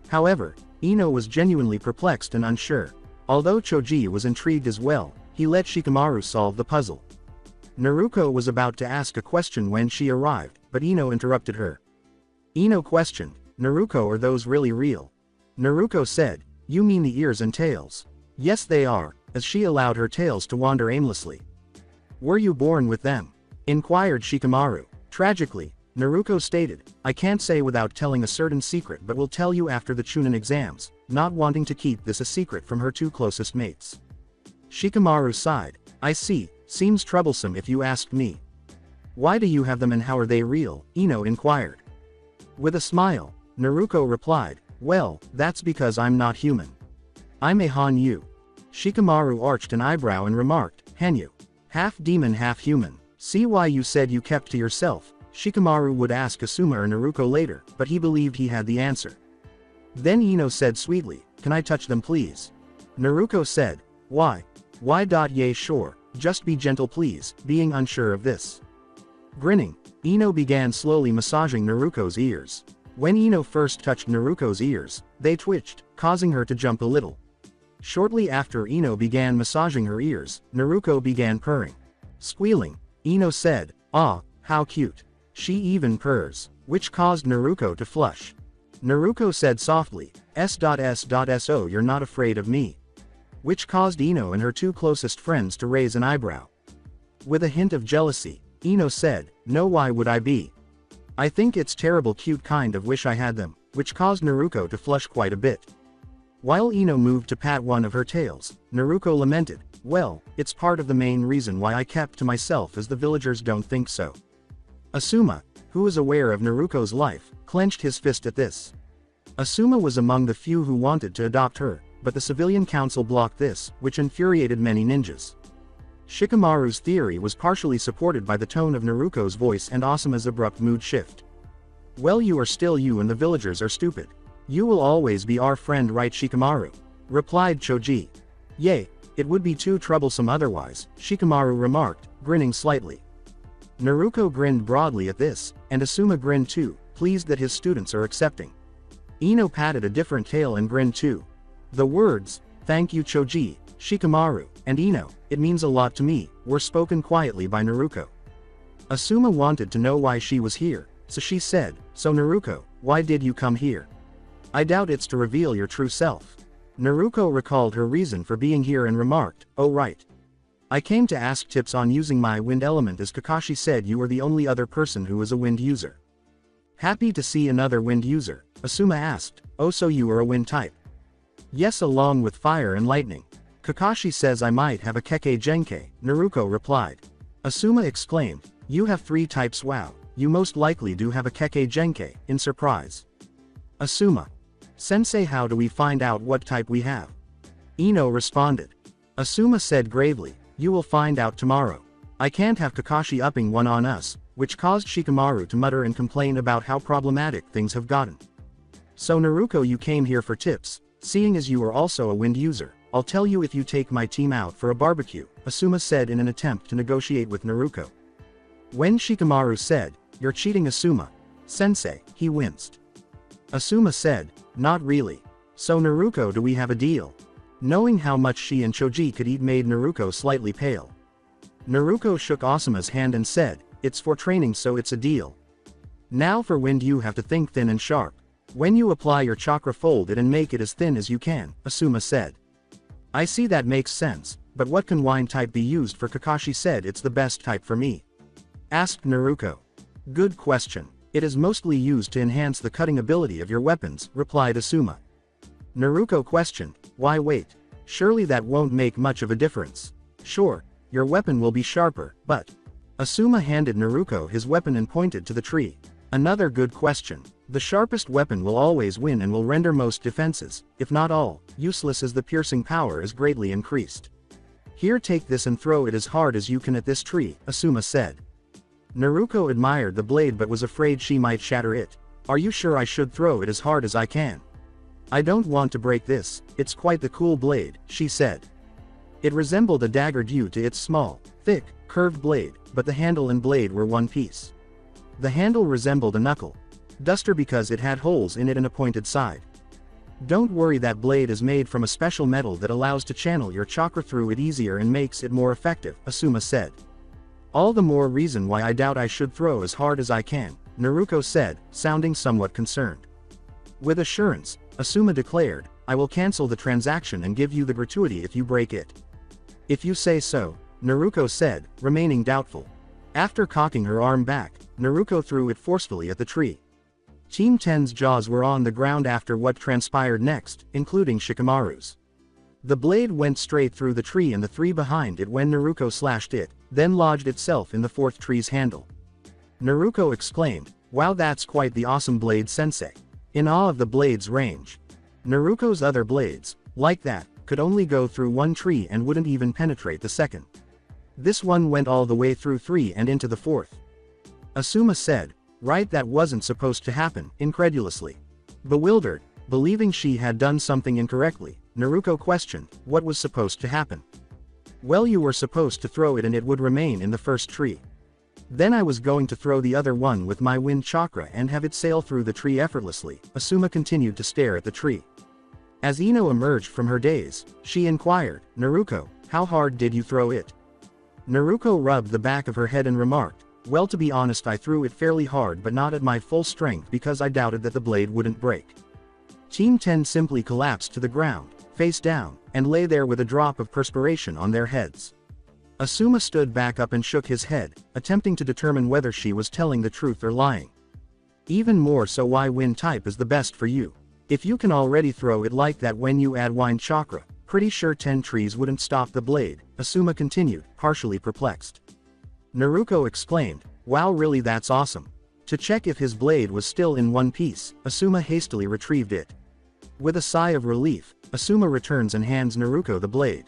However, Ino was genuinely perplexed and unsure. Although Choji was intrigued as well, he let Shikamaru solve the puzzle. Naruto was about to ask a question when she arrived, but Ino interrupted her. Ino questioned, Naruko, are those really real? Naruko said, you mean the ears and tails? Yes they are, as she allowed her tails to wander aimlessly. Were you born with them? Inquired Shikamaru. Tragically, Naruko stated, I can't say without telling a certain secret, but will tell you after the Chunin exams, not wanting to keep this a secret from her two closest mates. Shikamaru sighed. I see, seems troublesome if you asked me. Why do you have them and how are they real? Ino inquired. With a smile, Naruko replied, well, that's because I'm not human. I'm a Hanyu. Shikamaru arched an eyebrow and remarked, Hanyu. Half demon half human. See why you said you kept to yourself? Shikamaru would ask Asuma or Naruko later, but he believed he had the answer. Then Ino said sweetly, can I touch them please? Naruko said, why? Why? Yea sure, just be gentle please, being unsure of this. Grinning, Ino began slowly massaging Naruko's ears. When Ino first touched Naruko's ears, they twitched, causing her to jump a little. Shortly after Ino began massaging her ears, Naruko began purring. Squealing, Ino said, ah, how cute. She even purrs, which caused Naruko to flush. Naruko said softly, S.S.S.O. you're not afraid of me. Which caused Ino and her two closest friends to raise an eyebrow. With a hint of jealousy, Ino said, no why would I be? I think it's terrible cute kind of wish I had them, which caused Naruko to flush quite a bit. While Ino moved to pat one of her tails, Naruko lamented, well, it's part of the main reason why I kept to myself as the villagers don't think so. Asuma, who was aware of Naruko's life, clenched his fist at this. Asuma was among the few who wanted to adopt her, but the civilian council blocked this, which infuriated many ninjas. Shikamaru's theory was partially supported by the tone of Naruko's voice and Asuma's abrupt mood shift. Well, you are still you and the villagers are stupid. You will always be our friend, right Shikamaru? Replied Choji. Yay, it would be too troublesome otherwise, Shikamaru remarked, grinning slightly. Naruko grinned broadly at this, and Asuma grinned too, pleased that his students are accepting. Ino patted a different tail and grinned too. The words, thank you Choji, Shikamaru, and Ino, it means a lot to me, were spoken quietly by Naruko. Asuma wanted to know why she was here, so she said, so Naruko, why did you come here? I doubt it's to reveal your true self. Naruko recalled her reason for being here and remarked, oh right. I came to ask tips on using my wind element as Kakashi said you were the only other person who is a wind user. Happy to see another wind user, Asuma asked, oh so you are a wind type? Yes, along with fire and lightning. Kakashi says I might have a Kekkei Genkei, Naruko replied. Asuma exclaimed, you have 3 types, wow, you most likely do have a Kekkei Genkei, in surprise. Asuma. Sensei, how do we find out what type we have? Ino responded. Asuma said gravely, you will find out tomorrow. I can't have Kakashi upping one on us, which caused Shikamaru to mutter and complain about how problematic things have gotten. So Naruko, you came here for tips, seeing as you are also a wind user, I'll tell you if you take my team out for a barbecue, Asuma said in an attempt to negotiate with Naruko. When Shikamaru said, you're cheating Asuma, Sensei, he winced. Asuma said, not really. So Naruko, do we have a deal? Knowing how much she and Choji could eat made Naruko slightly pale. Naruko shook Asuma's hand and said, it's for training so it's a deal. Now for wind you have to think thin and sharp. When you apply your chakra fold it and make it as thin as you can, Asuma said. I see that makes sense, but what can wind type be used for? Kakashi said it's the best type for me. Asked Naruko. Good question. It is mostly used to enhance the cutting ability of your weapons, replied Asuma. Naruko questioned, why wait? Surely that won't make much of a difference. Sure, your weapon will be sharper, but... Asuma handed Naruko his weapon and pointed to the tree. Another good question. The sharpest weapon will always win and will render most defenses, if not all, useless as the piercing power is greatly increased. Here, take this and throw it as hard as you can at this tree, Asuma said. Naruko admired the blade but was afraid she might shatter it. Are you sure I should throw it as hard as I can? I don't want to break this, it's quite the cool blade, she said. It resembled a dagger due to its small, thick, curved blade, but the handle and blade were one piece. The handle resembled a knuckle duster because it had holes in it and a pointed side. Don't worry, that blade is made from a special metal that allows to channel your chakra through it easier and makes it more effective, Asuma said. All the more reason why I doubt I should throw as hard as I can, Naruko said, sounding somewhat concerned. With assurance, Asuma declared, I will cancel the transaction and give you the gratuity if you break it. If you say so, Naruko said, remaining doubtful. After cocking her arm back, Naruko threw it forcefully at the tree. Team 10's jaws were on the ground after what transpired next, including Shikamaru's. The blade went straight through the tree and the three behind it when Naruko slashed it, then lodged itself in the fourth tree's handle. Naruko exclaimed, wow, that's quite the awesome blade, sensei. In awe of the blade's range. Naruko's other blades, like that, could only go through one tree and wouldn't even penetrate the second. This one went all the way through three and into the fourth. Asuma said, right, that wasn't supposed to happen, incredulously. Bewildered, believing she had done something incorrectly, Naruko questioned, what was supposed to happen? Well, you were supposed to throw it and it would remain in the first tree. Then I was going to throw the other one with my wind chakra and have it sail through the tree effortlessly. Asuma continued to stare at the tree. As Ino emerged from her daze, she inquired, Naruko, how hard did you throw it? Naruko rubbed the back of her head and remarked, well, to be honest, I threw it fairly hard but not at my full strength because I doubted that the blade wouldn't break. Team 10 simply collapsed to the ground, face down, and lay there with a drop of perspiration on their heads. Asuma stood back up and shook his head, attempting to determine whether she was telling the truth or lying. Even more so, why wind type is the best for you. If you can already throw it like that when you add wind chakra, pretty sure 10 trees wouldn't stop the blade, Asuma continued, partially perplexed. Naruko exclaimed, wow, really, that's awesome. To check if his blade was still in one piece, Asuma hastily retrieved it. With a sigh of relief, Asuma returns and hands Naruko the blade.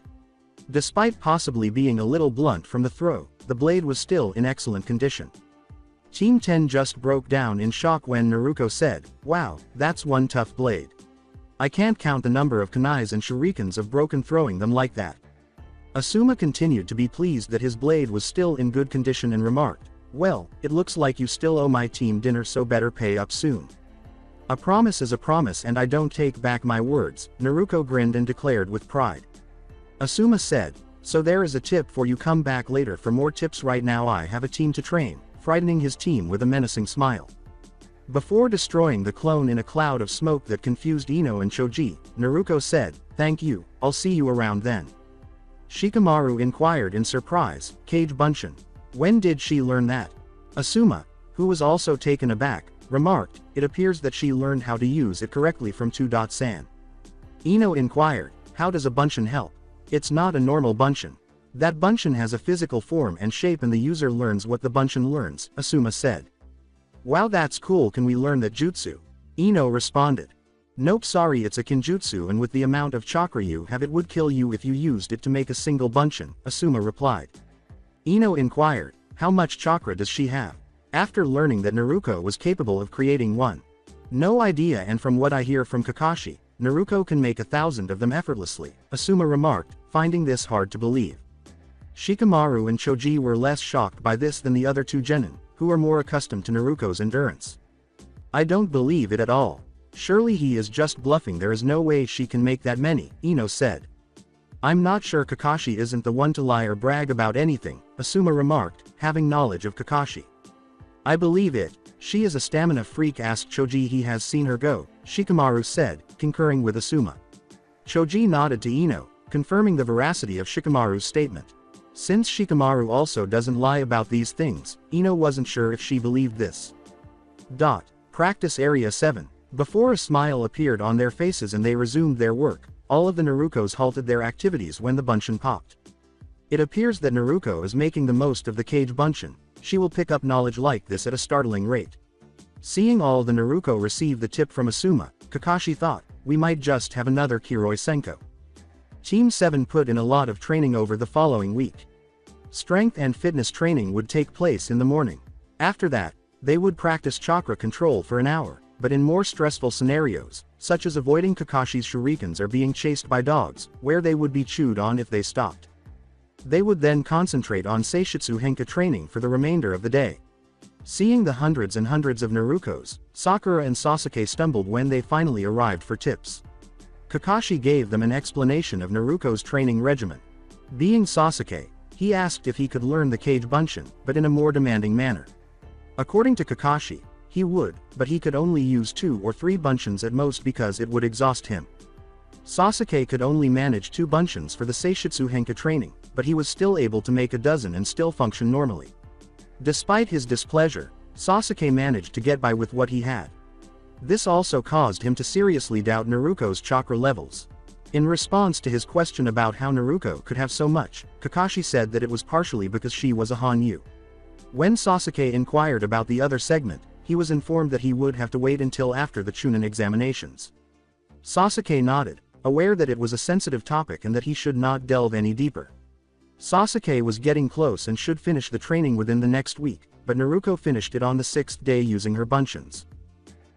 Despite possibly being a little blunt from the throw, the blade was still in excellent condition. Team 10 just broke down in shock when Naruko said, wow, that's one tough blade. I can't count the number of kunais and shurikens of broken throwing them like that. Asuma continued to be pleased that his blade was still in good condition and remarked, well, it looks like you still owe my team dinner, so better pay up soon. A promise is a promise and I don't take back my words, Naruko grinned and declared with pride. Asuma said, so there is a tip for you, come back later for more tips, right now I have a team to train, frightening his team with a menacing smile. Before destroying the clone in a cloud of smoke that confused Ino and Choji, Naruko said, thank you, I'll see you around then. Shikamaru inquired in surprise, Kage Bunshin. When did she learn that? Asuma, who was also taken aback, remarked, it appears that she learned how to use it correctly from 2.san. Ino inquired, how does a bunshin help? It's not a normal bunshin. That bunshin has a physical form and shape and the user learns what the bunshin learns, Asuma said. Wow, that's cool, can we learn that jutsu? Ino responded. Nope, sorry, it's a kinjutsu and with the amount of chakra you have it would kill you if you used it to make a single bunshin, Asuma replied. Ino inquired, how much chakra does she have? After learning that Naruko was capable of creating one. No idea, and from what I hear from Kakashi, Naruko can make 1,000 of them effortlessly, Asuma remarked, finding this hard to believe. Shikamaru and Choji were less shocked by this than the other two genin, who are more accustomed to Naruko's endurance. I don't believe it at all. Surely he is just bluffing, there is no way she can make that many, Ino said. I'm not sure Kakashi isn't the one to lie or brag about anything, Asuma remarked, having knowledge of Kakashi. I believe it, she is a stamina freak, asked Choji. He has seen her go, Shikamaru said, concurring with Asuma. Choji nodded to Ino, confirming the veracity of Shikamaru's statement. Since Shikamaru also doesn't lie about these things, Ino wasn't sure if she believed this. Practice Area 7. Before a smile appeared on their faces and they resumed their work, all of the Narukos halted their activities when the bunshin popped. It appears that Naruko is making the most of the Kage Bunshin. She will pick up knowledge like this at a startling rate. Seeing all the Naruko receive the tip from Asuma, Kakashi thought, we might just have another Kiroi Senko. Team 7 put in a lot of training over the following week. Strength and fitness training would take place in the morning. After that, they would practice chakra control for an hour, but in more stressful scenarios, such as avoiding Kakashi's shurikens or being chased by dogs, where they would be chewed on if they stopped. They would then concentrate on Seishitsu Henka training for the remainder of the day. Seeing the hundreds and hundreds of Narukos, Sakura and Sasuke stumbled when they finally arrived for tips. Kakashi gave them an explanation of Naruko's training regimen. Being Sasuke, he asked if he could learn the Kage Bunshin, but in a more demanding manner. According to Kakashi, He would, but he could only use 2 or 3 bunchins at most because it would exhaust him. Sasuke could only manage 2 bunchins for the Seishutsu Henka training, but he was still able to make a dozen and still function normally. Despite his displeasure, Sasuke managed to get by with what he had. This also caused him to seriously doubt Naruto's chakra levels. In response to his question about how Naruto could have so much, Kakashi said that it was partially because she was a Hanyu. When Sasuke inquired about the other segment, he was informed that he would have to wait until after the Chunin examinations. Sasuke nodded, aware that it was a sensitive topic and that he should not delve any deeper. Sasuke was getting close and should finish the training within the next week, but Naruto finished it on the 6th day using her bunchins.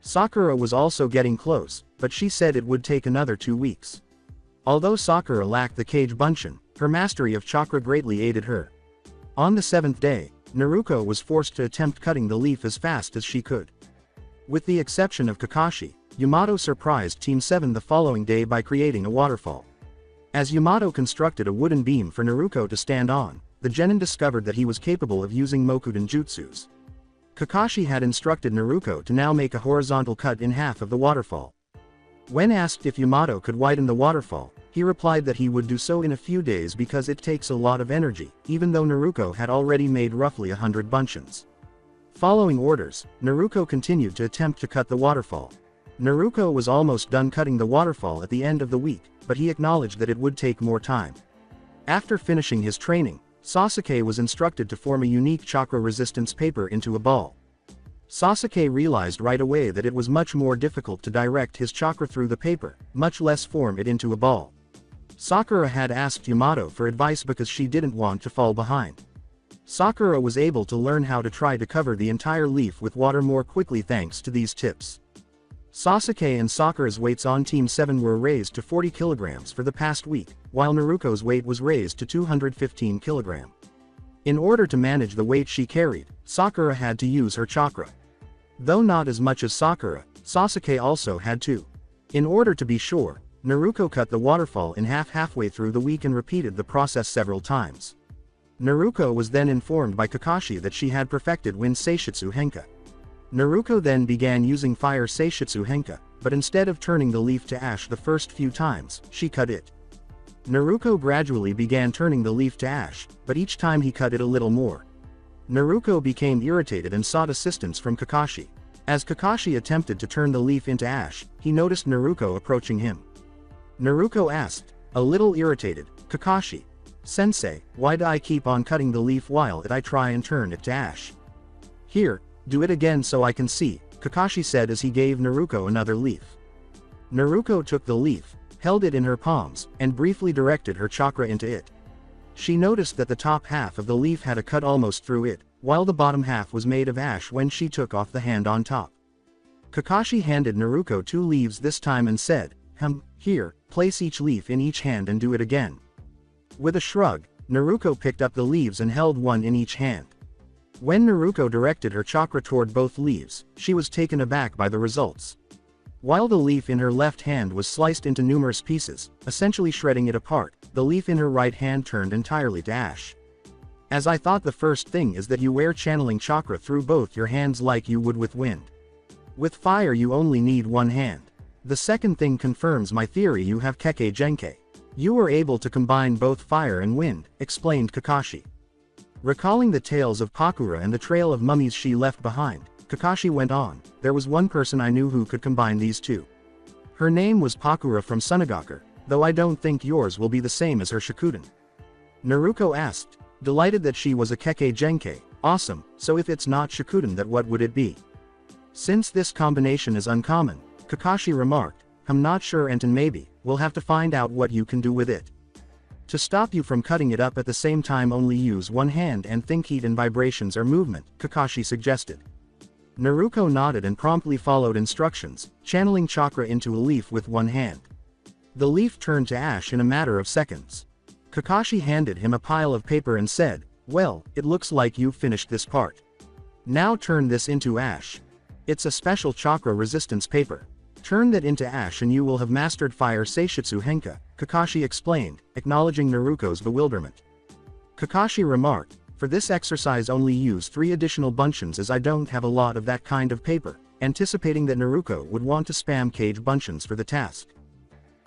Sakura was also getting close, but she said it would take another 2 weeks. Although Sakura lacked the Kage Bunchin, her mastery of chakra greatly aided her. On the 7th day, Naruto was forced to attempt cutting the leaf as fast as she could. With the exception of Kakashi, Yamato surprised Team 7 the following day by creating a waterfall. As Yamato constructed a wooden beam for Naruto to stand on, the genin discovered that he was capable of using Mokuden jutsus. Kakashi had instructed Naruto to now make a horizontal cut in half of the waterfall. When asked if Yamato could widen the waterfall, he replied that he would do so in a few days because it takes a lot of energy, even though Naruto had already made roughly 100 bunchins. Following orders, Naruto continued to attempt to cut the waterfall. Naruto was almost done cutting the waterfall at the end of the week, but he acknowledged that it would take more time. After finishing his training, Sasuke was instructed to form a unique chakra resistance paper into a ball. Sasuke realized right away that it was much more difficult to direct his chakra through the paper, much less form it into a ball. Sakura had asked Yamato for advice because she didn't want to fall behind. Sakura was able to learn how to try to cover the entire leaf with water more quickly thanks to these tips. Sasuke and Sakura's weights on Team 7 were raised to 40 kilograms for the past week, while Naruto's weight was raised to 215 kilograms. In order to manage the weight she carried, Sakura had to use her chakra. Though not as much as Sakura, Sasuke also had to. In order to be sure, Naruto cut the waterfall in half halfway through the week and repeated the process several times. Naruto was then informed by Kakashi that she had perfected Wind Seishutsu Henka. Naruto then began using Fire Seishutsu Henka, but instead of turning the leaf to ash the first few times, she cut it. Naruto gradually began turning the leaf to ash, but each time he cut it a little more. Naruto became irritated and sought assistance from Kakashi. As Kakashi attempted to turn the leaf into ash, he noticed Naruto approaching him. Naruto asked, a little irritated, "Kakashi Sensei, why do I keep on cutting the leaf while I try and turn it to ash?" "Here, do it again so I can see," Kakashi said as he gave Naruto another leaf. Naruto took the leaf, held it in her palms, and briefly directed her chakra into it. She noticed that the top half of the leaf had a cut almost through it, while the bottom half was made of ash when she took off the hand on top. Kakashi handed Naruto 2 leaves this time and said, "Here, place each leaf in each hand and do it again." With a shrug, Naruto picked up the leaves and held one in each hand. When Naruto directed her chakra toward both leaves, she was taken aback by the results. While the leaf in her left hand was sliced into numerous pieces, essentially shredding it apart, the leaf in her right hand turned entirely to ash. "As I thought, the first thing is that you were channeling chakra through both your hands like you would with wind. With fire you only need one hand. The second thing confirms my theory, you have Kekkei Genkei. You were able to combine both fire and wind," explained Kakashi. Recalling the tales of Pakura and the trail of mummies she left behind, Kakashi went on, "There was one person I knew who could combine these two. Her name was Pakura from Sunagakur, though I don't think yours will be the same as her Shikuden." Naruto asked, delighted that she was a Kekkei Genkei. "Awesome, so if it's not Shikuden, then what would it be?" Since this combination is uncommon, Kakashi remarked, "I'm not sure, and maybe we'll have to find out what you can do with it. To stop you from cutting it up at the same time, only use one hand and think heat and vibrations or movement," Kakashi suggested. Naruto nodded and promptly followed instructions, channeling chakra into a leaf with one hand. The leaf turned to ash in a matter of seconds. Kakashi handed him a pile of paper and said, "Well, it looks like you've finished this part. Now turn this into ash. It's a special chakra resistance paper. Turn that into ash and you will have mastered Fire Seishutsu Henka," Kakashi explained, acknowledging Naruto's bewilderment. Kakashi remarked, For this exercise only use 3 additional buncheons as I don't have a lot of that kind of paper, anticipating that Naruto would want to spam cage buncheons for the task.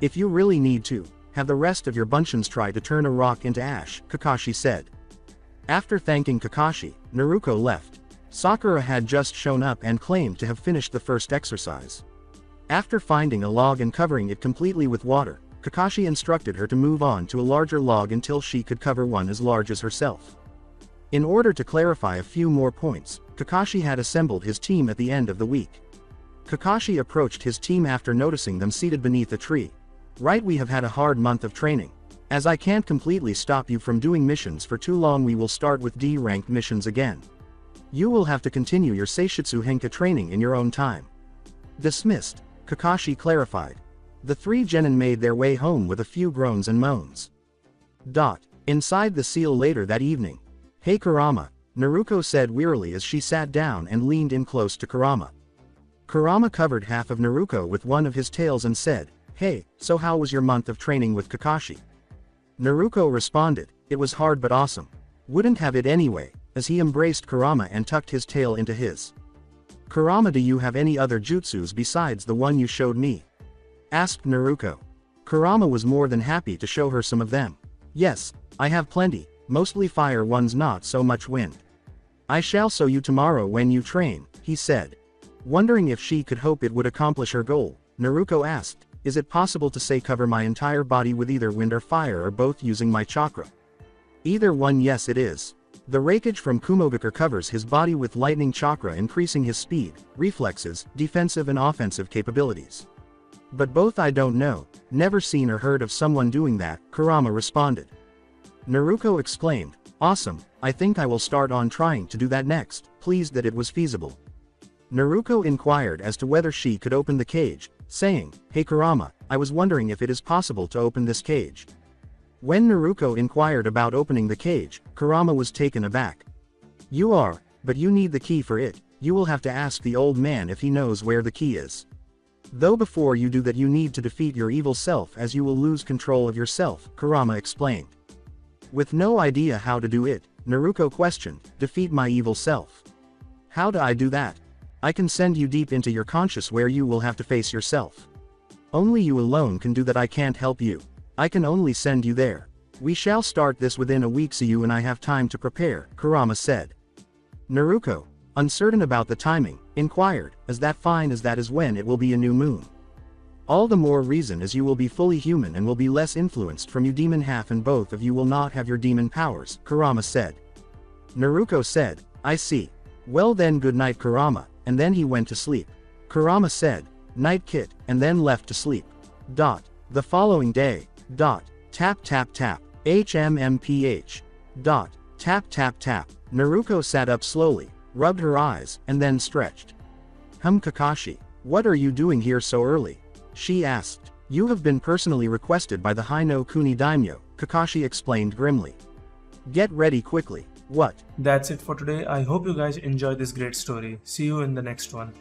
If you really need to, have the rest of your buncheons try to turn a rock into ash, Kakashi said. After thanking Kakashi, Naruto left. Sakura had just shown up and claimed to have finished the first exercise. After finding a log and covering it completely with water, Kakashi instructed her to move on to a larger log until she could cover one as large as herself. In order to clarify a few more points, Kakashi had assembled his team at the end of the week. Kakashi approached his team after noticing them seated beneath a tree. Right, we have had a hard month of training. As I can't completely stop you from doing missions for too long, we will start with D-ranked missions again. You will have to continue your Seishutsu Henka training in your own time. Dismissed, Kakashi clarified. The 3 genin made their way home with a few groans and moans. Inside the seal later that evening. Hey Kurama, Naruto said wearily as she sat down and leaned in close to Kurama. Kurama covered half of Naruto with one of his tails and said, "Hey, so how was your month of training with Kakashi?" Naruto responded, "It was hard but awesome. Wouldn't have it anyway," as he embraced Kurama and tucked his tail into his. "Kurama, do you have any other jutsus besides the one you showed me?" asked Naruto. Kurama was more than happy to show her some of them. "Yes, I have plenty, mostly fire ones, not so much wind. I shall show you tomorrow when you train," he said. Wondering if she could hope it would accomplish her goal, Naruto asked, "Is it possible to say cover my entire body with either wind or fire or both using my chakra?" "Either one, yes it is. The Raikage from Kumogakure covers his body with lightning chakra, increasing his speed, reflexes, defensive and offensive capabilities. But both I don't know, never seen or heard of someone doing that," Kurama responded. Naruto exclaimed, "Awesome, I think I will start on trying to do that next," pleased that it was feasible. Naruto inquired as to whether she could open the cage, saying, "Hey Kurama, I was wondering if it is possible to open this cage." When Naruto inquired about opening the cage, Kurama was taken aback. "You are, but you need the key for it. You will have to ask the old man if he knows where the key is. Though before you do that you need to defeat your evil self, as you will lose control of yourself," Kurama explained. With no idea how to do it, Naruto questioned, "Defeat my evil self? How do I do that? I can send you deep into your conscious where you will have to face yourself. Only you alone can do that. I can't help you. I can only send you there. We shall start this within a week so you and I have time to prepare," Kurama said. Naruto, uncertain about the timing, inquired, "Is that fine, as that is when it will be a new moon?" "All the more reason, as you will be fully human and will be less influenced from your demon half, and both of you will not have your demon powers," Kurama said. Naruto said, "I see. Well then, good night Kurama," and then he went to sleep. Kurama said, "Night kid," and then left to sleep. The following day. Tap tap tap. HMMPH. Tap tap tap. Naruto sat up slowly, rubbed her eyes, and then stretched. Kakashi, what are you doing here so early?" she asked. "You have been personally requested by the Hino Kuni Daimyo," Kakashi explained grimly. "Get ready quickly." "What?" That's it for today. I hope you guys enjoyed this great story. See you in the next one.